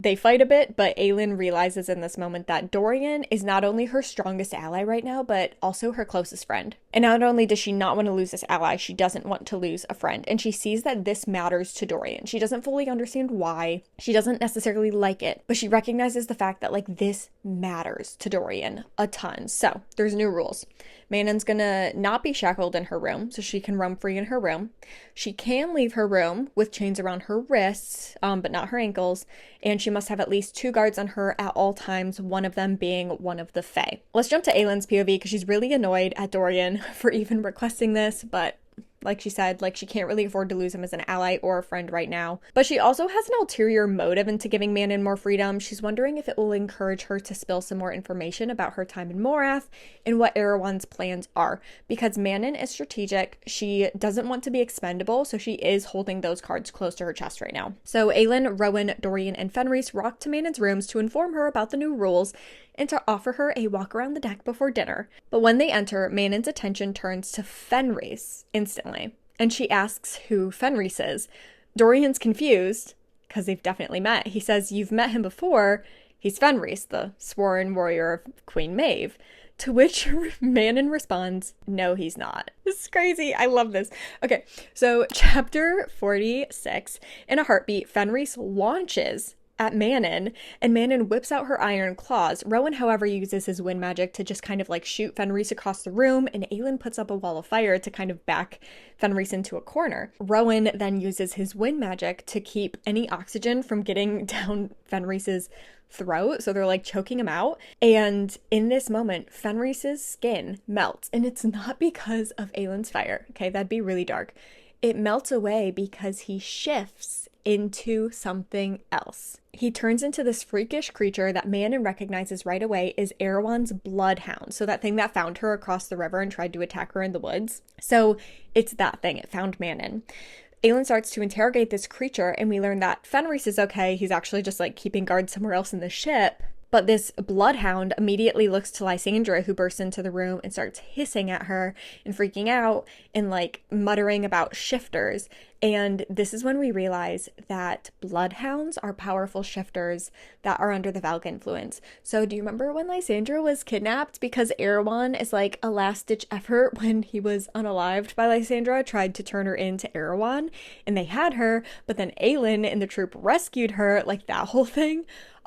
They fight a bit, but Aelin realizes in this moment that Dorian is not only her strongest ally right now, but also her closest friend. And not only does she not want to lose this ally, she doesn't want to lose a friend. And she sees that this matters to Dorian. She doesn't fully understand why. She doesn't necessarily like it, but she recognizes the fact that, like, this matters to Dorian a ton. So there's new rules. Manon's gonna not be shackled in her room, so she can roam free in her room. She can leave her room with chains around her wrists, but not her ankles, and she must have at least 2 guards on her at all times, one of them being one of the Fae. Let's jump to Aelin's POV because she's really annoyed at Dorian for even requesting this, but like she said, like she can't really afford to lose him as an ally or a friend right now. But she also has an ulterior motive into giving Manon more freedom. She's wondering if it will encourage her to spill some more information about her time in Morath and what Arowan's plans are. Because Manon is strategic, she doesn't want to be expendable, so she is holding those cards close to her chest right now. So Aelin, Rowan, Dorian, and Fenris walk to Manon's rooms to inform her about the new rules and to offer her a walk around the deck before dinner. But when they enter, Manon's attention turns to Fenris instantly, and she asks who Fenris is. Dorian's confused, because they've definitely met. He says, "You've met him before. He's Fenris, the sworn warrior of Queen Maeve." To which Manon responds, "No, he's not." This is crazy. I love this. Okay, so chapter 46, in a heartbeat, Fenris launches at Manon, and Manon whips out her iron claws. Rowan, however, uses his wind magic to just kind of like shoot Fenris across the room, and Aelin puts up a wall of fire to kind of back Fenris into a corner. Rowan then uses his wind magic to keep any oxygen from getting down Fenris's throat, so they're like choking him out. And in this moment, Fenris's skin melts, and it's not because of Aelin's fire. Okay, that'd be really dark. It melts away because he shifts into something else. He turns into this freakish creature that Manon recognizes right away is Arowan's bloodhound. So that thing that found her across the river and tried to attack her in the woods. So it's that thing. It found Manon. Aelin starts to interrogate this creature, and we learn that Fenris is okay. He's actually just like keeping guard somewhere else in the ship. But this bloodhound immediately looks to Lysandra, who bursts into the room and starts hissing at her and freaking out and like muttering about shifters. And this is when we realize that bloodhounds are powerful shifters that are under the Valk influence. So do you remember when Lysandra was kidnapped? Because Arowan is like a last-ditch effort when he was unalived by Lysandra, tried to turn her into Arowan, and they had her, but then Aelin and the troop rescued her, like that whole thing.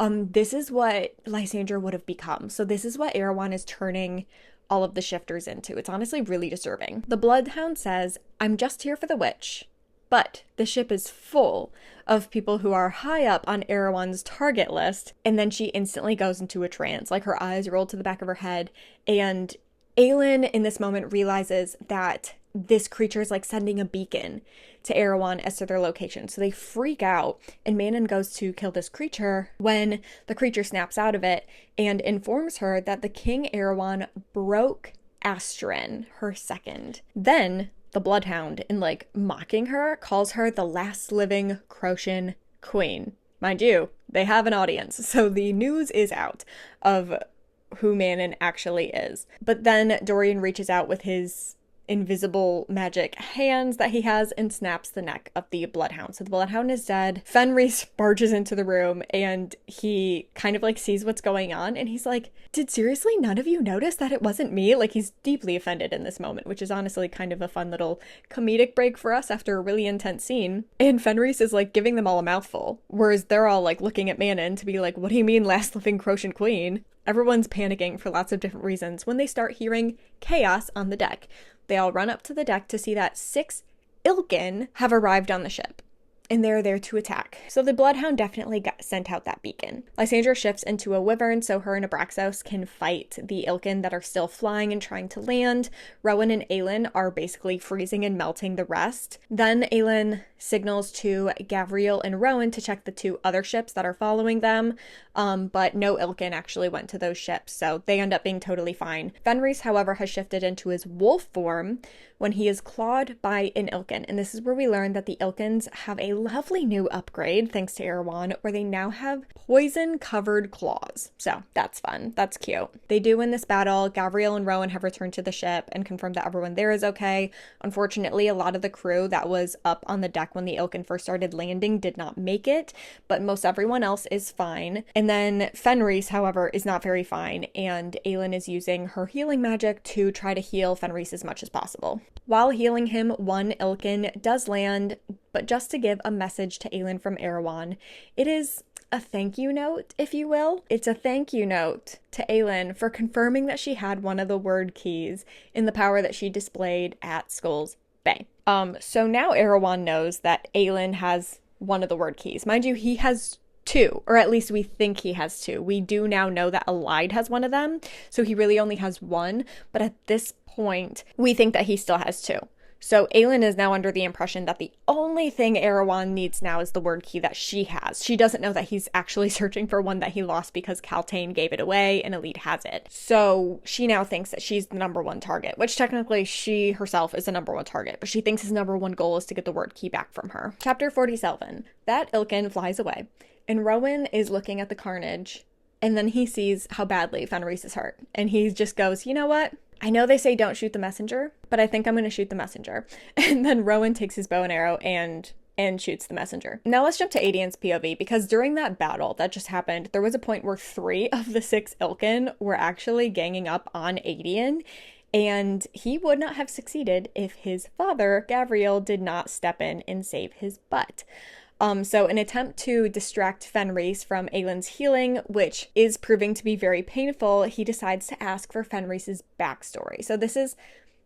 This is what Lysandra would have become. So this is what Arowan is turning all of the shifters into. It's honestly really disturbing. The bloodhound says, "I'm just here for the witch. But the ship is full of people who are high up on Arowan's target list." And then she instantly goes into a trance, like her eyes roll to the back of her head. And Aelin in this moment realizes that this creature is like sending a beacon to Arowan as to their location. So they freak out, and Manon goes to kill this creature when the creature snaps out of it and informs her that the King Arowan broke Astrin, her second. Then the bloodhound, in like mocking her, calls her the last living Crocian queen. Mind you, they have an audience. So the news is out of who Manon actually is. But then Dorian reaches out with his invisible magic hands that he has and snaps the neck of the bloodhound. So the bloodhound is dead. Fenris barges into the room and he kind of like sees what's going on and he's like, did seriously none of you notice that it wasn't me? Like, he's deeply offended in this moment, which is honestly kind of a fun little comedic break for us after a really intense scene. And Fenris is like giving them all a mouthful, whereas they're all like looking at Manon to be like, what do you mean last living Croatian queen? Everyone's panicking for lots of different reasons when they start hearing chaos on the deck. They all run up to the deck to see that 6 Ilkin have arrived on the ship, and they're there to attack. So the Bloodhound definitely got sent out that beacon. Lysandra shifts into a wyvern so her and Abraxos can fight the Ilkin that are still flying and trying to land. Rowan and Aelin are basically freezing and melting the rest. Then Aelin signals to Gavriel and Rowan to check the 2 other ships that are following them, but no Ilkin actually went to those ships, so they end up being totally fine. Fenris, however, has shifted into his wolf form when he is clawed by an Ilkin, and this is where we learn that the Ilkins have a lovely new upgrade, thanks to Arowan, where they now have poison-covered claws. So that's fun. That's cute. They do win this battle. Gavriel and Rowan have returned to the ship and confirmed that everyone there is okay. Unfortunately, a lot of the crew that was up on the deck when the Ilkin first started landing did not make it, but most everyone else is fine. And then Fenris, however, is not very fine, and Aelin is using her healing magic to try to heal Fenris as much as possible. While healing him, 1 Ilkin does land, but just to give a message to Aelin from Arowan. It is a thank you note, if you will. It's a thank you note to Aelin for confirming that she had one of the word keys in the power that she displayed at Skull's Bay. So now Arowan knows that Aelin has one of the word keys. Mind you, he has 2, or at least we think he has 2. We do now know that Elide has one of them, so he really only has 1, but at this point, we think that he still has 2. So Aelin is now under the impression that the only thing Arowan needs now is the word key that she has. She doesn't know that he's actually searching for one that he lost because Kaltain gave it away and Elide has it. So she now thinks that she's the number 1 target, which technically she herself is the number 1 target, but she thinks his number 1 goal is to get the word key back from her. Chapter 47. That Ilkin flies away, and Rowan is looking at the carnage, and then he sees how badly Fenris is hurt, and he just goes, you know what? I know they say don't shoot the messenger, but I think I'm going to shoot the messenger. And then Rowan takes his bow and arrow and shoots the messenger. Now let's jump to Adian's POV, because during that battle that just happened, there was a point where 3 of the 6 Ilkin were actually ganging up on Adian, and he would not have succeeded if his father, Gavriel, did not step in and save his butt. So an attempt to distract Fenris from Aelin's healing, which is proving to be very painful, he decides to ask for Fenris's backstory. So this is,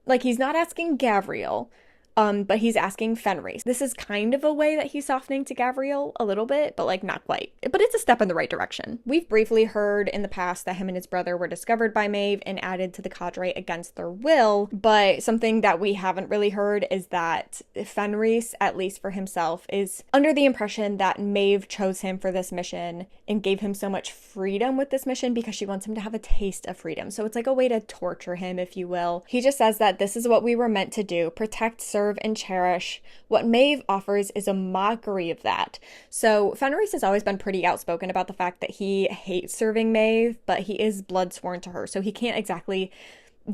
like, he's not asking Gavriel, but he's asking Fenris. This is kind of a way that he's softening to Gavriel a little bit, but like not quite. But it's a step in the right direction. We've briefly heard in the past that him and his brother were discovered by Maeve and added to the cadre against their will, but something that we haven't really heard is that Fenris, at least for himself, is under the impression that Maeve chose him for this mission and gave him so much freedom with this mission because she wants him to have a taste of freedom. So it's like a way to torture him, if you will. He just says that this is what we were meant to do: protect, serve, and cherish. What Maeve offers is a mockery of that. So Fenris has always been pretty outspoken about the fact that he hates serving Maeve, but he is blood sworn to her, so he can't exactly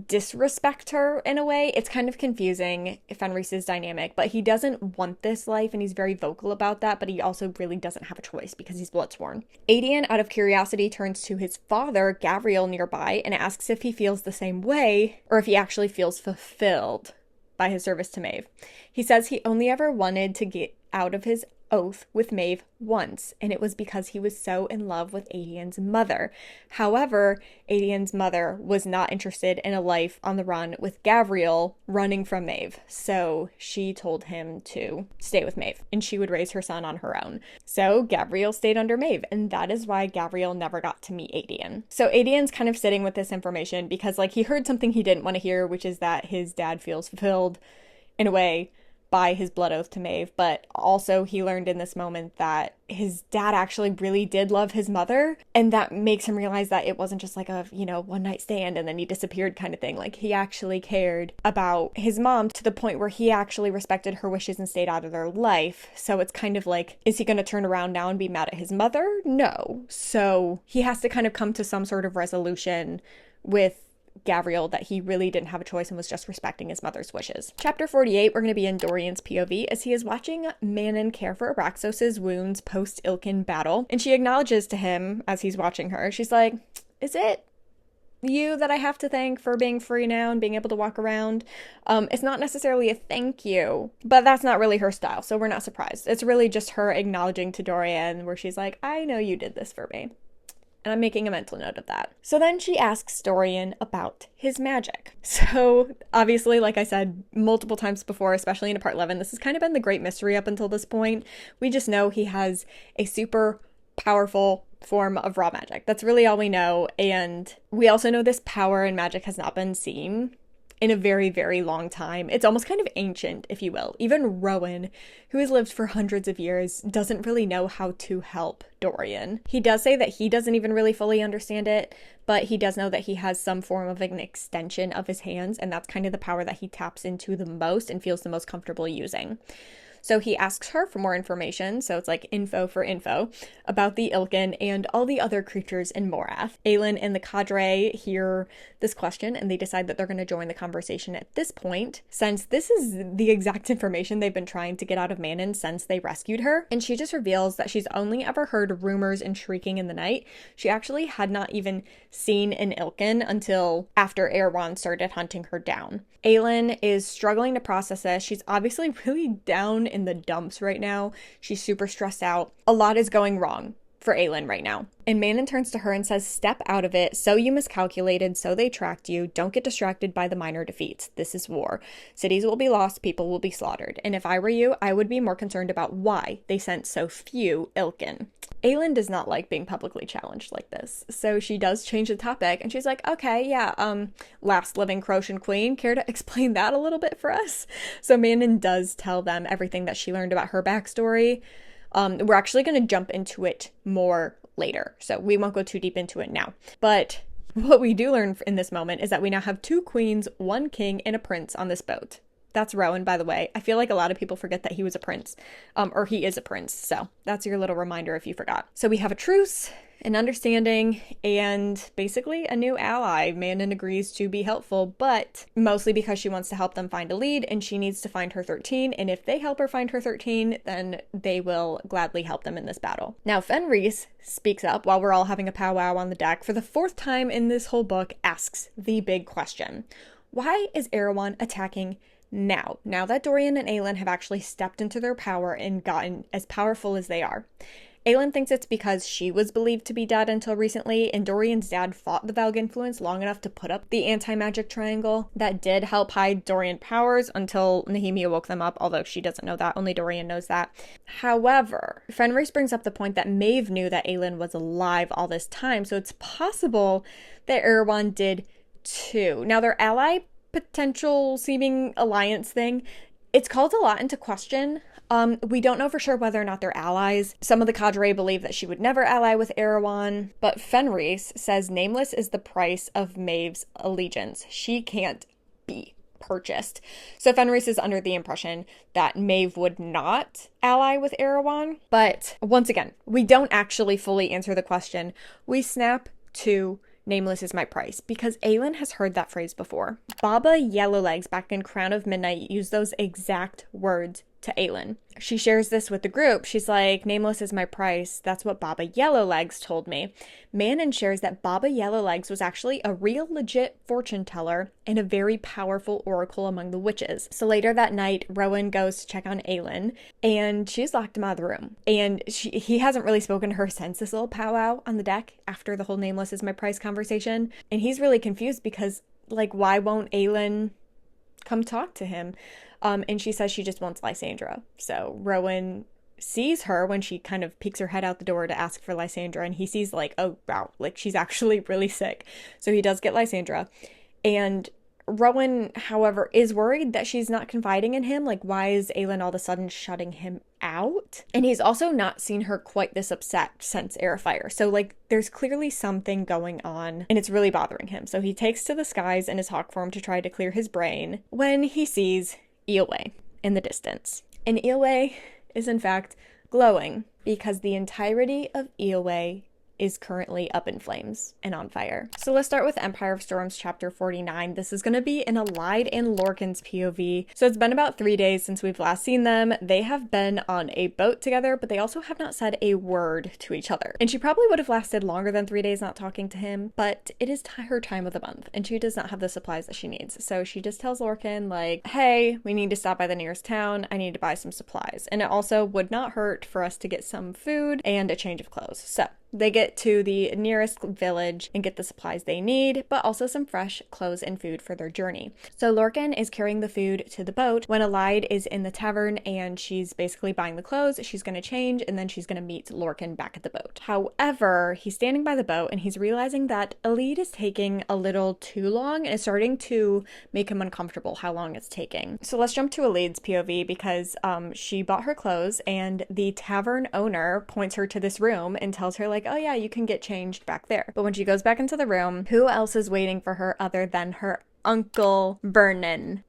disrespect her in a way. It's kind of confusing, Fenris's dynamic, but he doesn't want this life and he's very vocal about that, but he also really doesn't have a choice because he's bloodsworn. Adian, out of curiosity, turns to his father, Gavriel, nearby and asks if he feels the same way or if he actually feels fulfilled by his service to Maeve. He says he only ever wanted to get out of his oath with Maeve once, and it was because he was so in love with Adian's mother. However, Adian's mother was not interested in a life on the run with Gavriel running from Maeve, so she told him to stay with Maeve, and she would raise her son on her own. So Gavriel stayed under Maeve, and that is why Gavriel never got to meet Adian. So Adian's kind of sitting with this information because, like, he heard something he didn't want to hear, which is that his dad feels fulfilled in a way, by his blood oath to Maeve, but also he learned in this moment that his dad actually really did love his mother, and that makes him realize that it wasn't just like a, one night stand and then he disappeared kind of thing. Like, he actually cared about his mom to the point where he actually respected her wishes and stayed out of their life. So it's kind of like, is he going to turn around now and be mad at his mother? No. So he has to kind of come to some sort of resolution with Gavriel that he really didn't have a choice and was just respecting his mother's wishes. Chapter 48, we're going to be in Dorian's POV as he is watching Manon care for Araxos' wounds post-Ilkin battle, and she acknowledges to him as he's watching her. She's like, is it you that I have to thank for being free now and being able to walk around? It's not necessarily a thank you, but that's not really her style, so we're not surprised. It's really just her acknowledging to Dorian where she's like, I know you did this for me. And I'm making a mental note of that. So then she asks Dorian about his magic. So obviously, like I said multiple times before, especially in part 11, this has kind of been the great mystery up until this point. We just know he has a super powerful form of raw magic. That's really all we know. And we also know this power and magic has not been seen in a very, very long time. It's almost kind of ancient, if you will. Even Rowan, who has lived for hundreds of years, doesn't really know how to help Dorian. He does say that he doesn't even really fully understand it, but he does know that he has some form of an extension of his hands, and that's kind of the power that he taps into the most and feels the most comfortable using. So he asks her for more information, so it's like info for info, about the Ilkin and all the other creatures in Morath. Aelin and the cadre hear this question, and they decide that they're going to join the conversation at this point, since this is the exact information they've been trying to get out of Manon since they rescued her. And she just reveals that she's only ever heard rumors and shrieking in the night. She actually had not even seen an Ilkin until after Arowan started hunting her down. Aelin is struggling to process this. She's obviously really down in the dumps right now. She's super stressed out. A lot is going wrong for Aelin right now. And Manon turns to her and says, step out of it. So you miscalculated. So they tracked you. Don't get distracted by the minor defeats. This is war. Cities will be lost. People will be slaughtered. And if I were you, I would be more concerned about why they sent so few Ilkin. Aelin does not like being publicly challenged like this. So she does change the topic and she's like, okay, yeah, last living Crocian queen. Care to explain that a little bit for us? So Manon does tell them everything that she learned about her backstory. We're actually going to jump into it more later, so we won't go too deep into it now. But what we do learn in this moment is that we now have 2 queens, 1 king, and a prince on this boat. That's Rowan, by the way. I feel like a lot of people forget that he was a prince, or he is a prince, so that's your little reminder if you forgot. So we have a truce, an understanding, and basically a new ally. Manon agrees to be helpful, but mostly because she wants to help them find Elide, and she needs to find her 13, and if they help her find her 13, then they will gladly help them in this battle. Now, Fenris speaks up while we're all having a powwow on the deck for the 4th time in this whole book, asks the big question. Why is Arowan attacking now that Dorian and Aelin have actually stepped into their power and gotten as powerful as they are? Aelin thinks it's because she was believed to be dead until recently, and Dorian's dad fought the Valg influence long enough to put up the anti-magic triangle that did help hide Dorian powers until Nehemia woke them up, although she doesn't know that, only Dorian knows that. However, Fenris brings up the point that Maeve knew that Aelin was alive all this time, so it's possible that Arowan did too. Now, their ally potential seeming alliance thing, it's called a lot into question. We don't know for sure whether or not they're allies. Some of the cadre believe that she would never ally with Arowan, but Fenris says nameless is the price of Maeve's allegiance. She can't be purchased. So Fenris is under the impression that Maeve would not ally with Arowan. But once again, we don't actually fully answer the question. We snap to nameless is my price, because Aelin has heard that phrase before. Baba Yellowlegs back in Crown of Midnight used those exact words to Aelin. She shares this with the group. She's like, nameless is my price. That's what Baba Yellowlegs told me. Manon shares that Baba Yellowlegs was actually a real legit fortune teller and a very powerful oracle among the witches. So later that night, Rowan goes to check on Aelin, and she's locked him out of the room. And he hasn't really spoken to her since this little powwow on the deck after the whole nameless is my price conversation. And he's really confused because, like, why won't Aelin come talk to him? And she says she just wants Lysandra. So Rowan sees her when she kind of peeks her head out the door to ask for Lysandra, and he sees like, oh wow, like she's actually really sick. So he does get Lysandra, and Rowan, however, is worried that she's not confiding in him. Like, why is Aelin all of a sudden shutting him out? And he's also not seen her quite this upset since Airfire. So, like, there's clearly something going on, and it's really bothering him. So he takes to the skies in his hawk form to try to clear his brain when he sees Eyllwe in the distance. And Eyllwe is, in fact, glowing because the entirety of Eyllwe is currently up in flames and on fire. So let's start with Empire of Storms chapter 49. This is going to be in Elide and Lorcan's POV. So it's been about 3 days since we've last seen them. They have been on a boat together, but they also have not said a word to each other. And she probably would have lasted longer than 3 days not talking to him, but it is her time of the month and she does not have the supplies that she needs. So she just tells Lorcan, like, hey, we need to stop by the nearest town. I need to buy some supplies. And it also would not hurt for us to get some food and a change of clothes. So they get to the nearest village and get the supplies they need, but also some fresh clothes and food for their journey. So Lorcan is carrying the food to the boat when Elide is in the tavern and she's basically buying the clothes. She's going to change and then she's going to meet Lorcan back at the boat. However, he's standing by the boat and he's realizing that Elide is taking a little too long and it's starting to make him uncomfortable how long it's taking. So let's jump to Elide's POV because she bought her clothes and the tavern owner points her to this room and tells her, like, oh yeah, you can get changed back there. But when she goes back into the room, who else is waiting for her other than her Uncle Vernon?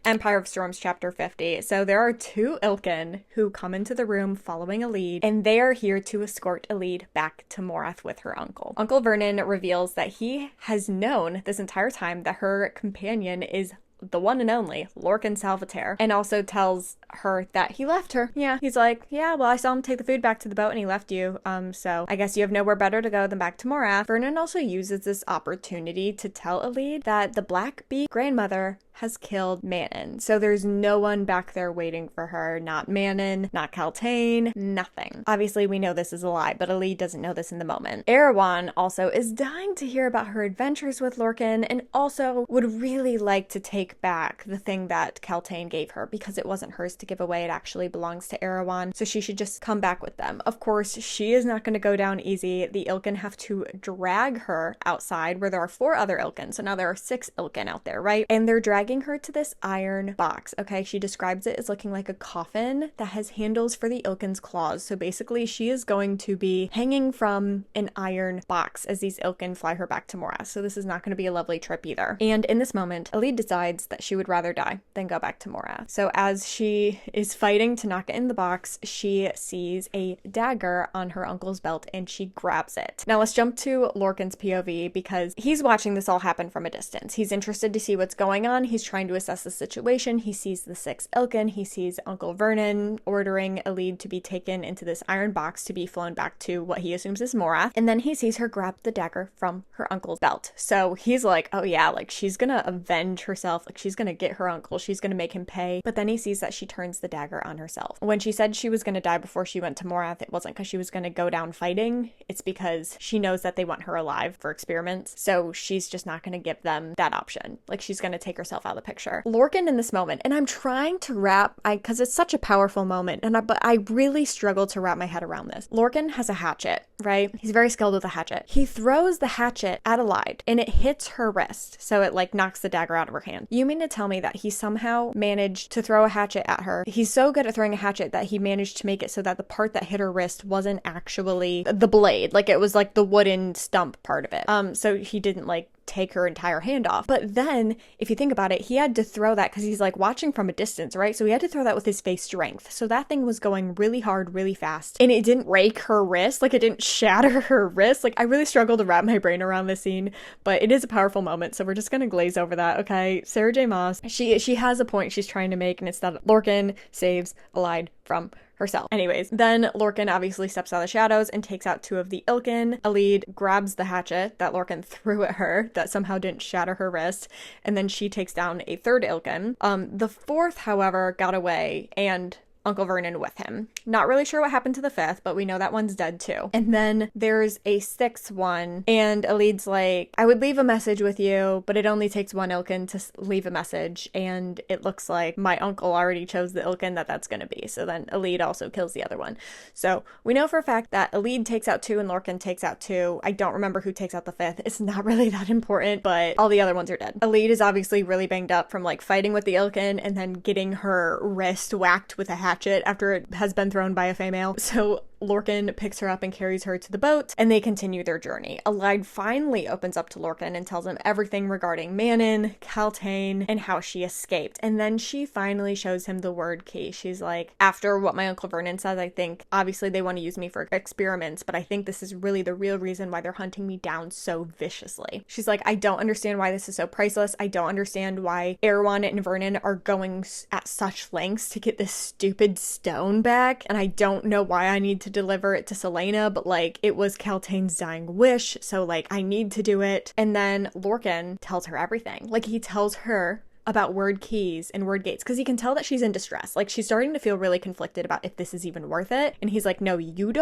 Empire of Storms chapter 50. So there are 2 Ilkin who come into the room following Elide, and they are here to escort Elide back to Morath with her uncle. Uncle Vernon reveals that he has known this entire time that her companion is the one and only Lorcan Salvaterre, and also tells her that he left her. Yeah, he's like, yeah, well, I saw him take the food back to the boat and he left you, so I guess you have nowhere better to go than back to Morath. Vernon also uses this opportunity to tell Elide that the Black Bee grandmother has killed Manon. So there's no one back there waiting for her. Not Manon, not Kaltain, nothing. Obviously, we know this is a lie, but Elide doesn't know this in the moment. Arowan also is dying to hear about her adventures with Lorcan and also would really like to take back the thing that Kaltain gave her because it wasn't hers to give away. It actually belongs to Arowan, so she should just come back with them. Of course, she is not going to go down easy. The Ilkin have to drag her outside where there are 4 other Ilkin, so now there are 6 Ilkin out there, right? And they're dragging her to this iron box. Okay, she describes it as looking like a coffin that has handles for the Ilkin's claws. So basically, she is going to be hanging from an iron box as these Ilkin fly her back to Morath. So this is not going to be a lovely trip either. And in this moment, Elide decides that she would rather die than go back to Morath. So as she is fighting to not get in the box, she sees a dagger on her uncle's belt and she grabs it. Now let's jump to Lorcan's POV because he's watching this all happen from a distance. He's interested to see what's going on. He's trying to assess the situation. He sees the 6 Ilkin. He sees Uncle Vernon ordering Elide to be taken into this iron box to be flown back to what he assumes is Morath. And then he sees her grab the dagger from her uncle's belt. So he's like, oh yeah, like she's gonna avenge herself. Like she's gonna get her uncle. She's gonna make him pay. But then he sees that she turns the dagger on herself. When she said she was gonna die before she went to Morath, it wasn't because she was gonna go down fighting. It's because she knows that they want her alive for experiments. So she's just not gonna give them that option. Like she's gonna take herself out of the picture. Lorcan in this moment, and I'm trying to because it's such a powerful moment, but I really struggle to wrap my head around this. Lorcan has a hatchet, right? He's very skilled with a hatchet. He throws the hatchet at Elide, and it hits her wrist, so it like knocks the dagger out of her hand. You mean to tell me that he somehow managed to throw a hatchet at her? He's so good at throwing a hatchet that he managed to make it so that the part that hit her wrist wasn't actually the blade, like it was like the wooden stump part of it. So he didn't like take her entire hand off. But then, if you think about it, he had to throw that because he's like watching from a distance, right? So he had to throw that with his face strength. So that thing was going really hard, really fast. And it didn't break her wrist. Like it didn't shatter her wrist. Like I really struggled to wrap my brain around this scene, but it is a powerful moment. So we're just going to glaze over that. Okay. Sarah J Maas, she has a point she's trying to make, and it's that Lorcan saves Elide from herself. Anyways, then Lorcan obviously steps out of the shadows and takes out 2 of the Ilkin. Elide grabs the hatchet that Lorcan threw at her that somehow didn't shatter her wrist, and then she takes down a 3rd Ilkin. The 4th, however, got away, and Uncle Vernon with him. Not really sure what happened to the fifth, but we know that one's dead too. And then there's a sixth one, and Elide's like, I would leave a message with you, but it only takes one Ilkin to leave a message, and it looks like my uncle already chose the Ilkin that's gonna be. So then Elide also kills the other one. So we know for a fact that Elide takes out two and Lorcan takes out two. I don't remember who takes out the fifth. It's not really that important, but all the other ones are dead. Elide is obviously really banged up from like fighting with the Ilkin and then getting her wrist whacked with a hatchet after it has been thrown by a female. So Lorcan picks her up and carries her to the boat, and they continue their journey. Elide finally opens up to Lorcan and tells him everything regarding Manon, Kaltain, and how she escaped. And then she finally shows him the word key. She's like, after what my Uncle Vernon says, I think obviously they want to use me for experiments, but I think this is really the real reason why they're hunting me down so viciously. She's like, I don't understand why this is so priceless. I don't understand why Arowan and Vernon are going at such lengths to get this stupid stone back, and I don't know why I need to deliver it to Selena, but like it was Kaltain's dying wish, so like I need to do it. And then Lorcan tells her everything. Like he tells her about word keys and word gates because he can tell that she's in distress. Like she's starting to feel really conflicted about if this is even worth it. And he's like, no, you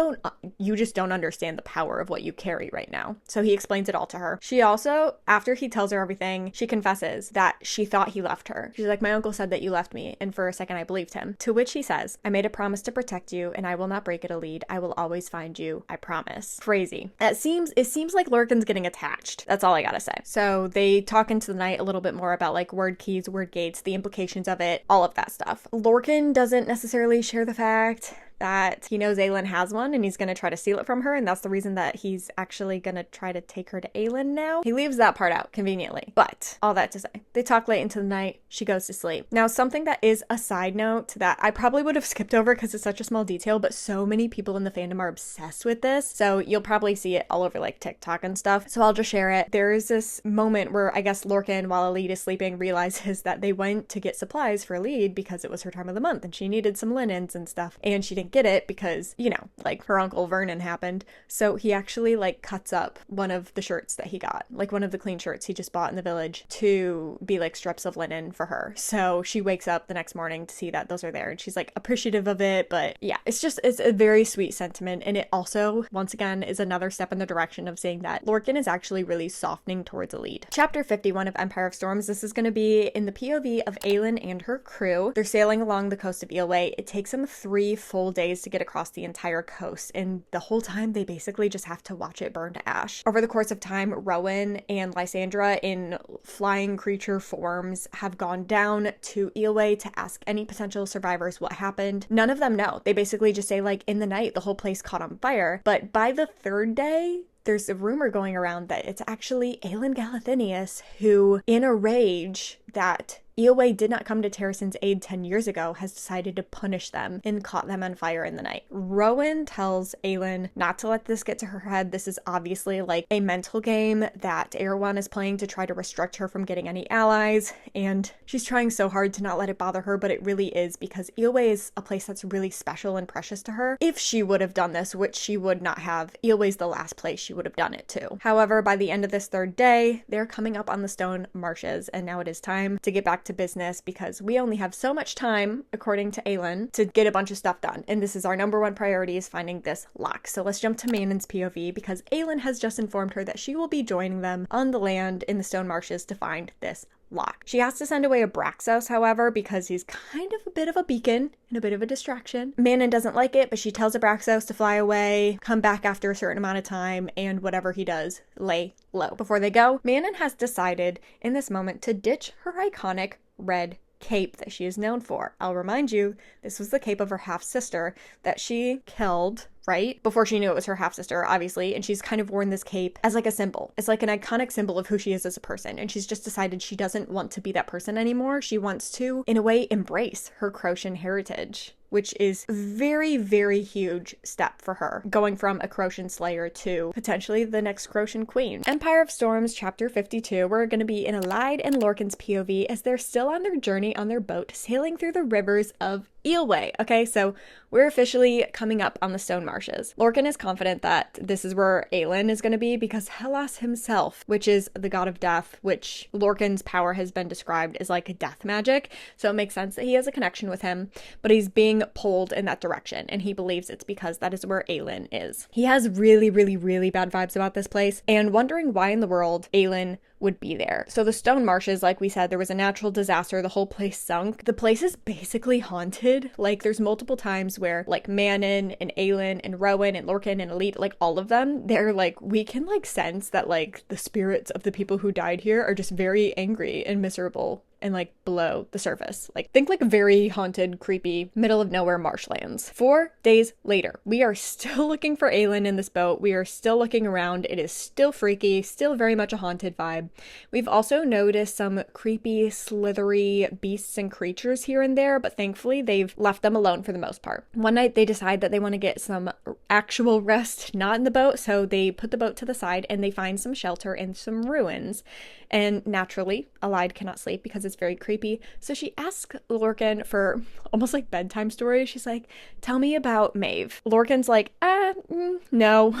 just don't understand the power of what you carry right now. So he explains it all to her. She also, after he tells her everything, she confesses that she thought he left her. She's like, my uncle said that you left me. And for a second I believed him. To which he says, I made a promise to protect you and I will not break it, Elide. I will always find you. I promise. Crazy. It seems like Lurkin's getting attached. That's all I gotta say. So they talk into the night a little bit more about like word keys, word gates, the implications of it, all of that stuff. Lorcan doesn't necessarily share the fact that he knows Aelin has one and he's going to try to steal it from her, and that's the reason that he's actually going to try to take her to Aelin now. He leaves that part out conveniently. But all that to say, they talk late into the night. She goes to sleep. Now, something that is a side note that I probably would have skipped over because it's such a small detail, but so many people in the fandom are obsessed with this, so you'll probably see it all over like TikTok and stuff, so I'll just share it. There is this moment where I guess Lorcan, while Elide is sleeping, realizes that they went to get supplies for Elide because it was her time of the month and she needed some linens and stuff, and she didn't get it because, you know, like her Uncle Vernon happened. So he actually like cuts up one of the shirts that he got, like one of the clean shirts he just bought in the village, to be like strips of linen for her. So she wakes up the next morning to see that those are there and she's like appreciative of it. But yeah, it's a very sweet sentiment, and it also once again is another step in the direction of saying that Lorcan is actually really softening towards Elide. Chapter 51 of Empire of Storms. This is going to be in the POV of Aelin and her crew. They're sailing along the coast of Eelway. It takes them 3 full days to get across the entire coast, and the whole time they basically just have to watch it burn to ash. Over the course of time, Rowan and Lysandra in flying creature forms have gone down to Eelway to ask any potential survivors what happened. None of them know. They basically just say like in the night the whole place caught on fire, but by the 3rd day there's a rumor going around that it's actually Aelin Galathynius who, in a rage that Eelway did not come to Terrason's aid 10 years ago, has decided to punish them and caught them on fire in the night. Rowan tells Aelin not to let this get to her head. This is obviously like a mental game that Arowan is playing to try to restrict her from getting any allies, and she's trying so hard to not let it bother her, but it really is because Eelway is a place that's really special and precious to her. If she would have done this, which she would not have, Eelway's the last place she would have done it to. However, by the end of this 3rd day, they're coming up on the stone marshes, and now it is time to get back to business because we only have so much time, according to Aelin, to get a bunch of stuff done. And this is our number one priority, is finding this lock. So let's jump to Manon's POV because Aelin has just informed her that she will be joining them on the land in the stone marshes to find this lock. She has to send away Abraxos, however, because he's kind of a bit of a beacon and a bit of a distraction. Manon doesn't like it, but she tells Abraxos to fly away, come back after a certain amount of time, and whatever he does, lay low. Before they go, Manon has decided in this moment to ditch her iconic red cape that she is known for. I'll remind you, this was the cape of her half-sister that she killed, right? Before she knew it was her half-sister, obviously, and she's kind of worn this cape as like a symbol. It's like an iconic symbol of who she is as a person, and she's just decided she doesn't want to be that person anymore. She wants to, in a way, embrace her Crocian heritage, which is very, very huge step for her, going from a Crocian slayer to potentially the next Crocian queen. Empire of Storms, chapter 52, we're going to be in Elide and Lorcan's POV as they're still on their journey on their boat, sailing through the rivers of eel way. Okay, so we're officially coming up on the stone marshes. Lorcan is confident that this is where Aelin is going to be because Hellas himself, which is the god of death, which Lorcan's power has been described as like death magic, so it makes sense that he has a connection with him, but he's being pulled in that direction, and he believes it's because that is where Aelin is. He has really, really, really bad vibes about this place, and wondering why in the world Aelin would be there. So the stone marshes, like we said, there was a natural disaster, the whole place sunk. The place is basically haunted. Like, there's multiple times where like Manon and Aelin and Rowan and Lorcan and Elide, like all of them, they're like, we can like sense that like the spirits of the people who died here are just very angry and miserable and like below the surface. Like, think like very haunted, creepy, middle of nowhere marshlands. 4 days later, we are still looking for Aelin in this boat. We are still looking around. It is still freaky, still very much a haunted vibe. We've also noticed some creepy, slithery beasts and creatures here and there, but thankfully they've left them alone for the most part. One night they decide that they want to get some actual rest, not in the boat, so they put the boat to the side and they find some shelter in some ruins. And naturally, Elide cannot sleep because it's very creepy. So she asks Lorcan for almost like bedtime stories. She's like, tell me about Maeve. Lorcan's like, no.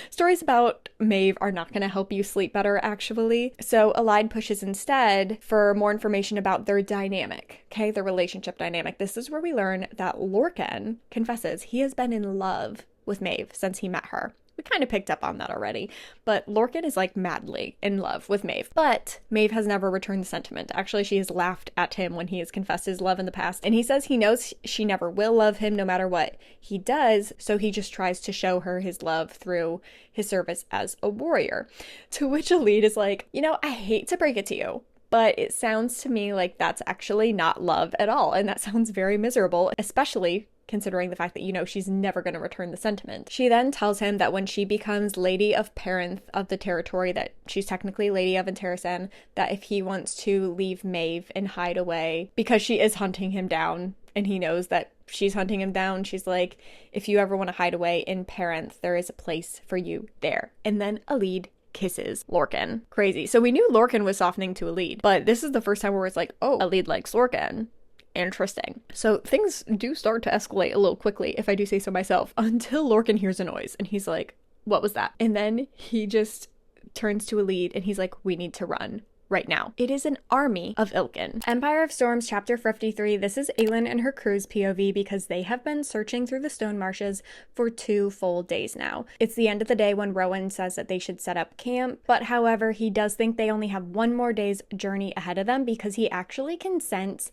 Stories about Maeve are not going to help you sleep better, actually. So Elide pushes instead for more information about their dynamic, okay? Their relationship dynamic. This is where we learn that Lorcan confesses he has been in love with Maeve since he met her. We kind of picked up on that already, but Lorcan is like madly in love with Maeve. But Maeve has never returned the sentiment. Actually, she has laughed at him when he has confessed his love in the past, and he says he knows she never will love him no matter what he does, so he just tries to show her his love through his service as a warrior. To which Elide is like, I hate to break it to you, but it sounds to me like that's actually not love at all, and that sounds very miserable, especially considering the fact that, she's never going to return the sentiment. She then tells him that when she becomes Lady of Parenth of the territory that she's technically Lady of in Terrasen, that if he wants to leave Maeve and hide away, because she is hunting him down, and he knows that she's hunting him down, she's like, if you ever want to hide away in Parenth, there is a place for you there. And then Elide kisses Lorcan. Crazy. So we knew Lorcan was softening to Elide, but this is the first time where it's like, oh, Elide likes Lorcan. Interesting. So things do start to escalate a little quickly, if I do say so myself, until Lorcan hears a noise and he's like, what was that? And then he just turns to Elide and he's like, we need to run right now. It is an army of Ilkin. Empire of Storms, chapter 53. This is Aelin and her crew's POV because they have been searching through the stone marshes for 2 full days now. It's the end of the day when Rowan says that they should set up camp, but however, he does think they only have 1 more day's journey ahead of them because he actually can sense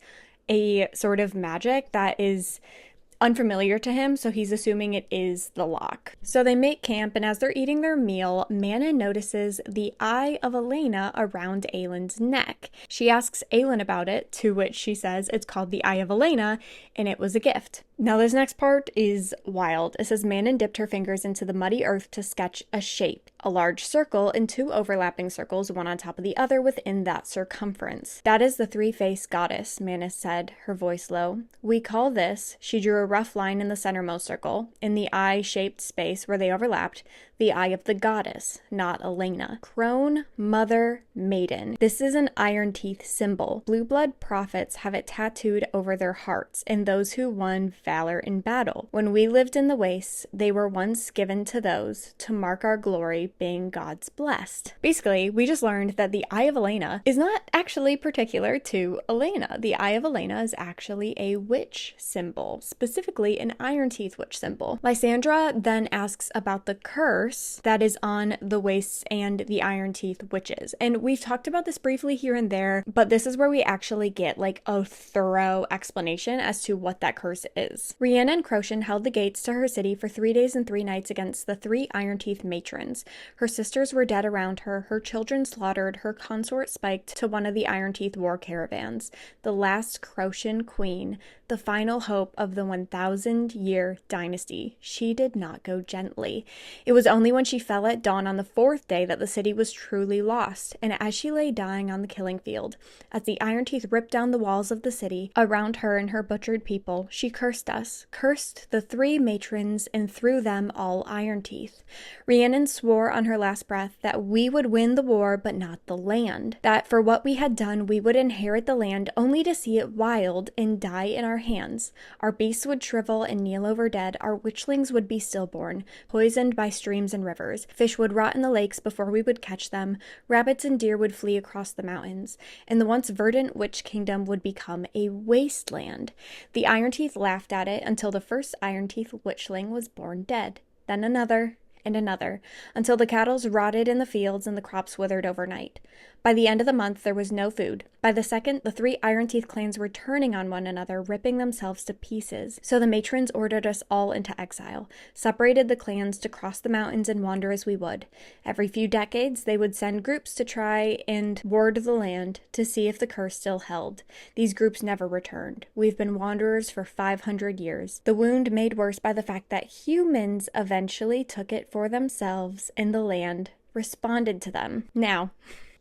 a sort of magic that is unfamiliar to him, so he's assuming it is the lock. So they make camp, and as they're eating their meal, Manon notices the eye of Elena around Aelin's neck. She asks Aelin about it, to which she says it's called the Eye of Elena, and it was a gift. Now this next part is wild. It says Manon dipped her fingers into the muddy earth to sketch a shape, a large circle and 2 overlapping circles, one on top of the other within that circumference. That is the 3-faced goddess, Manon said, her voice low. We call this, she drew a rough line in the centermost circle, in the eye-shaped space where they overlapped, the eye of the goddess, not Elena. Crone, mother, maiden. This is an iron teeth symbol. Blue blood prophets have it tattooed over their hearts, and those who won valor in battle. When we lived in the wastes, they were once given to those to mark our glory, being God's blessed. Basically, we just learned that the Eye of Elena is not actually particular to Elena. The Eye of Elena is actually a witch symbol, specifically an iron teeth witch symbol. Lysandra then asks about the curse that is on the wastes and the iron teeth witches. And we've talked about this briefly here and there, but this is where we actually get like a thorough explanation as to what that curse is. Rhianna and Crochan held the gates to her city for 3 days and 3 nights against the 3 iron teeth matrons. Her sisters were dead around her, her children slaughtered, her consort spiked to one of the iron teeth war caravans. The last Crochan queen, the final hope of the 1,000-year dynasty. She did not go gently. It was only when she fell at dawn on the 4th day that the city was truly lost, and as she lay dying on the killing field, as the iron teeth ripped down the walls of the city around her and her butchered people, she cursed cursed us, cursed the 3 matrons, and through them all Iron Teeth. Rhiannon swore on her last breath that we would win the war but not the land, that for what we had done we would inherit the land only to see it wild and die in our hands. Our beasts would shrivel and kneel over dead, our witchlings would be stillborn, poisoned by streams and rivers, fish would rot in the lakes before we would catch them, rabbits and deer would flee across the mountains, and the once verdant witch kingdom would become a wasteland. The Iron Teeth laughed at it until the first Iron Teeth witchling was born dead, then another, and another, until the cattle rotted in the fields and the crops withered overnight. By the end of the month, there was no food. By the second, the 3 Iron Teeth clans were turning on one another, ripping themselves to pieces. So the matrons ordered us all into exile, separated the clans to cross the mountains and wander as we would. Every few decades, they would send groups to try and ward the land to see if the curse still held. These groups never returned. We've been wanderers for 500 years. The wound made worse by the fact that humans eventually took it for themselves, and the land responded to them. Now,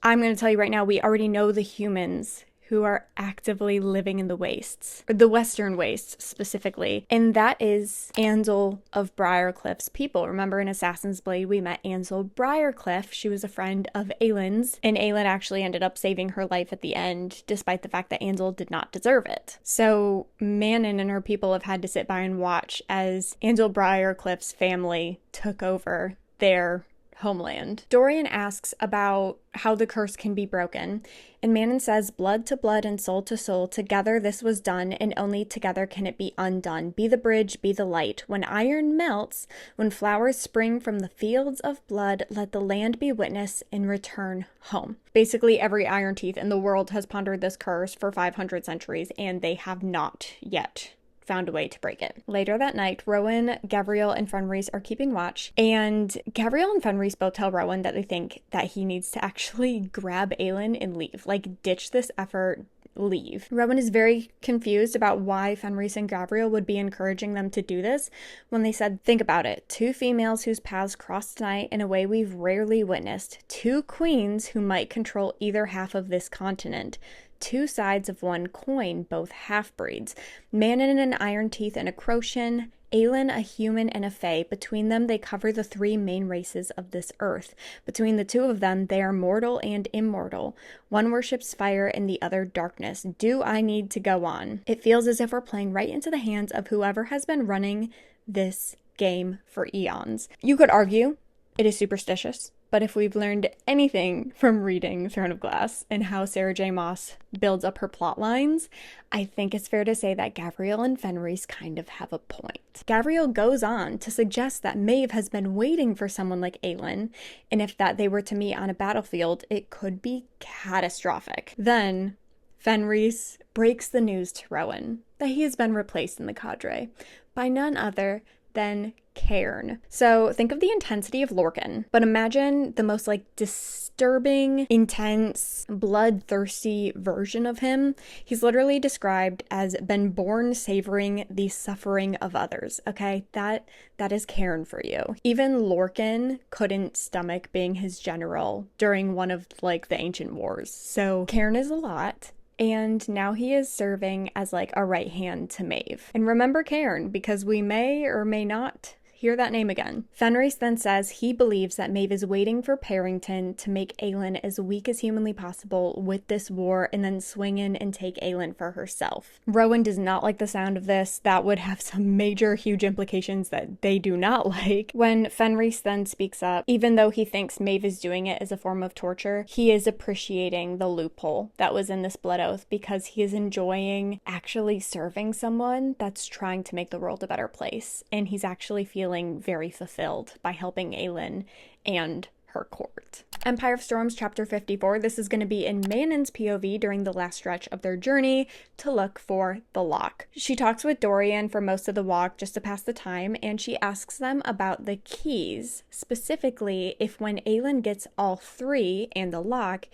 I'm going to tell you right now, we already know the humans who are actively living in the wastes, or the western wastes specifically, and that is Ansel of Briarcliff's people. Remember in Assassin's Blade, we met Ansel Briarcliff. She was a friend of Aelin's, and Aelin actually ended up saving her life at the end, despite the fact that Ansel did not deserve it. So Manon and her people have had to sit by and watch as Ansel Briarcliff's family took over their homeland. Dorian asks about how the curse can be broken, and Manon says, blood to blood and soul to soul, together this was done, and only together can it be undone. Be the bridge, be the light. When iron melts, when flowers spring from the fields of blood, let the land be witness and return home. Basically, every Iron Teeth in the world has pondered this curse for 500 centuries, and they have not yet found a way to break it. Later that night, Rowan, Gavriel, and Fenrys are keeping watch, and Gavriel and Fenrys both tell Rowan that they think that he needs to actually grab Aelin and leave. Like, ditch this effort, leave. Rowan is very confused about why Fenrys and Gavriel would be encouraging them to do this when they said, think about it, 2 females whose paths crossed tonight in a way we've rarely witnessed, 2 queens who might control either half of this continent. 2 sides of one coin, both half-breeds. Manon an Iron Teeth and a Crocian, Aelin a human and a fae. Between them, they cover the 3 main races of this earth. Between the 2 of them, they are mortal and immortal. One worships fire and the other darkness. Do I need to go on? It feels as if we're playing right into the hands of whoever has been running this game for eons. You could argue it is superstitious, but if we've learned anything from reading Throne of Glass and how Sarah J Maas builds up her plot lines, I think it's fair to say that Gavriel and Fenrys kind of have a point. Gavriel goes on to suggest that Maeve has been waiting for someone like Aelin, and if that they were to meet on a battlefield, it could be catastrophic. Then Fenrys breaks the news to Rowan that he has been replaced in the cadre by none other than Cairn. So think of the intensity of Lorcan, but imagine the most disturbing, intense, bloodthirsty version of him. He's literally described as been born savoring the suffering of others. Okay, that is Cairn for you. Even Lorcan couldn't stomach being his general during one of the ancient wars. So Cairn is a lot. And now he is serving as a right hand to Maeve. And remember Cairn, because we may or may not hear that name again. Fenrys then says he believes that Maeve is waiting for Parrington to make Aelin as weak as humanly possible with this war and then swing in and take Aelin for herself. Rowan does not like the sound of this. That would have some major, huge implications that they do not like. When Fenrys then speaks up, even though he thinks Maeve is doing it as a form of torture, he is appreciating the loophole that was in this blood oath because he is enjoying actually serving someone that's trying to make the world a better place. And he's actually feeling very fulfilled by helping Aelin and her court. Empire of Storms chapter 54. This is going to be in Manon's POV during the last stretch of their journey to look for the lock. She talks with Dorian for most of the walk just to pass the time, and she asks them about the keys, specifically if when Aelin gets all 3 and the lock,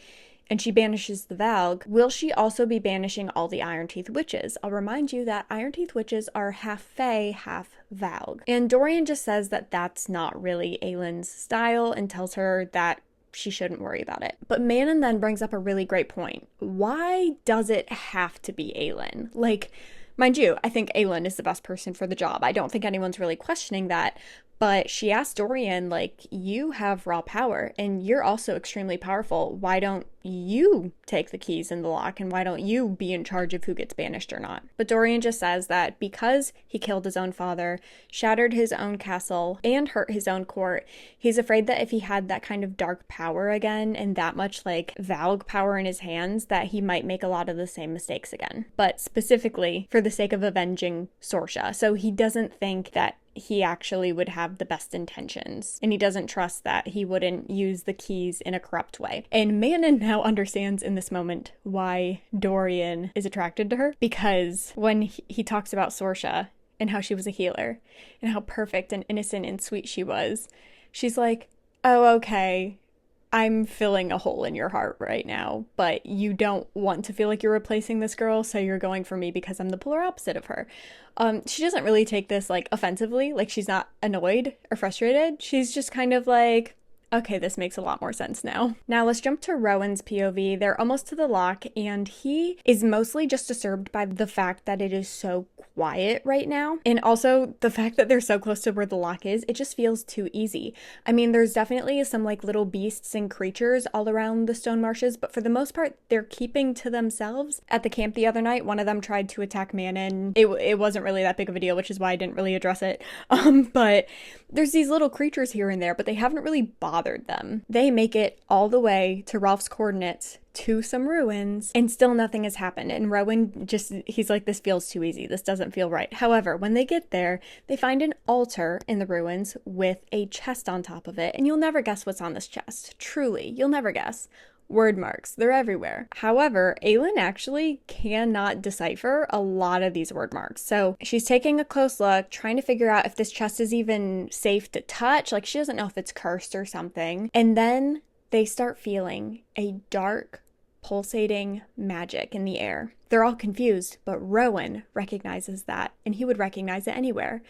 and she banishes the Valg, will she also be banishing all the Iron Teeth witches? I'll remind you that Iron Teeth witches are half fae, half Valg. And Dorian just says that that's not really Aelin's style and tells her that she shouldn't worry about it. But Manon then brings up a really great point. Why does it have to be Aelin? Mind you, I think Aelin is the best person for the job. I don't think anyone's really questioning that. But she asked Dorian, like, you have raw power and you're also extremely powerful. Why don't you take the keys in the lock and why don't you be in charge of who gets banished or not? But Dorian just says that because he killed his own father, shattered his own castle, and hurt his own court, he's afraid that if he had that kind of dark power again and that much like Valg power in his hands, that he might make a lot of the same mistakes again. But specifically for the sake of avenging Sorsha. So he doesn't think that he actually would have the best intentions, and he doesn't trust that he wouldn't use the keys in a corrupt way. And Manon now understands in this moment why Dorian is attracted to her, because when he talks about Sorsha and how she was a healer and how perfect and innocent and sweet she was, she's like, oh, okay, I'm filling a hole in your heart right now, but you don't want to feel like you're replacing this girl, so you're going for me because I'm the polar opposite of her. She doesn't really take this like offensively, like she's not annoyed or frustrated. She's just kind of like, okay, this makes a lot more sense now. Now let's jump to Rowan's POV. They're almost to the lock, and he is mostly just disturbed by the fact that it is so quiet right now. And also the fact that they're so close to where the lock is, it just feels too easy. I mean, there's definitely some like little beasts and creatures all around the stone marshes, but for the most part, they're keeping to themselves. At the camp the other night, one of them tried to attack Manon. It wasn't really that big of a deal, which is why I didn't really address it. But there's these little creatures here and there, but they haven't really bothered them. They make it all the way to Rolf's coordinates to some ruins, and still nothing has happened. And Rowan he's like, this feels too easy. This doesn't feel right. However, when they get there, they find an altar in the ruins with a chest on top of it. And you'll never guess what's on this chest. Truly, you'll never guess. Word marks. They're everywhere. However, Aelin actually cannot decipher a lot of these word marks. So she's taking a close look, trying to figure out if this chest is even safe to touch. Like, she doesn't know if it's cursed or something. And then they start feeling a dark, pulsating magic in the air. They're all confused, but Rowan recognizes that, and he would recognize it anywhere.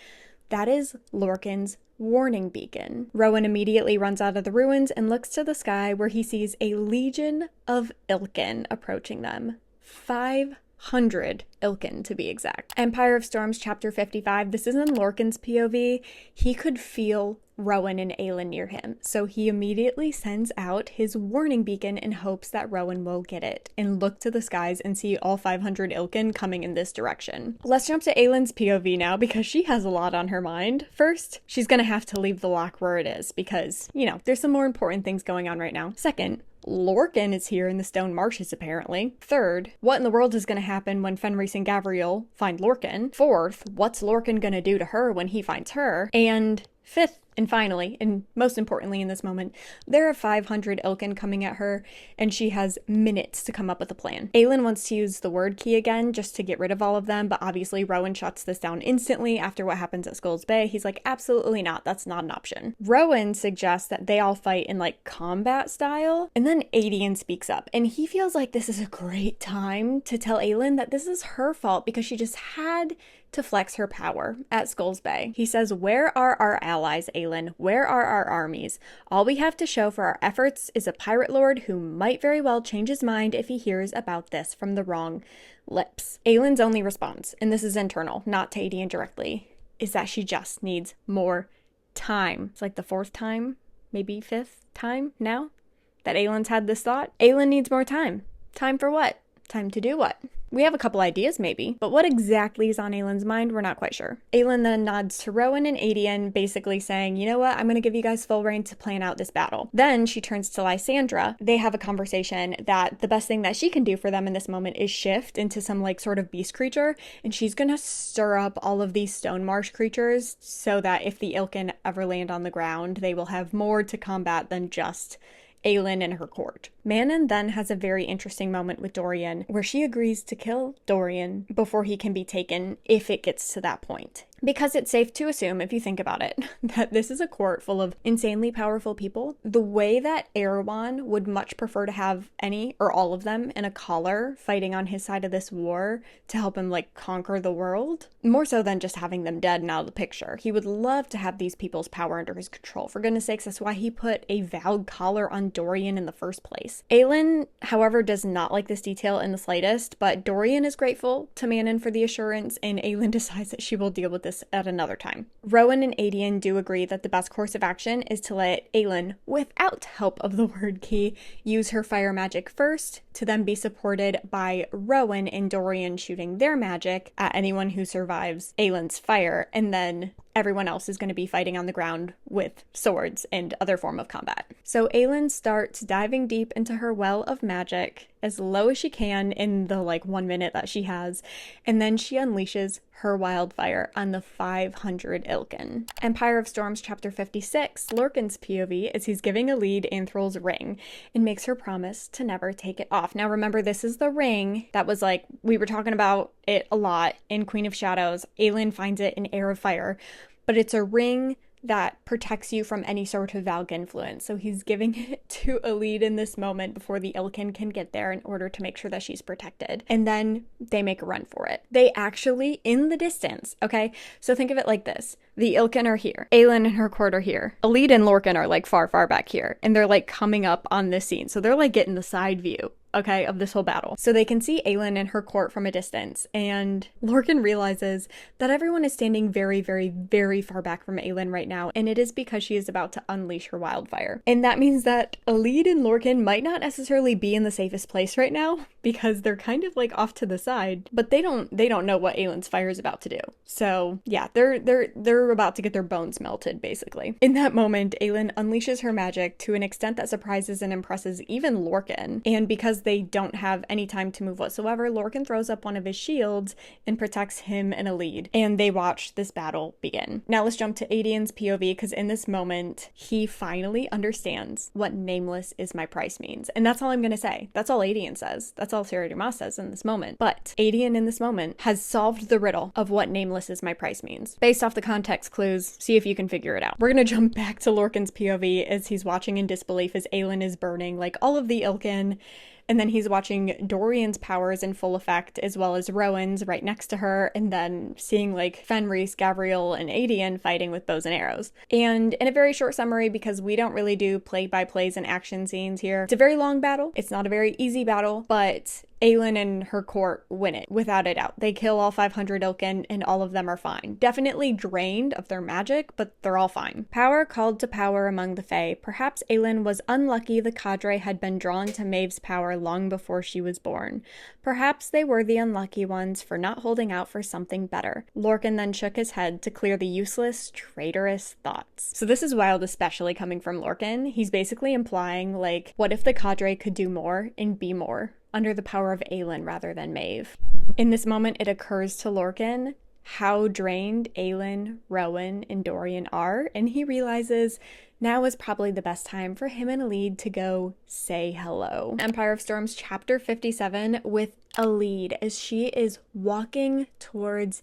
That is Lorcan's warning beacon. Rowan immediately runs out of the ruins and looks to the sky, where he sees a legion of Ilkin approaching them. 500 Ilkin to be exact. Empire of Storms chapter 55. This is in Lorcan's POV. He could feel Rowan and Aelin near him, so he immediately sends out his warning beacon in hopes that Rowan will get it and look to the skies and see all 500 Ilkin coming in this direction. Let's jump to Aelin's POV now, because she has a lot on her mind. First, she's gonna have to leave the lock where it is because, you know, there's some more important things going on right now. Second, Lorcan is here in the Stone Marshes, apparently. Third, what in the world is going to happen when Fenris and Gavriel find Lorcan? Fourth, what's Lorcan going to do to her when he finds her? And fifth, and finally, and most importantly in this moment, there are 500 Ilkin coming at her, and she has minutes to come up with a plan. Aelin wants to use the word key again just to get rid of all of them, but obviously Rowan shuts this down instantly after what happens at Skull's Bay. He's like, absolutely not, that's not an option. Rowan suggests that they all fight in like combat style, and then Adian speaks up, and he feels like this is a great time to tell Aelin that this is her fault because she just had to flex her power at Skull's Bay. He says, where are our allies, Aelin? Where are our armies? All we have to show for our efforts is a pirate lord who might very well change his mind if he hears about this from the wrong lips. Aelin's only response, and this is internal, not to Adian directly, is that she just needs more time. It's like the fourth time, maybe fifth time now that Aelin's had this thought. Aelin needs more time. Time for what? Time to do what? We have a couple ideas maybe, but what exactly is on Aelin's mind, we're not quite sure. Aelin then nods to Rowan and Adian, basically saying, you know what, I'm going to give you guys full reign to plan out this battle. Then she turns to Lysandra. They have a conversation that the best thing that she can do for them in this moment is shift into some like sort of beast creature, and she's going to stir up all of these stone marsh creatures so that if the Ilkin ever land on the ground, they will have more to combat than just Aelin and her court. Manon then has a very interesting moment with Dorian where she agrees to kill Dorian before he can be taken if it gets to that point. Because it's safe to assume, if you think about it, that this is a court full of insanely powerful people. The way that Arowan would much prefer to have any or all of them in a collar fighting on his side of this war to help him like conquer the world, more so than just having them dead and out of the picture. He would love to have these people's power under his control. For goodness sakes, that's why he put a Valg collar on Dorian in the first place. this. Aelin, however, does not like this detail in the slightest, but Dorian is grateful to Manon for the assurance, and Aelin decides that she will deal with this at another time. Rowan and Adian do agree that the best course of action is to let Aelin, without help of the word key, use her fire magic first, to then be supported by Rowan and Dorian shooting their magic at anyone who survives Aelin's fire, and then everyone else is going to be fighting on the ground with swords and other form of combat. So Aelin starts diving deep into her well of magic as low as she can in the 1 minute that she has, and then she unleashes her wildfire on the 500 Ilkin. Empire of Storms chapter 56, Lorcan's POV, is he's giving Elide Anthral's ring and makes her promise to never take it off. Now remember, this is the ring that was we were talking about it a lot in Queen of Shadows. Aelin finds it in Heir of Fire, but it's a ring that protects you from any sort of Valg influence. So he's giving it to Elide in this moment before the Ilkin can get there in order to make sure that she's protected. And then they make a run for it. They actually, in the distance, okay? So think of it like this. The Ilkin are here. Aelin and her court are here. Elide and Lorcan are far, far back here. And they're coming up on this scene. So they're getting the side view, okay, of this whole battle. So they can see Aelin and her court from a distance, and Lorcan realizes that everyone is standing very, very, very far back from Aelin right now, and it is because she is about to unleash her wildfire. And that means that Elide and Lorcan might not necessarily be in the safest place right now, because they're kind of off to the side, but they don't know what Aelin's fire is about to do. So yeah, they're about to get their bones melted, basically. In that moment, Aelin unleashes her magic to an extent that surprises and impresses even Lorcan, and because they don't have any time to move whatsoever, Lorcan throws up one of his shields and protects him and Elide, and they watch this battle begin. Now let's jump to Adian's POV, because in this moment, he finally understands what nameless is my price means. And that's all I'm gonna say. That's all Adian says. That's all Sarah J Maas says in this moment. But Adian in this moment has solved the riddle of what nameless is my price means. Based off the context clues, see if you can figure it out. We're gonna jump back to Lorcan's POV as he's watching in disbelief as Aelin is burning all of the Ilkin. And then he's watching Dorian's powers in full effect, as well as Rowan's right next to her, and then seeing Fenris, Gavriel, and Adian fighting with bows and arrows. And in a very short summary, because we don't really do play-by-plays and action scenes here, it's a very long battle. It's not a very easy battle, but Aelin and her court win it, without a doubt. They kill all 500 Ilkin, and all of them are fine. Definitely drained of their magic, but they're all fine. Power called to power among the Fae. Perhaps Aelin was unlucky the cadre had been drawn to Maeve's power long before she was born. Perhaps they were the unlucky ones for not holding out for something better. Lorcan then shook his head to clear the useless, traitorous thoughts. So this is wild, especially coming from Lorcan. He's basically implying, what if the cadre could do more and be more under the power of Aelin rather than Maeve? In this moment, it occurs to Lorcan how drained Aelin, Rowan, and Dorian are, and he realizes now is probably the best time for him and Elide to go say hello. Empire of Storms chapter 57 with Elide as she is walking towards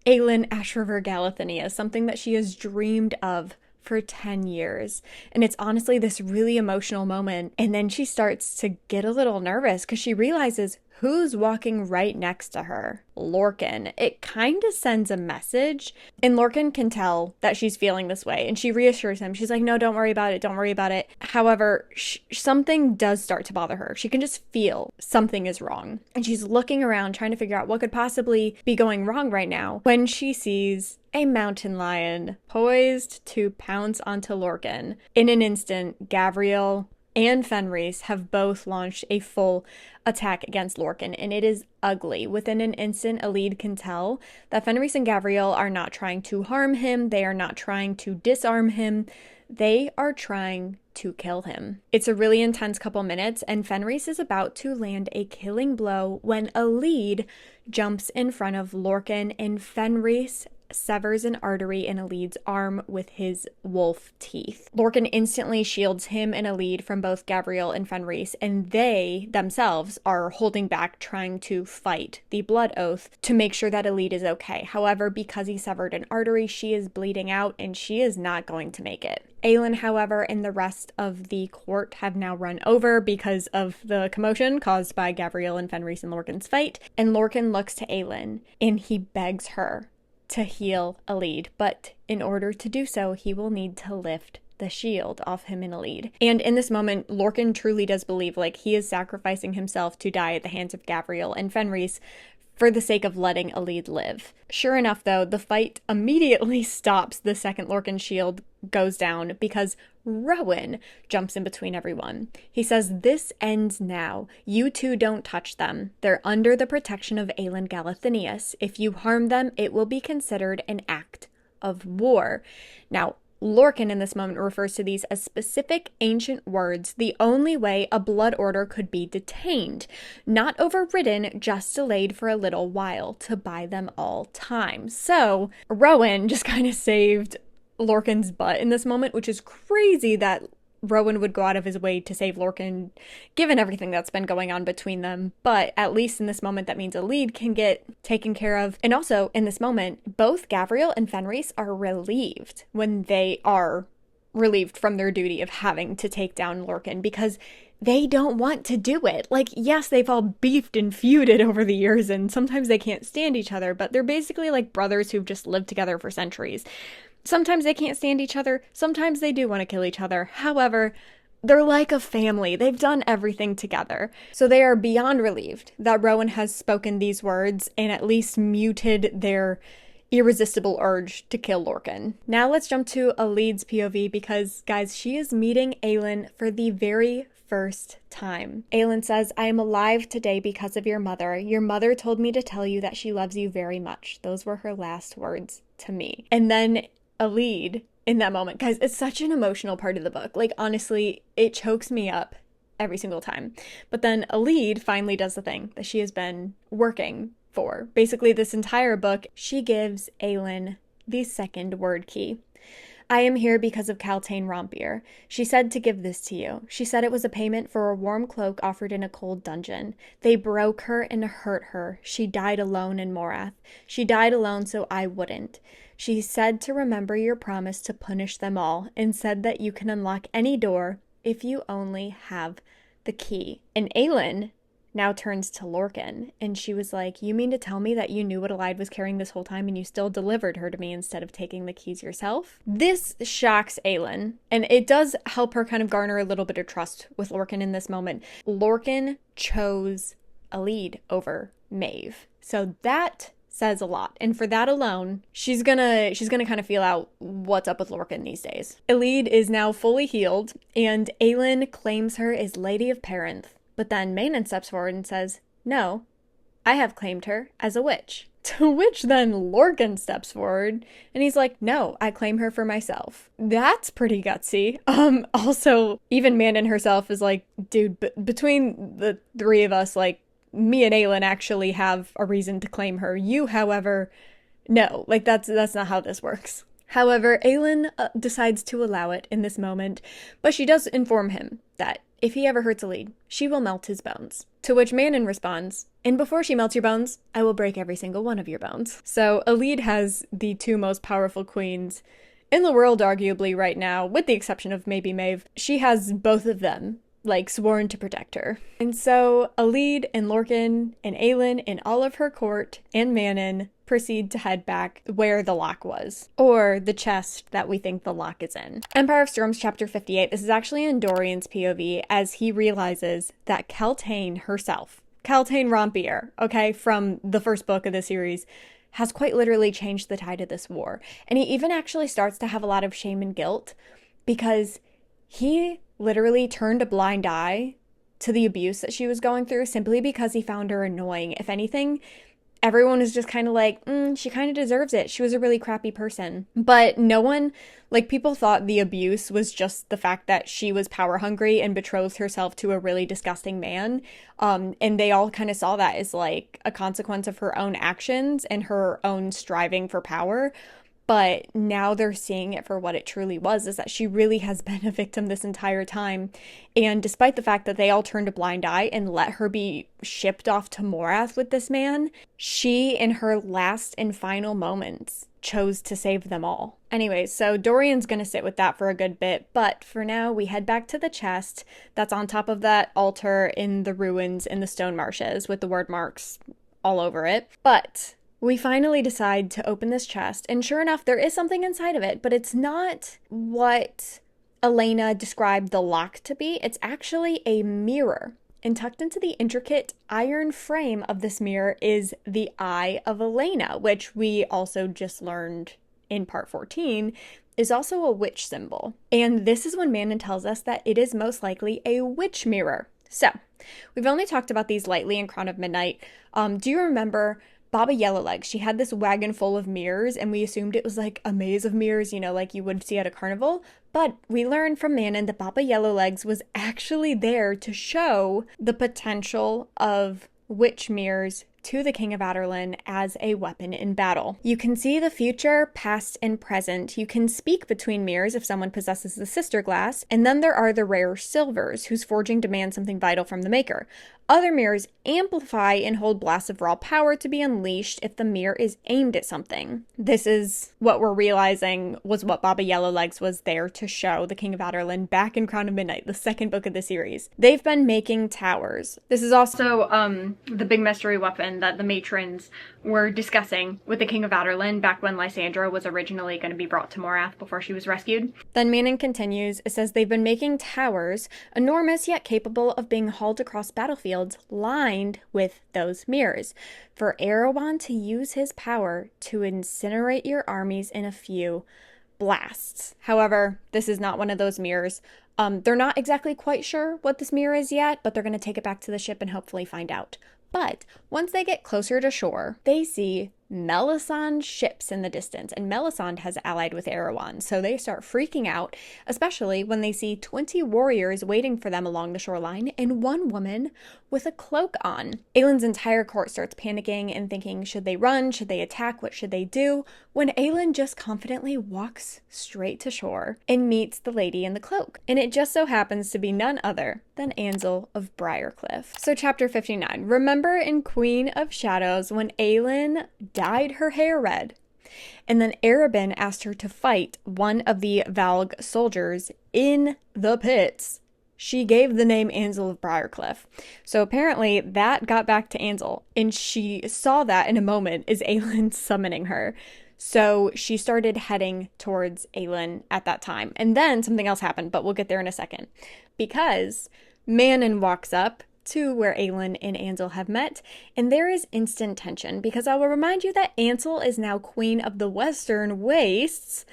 Aelin Ashriver Galathania, something that she has dreamed of for 10 years. And it's honestly this really emotional moment. And then she starts to get a little nervous because she realizes who's walking right next to her. Lorcan. It kind of sends a message, and Lorcan can tell that she's feeling this way, and she reassures him. She's like, no, don't worry about it. Don't worry about it. However, something does start to bother her. She can just feel something is wrong, and she's looking around trying to figure out what could possibly be going wrong right now when she sees a mountain lion poised to pounce onto Lorcan. In an instant, Gavriel and Fenris have both launched a full attack against Lorcan, and it is ugly. Within an instant, Elide can tell that Fenris and Gavriel are not trying to harm him. They are not trying to disarm him. They are trying to kill him. It's a really intense couple minutes, and Fenris is about to land a killing blow when Elide jumps in front of Lorcan, and Fenris severs an artery in Elide's arm with his wolf teeth. Lorcan instantly shields him and Elide from both Gavriel and Fenris, and they themselves are holding back, trying to fight the blood oath to make sure that Elide is okay. However, because he severed an artery, she is bleeding out and she is not going to make it. Aelin, however, and the rest of the court have now run over because of the commotion caused by Gavriel and Fenris and Lorcan's fight, and Lorcan looks to Aelin and he begs her to heal Elide, but in order to do so, he will need to lift the shield off him and Elide. And in this moment, Lorcan truly does believe like he is sacrificing himself to die at the hands of Gavriel and Fenris for the sake of letting Elide live. Sure enough, though, the fight immediately stops the second Lorcan shield goes down because Rowan jumps in between everyone. He says, "This ends now. You two don't touch them. They're under the protection of Aelin Galathinius. If you harm them, it will be considered an act of war." Now, Lorcan in this moment refers to these as specific ancient words, the only way a blood order could be detained. Not overridden, just delayed for a little while to buy them all time. So, Rowan just kind of saved Lorcan's butt in this moment, which is crazy that Rowan would go out of his way to save Lorcan, given everything that's been going on between them. But at least in this moment, that means Elide can get taken care of. And also, in this moment, both Gavriel and Fenris are relieved when they are relieved from their duty of having to take down Lorcan, because they don't want to do it. Like, yes, they've all beefed and feuded over the years, and sometimes they can't stand each other, but they're basically like brothers who've just lived together for centuries. Sometimes they can't stand each other. Sometimes they do want to kill each other. However, they're like a family. They've done everything together. So they are beyond relieved that Rowan has spoken these words and at least muted their irresistible urge to kill Lorcan. Now let's jump to Elide's POV because, guys, she is meeting Aelin for the very first time. Aelin says, "I am alive today because of your mother. Your mother told me to tell you that she loves you very much." Those were her last words to me. And then Elide in that moment, guys, it's such an emotional part of the book. Like, honestly, it chokes me up every single time. But then Elide finally does the thing that she has been working for. Basically, this entire book, she gives Aelin the second word key. "I am here because of Kaltain Rompier. She said to give this to you. She said it was a payment for a warm cloak offered in a cold dungeon. They broke her and hurt her. She died alone in Morath. She died alone so I wouldn't. She said to remember your promise to punish them all, and said that you can unlock any door if you only have the key." And Aelin now turns to Lorcan, and she was like, "You mean to tell me that you knew what Elide was carrying this whole time and you still delivered her to me instead of taking the keys yourself?" This shocks Aelin, and it does help her kind of garner a little bit of trust with Lorcan in this moment. Lorcan chose Elide over Maeve. So that says a lot. And for that alone, she's gonna kind of feel out what's up with Lorcan these days. Elide is now fully healed, and Aelin claims her as Lady of Parenth. But then Manon steps forward and says, "No, I have claimed her as a witch." To which then Lorcan steps forward and he's like, "No, I claim her for myself." That's pretty gutsy. Also, even Manon herself is like, "Dude, between the three of us, like, me and Aelin actually have a reason to claim her. You, however, no, like that's not how this works." However, Aelin decides to allow it in this moment, but she does inform him that if he ever hurts Elide, she will melt his bones. To which Manon responds, "And before she melts your bones, I will break every single one of your bones." So Elide has the two most powerful queens in the world, arguably, right now, with the exception of maybe Maeve. She has both of them, like, sworn to protect her. And so Elide and Lorcan and Aelin and all of her court and Manon proceed to head back where the lock was, or the chest that we think the lock is in. Empire of Storms chapter 58, this is actually in Dorian's POV as he realizes that Kaltain herself, Kaltain Rompier, okay, from the first book of the series, has quite literally changed the tide of this war. And he even actually starts to have a lot of shame and guilt because he literally turned a blind eye to the abuse that she was going through simply because he found her annoying. If anything, everyone was just kind of like, she kind of deserves it. She was a really crappy person. But no one, like, people thought the abuse was just the fact that she was power hungry and betrothed herself to a really disgusting man. And they all kind of saw that as like a consequence of her own actions and her own striving for power. But now they're seeing it for what it truly was, is that she really has been a victim this entire time. And despite the fact that they all turned a blind eye and let her be shipped off to Morath with this man, she, in her last and final moments, chose to save them all. Anyways, so Dorian's gonna sit with that for a good bit, but for now we head back to the chest that's on top of that altar in the ruins in the stone marshes with the word marks all over it. But we finally decide to open this chest, and sure enough, there is something inside of it, but it's not what Elena described the lock to be, it's actually a mirror. And tucked into the intricate iron frame of this mirror is the Eye of Elena, which we also just learned in part 14 is also a witch symbol. And this is when Manon tells us that it is most likely a witch mirror. So, we've only talked about these lightly in Crown of Midnight. Do you remember Baba Yellowlegs? She had this wagon full of mirrors, and we assumed it was like a maze of mirrors, you know, like you would see at a carnival. But we learned from Manon that Baba Yellowlegs was actually there to show the potential of witch mirrors to the King of Aderlin as a weapon in battle. You can see the future, past, and present. You can speak between mirrors if someone possesses the sister glass, and then there are the rare silvers, whose forging demands something vital from the maker. Other mirrors amplify and hold blasts of raw power to be unleashed if the mirror is aimed at something. This is what we're realizing was what Baba Yellowlegs was there to show the King of Aderlin back in Crown of Midnight, the second book of the series. They've been making towers. This is also the big mystery weapon that the matrons were discussing with the King of Aderlin back when Lysandra was originally going to be brought to Morath before she was rescued. Then Manon continues, it says they've been making towers, enormous yet capable of being hauled across battlefields lined with those mirrors, for Arowan to use his power to incinerate your armies in a few blasts. However, this is not one of those mirrors. They're not exactly quite sure what this mirror is yet, but they're going to take it back to the ship and hopefully find out. But once they get closer to shore, they see Melisande ships in the distance, and Melisande has allied with Arowan, so they start freaking out, especially when they see 20 warriors waiting for them along the shoreline, and one woman with a cloak on. Aelin's entire court starts panicking and thinking, should they run? Should they attack? What should they do? When Aelin just confidently walks straight to shore and meets the lady in the cloak. And it just so happens to be none other than Ansel of Briarcliff. So chapter 59. Remember in Queen of Shadows when Aelin dyed her hair red, and then Arobin asked her to fight one of the Valg soldiers in the pits? She gave the name Ansel of Briarcliff. So apparently that got back to Ansel, and she saw that in a moment as Aelin summoning her. So she started heading towards Aelin at that time. And then something else happened, but we'll get there in a second. Because Manon walks up to where Aelin and Ansel have met, and there is instant tension, because I will remind you that Ansel is now Queen of the Western Wastes,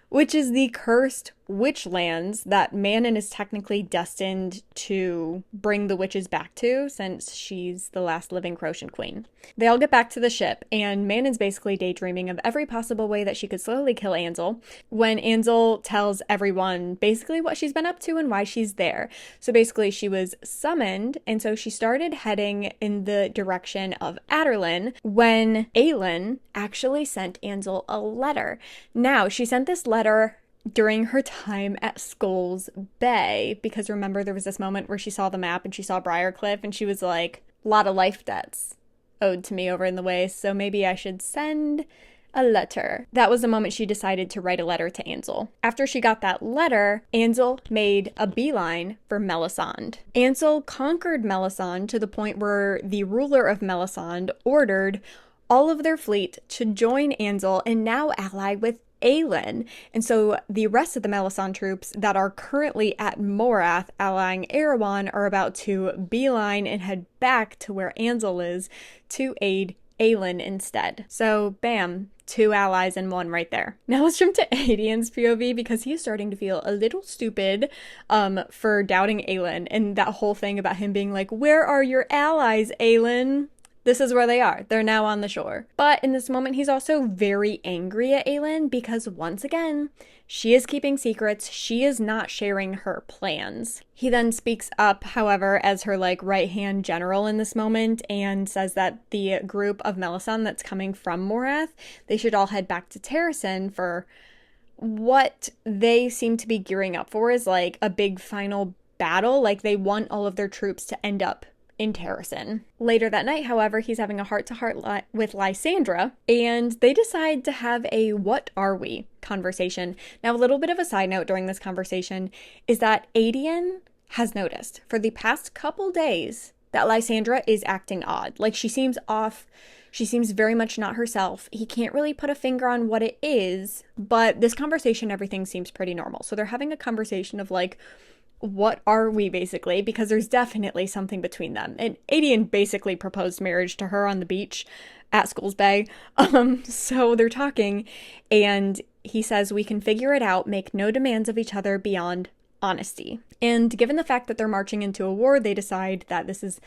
which is the cursed witchlands that Manon is technically destined to bring the witches back to, since she's the last living Croatian queen. They all get back to the ship, and Manon's basically daydreaming of every possible way that she could slowly kill Ansel, when Ansel tells everyone basically what she's been up to and why she's there. So basically she was summoned, and so she started heading in the direction of Aderlin when Aelin actually sent Ansel a letter. Now, she sent this letter during her time at Skulls Bay, because remember there was this moment where she saw the map and she saw Briarcliff and she was like, a lot of life debts owed to me over in the waste, so maybe I should send a letter. That was the moment she decided to write a letter to Ansel. After she got that letter, Ansel made a beeline for Melisande. Ansel conquered Melisande to the point where the ruler of Melisande ordered all of their fleet to join Ansel and now ally with Aelin. And so the rest of the Melisande troops that are currently at Morath allying Arowan are about to beeline and head back to where Ansel is to aid Aelin instead. So bam, 2 allies in 1 right there. Now let's jump to Aedian's POV, because he's starting to feel a little stupid for doubting Aelin, and that whole thing about him being like, where are your allies, Aelin? This is where they are. They're now on the shore. But in this moment, he's also very angry at Aelin because, once again, she is keeping secrets. She is not sharing her plans. He then speaks up, however, as her right-hand general in this moment, and says that the group of Melisande that's coming from Morath, they should all head back to Terrasen for what they seem to be gearing up for is a big final battle. They want all of their troops to end up in Terrasen. Later that night, however, he's having a heart-to-heart with Lysandra, and they decide to have a "what are we" conversation. Now, a little bit of a side note during this conversation is that Aedian has noticed for the past couple days that Lysandra is acting odd. Like, she seems off. She seems very much not herself. He can't really put a finger on what it is, but this conversation, everything seems pretty normal. So they're having a conversation of like, what are we, basically, because there's definitely something between them. And Aelin basically proposed marriage to her on the beach at School's Bay. So they're talking, and he says, we can figure it out, make no demands of each other beyond honesty. And given the fact that they're marching into a war, they decide that this is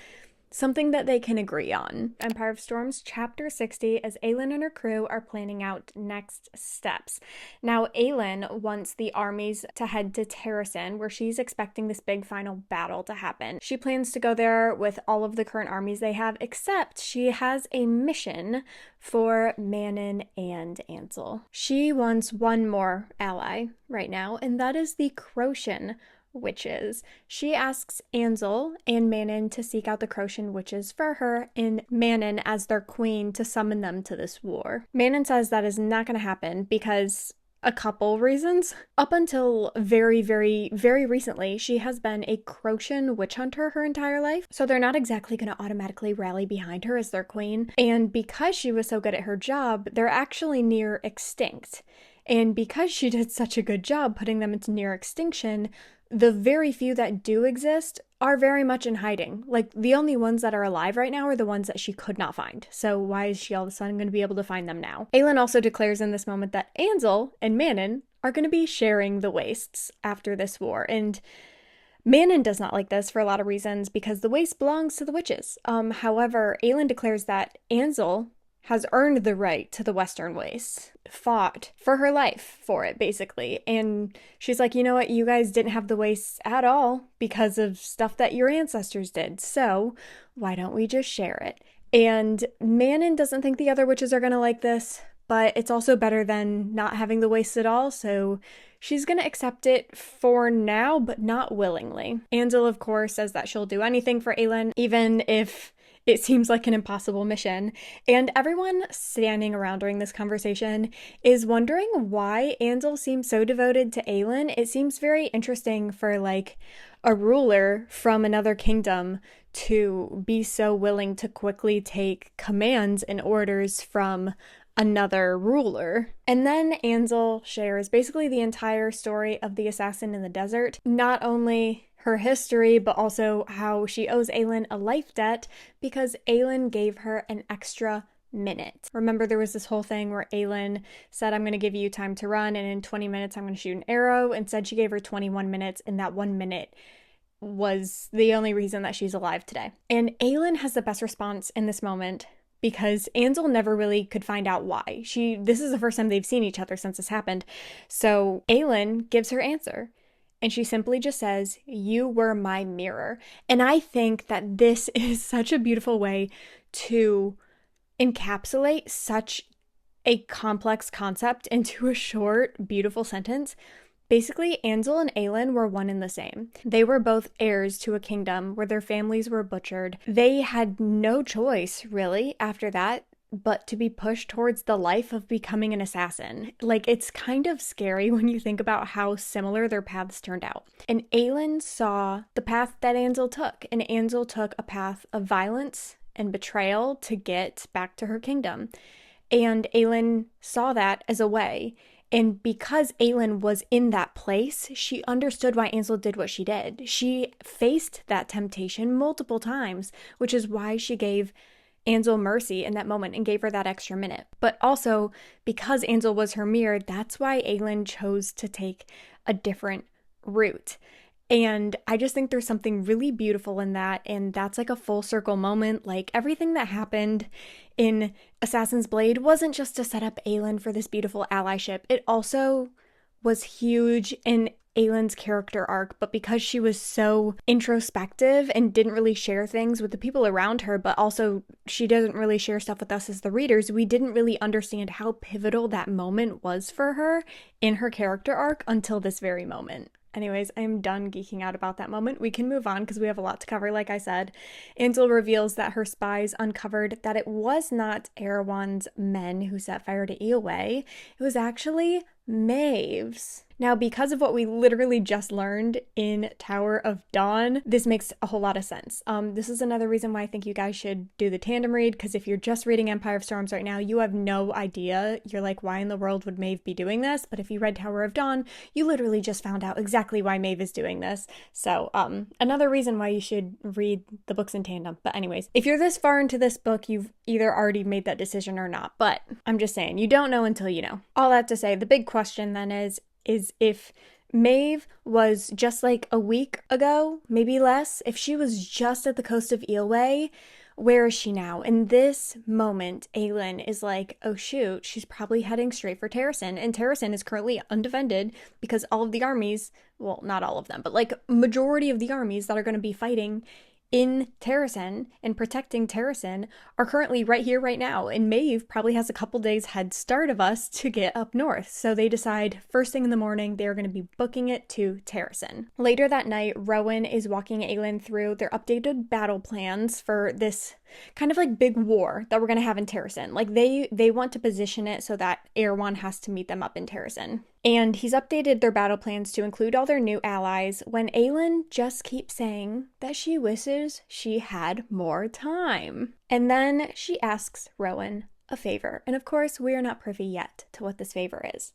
something that they can agree on. Empire of Storms, Chapter 60, as Aelin and her crew are planning out next steps. Now, Aelin wants the armies to head to Terrasen, where she's expecting this big final battle to happen. She plans to go there with all of the current armies they have, except she has a mission for Manon and Ansel. She wants one more ally right now, and that is the Crocian witches. She asks Ansel and Manon to seek out the Crocian witches for her, and Manon as their queen to summon them to this war. Manon says that is not going to happen because a couple reasons. Up until very, very, very recently, she has been a Crocian witch hunter her entire life, so they're not exactly going to automatically rally behind her as their queen. And because she was so good at her job, they're actually near extinct. And because she did such a good job putting them into near extinction, the very few that do exist are very much in hiding. Like, the only ones that are alive right now are the ones that she could not find. So why is she all of a sudden going to be able to find them now? Aelin also declares in this moment that Ansel and Manon are going to be sharing the wastes after this war. And Manon does not like this for a lot of reasons because the waste belongs to the witches. However, Aelin declares that Ansel has earned the right to the Western Wastes, fought for her life for it, basically. And she's like, you know what, you guys didn't have the Wastes at all because of stuff that your ancestors did, so why don't we just share it? And Manon doesn't think the other witches are going to like this, but it's also better than not having the Wastes at all, so she's going to accept it for now, but not willingly. Ansel, of course, says that she'll do anything for Aelin, even if it seems like an impossible mission, and everyone standing around during this conversation is wondering why Ansel seems so devoted to Aelin. It seems very interesting for, like, a ruler from another kingdom to be so willing to quickly take commands and orders from another ruler. And then Ansel shares basically the entire story of the assassin in the desert, not only her history, but also how she owes Aelin a life debt because Aelin gave her an extra minute. Remember, there was this whole thing where Aelin said, I'm going to give you time to run, and in 20 minutes I'm going to shoot an arrow. Instead, she gave her 21 minutes, and that 1 minute was the only reason that she's alive today. And Aelin has the best response in this moment because Ansel never really could find out why. This is the first time they've seen each other since this happened. So Aelin gives her answer. And she simply just says, you were my mirror. And I think that this is such a beautiful way to encapsulate such a complex concept into a short, beautiful sentence. Basically, Ansel and Aelin were one and the same. They were both heirs to a kingdom where their families were butchered. They had no choice, really, after that, but to be pushed towards the life of becoming an assassin. Like, it's kind of scary when you think about how similar their paths turned out. And Aelin saw the path that Ansel took, and Ansel took a path of violence and betrayal to get back to her kingdom. And Aelin saw that as a way. And because Aelin was in that place, she understood why Ansel did what she did. She faced that temptation multiple times, which is why she gave Ansel mercy in that moment and gave her that extra minute. But also, because Ansel was her mirror, that's why Aelin chose to take a different route. And I just think there's something really beautiful in that, and that's like a full circle moment. Like, everything that happened in Assassin's Blade wasn't just to set up Aelin for this beautiful allyship. It also was huge in Aelin's character arc, but because she was so introspective and didn't really share things with the people around her, but also she doesn't really share stuff with us as the readers, we didn't really understand how pivotal that moment was for her in her character arc until this very moment. Anyways, I'm done geeking out about that moment. We can move on because we have a lot to cover, like I said. Ansel reveals that her spies uncovered that it was not Arowan's men who set fire to Eoway. It was actually Maeve's. Now, because of what we literally just learned in Tower of Dawn, this makes a whole lot of sense. This is another reason why I think you guys should do the tandem read, because if you're just reading Empire of Storms right now, you have no idea. You're like, why in the world would Maeve be doing this? But if you read Tower of Dawn, you literally just found out exactly why Maeve is doing this. So, another reason why you should read the books in tandem. But anyways, if you're this far into this book, you've either already made that decision or not. But I'm just saying, you don't know until you know. All that to say, the big question then is if Maeve was just like a week ago, maybe less, if she was just at the coast of Eelway, where is she now? In this moment, Aelin is like, oh shoot, she's probably heading straight for Terrasen, and Terrasen is currently undefended because all of the armies, well, not all of them, but like majority of the armies that are going to be fighting in Terrasen and protecting Terrasen are currently right here, right now. And Maeve probably has a couple days head start of us to get up north. So they decide first thing in the morning, they're going to be booking it to Terrasen. Later that night, Rowan is walking Aelin through their updated battle plans for this kind of like big war that we're going to have in Terrasen. Like they want to position it so that Arowan has to meet them up in Terrasen. And he's updated their battle plans to include all their new allies when Aelin just keeps saying that she wishes she had more time. And then she asks Rowan a favor. And of course, we are not privy yet to what this favor is.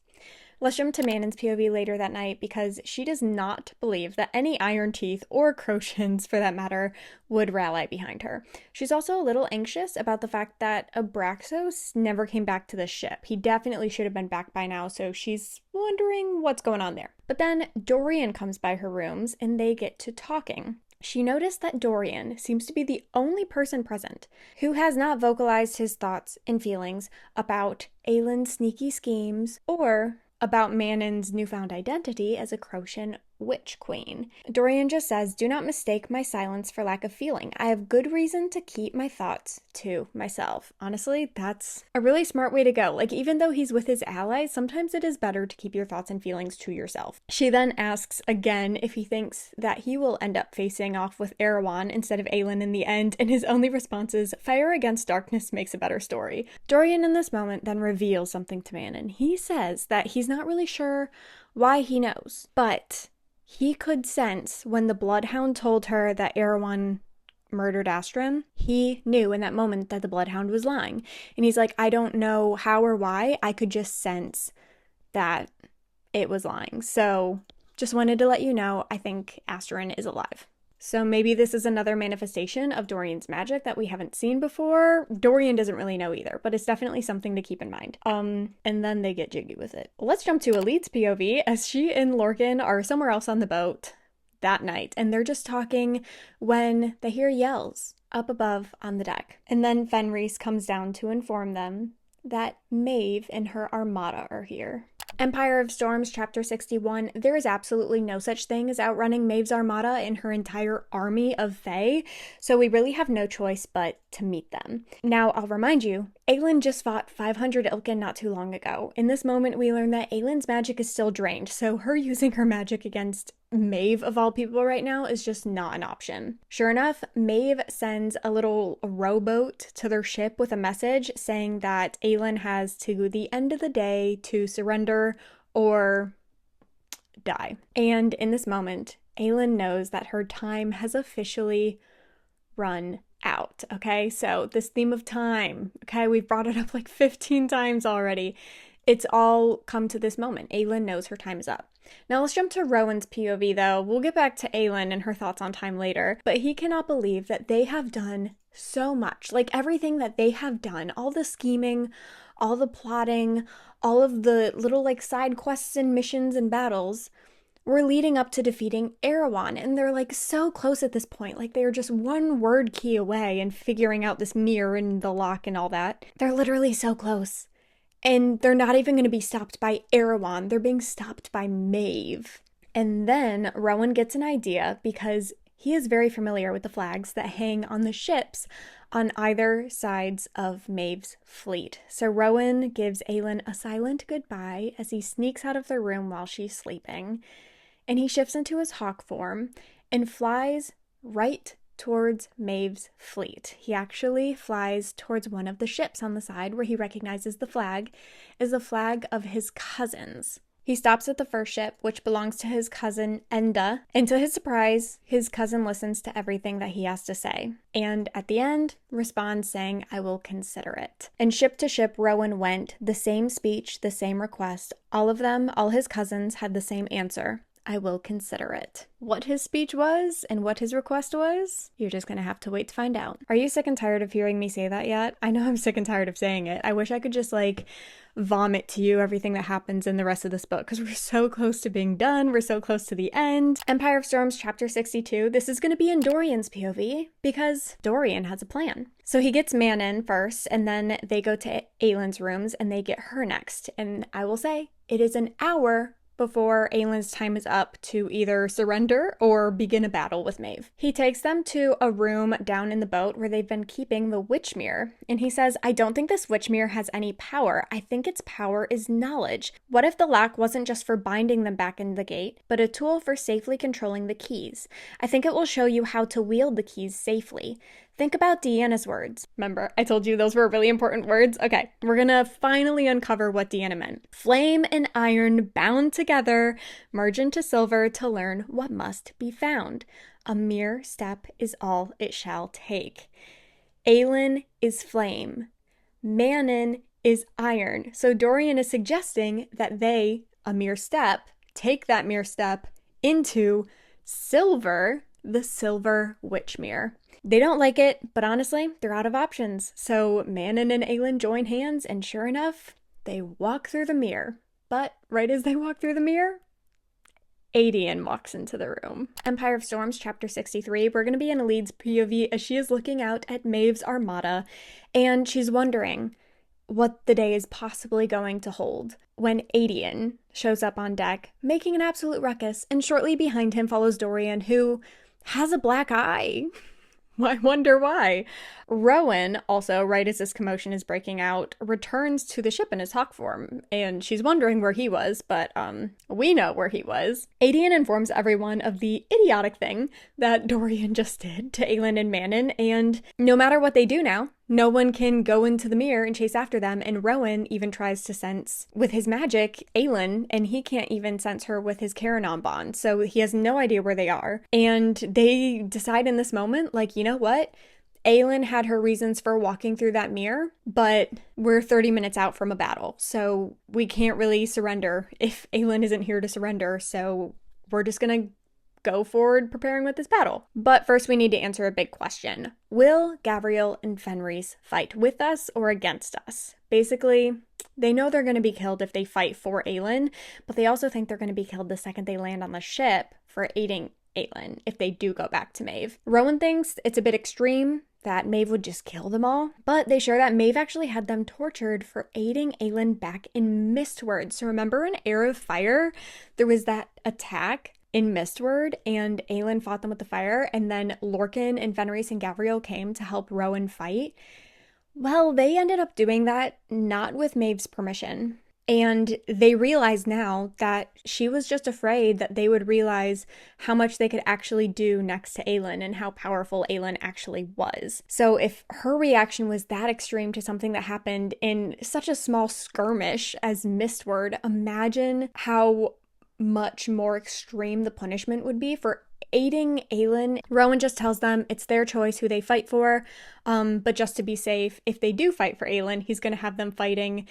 Let's jump to Manon's POV later that night because she does not believe that any Iron Teeth or Crotians, for that matter, would rally behind her. She's also a little anxious about the fact that Abraxos never came back to the ship. He definitely should have been back by now, so she's wondering what's going on there. But then Dorian comes by her rooms and they get to talking. She noticed that Dorian seems to be the only person present who has not vocalized his thoughts and feelings about Aelin's sneaky schemes or about Manon's newfound identity as a Crotian witch queen. Dorian just says, "Do not mistake my silence for lack of feeling. I have good reason to keep my thoughts to myself." Honestly, that's a really smart way to go. Like, even though he's with his allies, sometimes it is better to keep your thoughts and feelings to yourself. She then asks again if he thinks that he will end up facing off with Arowan instead of Aelin in the end, and his only response is, "Fire against darkness makes a better story." Dorian in this moment then reveals something to Manon. He says that he's not really sure why he knows, but he could sense when the Bloodhound told her that Arowan murdered Astrid, he knew in that moment that the Bloodhound was lying. And he's like, I don't know how or why, I could just sense that it was lying. So just wanted to let you know, I think Astrid is alive. So maybe this is another manifestation of Dorian's magic that we haven't seen before. Dorian doesn't really know either, but it's definitely something to keep in mind. And then they get jiggy with it. Let's jump to Elide's POV as she and Lorcan are somewhere else on the boat that night, and they're just talking when they hear yells up above on the deck. And then Fenris comes down to inform them that Maeve and her armada are here. Empire of Storms, Chapter 61, there is absolutely no such thing as outrunning Maeve's armada and her entire army of Fae, so we really have no choice but to meet them. Now, I'll remind you, Aelin just fought 500 Ilkin not too long ago. In this moment, we learn that Aelin's magic is still drained, so her using her magic against Maeve, of all people right now, is just not an option. Sure enough, Maeve sends a little rowboat to their ship with a message saying that Aelin has to the end of the day to surrender or die. And in this moment, Aelin knows that her time has officially run out, okay? So this theme of time, okay, we've brought it up like 15 times already. It's all come to this moment. Aelin knows her time is up. Now let's jump to Rowan's POV though. We'll get back to Aelin and her thoughts on time later, but he cannot believe that they have done so much. Like everything that they have done, all the scheming, all the plotting, all of the little like side quests and missions and battles were leading up to defeating Arowan, and they're like so close at this point. Like they're just one word key away and figuring out this mirror and the lock and all that. They're literally so close. And they're not even going to be stopped by Arowan. They're being stopped by Maeve. And then Rowan gets an idea because he is very familiar with the flags that hang on the ships on either sides of Maeve's fleet. So Rowan gives Aelin a silent goodbye as he sneaks out of the room while she's sleeping. And he shifts into his hawk form and flies right towards Maeve's fleet. He actually flies towards one of the ships on the side where he recognizes the flag is the flag of his cousins. He stops at the first ship, which belongs to his cousin Enda, and to his surprise, his cousin listens to everything that he has to say, and at the end, responds saying, "I will consider it." And ship to ship, Rowan went, the same speech, the same request. All of them, all his cousins, had the same answer: "I will consider it." What his speech was and what his request was, you're just gonna have to wait to find out. Are you sick and tired of hearing me say that yet? I know I'm sick and tired of saying it. I wish I could just vomit to you everything that happens in the rest of this book, because we're so close to being done. We're so close to the end. Empire of Storms, chapter 62. This is going to be in Dorian's POV because Dorian has a plan. So he gets Manon first, and then they go to Aelin's rooms and they get her next. And I will say, it is an hour before Aelin's time is up to either surrender or begin a battle with Maeve. He takes them to a room down in the boat where they've been keeping the witch mirror, and he says, "I don't think this witch mirror has any power. I think its power is knowledge. What if the lock wasn't just for binding them back in the gate, but a tool for safely controlling the keys? I think it will show you how to wield the keys safely. Think about Deanna's words." Remember, I told you those were really important words? Okay, we're gonna finally uncover what Deanna meant. "Flame and iron bound together, merge into silver to learn what must be found. A mere step is all it shall take." Aelin is flame. Manon is iron. So Dorian is suggesting that they, a mere step, take that mere step into silver, the silver witch mirror. They don't like it, but honestly, they're out of options. So Manon and Aelin join hands, and sure enough, they walk through the mirror. But right as they walk through the mirror, Aelin walks into the room. Empire of Storms, chapter 63. We're going to be in Elide's POV as she is looking out at Maeve's armada, and she's wondering what the day is possibly going to hold when Aelin shows up on deck, making an absolute ruckus, and shortly behind him follows Dorian, who has a black eye. I wonder why. Rowan, also, right as this commotion is breaking out, returns to the ship in his hawk form, and she's wondering where he was, but we know where he was. Aelin informs everyone of the idiotic thing that Dorian just did to Aelin and Manon, and no matter what they do now, no one can go into the mirror and chase after them, and Rowan even tries to sense, with his magic, Aelin, and he can't even sense her with his Karanon bond, so he has no idea where they are. And they decide in this moment, you know what? Aelin had her reasons for walking through that mirror, but we're 30 minutes out from a battle, so we can't really surrender if Aelin isn't here to surrender, so we're just gonna go forward preparing with this battle. But first we need to answer a big question. Will Gavriel and Fenris fight with us or against us? Basically, they know they're going to be killed if they fight for Aelin, but they also think they're going to be killed the second they land on the ship for aiding Aelin if they do go back to Maeve. Rowan thinks it's a bit extreme that Maeve would just kill them all, but they share that Maeve actually had them tortured for aiding Aelin back in Mistward. So remember in Heir of Fire, there was that attack in Mistward, and Aelin fought them with the fire, and then Lorcan and Fenris and Gavriel came to help Rowan fight. Well, they ended up doing that not with Maeve's permission. And they realize now that she was just afraid that they would realize how much they could actually do next to Aelin and how powerful Aelin actually was. So if her reaction was that extreme to something that happened in such a small skirmish as Mistward, imagine how much more extreme the punishment would be for aiding Aelin. Rowan just tells them it's their choice who they fight for, but just to be safe, if they do fight for Aelin, he's going to have them fighting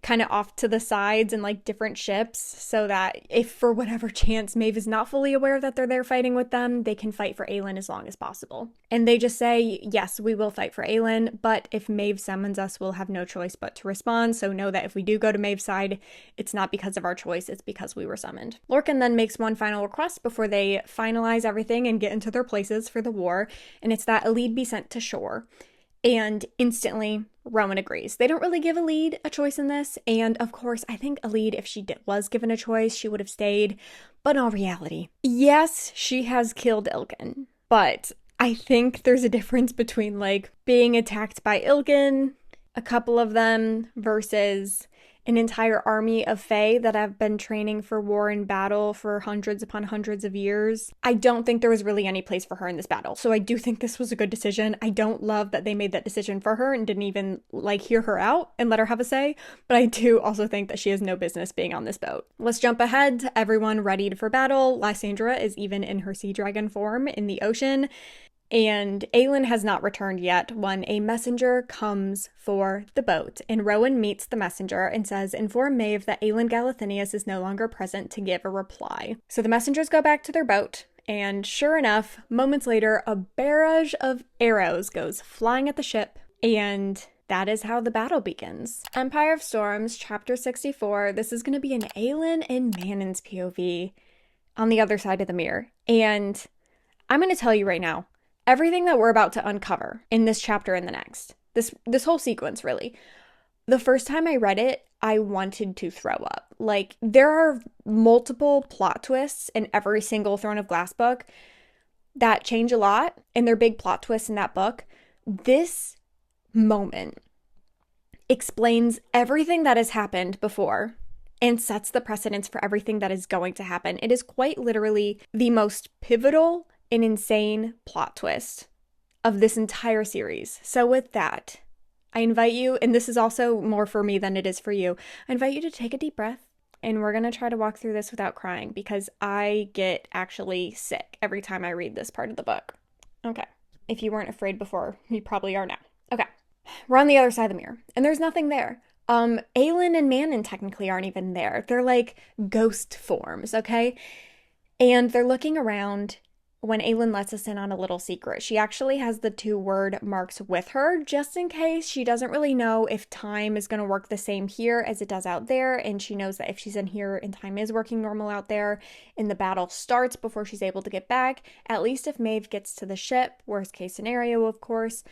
kind of off to the sides in different ships, so that if for whatever chance Maeve is not fully aware that they're there fighting with them, they can fight for Aelin as long as possible. And they just say, yes, we will fight for Aelin, but if Maeve summons us, we'll have no choice but to respond, so know that if we do go to Maeve's side, it's not because of our choice, it's because we were summoned. Lorcan then makes one final request before they finalize everything and get into their places for the war, and it's that Elide be sent to shore. And instantly, Rowan agrees. They don't really give Elide a choice in this, and of course, I think Elide, if she was given a choice, she would have stayed. But in reality, yes, she has killed Ilkin, but I think there's a difference between being attacked by Ilkin, a couple of them, versus an entire army of Fae that have been training for war and battle for hundreds upon hundreds of years. I don't think there was really any place for her in this battle. So I do think this was a good decision. I don't love that they made that decision for her and didn't even hear her out and let her have a say. But I do also think that she has no business being on this boat. Let's jump ahead to everyone readied for battle. Lysandra is even in her sea dragon form in the ocean. And Aelin has not returned yet when a messenger comes for the boat. And Rowan meets the messenger and says, "Inform Maeve that Aelin Galathinius is no longer present to give a reply." So the messengers go back to their boat, and sure enough, moments later, a barrage of arrows goes flying at the ship, and that is how the battle begins. Empire of Storms, chapter 64. This is going to be an Aelin and Manon's POV on the other side of the mirror. And I'm going to tell you right now, everything that we're about to uncover in this chapter and the next, this whole sequence, really, the first time I read it, I wanted to throw up. There are multiple plot twists in every single Throne of Glass book that change a lot, and they're big plot twists in that book. This moment explains everything that has happened before and sets the precedence for everything that is going to happen. It is quite literally the most pivotal and insane plot twist of this entire series. So with that, I invite you, and this is also more for me than it is for you, I invite you to take a deep breath, and we're going to try to walk through this without crying, because I get actually sick every time I read this part of the book. Okay. If you weren't afraid before, you probably are now. Okay. We're on the other side of the mirror, and there's nothing there. Aelin and Manon technically aren't even there. They're like ghost forms, okay? And they're looking around when Aelin lets us in on a little secret. She actually has the 2 word marks with her, just in case. She doesn't really know if time is going to work the same here as it does out there, and she knows that if she's in here and time is working normal out there, and the battle starts before she's able to get back, at least if Maeve gets to the ship, worst case scenario, of course,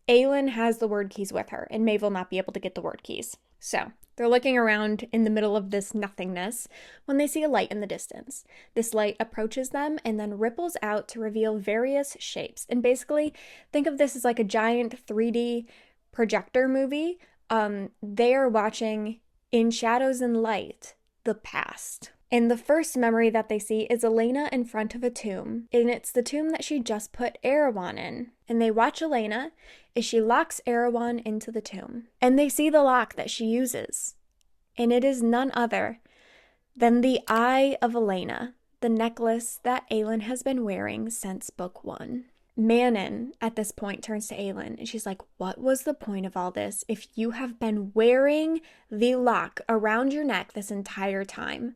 Aelin has the word keys with her, and Maeve will not be able to get the word keys. So they're looking around in the middle of this nothingness when they see a light in the distance. This light approaches them and then ripples out to reveal various shapes. And basically, think of this as like a giant 3D projector movie. They are watching in shadows and light the past. And the first memory that they see is Elena in front of a tomb. And it's the tomb that she just put Arowan in. And they watch Elena as she locks Arowan into the tomb. And they see the lock that she uses. And it is none other than the Eye of Elena, the necklace that Aelin has been wearing since book 1. Manon, at this point, turns to Aelin, and she's like, "What was the point of all this if you have been wearing the lock around your neck this entire time?"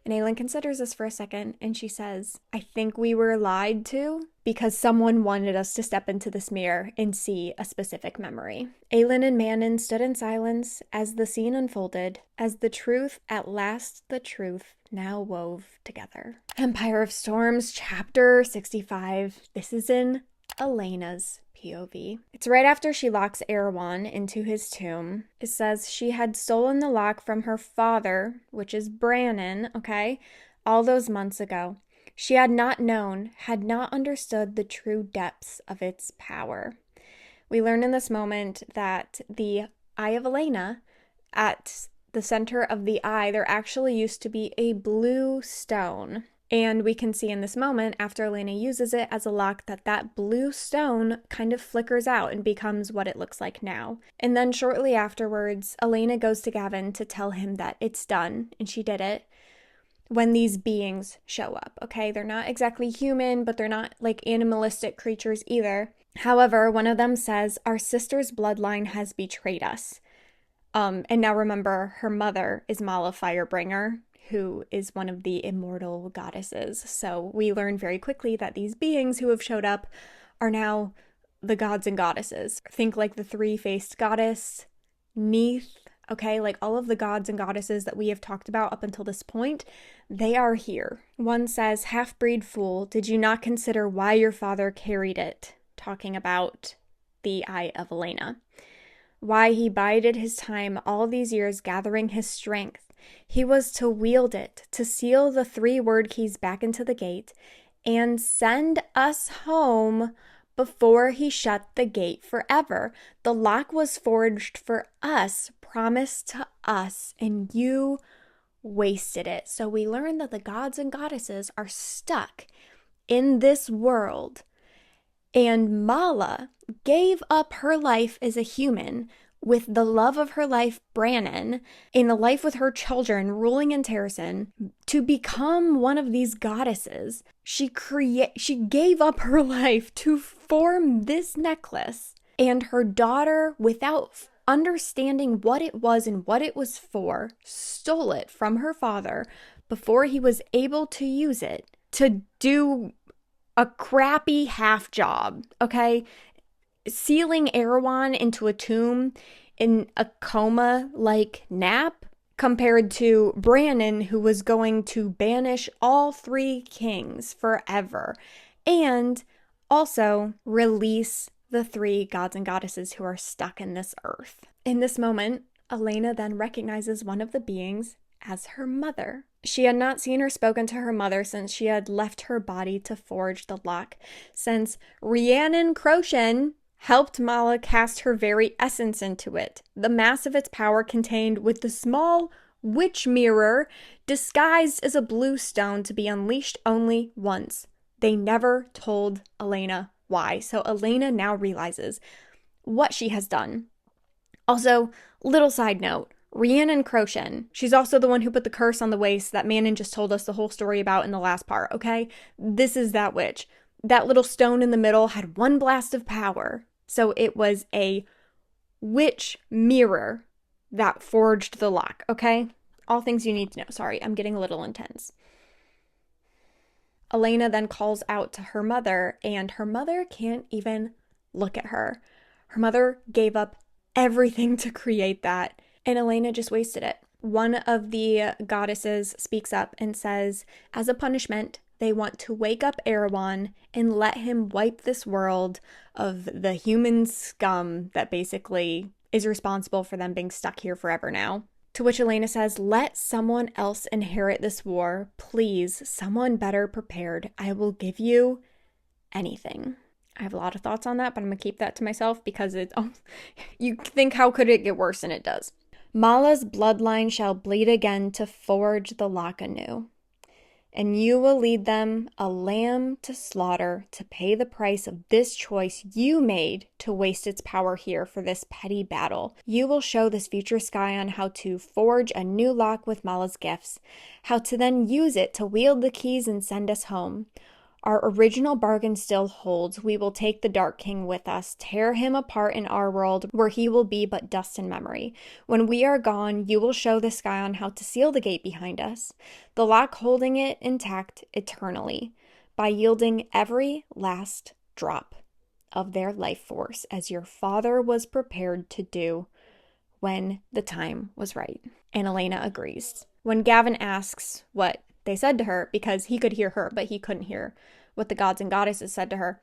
And Aelin considers this for a second, and she says, "I think we were lied to because someone wanted us to step into this mirror and see a specific memory." Aelin and Manon stood in silence as the scene unfolded, as the truth, at last the truth, now wove together. Empire of Storms, chapter 65. This is in Elena's POV. It's right after she locks Arowan into his tomb. It says she had stolen the lock from her father, which is Brannon, okay, all those months ago. She had not known, had not understood the true depths of its power. We learn in this moment that the Eye of Elena, at the center of the eye, there actually used to be a blue stone. And we can see in this moment, after Elena uses it as a lock, that that blue stone kind of flickers out and becomes what it looks like now. And then shortly afterwards, Elena goes to Gavin to tell him that it's done, and she did it, when these beings show up, okay? They're not exactly human, but they're not like animalistic creatures either. However, one of them says, "Our sister's bloodline has betrayed us." And now remember, her mother is Mala Firebringer, who is one of the immortal goddesses. So we learn very quickly that these beings who have showed up are now the gods and goddesses. Think like the 3-faced goddess, Neith, okay? Like all of the gods and goddesses that we have talked about up until this point, they are here. One says, "Half-breed fool, did you not consider why your father carried it?" Talking about the Eye of Elena. "Why he bided his time all these years gathering his strength. He was to wield it, to seal the 3 word keys back into the gate, and send us home before he shut the gate forever. The lock was forged for us, promised to us, and you wasted it. So we learn that the gods and goddesses are stuck in this world. And Mala gave up her life as a human with the love of her life, Brannon, in the life with her children, ruling in Terrasen, to become one of these goddesses. She gave up her life to form this necklace, and her daughter, without understanding what it was and what it was for, stole it from her father before he was able to use it to do a crappy half job, okay? Sealing Arowan into a tomb in a coma-like nap, compared to Brannon, who was going to banish all 3 kings forever, and also release the 3 gods and goddesses who are stuck in this earth. In this moment, Elena then recognizes one of the beings as her mother. She had not seen or spoken to her mother since she had left her body to forge the lock, since Rhiannon Crochan helped Mala cast her very essence into it. The mass of its power contained with the small witch mirror disguised as a blue stone to be unleashed only once. They never told Elena why, so Elena now realizes what she has done. Also, little side note, Rhiannon Crochan, she's also the one who put the curse on the waist that Manon just told us the whole story about in the last part, okay? This is that witch. That little stone in the middle had 1 blast of power. So it was a witch mirror that forged the lock, okay? All things you need to know. Sorry, I'm getting a little intense. Elena then calls out to her mother, and her mother can't even look at her. Her mother gave up everything to create that, and Elena just wasted it. One of the goddesses speaks up and says, as a punishment, they want to wake up Arowan and let him wipe this world of the human scum that basically is responsible for them being stuck here forever now. To which Elena says, let someone else inherit this war. Please, someone better prepared. I will give you anything. I have a lot of thoughts on that, but I'm going to keep that to myself because you think, how could it get worse? And it does. Mala's bloodline shall bleed again to forge the lock anew. And you will lead them a lamb to slaughter to pay the price of this choice you made to waste its power here for this petty battle. You will show this future Scion how to forge a new lock with Mala's gifts, how to then use it to wield the keys and send us home. Our original bargain still holds. We will take the Dark King with us, tear him apart in our world where he will be but dust and memory. When we are gone, you will show the Scion how to seal the gate behind us, the lock holding it intact eternally, by yielding every last drop of their life force, as your father was prepared to do when the time was right. And Elena agrees. When Gavin asks what they said to her, because he could hear her, but he couldn't hear what the gods and goddesses said to her,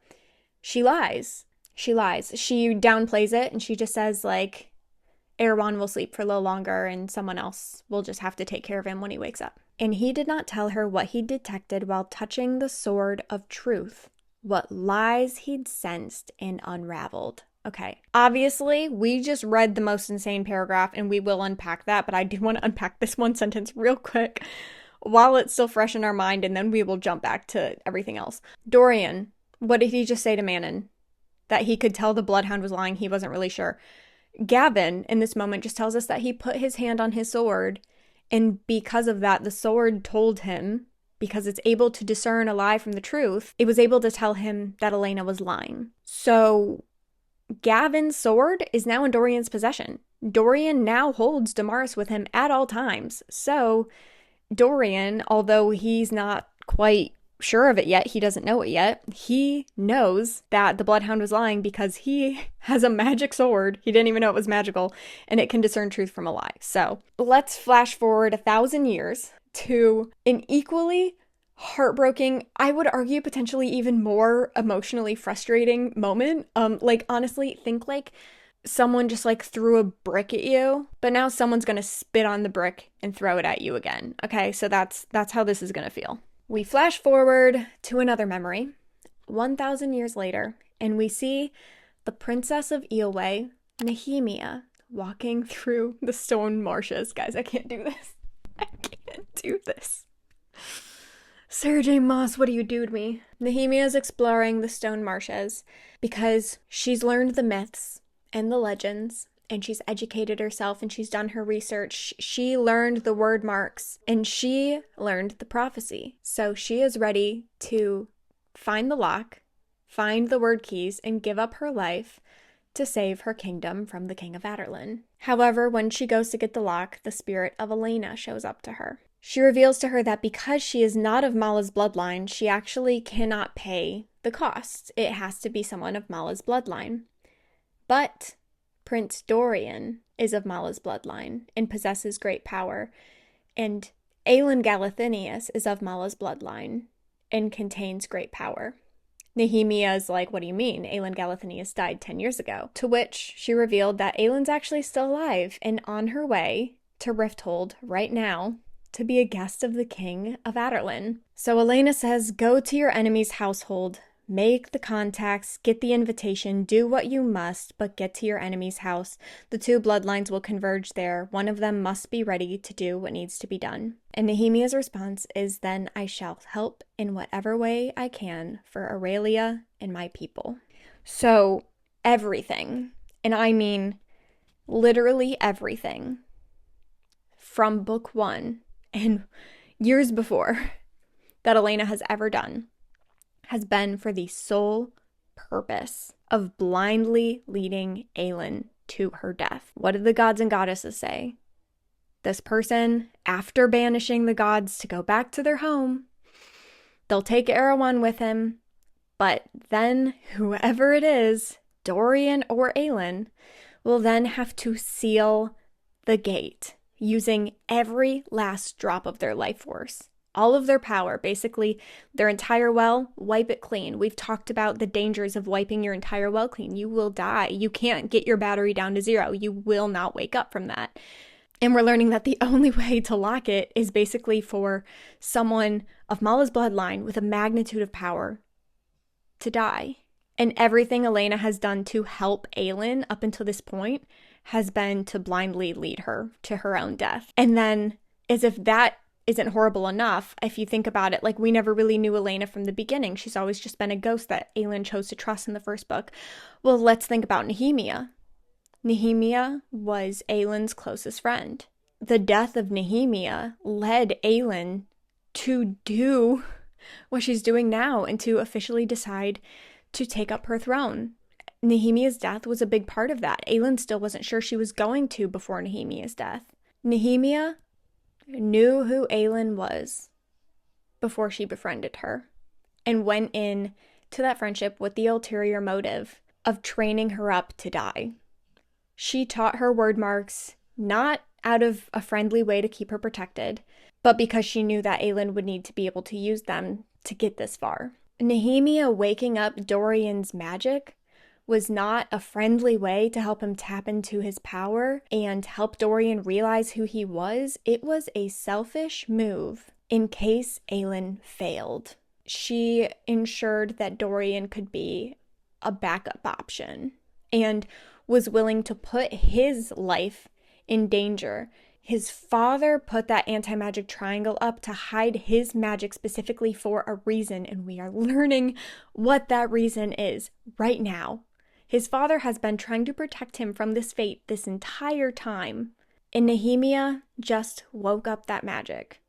she lies. She lies. She downplays it, and she just says, like, Arowan will sleep for a little longer, and someone else will just have to take care of him when he wakes up. And he did not tell her what he detected while touching the sword of truth, what lies he'd sensed and unraveled. Okay, obviously, we just read the most insane paragraph, and we will unpack that, but I do want to unpack this one sentence real quick while it's still fresh in our mind, and then we will jump back to everything else. Dorian, what did he just say to Manon? That he could tell the Bloodhound was lying, he wasn't really sure. Gavin, in this moment, just tells us that he put his hand on his sword, and because of that, the sword told him, because it's able to discern a lie from the truth, it was able to tell him that Elena was lying. So Gavin's sword is now in Dorian's possession. Dorian now holds Damaris with him at all times. So Dorian, although he's not quite sure of it yet, he doesn't know it yet, he knows that the Bloodhound was lying because he has a magic sword. He didn't even know it was magical, and it can discern truth from a lie. So let's flash forward 1,000 years to an equally heartbreaking, I would argue potentially even more emotionally frustrating moment. Honestly, think like someone just like threw a brick at you, but now someone's gonna spit on the brick and throw it at you again. Okay, so that's how this is gonna feel. We flash forward to another memory. 1,000 years later, and we see the Princess of Eelway, Nehemia, walking through the stone marshes. Guys, I can't do this. I can't do this. Sarah J Maas, what do you do to me? Nehemia is exploring the stone marshes because she's learned the myths and the legends, and she's educated herself, and she's done her research. She learned the word marks, and she learned the prophecy. So she is ready to find the lock, find the word keys, and give up her life to save her kingdom from the King of Aelin. However, when she goes to get the lock, the spirit of Elena shows up to her. She reveals to her that because she is not of Mala's bloodline, she actually cannot pay the costs. It has to be someone of Mala's bloodline. But Prince Dorian is of Mala's bloodline and possesses great power, and Aelin Galathinius is of Mala's bloodline and contains great power. Nehemia is like, what do you mean? Aelin Galathinius died 10 years ago. To which she revealed that Aelin's actually still alive and on her way to Riffthold right now to be a guest of the King of Aelin. So Elena says, go to your enemy's household, make the contacts, get the invitation, do what you must, but get to your enemy's house. The two bloodlines will converge there. One of them must be ready to do what needs to be done. And Nehemia's response is, then I shall help in whatever way I can for Aurelia and my people. So everything, and I mean literally everything, from book 1 and years before that Elena has ever done has been for the sole purpose of blindly leading Aelin to her death. What did the gods and goddesses say? This person, after banishing the gods to go back to their home, they'll take Arowan with him, but then whoever it is, Dorian or Aelin, will then have to seal the gate using every last drop of their life force. All of their power, basically their entire well, wipe it clean. We've talked about the dangers of wiping your entire well clean. You will die. You can't get your battery down to 0. You will not wake up from that. And we're learning that the only way to lock it is basically for someone of Mala's bloodline with a magnitude of power to die. And everything Elena has done to help Aelin up until this point has been to blindly lead her to her own death. And then, as if that isn't horrible enough, if you think about it, like, we never really knew Elena from the beginning. She's always just been a ghost that Aelin chose to trust in the first book. Well, let's think about Nehemia. Nehemia was Aelin's closest friend. The death of Nehemia led Aelin to do what she's doing now and to officially decide to take up her throne. Nehemia's death was a big part of that. Aelin still wasn't sure she was going to before Nehemia's death. Nehemia knew who Aelin was before she befriended her and went in to that friendship with the ulterior motive of training her up to die. She taught her word marks not out of a friendly way to keep her protected, but because she knew that Aelin would need to be able to use them to get this far. Nehemia waking up Dorian's magic was not a friendly way to help him tap into his power and help Dorian realize who he was. It was a selfish move in case Aelin failed. She ensured that Dorian could be a backup option and was willing to put his life in danger. His father put that anti-magic triangle up to hide his magic specifically for a reason, and we are learning what that reason is right now. His father has been trying to protect him from this fate this entire time, and Nehemia just woke up that magic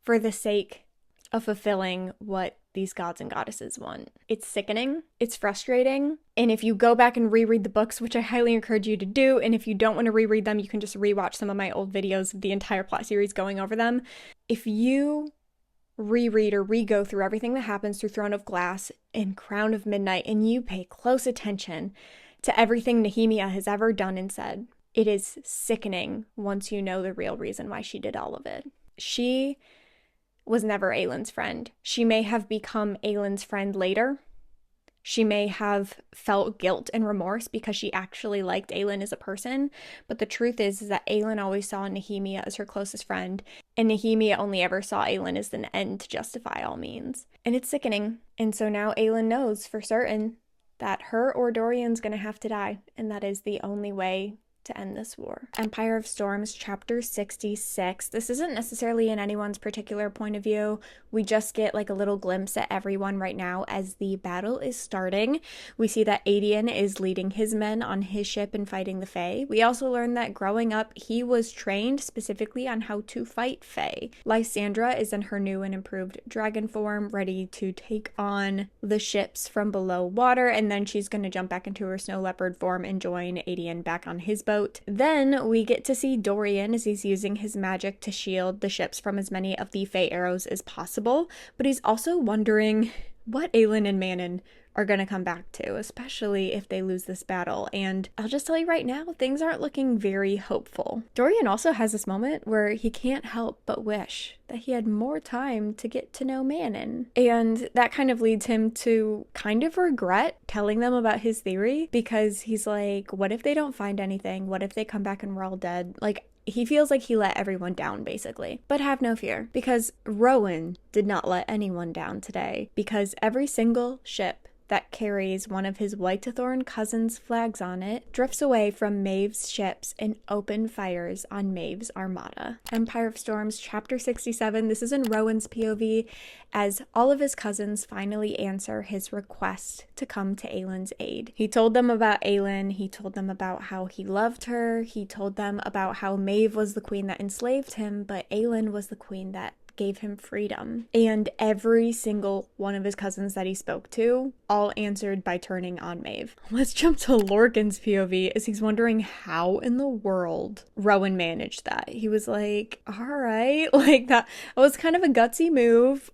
for the sake of fulfilling what these gods and goddesses want. It's sickening, it's frustrating, and if you go back and reread the books, which I highly encourage you to do, and if you don't want to reread them, you can just rewatch some of my old videos of the entire plot series going over them. If you reread or re-go through everything that happens through Throne of Glass and Crown of Midnight, and you pay close attention to everything Nehemia has ever done and said, it is sickening once you know the real reason why she did all of it. She was never Aelin's friend. She may have become Aelin's friend later. She may have felt guilt and remorse because she actually liked Aelin as a person, but the truth is that Aelin always saw Nehemia as her closest friend, and Nehemia only ever saw Aelin as an end to justify all means. And it's sickening. And so now Aelin knows for certain that her or Dorian's gonna have to die, and that is the only way to end this war. Empire of Storms, chapter 66. This isn't necessarily in anyone's particular point of view. We just get like a little glimpse at everyone right now as the battle is starting. We see that Aelin is leading his men on his ship and fighting the Fae. We also learn that growing up, he was trained specifically on how to fight Fae. Lysandra is in her new and improved dragon form, ready to take on the ships from below water, and then she's going to jump back into her snow leopard form and join Aelin back on his boat. Then we get to see Dorian as he's using his magic to shield the ships from as many of the Fae arrows as possible, but he's also wondering what Aelin and Manon are going to come back to, especially if they lose this battle. And I'll just tell you right now, things aren't looking very hopeful. Dorian also has this moment where he can't help but wish that he had more time to get to know Manon. And that kind of leads him to kind of regret telling them about his theory, because he's like, what if they don't find anything? What if they come back and we're all dead? Like, he feels like he let everyone down, basically. But have no fear, because Rowan did not let anyone down today, because every single ship that carries one of his Whitethorn cousins' flags on it drifts away from Maeve's ships and open fires on Maeve's armada. Empire of Storms, chapter 67. This is in Rowan's POV, as all of his cousins finally answer his request to come to Aelin's aid. He told them about Aelin, he told them about how he loved her, he told them about how Maeve was the queen that enslaved him, but Aelin was the queen that gave him freedom. And every single one of his cousins that he spoke to all answered by turning on Maeve. Let's jump to Lorcan's POV as he's wondering how in the world Rowan managed that. He was like, all right, like that was kind of a gutsy move,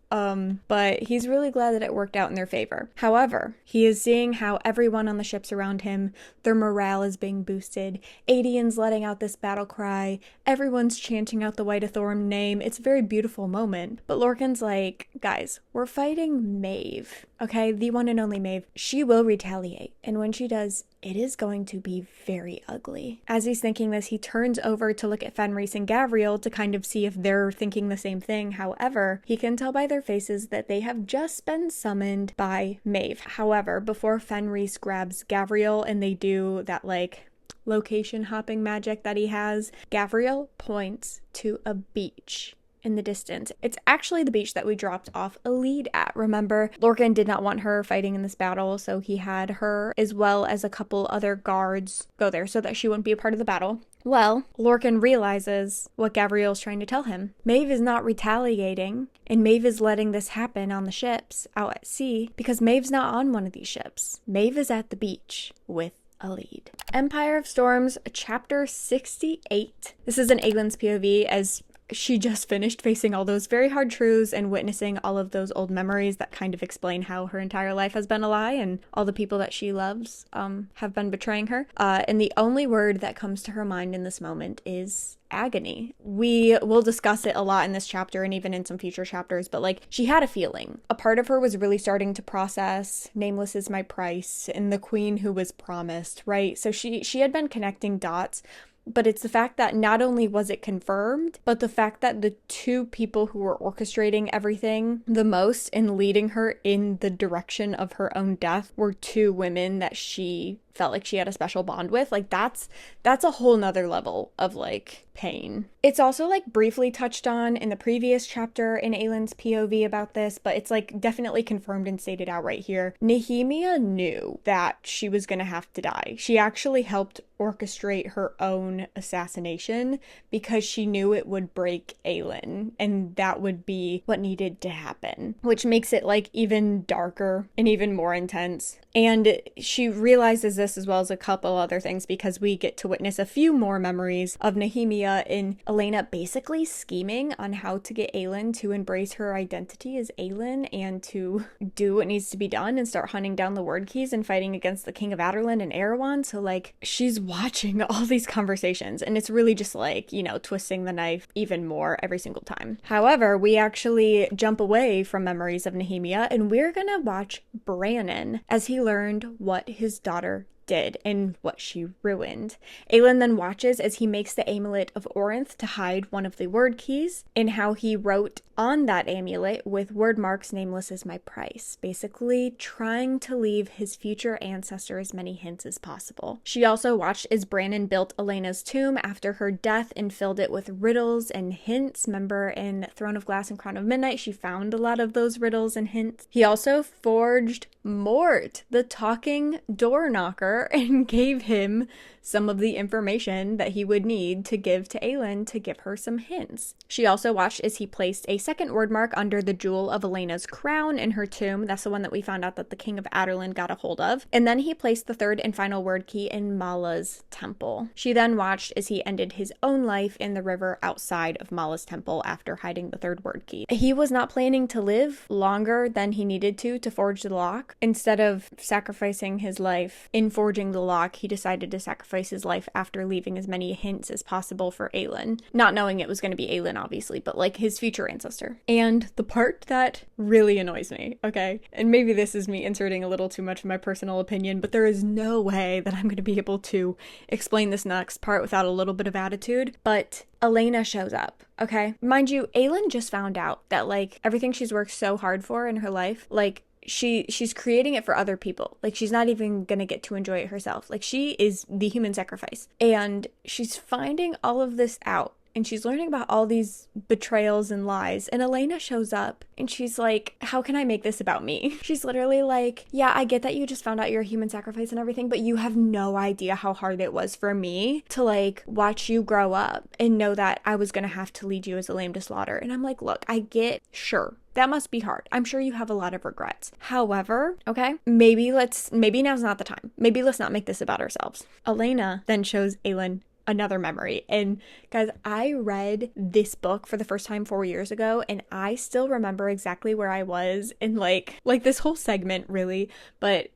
but he's really glad that it worked out in their favor. However, he is seeing how everyone on the ships around him, their morale is being boosted. Aedion's letting out this battle cry. Everyone's chanting out the Whitethorn name. It's a very beautiful moment. But Lorcan's like, guys, we're fighting Maeve, okay? The one and only Maeve. She will retaliate. And when she does, it is going to be very ugly. As he's thinking this, he turns over to look at Fenris and Gavriel to kind of see if they're thinking the same thing. However, he can tell by their faces that they have just been summoned by Maeve. However, before Fenris grabs Gavriel and they do that like location hopping magic that he has, Gavriel points to a beach in the distance. It's actually the beach that we dropped off Elide at. Remember, Lorcan did not want her fighting in this battle, so he had her as well as a couple other guards go there so that she wouldn't be a part of the battle. Well, Lorcan realizes what Gavriel's trying to tell him. Maeve is not retaliating, and Maeve is letting this happen on the ships out at sea because Maeve's not on one of these ships. Maeve is at the beach with Elide. Empire of Storms, chapter 68. This is an Aelin's POV as she just finished facing all those very hard truths and witnessing all of those old memories that kind of explain how her entire life has been a lie and all the people that she loves have been betraying her. And the only word that comes to her mind in this moment is agony. We will discuss it a lot in this chapter and even in some future chapters, but like she had a feeling. A part of her was really starting to process nameless is my price and the queen who was promised, right? So she had been connecting dots. But it's the fact that not only was it confirmed, but the fact that the two people who were orchestrating everything the most and leading her in the direction of her own death were two women that she felt like she had a special bond with. Like that's a whole nother level of like pain. It's also like briefly touched on in the previous chapter in Aelin's POV about this, but it's like definitely confirmed and stated out right here. Nehemia knew that she was gonna have to die. She actually helped orchestrate her own assassination because she knew it would break Aelin and that would be what needed to happen, which makes it like even darker and even more intense. And she realizes this as well as a couple other things because we get to witness a few more memories of Nehemia and Elena basically scheming on how to get Aelin to embrace her identity as Aelin and to do what needs to be done and start hunting down the word keys and fighting against the King of Aderland and Arowan. So like she's watching all these conversations and it's really just like, you know, twisting the knife even more every single time. However, we actually jump away from memories of Nehemia and we're gonna watch Brannon as he learned what his daughter did and what she ruined. Aelin then watches as he makes the amulet of Orinth to hide one of the word keys, and how he wrote on that amulet with word marks nameless as my price, basically trying to leave his future ancestor as many hints as possible. She also watched as Brandon built Elena's tomb after her death and filled it with riddles and hints. Remember in Throne of Glass and Crown of Midnight, she found a lot of those riddles and hints. He also forged Mort, the talking door knocker, and gave him some of the information that he would need to give to Aelin to give her some hints. She also watched as he placed a second word mark under the jewel of Elena's crown in her tomb. That's the one that we found out that the King of Aderlin got a hold of. And then he placed the third and final word key in Mala's temple. She then watched as he ended his own life in the river outside of Mala's temple after hiding the third word key. He was not planning to live longer than he needed to forge the lock. Instead of sacrificing his life in forging the lock, he decided to sacrifice his life after leaving as many hints as possible for Aelin. Not knowing it was going to be Aelin, obviously, but like his future ancestor. And the part that really annoys me, okay, and maybe this is me inserting a little too much of my personal opinion, but there is no way that I'm going to be able to explain this next part without a little bit of attitude, but Elena shows up, okay? Mind you, Aelin just found out that like everything she's worked so hard for in her life, like she's creating it for other people. Like she's not even gonna get to enjoy it herself. Like she is the human sacrifice. And she's finding all of this out. And she's learning about all these betrayals and lies. And Elena shows up and she's like, how can I make this about me? She's literally like, yeah, I get that you just found out you're a human sacrifice and everything, but you have no idea how hard it was for me to like watch you grow up and know that I was gonna have to lead you as a lamb to slaughter. And I'm like, look, I get, sure, that must be hard. I'm sure you have a lot of regrets. However, okay, maybe now's not the time. Maybe let's not make this about ourselves. Elena then shows Aelin another memory. And guys, I read this book for the first time 4 years ago, and I still remember exactly where I was in like this whole segment really, but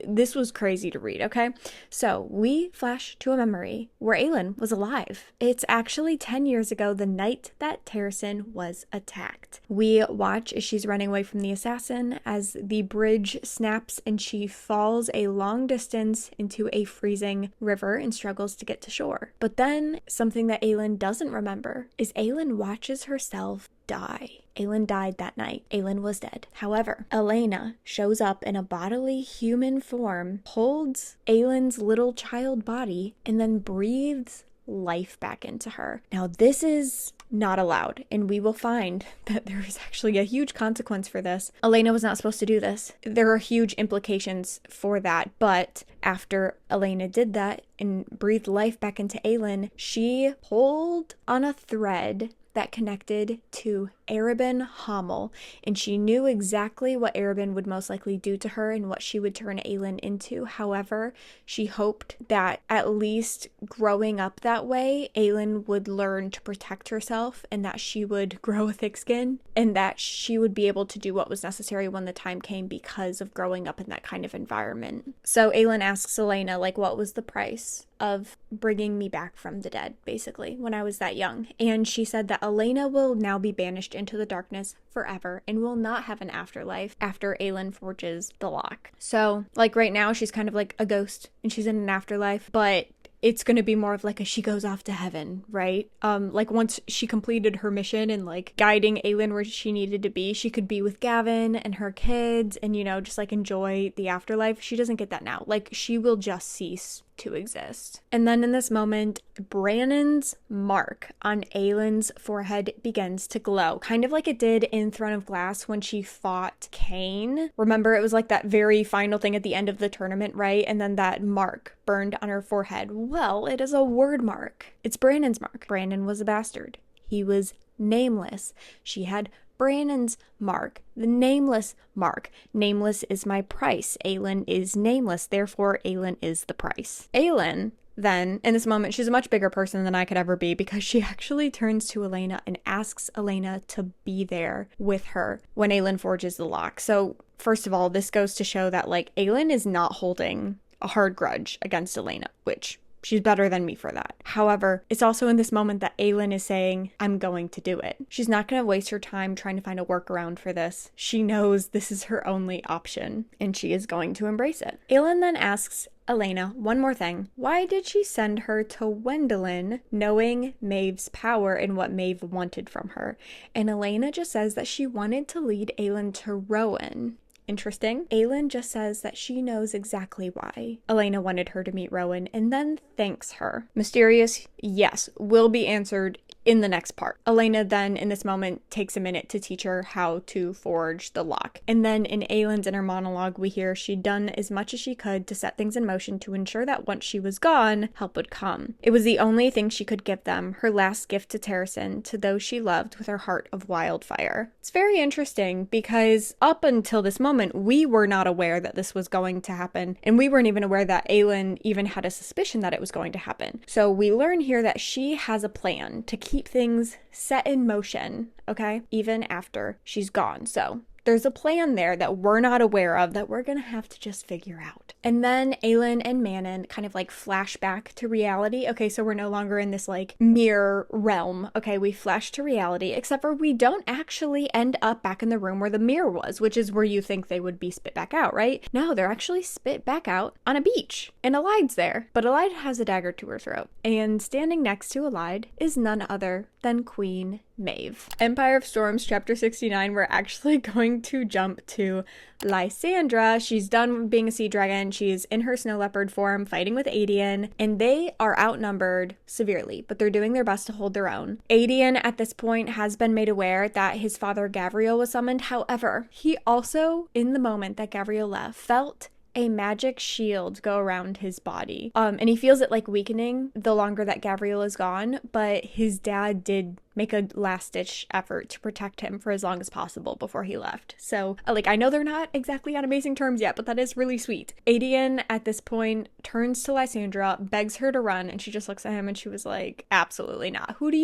this was crazy to read, okay? So we flash to a memory where Aelin was alive. It's actually 10 years ago, the night that Terrasen was attacked. We watch as she's running away from the assassin as the bridge snaps and she falls a long distance into a freezing river and struggles to get to shore. But then something that Aelin doesn't remember is Aelin watches herself die. Aelin died that night. Aelin was dead. However, Elena shows up in a bodily human form, holds Aelin's little child body, and then breathes life back into her. Now, this is not allowed, and we will find that there is actually a huge consequence for this. Elena was not supposed to do this. There are huge implications for that, but after Elena did that and breathed life back into Aelin, she pulled on a thread that connected to Arobynn Hamel, and she knew exactly what Arobynn would most likely do to her and what she would turn Aelin into. However, she hoped that at least growing up that way, Aelin would learn to protect herself and that she would grow a thick skin and that she would be able to do what was necessary when the time came because of growing up in that kind of environment. So Aelin asks Elena, like, what was the price of bringing me back from the dead, basically, when I was that young? And she said that Elena will now be banished into the darkness forever and will not have an afterlife after Aelin forges the lock. So, like, right now, she's kind of like a ghost and she's in an afterlife, but it's going to be more of like a she goes off to heaven, right? Like once she completed her mission and like guiding Aelin where she needed to be, she could be with Gavin and her kids and, you know, just like enjoy the afterlife. She doesn't get that now. Like she will just cease to exist. And then in this moment, Brannon's mark on Aelin's forehead begins to glow, kind of like it did in Throne of Glass when she fought Cain. Remember, it was like that very final thing at the end of the tournament, right? And then that mark burned on her forehead. Well, it is a word mark. It's Brannon's mark. Brandon was a bastard. He was nameless. She had Brannon's mark, the nameless mark. Nameless is my price. Aelin is nameless, therefore Aelin is the price. Aelin, then, in this moment, she's a much bigger person than I could ever be because she actually turns to Elena and asks Elena to be there with her when Aelin forges the lock. So, first of all, this goes to show that, like, Aelin is not holding a hard grudge against Elena, which she's better than me for that. However, it's also in this moment that Aelin is saying, I'm going to do it. She's not going to waste her time trying to find a workaround for this. She knows this is her only option, and she is going to embrace it. Aelin then asks Elena, one more thing. Why did she send her to Wendelin knowing Maeve's power and what Maeve wanted from her? And Elena just says that she wanted to lead Aelin to Rowan. Interesting. Aelin just says that she knows exactly why Elena wanted her to meet Rowan and then thanks her. Mysterious? Yes, will be answered in the next part. Elena then, in this moment, takes a minute to teach her how to forge the lock. And then in Aelin's inner monologue, we hear she'd done as much as she could to set things in motion to ensure that once she was gone, help would come. It was the only thing she could give them, her last gift to Terrasen, to those she loved with her heart of wildfire. It's very interesting because up until this moment, we were not aware that this was going to happen, and we weren't even aware that Aelin even had a suspicion that it was going to happen. So we learn here that she has a plan to keep things set in motion, okay, even after she's gone. So there's a plan there that we're not aware of that we're gonna have to just figure out. And then Aelin and Manon kind of like flash back to reality. Okay, so we're no longer in this like mirror realm. Okay, we flash to reality, except for we don't actually end up back in the room where the mirror was, which is where you think they would be spit back out, right? No, they're actually spit back out on a beach. And Elide's there, but Elide has a dagger to her throat. And standing next to Elide is none other than Queen Maeve. Empire of Storms, chapter 69, we're actually going to jump to Lysandra. She's done being a sea dragon. She's in her snow leopard form fighting with Aelin, and they are outnumbered severely, but they're doing their best to hold their own. Aelin at this point has been made aware that his father Gavriel was summoned. However, he also, in the moment that Gavriel left, felt a magic shield go around his body. And he feels it like weakening the longer that Gavriel is gone, but his dad did make a last-ditch effort to protect him for as long as possible before he left. So, like, I know they're not exactly on amazing terms yet, but that is really sweet. Aelin, at this point, turns to Lysandra, begs her to run, and she just looks at him and she was like, absolutely not. Who do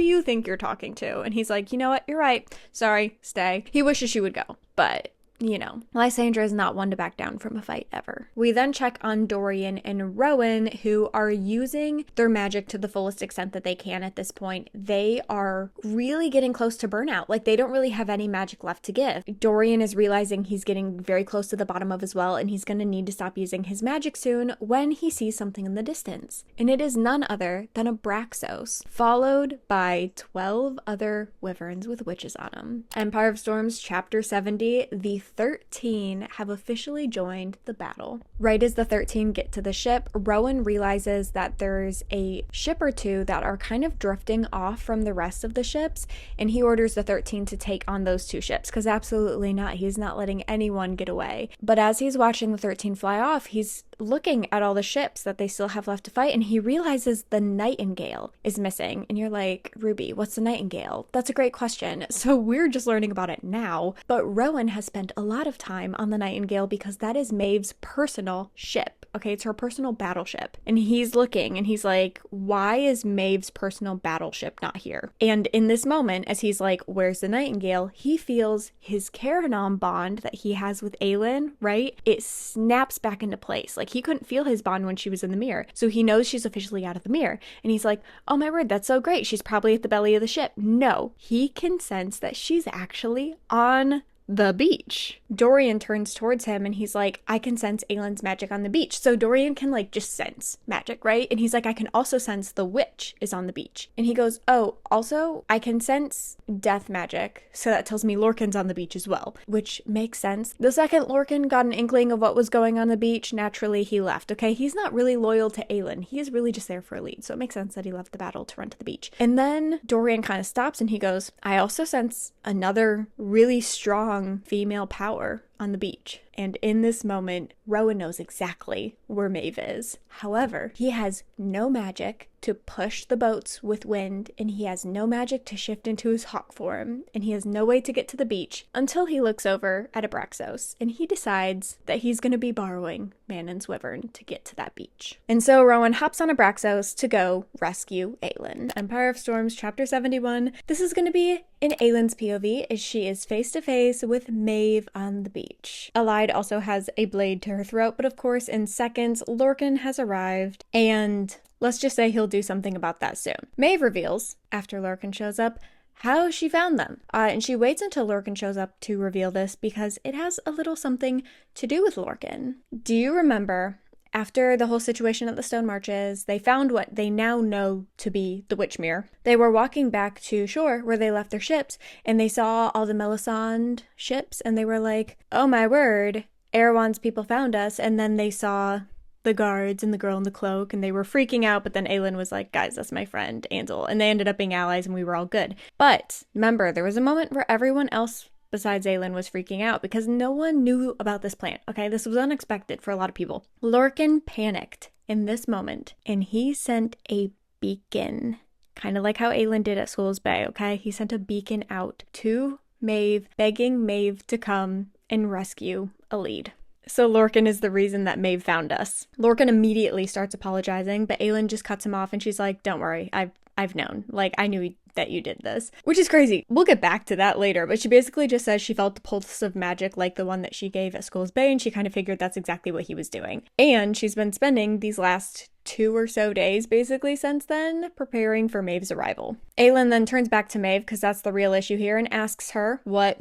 you think you're talking to? And he's like, you know what? You're right. Sorry. Stay. He wishes she would go, but you know, Lysandra is not one to back down from a fight ever. We then check on Dorian and Rowan, who are using their magic to the fullest extent that they can at this point. They are really getting close to burnout. Like, they don't really have any magic left to give. Dorian is realizing he's getting very close to the bottom of his well, and he's going to need to stop using his magic soon when he sees something in the distance. And it is none other than a Braxos, followed by 12 other wyverns with witches on them. Empire of Storms, chapter 70, the 13 have officially joined the battle. Right as the 13 get to the ship, Rowan realizes that there's a ship or two that are kind of drifting off from the rest of the ships, and he orders the 13 to take on those two ships, because absolutely not, he's not letting anyone get away. But as he's watching the 13 fly off, he's looking at all the ships that they still have left to fight, and he realizes the Nightingale is missing. And you're like, Ruby, what's the Nightingale? That's a great question. So we're just learning about it now, but Rowan has spent a lot of time on the Nightingale because that is Maeve's personal ship. Okay, it's her personal battleship. And he's looking and he's like, why is Maeve's personal battleship not here? And in this moment, as he's like, where's the Nightingale? He feels his Caranom bond that he has with Aelin, right? It snaps back into place. Like, he couldn't feel his bond when she was in the mirror. So he knows she's officially out of the mirror. And he's like, oh my word, that's so great. She's probably at the belly of the ship. No, he can sense that she's actually on the beach. Dorian turns towards him and he's like, I can sense Aelin's magic on the beach. So Dorian can like just sense magic, right? And he's like, I can also sense the witch is on the beach. And he goes, oh, also I can sense death magic. So that tells me Lorcan's on the beach as well, which makes sense. The second Lorcan got an inkling of what was going on the beach, naturally he left. Okay, he's not really loyal to Aelin. He is really just there for a lead. So it makes sense that he left the battle to run to the beach. And then Dorian kind of stops and he goes, I also sense another really strong female power on the beach. And in this moment, Rowan knows exactly where Maeve is. However, he has no magic to push the boats with wind, and he has no magic to shift into his hawk form, and he has no way to get to the beach until he looks over at Abraxos, and he decides that he's going to be borrowing Manon's wyvern to get to that beach. And so Rowan hops on Abraxos to go rescue Aelin. Empire of Storms, chapter 71. This is going to be in Aelin's POV as she is face to face with Maeve on the beach. Elide also has a blade to her throat, but of course in seconds Lorcan has arrived, and let's just say he'll do something about that soon. Maeve reveals, after Lorcan shows up, how she found them. And she waits until Lorcan shows up to reveal this because it has a little something to do with Lorcan. Do you remember After the whole situation at the Stone Marches, they found what they now know to be the Witchmere. They were walking back to shore where they left their ships, and they saw all the Melisande ships, and they were like, oh my word, Arowan's people found us. And then they saw the guards and the girl in the cloak, and they were freaking out, but then Aelin was like, guys, that's my friend Ansel, and they ended up being allies, and we were all good. But remember, there was a moment where everyone else besides Aelin was freaking out because no one knew about this plan. Okay, this was unexpected for a lot of people. Lorcan panicked in this moment, and he sent a beacon, kind of like how Aelin did at Skulls Bay. Okay, he sent a beacon out to Maeve, begging Maeve to come and rescue Elide. So Lorcan is the reason that Maeve found us. Lorcan immediately starts apologizing, but Aelin just cuts him off, and she's like, don't worry, I've known. Like, I knew that you did this. Which is crazy. We'll get back to that later, but she basically just says she felt the pulse of magic like the one that she gave at Skulls Bay, and she kind of figured that's exactly what he was doing. And she's been spending these last 2 or so days, basically, since then, preparing for Maeve's arrival. Aelin then turns back to Maeve, because that's the real issue here, and asks her what,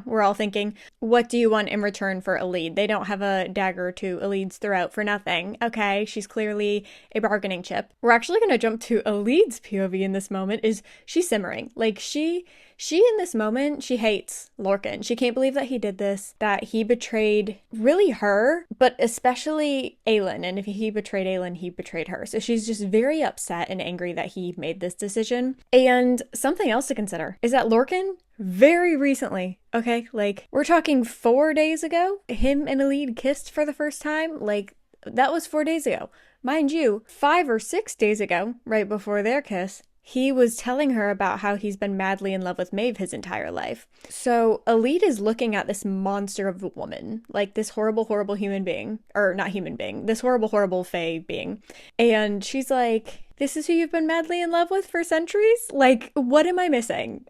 we're all thinking, what do you want in return for Elide? They don't have a dagger to Elide's throat for nothing. Okay, she's clearly a bargaining chip. We're actually going to jump to Elide's POV in this moment. Is she's simmering. Like, she in this moment, she hates Lorcan. She can't believe that he did this, that he betrayed really her, but especially Aelin. And if he betrayed Aelin, he betrayed her. So she's just very upset and angry that he made this decision. And something else to consider is that Lorcan, very recently, okay, like, we're talking 4 days ago, him and Elide kissed for the first time. Like, that was 4 days ago. Mind you, 5 or 6 days ago, right before their kiss, he was telling her about how he's been madly in love with Maeve his entire life. So Elide is looking at this monster of a woman, like this horrible, horrible human being, or not human being, this horrible, horrible fae being. And she's like, this is who you've been madly in love with for centuries? Like, what am I missing?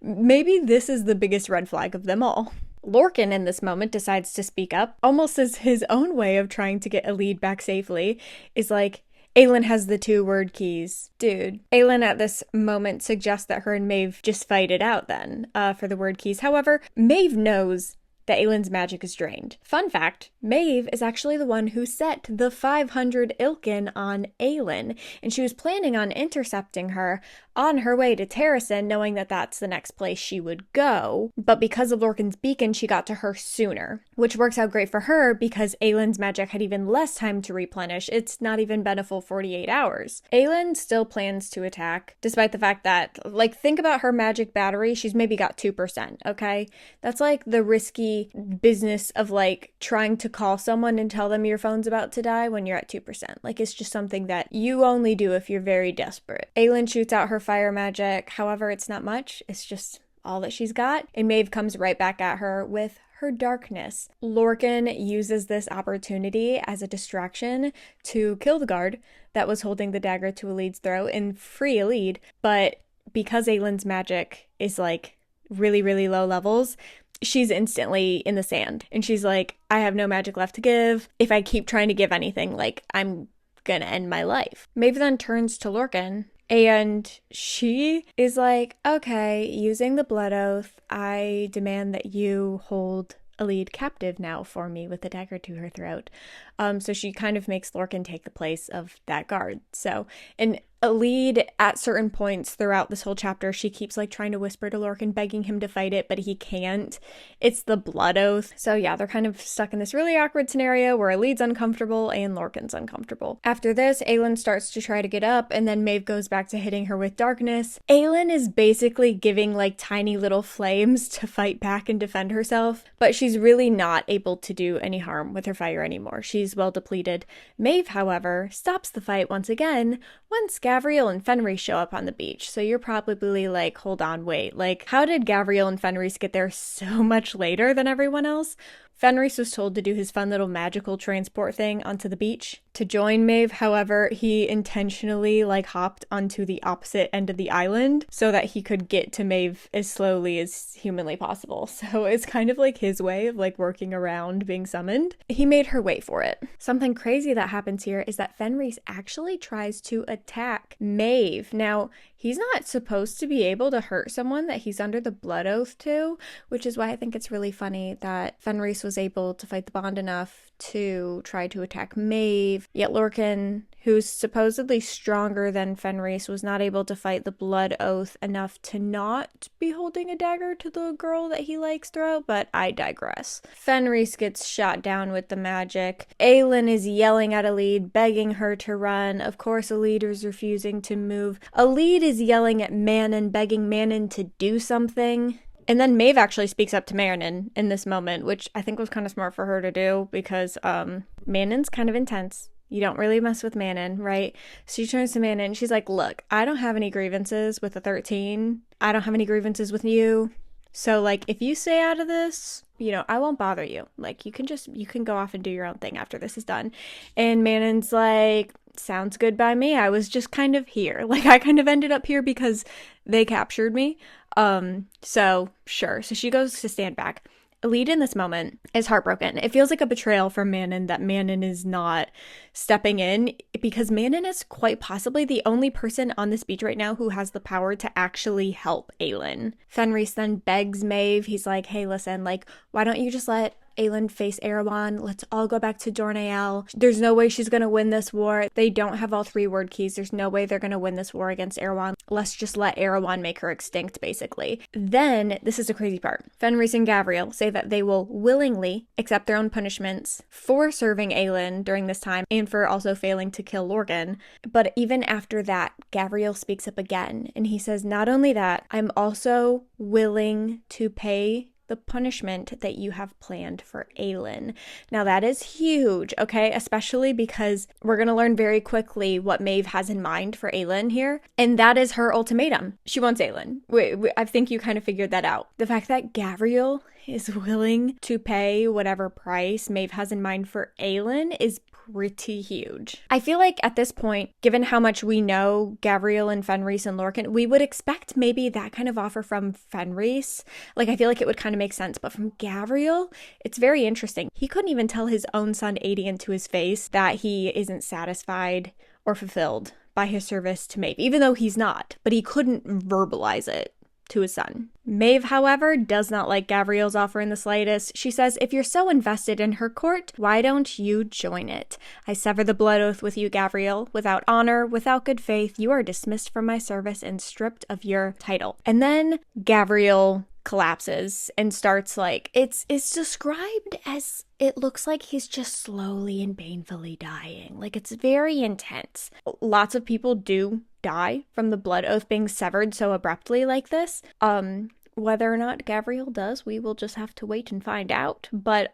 Maybe this is the biggest red flag of them all. Lorcan in this moment decides to speak up, almost as his own way of trying to get Elide back safely, is like, Aelin has the 2 word keys. Dude. Aelin at this moment suggests that her and Maeve just fight it out then, for the word keys. However, Maeve knows that Aelin's magic is drained. Fun fact, Maeve is actually the one who set the 500 Ilkin on Aelin, and she was planning on intercepting her on her way to Terrasen, knowing that that's the next place she would go. But because of Lorcan's beacon, she got to her sooner, which works out great for her because Aelin's magic had even less time to replenish. It's not even been a full 48 hours. Aelin still plans to attack, despite the fact that, like, think about her magic battery, she's maybe got 2%, okay? That's like the risky business of, like, trying to call someone and tell them your phone's about to die when you're at 2%. Like, it's just something that you only do if you're very desperate. Aelin shoots out her fire magic, however, it's not much. It's just all that she's got. And Maeve comes right back at her with her darkness. Lorcan uses this opportunity as a distraction to kill the guard that was holding the dagger to Elide's throat and free Elide, but because Aelin's magic is, like, really, really low levels, she's instantly in the sand. And she's like, I have no magic left to give. If I keep trying to give anything, like, I'm gonna end my life. Maeve then turns to Lorcan, and she is like, okay, using the blood oath, I demand that you hold Elide captive now for me with a dagger to her throat. So she kind of makes Lorcan take the place of that guard. So, and Elide, at certain points throughout this whole chapter, she keeps, like, trying to whisper to Lorcan, begging him to fight it, but he can't. It's the blood oath. So yeah, they're kind of stuck in this really awkward scenario where Elide's uncomfortable and Lorcan's uncomfortable. After this, Aelin starts to try to get up, and then Maeve goes back to hitting her with darkness. Aelin is basically giving, like, tiny little flames to fight back and defend herself, but she's really not able to do any harm with her fire anymore. She's well depleted. Maeve, however, stops the fight once again once Gavriel and Fenris show up on the beach. So you're probably like, hold on, wait, like, how did Gavriel and Fenris get there so much later than everyone else? Fenris was told to do his fun little magical transport thing onto the beach to join Maeve. However, he intentionally, like, hopped onto the opposite end of the island so that he could get to Maeve as slowly as humanly possible. So it's kind of like his way of, like, working around being summoned. He made her wait for it. Something crazy that happens here is that Fenris actually tries to attack Maeve. Now, he's not supposed to be able to hurt someone that he's under the blood oath to, which is why I think it's really funny that Fenris Fenris was able to fight the bond enough to try to attack Maeve, yet Lorcan, who's supposedly stronger than Fenris, was not able to fight the blood oath enough to not be holding a dagger to the girl that he likes throw, but I digress. Fenris gets shot down with the magic. Aelin is yelling at Elide, begging her to run. Of course, Elide is refusing to move. Elide is yelling at Manon, begging Manon to do something. And then Maeve actually speaks up to Manon in this moment, which I think was kind of smart for her to do because Manon's kind of intense. You don't really mess with Manon, right? So she turns to Manon and she's like, look, I don't have any grievances with the 13. I don't have any grievances with you. So, like, if you stay out of this, you know, I won't bother you. Like, you can go off and do your own thing after this is done. And Manon's like, sounds good by me. I was just kind of here. Like, I kind of ended up here because they captured me. So sure. So she goes to stand back. Elide in this moment is heartbroken. It feels like a betrayal from Manon that Manon is not stepping in, because Manon is quite possibly the only person on this beach right now who has the power to actually help Aelin. Fenris then begs Maeve. He's like, hey, listen, like, why don't you just let Aelin face Arowan? Let's all go back to Dornael. There's no way she's gonna win this war. They don't have all 3 word keys. There's no way they're gonna win this war against Arowan. Let's just let Arowan make her extinct, basically. Then, this is the crazy part. Fenris and Gavriel say that they will willingly accept their own punishments for serving Aelin during this time and for also failing to kill Lorcan. But even after that, Gavriel speaks up again and he says, not only that, I'm also willing to pay the punishment that you have planned for Aelin. Now that is huge, okay? Especially because we're going to learn very quickly what Maeve has in mind for Aelin here, and that is her ultimatum. She wants Aelin. I think you kind of figured that out. The fact that Gavriel is willing to pay whatever price Maeve has in mind for Aelin is pretty huge. I feel like at this point, given how much we know Gavriel and Fenris and Lorcan, we would expect maybe that kind of offer from Fenris. Like, I feel like it would kind of make sense, but from Gavriel, it's very interesting. He couldn't even tell his own son Aedion to his face that he isn't satisfied or fulfilled by his service to Maeve, even though he's not, but he couldn't verbalize it to his son. Maeve, however, does not like Gavriel's offer in the slightest. She says, if you're so invested in her court, why don't you join it? I sever the blood oath with you, Gavriel. Without honor, without good faith, you are dismissed from my service and stripped of your title. And then Gavriel collapses and starts like, it's described as it looks like he's just slowly and painfully dying. Like, it's very intense. Lots of people do die from the blood oath being severed so abruptly like this. Whether or not Gavriel does, we will just have to wait and find out. But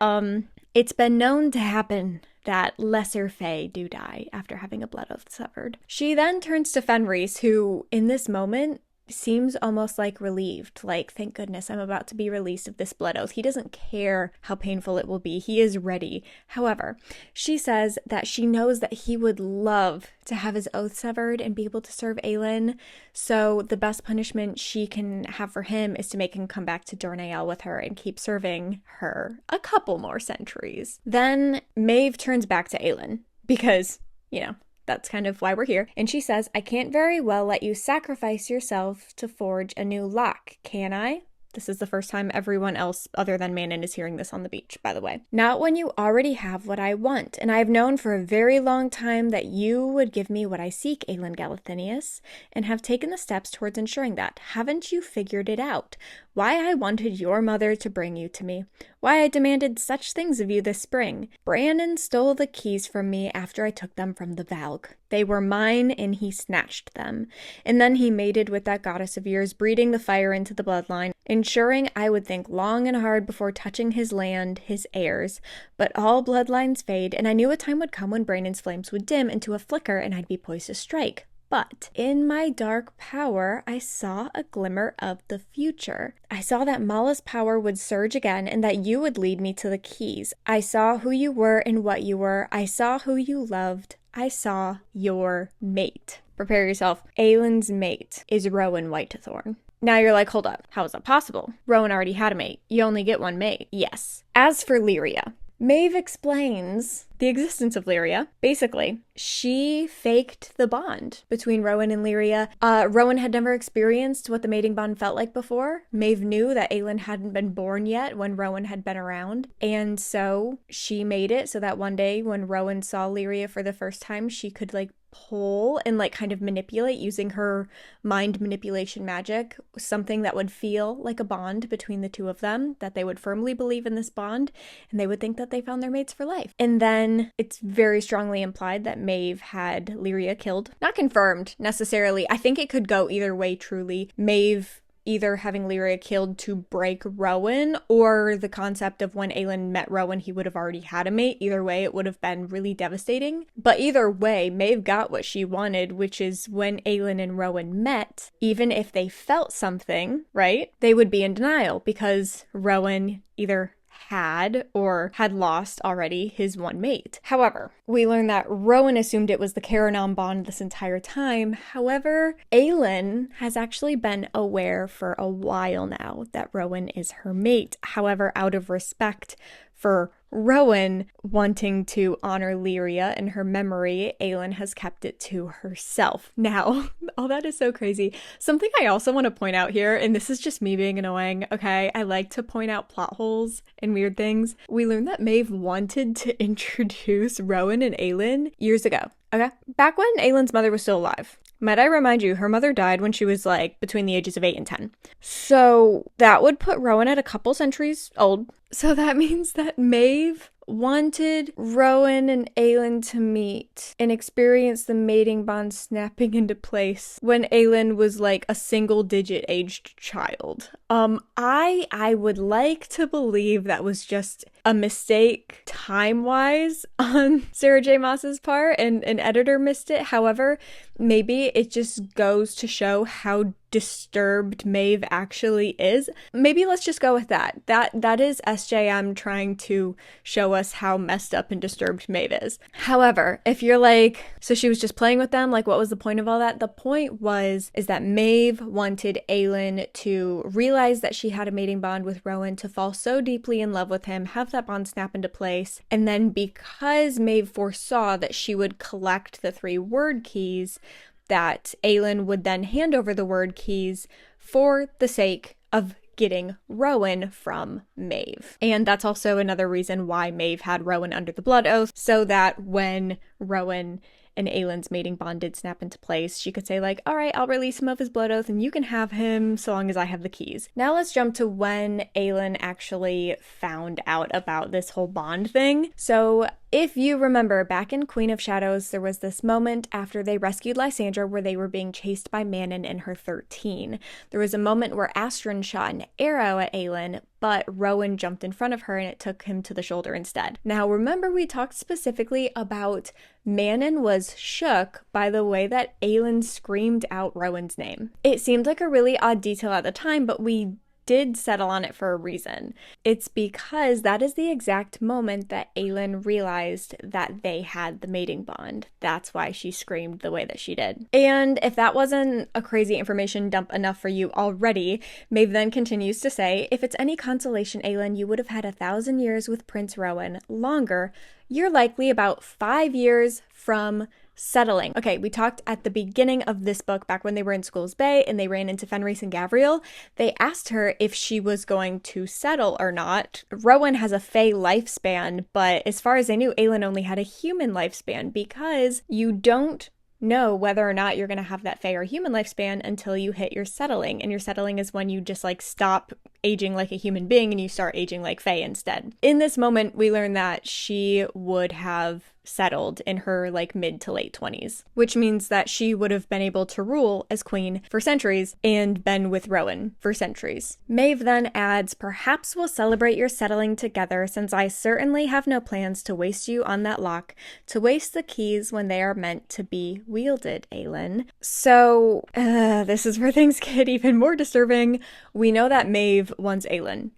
it's been known to happen that lesser fae do die after having a blood oath severed. She then turns to Fenris, who in this moment seems almost like relieved, like, thank goodness I'm about to be released of this blood oath. He doesn't care how painful it will be. He is ready. However, she says that she knows that he would love to have his oath severed and be able to serve Aelin, so the best punishment she can have for him is to make him come back to Dornael with her and keep serving her a couple more centuries. Then Maeve turns back to Aelin because, you know, that's kind of why we're here. And she says, I can't very well let you sacrifice yourself to forge a new lock, can I? This is the first time everyone else other than Manon is hearing this on the beach, by the way. Not when you already have what I want, and I have known for a very long time that you would give me what I seek, Aelin Galathinius, and have taken the steps towards ensuring that. Haven't you figured it out? Why I wanted your mother to bring you to me. Why I demanded such things of you this spring. Brannon stole the keys from me after I took them from the Valg. They were mine, and he snatched them. And then he mated with that goddess of yours, breeding the fire into the bloodline, ensuring I would think long and hard before touching his land, his heirs. But all bloodlines fade, and I knew a time would come when Brandon's flames would dim into a flicker, and I'd be poised to strike. But in my dark power, I saw a glimmer of the future. I saw that Mala's power would surge again and that you would lead me to the keys. I saw who you were and what you were. I saw who you loved. I saw your mate. Prepare yourself. Aelin's mate is Rowan Whitethorn. Now you're like, hold up. How is that possible? Rowan already had a mate. You only get one mate. Yes. As for Lyria, Maeve explains the existence of Lyria. Basically, she faked the bond between Rowan and Lyria. Rowan had never experienced what the mating bond felt like before. Maeve knew that Aelin hadn't been born yet when Rowan had been around, and so she made it so that one day when Rowan saw Lyria for the first time, she could like pull and like kind of manipulate using her mind manipulation magic, something that would feel like a bond between the two of them, that they would firmly believe in this bond and they would think that they found their mates for life. And then it's very strongly implied that Maeve had Lyria killed. Not confirmed necessarily. I think it could go either way, truly. Maeve either having Lyria killed to break Rowan, or the concept of when Aelin met Rowan, he would have already had a mate. Either way, it would have been really devastating. But either way, Maeve got what she wanted, which is when Aelin and Rowan met, even if they felt something, right, they would be in denial because Rowan either had or had lost already his one mate. However, we learn that Rowan assumed it was the Caranon bond this entire time. However, Aelin has actually been aware for a while now that Rowan is her mate. However, out of respect for Rowan wanting to honor Lyria and her memory, Aelin has kept it to herself. Now, all that is so crazy. Something I also want to point out here, and this is just me being annoying, okay? I like to point out plot holes and weird things. We learned that Maeve wanted to introduce Rowan and Aelin years ago, okay? Back when Aelin's mother was still alive. Might I remind you, her mother died when she was like between the ages of 8 and 10. So that would put Rowan at a couple centuries old. So that means that Maeve wanted Rowan and Aelin to meet and experience the mating bond snapping into place when Aelin was like a single-digit aged child. I would like to believe that was just a mistake time-wise on Sarah J Maas's part and an editor missed it. However, maybe it just goes to show how disturbed Maeve actually is. Maybe let's just go with that. That is SJM trying to show us how messed up and disturbed Maeve is. However, if you're like, so she was just playing with them, like what was the point of all that? The point is that Maeve wanted Aelin to realize that she had a mating bond with Rowan, to fall so deeply in love with him, have that bond snap into place, and then because Maeve foresaw that she would collect the 3 word keys, that Aelin would then hand over the word keys for the sake of getting Rowan from Maeve. And that's also another reason why Maeve had Rowan under the blood oath, so that when Rowan and Aelin's mating bond did snap into place, she could say like, all right, I'll release him of his blood oath and you can have him so long as I have the keys. Now let's jump to when Aelin actually found out about this whole bond thing. So if you remember, back in Queen of Shadows, there was this moment after they rescued Lysandra where they were being chased by Manon and her 13. There was a moment where Astrid shot an arrow at Aelin, but Rowan jumped in front of her and it took him to the shoulder instead. Now, remember we talked specifically about Manon was shook by the way that Aelin screamed out Rowan's name. It seemed like a really odd detail at the time, but we did settle on it for a reason. It's because that is the exact moment that Aelin realized that they had the mating bond. That's why she screamed the way that she did. And if that wasn't a crazy information dump enough for you already, Maeve then continues to say, if it's any consolation, Aelin, you would have had 1,000 years with Prince Rowan. Longer, you're likely about 5 years from settling. Okay, we talked at the beginning of this book, back when they were in Skulls Bay and they ran into Fenris and Gavriel. They asked her if she was going to settle or not. Rowan has a fae lifespan, but as far as I knew, Aelin only had a human lifespan, because you don't know whether or not you're going to have that fae or human lifespan until you hit your settling. And your settling is when you just like stop aging like a human being and you start aging like fae instead. In this moment, we learn that she would have settled in her like mid to late 20s, which means that she would have been able to rule as queen for centuries and been with Rowan for centuries. Maeve then adds, perhaps we'll celebrate your settling together, since I certainly have no plans to waste you on that lock, to waste the keys when they are meant to be wielded, Aelin. So this is where things get even more disturbing. We know that Maeve wants Aelin.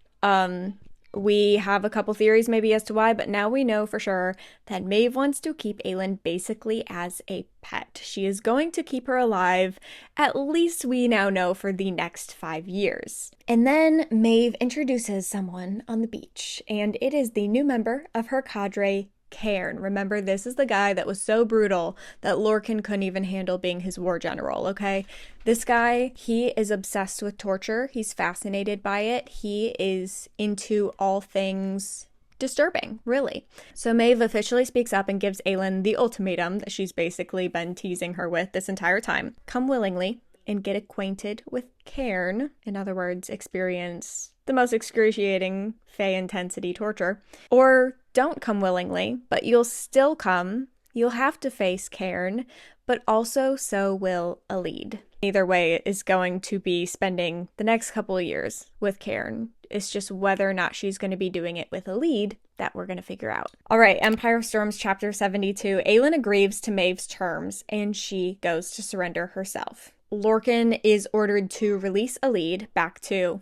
We have a couple theories maybe as to why, but now we know for sure that Maeve wants to keep Aelin basically as a pet. She is going to keep her alive, at least we now know, for the next 5 years. And then Maeve introduces someone on the beach, and it is the new member of her cadre, Cairn. Remember, this is the guy that was so brutal that Lorcan couldn't even handle being his war general, okay? This guy, he is obsessed with torture. He's fascinated by it. He is into all things disturbing, really. So Maeve officially speaks up and gives Aelin the ultimatum that she's basically been teasing her with this entire time. Come willingly and get acquainted with Cairn. In other words, experience the most excruciating Fey intensity torture. Or don't come willingly, but you'll still come. You'll have to face Cairn, but also so will Elide. Either way is going to be spending the next couple of years with Cairn. It's just whether or not she's going to be doing it with Elide that we're going to figure out. All right, Empire of Storms chapter 72. Aelin agrees to Maeve's terms and she goes to surrender herself. Lorcan is ordered to release Elide back to,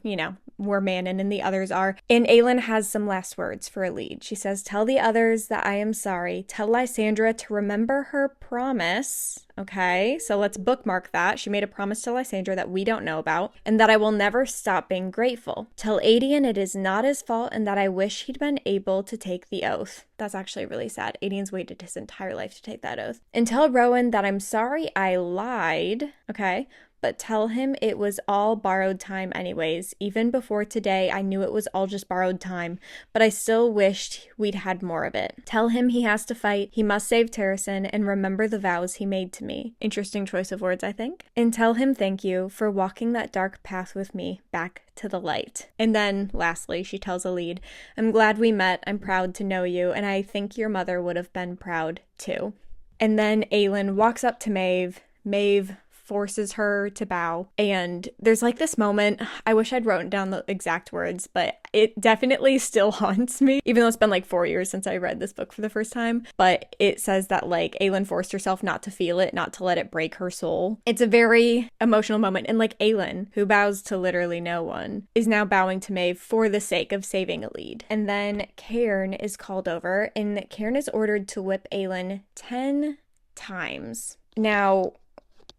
where Manon and the others are. And Aelin has some last words for Elide. She says, "Tell the others that I am sorry. Tell Lysandra to remember her promise." Okay, so let's bookmark that. She made a promise to Lysandra that we don't know about, and that I will never stop being grateful. Tell Aedion it is not his fault and that I wish he'd been able to take the oath. That's actually really sad. Aedion's waited his entire life to take that oath. And tell Rowan that I'm sorry I lied, okay? But tell him it was all borrowed time anyways. Even before today, I knew it was all just borrowed time, but I still wished we'd had more of it. Tell him he has to fight, he must save Terrasen, and remember the vows he made to me. Interesting choice of words, I think. And tell him thank you for walking that dark path with me back to the light. And then, lastly, she tells Elide, I'm glad we met, I'm proud to know you, and I think your mother would have been proud too. And then Aelin walks up to Maeve. Maeve forces her to bow, and there's like this moment, I wish I'd written down the exact words, but it definitely still haunts me, even though it's been like 4 years since I read this book for the first time. But it says that like Aelin forced herself not to feel it, not to let it break her soul. It's a very emotional moment, and like Aelin, who bows to literally no one, is now bowing to Maeve for the sake of saving Elide. And then Cairn is called over, and Cairn is ordered to whip Aelin 10 times. Now,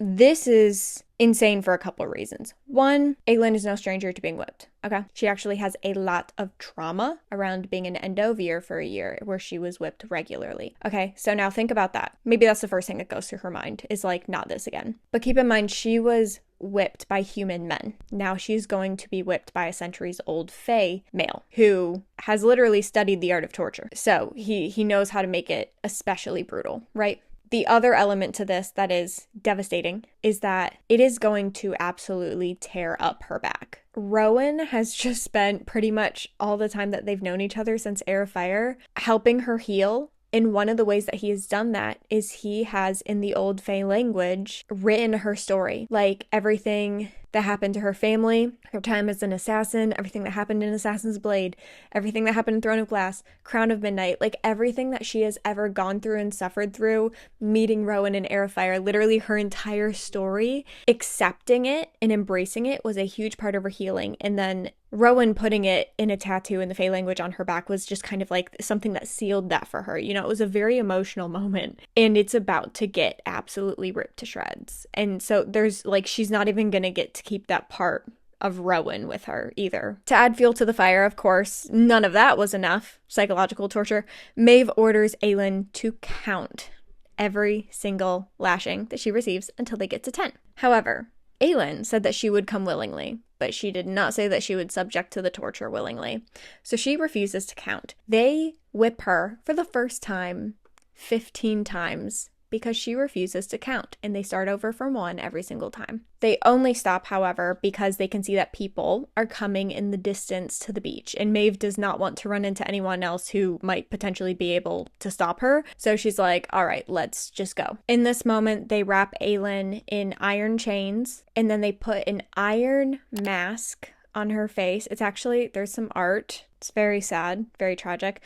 this is insane for a couple of reasons. One, Aelin is no stranger to being whipped. Okay. She actually has a lot of trauma around being an endovier for a year where she was whipped regularly. Okay, so now think about that. Maybe that's the first thing that goes through her mind is like, not this again. But keep in mind, she was whipped by human men. Now she's going to be whipped by a centuries-old Fey male who has literally studied the art of torture. So he knows how to make it especially brutal, right? The other element to this that is devastating is that it is going to absolutely tear up her back. Rowan has just spent pretty much all the time that they've known each other since Heir of Fire helping her heal. And one of the ways that he has done that is he has, in the old Fey language, written her story. Like everything that happened to her family, her time as an assassin, everything that happened in Assassin's Blade, everything that happened in Throne of Glass, Crown of Midnight, like everything that she has ever gone through and suffered through, meeting Rowan in Heir of Fire, literally her entire story, accepting it and embracing it was a huge part of her healing. And then Rowan putting it in a tattoo in the Fey language on her back was just kind of like something that sealed that for her. You know, it was a very emotional moment, and it's about to get absolutely ripped to shreds. And so there's like, she's not even gonna get to keep that part of Rowan with her either. To add fuel to the fire, of course, none of that was enough. Psychological torture. Maeve orders Aelin to count every single lashing that she receives until they get to 10. However, Aelin said that she would come willingly, but she did not say that she would subject to the torture willingly. So she refuses to count. They whip her for the first time 15 times because she refuses to count, and they start over from 1 every single time. They only stop, however, because they can see that people are coming in the distance to the beach, and Maeve does not want to run into anyone else who might potentially be able to stop her, so she's like, all right, let's just go. In this moment, they wrap Aelin in iron chains, and then they put an iron mask on her face. It's actually, there's some art. It's very sad, very tragic.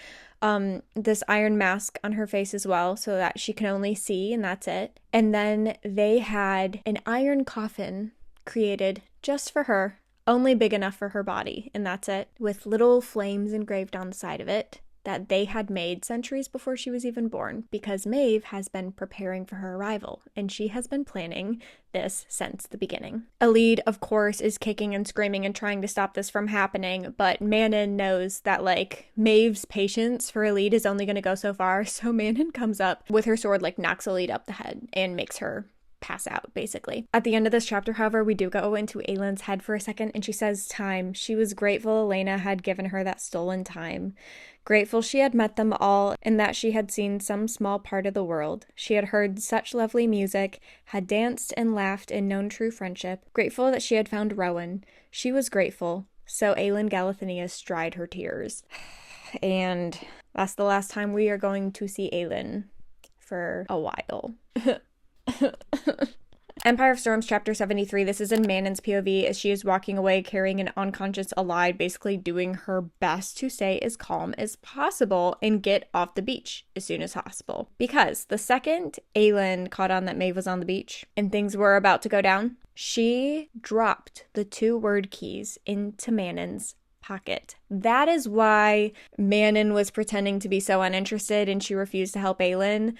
This iron mask on her face as well, so that she can only see, and that's it. And then they had an iron coffin created just for her, only big enough for her body, and that's it, with little flames engraved on the side of it. that they had made centuries before she was even born, because Maeve has been preparing for her arrival, and she has been planning this since the beginning. Elide, of course, is kicking and screaming and trying to stop this from happening, but Manon knows that, like, Maeve's patience for Elide is only going to go so far, so Manon comes up with her sword, like, knocks Elide up the head and makes her pass out, basically. At the end of this chapter, however, we do go into Aelin's head for a second, and she says time. She was grateful Elena had given her that stolen time. Grateful she had met them all, and that she had seen some small part of the world. She had heard such lovely music, had danced and laughed and known true friendship. Grateful that she had found Rowan. She was grateful. So Aelin Galathinius dried her tears. And that's the last time we are going to see Aelin for a while. Empire of Storms, chapter 73. This is in Manon's POV as she is walking away carrying an unconscious Elide, basically doing her best to stay as calm as possible and get off the beach as soon as possible. Because the second Aelin caught on that Maeve was on the beach and things were about to go down, she dropped the 2 word keys into Manon's pocket. That is why Manon was pretending to be so uninterested and she refused to help Aelin,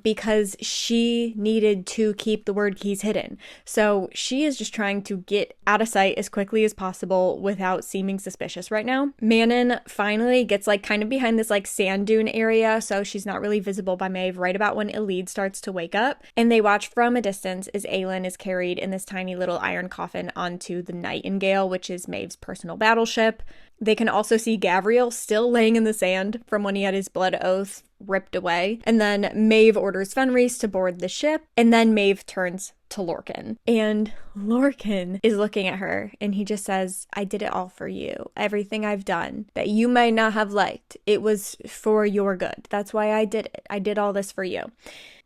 because she needed to keep the word keys hidden. So she is just trying to get out of sight as quickly as possible without seeming suspicious right now. Manon finally gets like kind of behind this like sand dune area, so she's not really visible by Maeve right about when Elide starts to wake up, and they watch from a distance as Aelin is carried in this tiny little iron coffin onto the Nightingale, which is Maeve's personal battleship. They can also see Gavriel still laying in the sand from when he had his blood oath ripped away. And then Maeve orders Fenris to board the ship, and then Maeve turns to Lorcan. And Lorcan is looking at her, and he just says, I did it all for you. Everything I've done that you might not have liked, it was for your good. That's why I did it. I did all this for you.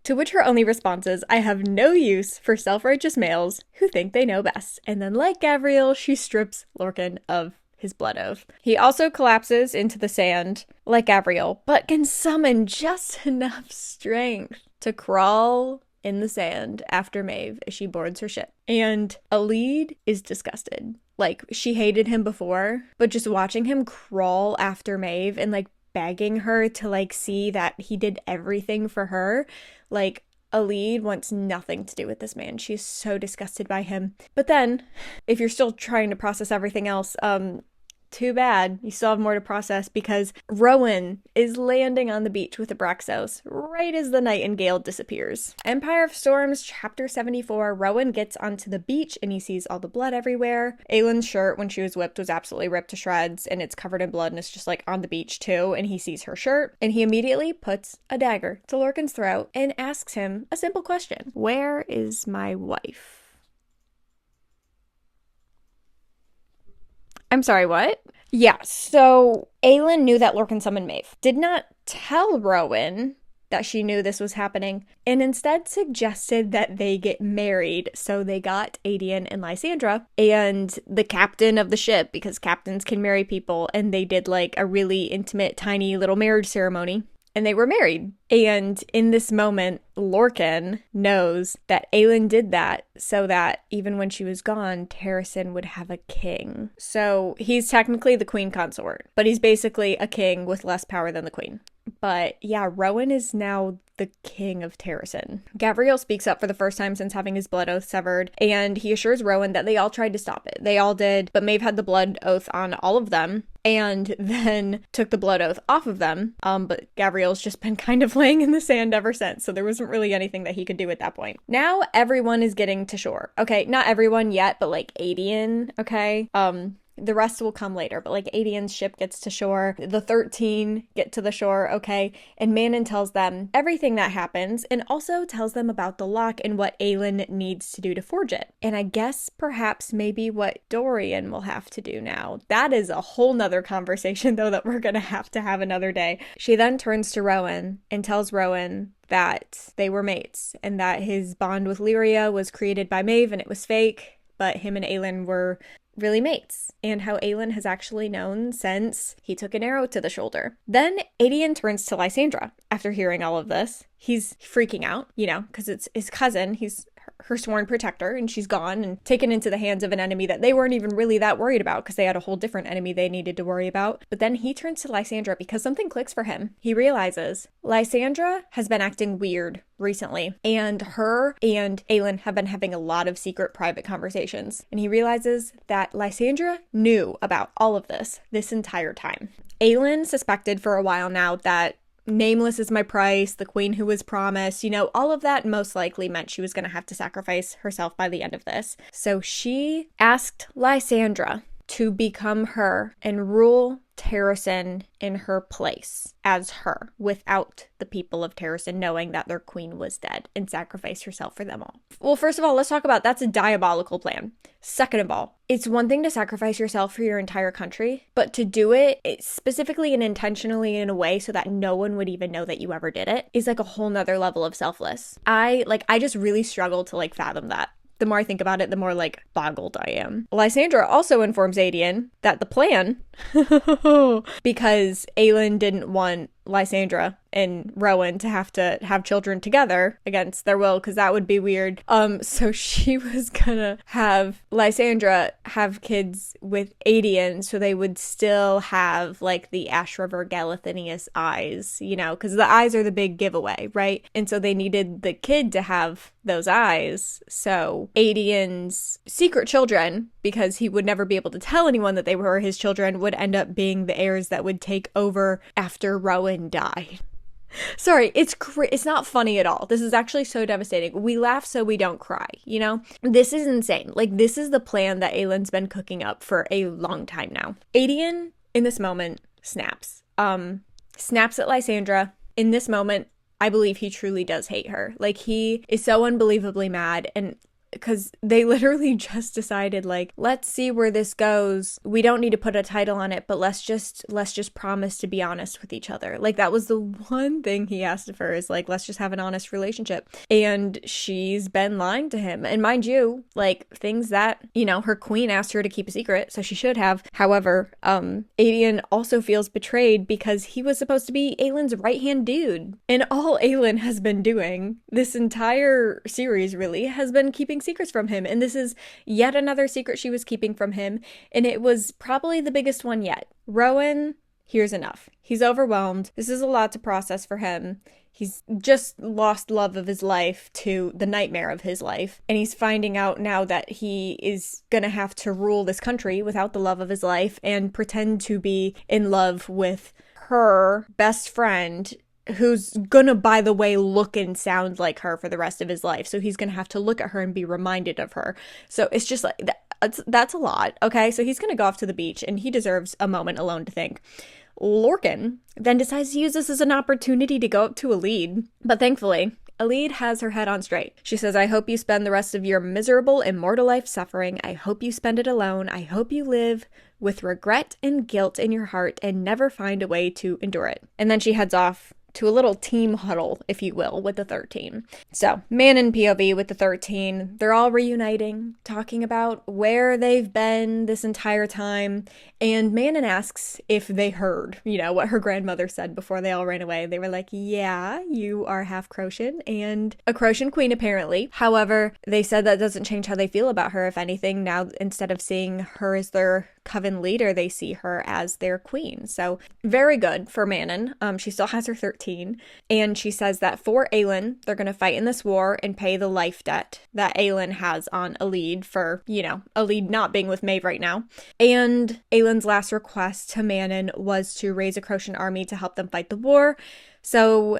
To which her only response is, I have no use for self-righteous males who think they know best. And then like Gavriel, she strips Lorcan of his blood oath. He also collapses into the sand like Gavriel, but can summon just enough strength to crawl in the sand after Maeve as she boards her ship. And Elide is disgusted. Like, she hated him before, but just watching him crawl after Maeve and like begging her to like see that he did everything for her, like, Elide wants nothing to do with this man. She's so disgusted by him. But then, if you're still trying to process everything else, too bad. You still have more to process, because Rowan is landing on the beach with Abraxos right as the Nightingale disappears. Empire of Storms, chapter 74. Rowan gets onto the beach and he sees all the blood everywhere. Aelin's shirt, when she was whipped, was absolutely ripped to shreds, and it's covered in blood, and it's just like on the beach too, and he sees her shirt, and he immediately puts a dagger to Lorcan's throat and asks him a simple question. Where is my wife? I'm sorry, what? Yeah, so Aelin knew that Lorcan summoned Maeve. Did not tell Rowan that she knew this was happening, and instead suggested that they get married. So they got Adian and Lysandra and the captain of the ship, because captains can marry people, and they did like a really intimate, tiny little marriage ceremony. And they were married. And in this moment, Lorcan knows that Aelin did that so that even when she was gone, Terrasen would have a king. So he's technically the queen consort, but he's basically a king with less power than the queen. But yeah, Rowan is now the king of Terrasen. Gavriel speaks up for the first time since having his blood oath severed, and he assures Rowan that they all tried to stop it. They all did, but Maeve had the blood oath on all of them, and then took the blood oath off of them. But Gavriel's just been kind of laying in the sand ever since, so there wasn't really anything that he could do at that point. Now everyone is getting to shore. Okay, not everyone yet, but like Adian, okay? The rest will come later, but like Adian's ship gets to shore, the 13 get to the shore, okay? And Manon tells them everything that happens, and also tells them about the lock and what Aelin needs to do to forge it. And I guess perhaps maybe what Dorian will have to do now. That is a whole nother conversation though that we're gonna have to have another day. She then turns to Rowan and tells Rowan that they were mates, and that his bond with Lyria was created by Maeve and it was fake, but him and Aelin were really mates, and how Aelin has actually known since he took an arrow to the shoulder. Then Adian turns to Lysandra after hearing all of this. He's freaking out, you know, because it's his cousin. He's her sworn protector, and she's gone and taken into the hands of an enemy that they weren't even really that worried about because they had a whole different enemy they needed to worry about. But then he turns to Lysandra because something clicks for him. He realizes Lysandra has been acting weird recently, and her and Aelin have been having a lot of secret private conversations. And he realizes that Lysandra knew about all of this entire time. Aelin suspected for a while now that nameless is my price, the queen who was promised, all of that most likely meant she was going to have to sacrifice herself by the end of this. So she asked Lysandra to become her and rule Terrasen in her place as her, without the people of Terrasen knowing that their queen was dead, and sacrifice herself for them all. Well, first of all, let's talk about that's a diabolical plan. Second of all, it's one thing to sacrifice yourself for your entire country, but to do it specifically and intentionally in a way so that no one would even know that you ever did it is like a whole nother level of selfless. I just really struggle to fathom that. The more I think about it, the more boggled I am. Lysandra also informs Aedion that the plan, because Aelin didn't want Lysandra and Rowan to have children together against their will, because that would be weird. So she was gonna have Lysandra have kids with Aedion, so they would still have the Ash River Galathinius eyes, because the eyes are the big giveaway, right? And so they needed the kid to have those eyes. So Aedion's secret children, because he would never be able to tell anyone that they were his children, would end up being the heirs that would take over after Rowan died. Sorry, it's not funny at all. This is actually so devastating. We laugh so we don't cry, This is insane. This is the plan that Aelin's been cooking up for a long time now. Aedion, in this moment, snaps. Snaps at Lysandra. In this moment, I believe he truly does hate her. He is so unbelievably mad, and because they literally just decided let's see where this goes. We don't need to put a title on it, but let's just promise to be honest with each other. That was the one thing he asked of her, is let's just have an honest relationship. And she's been lying to him. And mind you, things that, her queen asked her to keep a secret, so she should have. However, Aedion also feels betrayed because he was supposed to be Aelin's right-hand dude. And all Aelin has been doing this entire series really has been keeping secrets from him, and this is yet another secret she was keeping from him, and it was probably the biggest one yet. Rowan hears enough. He's overwhelmed. This is a lot to process for him. He's just lost love of his life to the nightmare of his life, and he's finding out now that he is gonna have to rule this country without the love of his life and pretend to be in love with her best friend, who's gonna, by the way, look and sound like her for the rest of his life. So he's gonna have to look at her and be reminded of her. So it's just that's a lot, okay? So he's gonna go off to the beach, and he deserves a moment alone to think. Lorcan then decides to use this as an opportunity to go up to Elide, but thankfully, Elide has her head on straight. She says, I hope you spend the rest of your miserable, immortal life suffering. I hope you spend it alone. I hope you live with regret and guilt in your heart and never find a way to endure it. And then she heads off to a little team huddle, if you will, with the 13. So, Manon POV with the 13. They're all reuniting, talking about where they've been this entire time. And Manon asks if they heard, what her grandmother said before they all ran away. They were like, yeah, you are half Crocian and a Crocian queen, apparently. However, they said that doesn't change how they feel about her. If anything, now instead of seeing her as their coven leader, they see her as their queen. So very good for Manon. She still has her 13, and she says that for Aelin, they're going to fight in this war and pay the life debt that Aelin has on Elide for, Elide not being with Maeve right now. And Aelin's last request to Manon was to raise a Crocian army to help them fight the war. So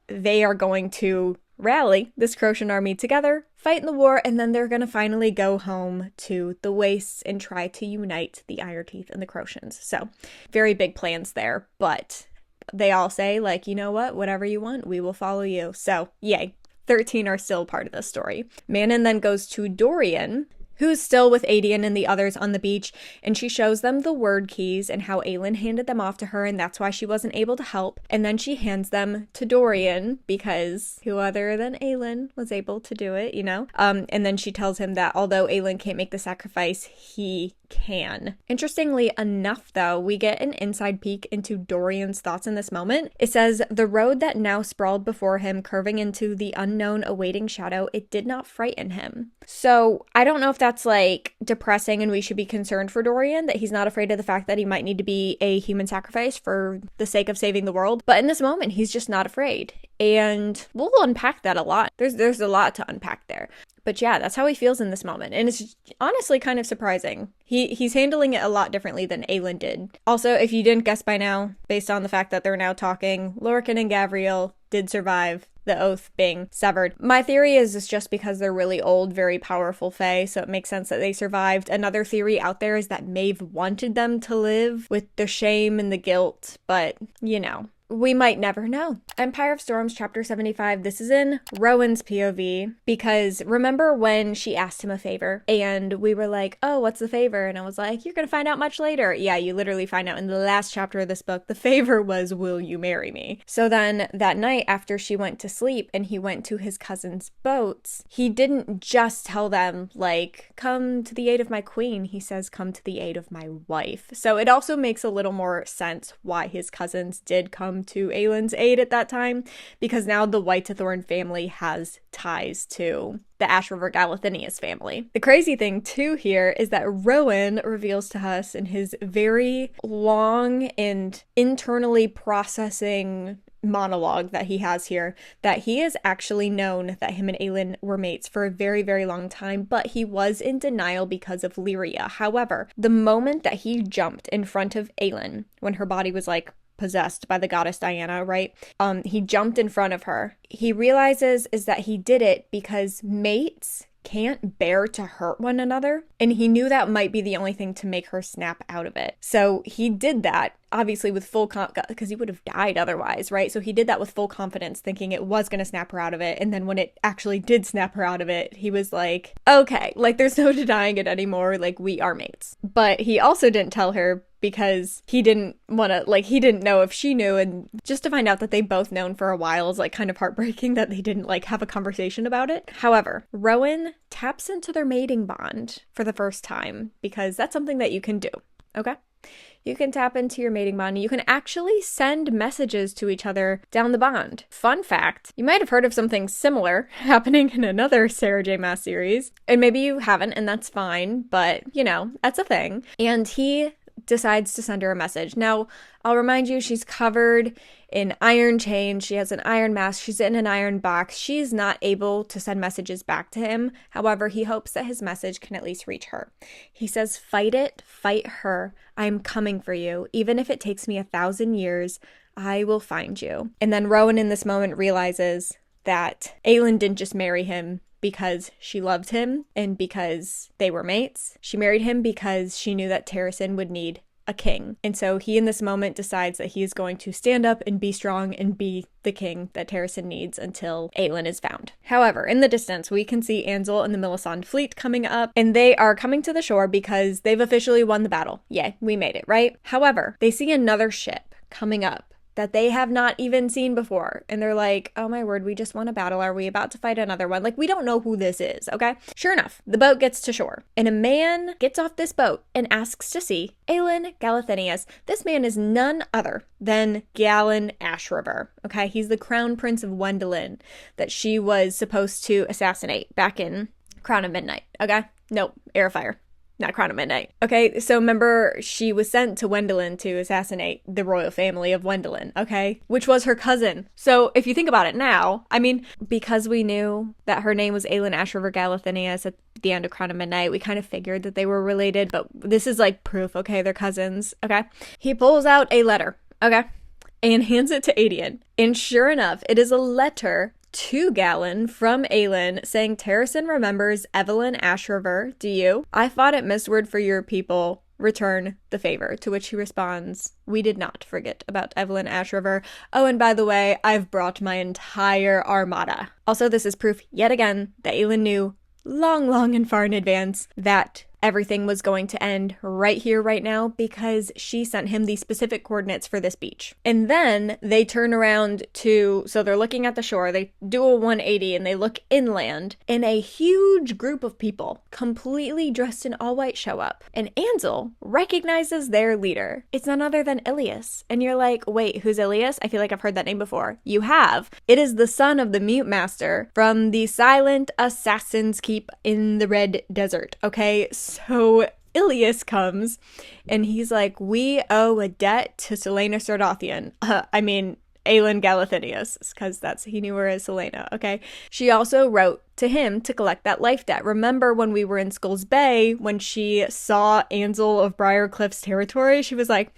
they are going to rally this Crocian army together, fight in the war, and then they're gonna finally go home to the Wastes and try to unite the Ironteeth and the Crocians. So very big plans there, but they all say you know what, whatever you want, we will follow you. So yay, 13 are still part of this story. Manon then goes to Dorian who's still with Adian and the others on the beach, and she shows them the word keys and how Aelin handed them off to her, and that's why she wasn't able to help. And then she hands them to Dorian, because who other than Aelin was able to do it, you know? And then she tells him that although Aelin can't make the sacrifice, he can. Interestingly enough, though, we get an inside peek into Dorian's thoughts in this moment. It says, the road that now sprawled before him, curving into the unknown awaiting shadow, it did not frighten him. So I don't know if that's like depressing and we should be concerned for Dorian, that he's not afraid of the fact that he might need to be a human sacrifice for the sake of saving the world. But in this moment, he's just not afraid. And we'll unpack that a lot. There's a lot to unpack there. But yeah, that's how he feels in this moment. And it's honestly kind of surprising. He's handling it a lot differently than Aelin did. Also, if you didn't guess by now, based on the fact that they're now talking, Lorcan and Gavriel did survive the oath being severed. My theory is it's just because they're really old, very powerful fae, so it makes sense that they survived. Another theory out there is that Maeve wanted them to live with the shame and the guilt, but, you know, we might never know. Empire of Storms, chapter 75. This is in Rowan's POV, because remember when she asked him a favor and we were like, oh, what's the favor? And I was like, you're gonna find out much later. Yeah, you literally find out in the last chapter of this book. The favor was, will you marry me? So then that night after she went to sleep and he went to his cousin's boats, he didn't just tell them, like, come to the aid of my queen. He says, come to the aid of my wife. So it also makes a little more sense why his cousins did come to Aelin's aid at that time, because now the White-to-Thorn family has ties to the Ash River Galathinius family. The crazy thing too here is that Rowan reveals to us in his very long and internally processing monologue that he has here that he has actually known that him and Aelin were mates for a very, very long time, but he was in denial because of Lyria. However, the moment that he jumped in front of Aelin, when her body was like possessed by the goddess Diana, right? He jumped in front of her. He realizes is that he did it because mates can't bear to hurt one another, and he knew that might be the only thing to make her snap out of it. So he did that, obviously with full because he would have died otherwise, right? So he did that with full confidence, thinking it was going to snap her out of it, and then when it actually did snap her out of it, he was like, okay, like there's no denying it anymore, like we are mates. But he also didn't tell her because he didn't want to, like, he didn't know if she knew, and just to find out that they both known for a while is like kind of heartbreaking that they didn't like have a conversation about it. However, Rowan taps into their mating bond for the first time, because that's something that you can do, okay? You can tap into your mating bond. You can actually send messages to each other down the bond. Fun fact, you might have heard of something similar happening in another Sarah J Maas series, and maybe you haven't, and that's fine, but, you know, that's a thing. And he decides to send her a message. Now, I'll remind you, she's covered in iron chains. She has an iron mask. She's in an iron box. She's not able to send messages back to him. However, he hopes that his message can at least reach her. He says, fight it, fight her. I'm coming for you. Even if it takes me 1,000 years, I will find you. And then Rowan in this moment realizes that Aelin didn't just marry him because she loved him and because they were mates. She married him because she knew that Terrasen would need a king. And so he in this moment decides that he is going to stand up and be strong and be the king that Terrasen needs until Aelin is found. However, in the distance, we can see Ansel and the Millicent fleet coming up, and they are coming to the shore because they've officially won the battle. Yay, we made it, right? However, they see another ship coming up that they have not even seen before. And they're like, oh my word, we just won a battle. Are we about to fight another one? Like, we don't know who this is, okay? Sure enough, the boat gets to shore, and a man gets off this boat and asks to see Aelin Galathinius. This man is none other than Galen Ashriver, okay? He's the crown prince of Wendelin that she was supposed to assassinate back in Crown of Midnight, okay? Nope, Air of Fire. Not Crown of Midnight. Okay, so remember, she was sent to Wendelin to assassinate the royal family of Wendelin, okay? Which was her cousin. So if you think about it now, I mean, because we knew that her name was Aelin Ashriver Galathinius at the end of Crown of Midnight, we kind of figured that they were related, but this is like proof, okay? They're cousins, okay? He pulls out a letter, okay? And hands it to Adian. And sure enough, it is a letter to Galen from Aelin saying, Terrasen remembers Evelyn Ashriver, do you? I fought at Mistward for your people. Return the favor. To which he responds, we did not forget about Evelyn Ashriver. Oh, and by the way, I've brought my entire armada. Also, this is proof yet again that Aelin knew long, long and far in advance that everything was going to end right here, right now, because she sent him the specific coordinates for this beach. And then they turn around so they're looking at the shore, they do a 180 and they look inland, and a huge group of people, completely dressed in all white, show up. And Ansel recognizes their leader. It's none other than Ilias. And you're like, wait, who's Ilias? I feel like I've heard that name before. You have. It is the son of the Mute Master from the Silent Assassin's Keep in the Red Desert, okay? So Ilias comes and he's like, we owe a debt to Selena Sardothian. Aelin Galathinius, because he knew her as Selena, okay? She also wrote to him to collect that life debt. Remember when we were in Skull's Bay, when she saw Ansel of Briarcliff's territory, she was like,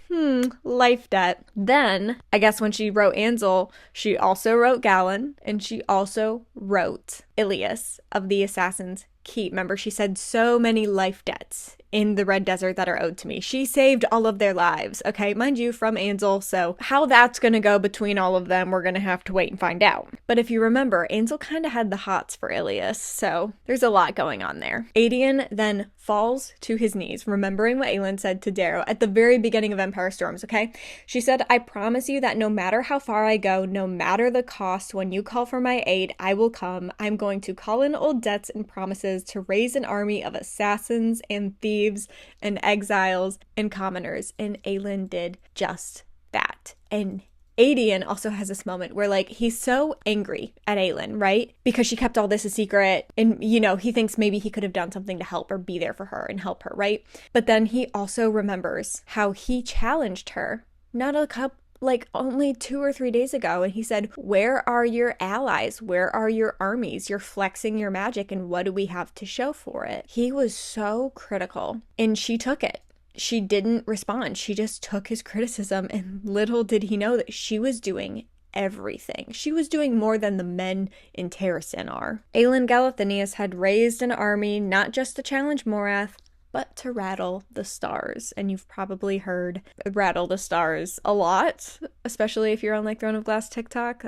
life debt. Then, I guess when she wrote Ansel, she also wrote Galen, and she also wrote Ilias of the Assassin's Keep. Remember, she said so many life debts in the Red Desert that are owed to me. She saved all of their lives, okay? Mind you, from Ansel, so how that's gonna go between all of them, we're gonna have to wait and find out. But if you remember, Ansel kind of had the hots for Ilias, so there's a lot going on there. Aedion then falls to his knees, remembering what Aelin said to Darrow at the very beginning of Empire Storms, okay? She said, I promise you that no matter how far I go, no matter the cost, when you call for my aid, I will come. I'm going to call in old debts and promises to raise an army of assassins and thieves and exiles and commoners. And Aelin did just that. And Aedion also has this moment where, like, he's so angry at Aelin, right? Because she kept all this a secret, and, you know, he thinks maybe he could have done something to help or be there for her and help her, right? But then he also remembers how he challenged her, not a couple, like, only 2 or 3 days ago, and he said, where are your allies? Where are your armies? You're flexing your magic, and what do we have to show for it? He was so critical, and she took it. She didn't respond. She just took his criticism, and little did he know that she was doing everything. She was doing more than the men in Terrasen are. Aelin Galathinius had raised an army not just to challenge Morath, but to rattle the stars. And you've probably heard rattle the stars a lot, especially if you're on like Throne of Glass TikTok.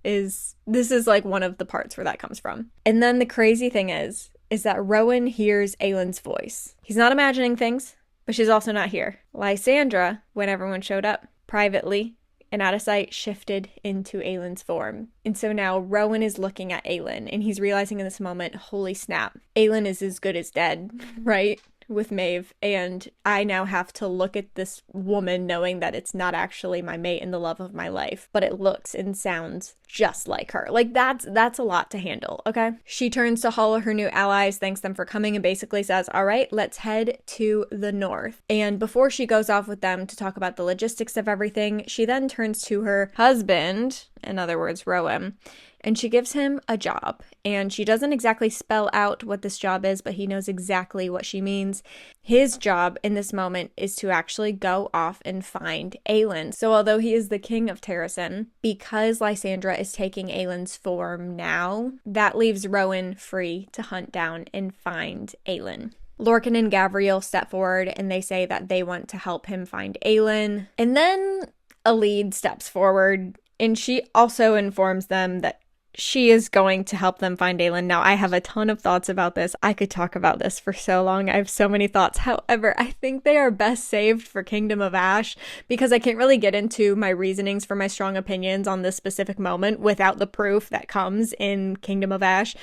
This is like one of the parts where that comes from. And then the crazy thing is that Rowan hears Aelin's voice. He's not imagining things, but she's also not here. Lysandra, when everyone showed up privately and out of sight, shifted into Aelin's form. And so now Rowan is looking at Aelin, and he's realizing in this moment, holy snap, Aelin is as good as dead, right? With Maeve, and I now have to look at this woman knowing that it's not actually my mate and the love of my life, but it looks and sounds just like her. Like, that's a lot to handle, okay? She turns to all of her new allies, thanks them for coming, and basically says, all right, let's head to the north. And before she goes off with them to talk about the logistics of everything, she then turns to her husband, in other words, Rowan, and she gives him a job. And she doesn't exactly spell out what this job is, but he knows exactly what she means. His job in this moment is to actually go off and find Aelin. So although he is the king of Terrasen, because Lysandra is taking Aelin's form now, that leaves Rowan free to hunt down and find Aelin. Lorcan and Gavriel step forward and they say that they want to help him find Aelin. And then Elide steps forward and she also informs them that she is going to help them find Aelin. Now, I have a ton of thoughts about this. I could talk about this for so long. I have so many thoughts. However, I think they are best saved for Kingdom of Ash because I can't really get into my reasonings for my strong opinions on this specific moment without the proof that comes in Kingdom of Ash.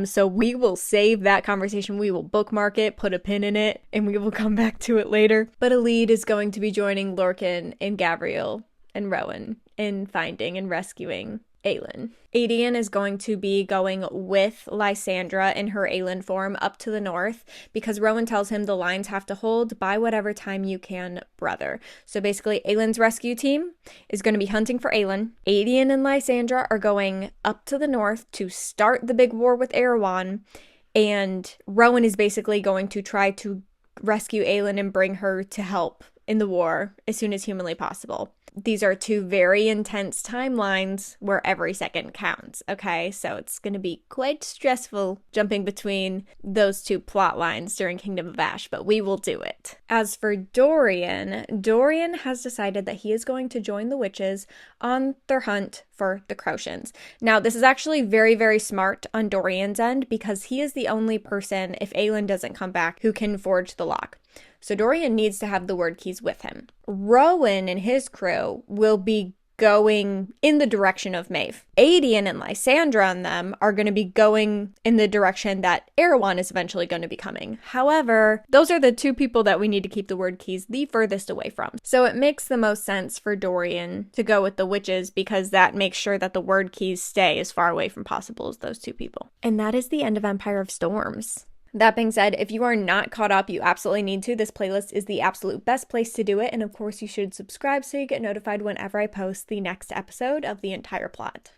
So we will save that conversation. We will bookmark it, put a pin in it, and we will come back to it later. But Elide is going to be joining Lorcan and Gavriel and Rowan in finding and rescuing Aelin. Aedion is going to be going with Lysandra in her Aelin form up to the north because Rowan tells him the lines have to hold by whatever time you can, brother. So basically, Aelin's rescue team is going to be hunting for Aelin. Aedion and Lysandra are going up to the north to start the big war with Arowan, and Rowan is basically going to try to rescue Aelin and bring her to help in the war as soon as humanly possible. These are two very intense timelines where every second counts, okay? So it's going to be quite stressful jumping between those two plot lines during Kingdom of Ash, but we will do it. As for Dorian has decided that he is going to join the witches on their hunt for the Crocians. Now, this is actually very, very smart on Dorian's end because he is the only person, if Aelin doesn't come back, who can forge the lock. So Dorian needs to have the word keys with him. Rowan and his crew will be going in the direction of Maeve. Adian and Lysandra and them are going to be going in the direction that Arowan is eventually going to be coming. However, those are the two people that we need to keep the word keys the furthest away from. So it makes the most sense for Dorian to go with the witches because that makes sure that the word keys stay as far away from possible as those two people. And that is the end of Empire of Storms. That being said, if you are not caught up, you absolutely need to. This playlist is the absolute best place to do it. And of course, you should subscribe so you get notified whenever I post the next episode of the entire plot.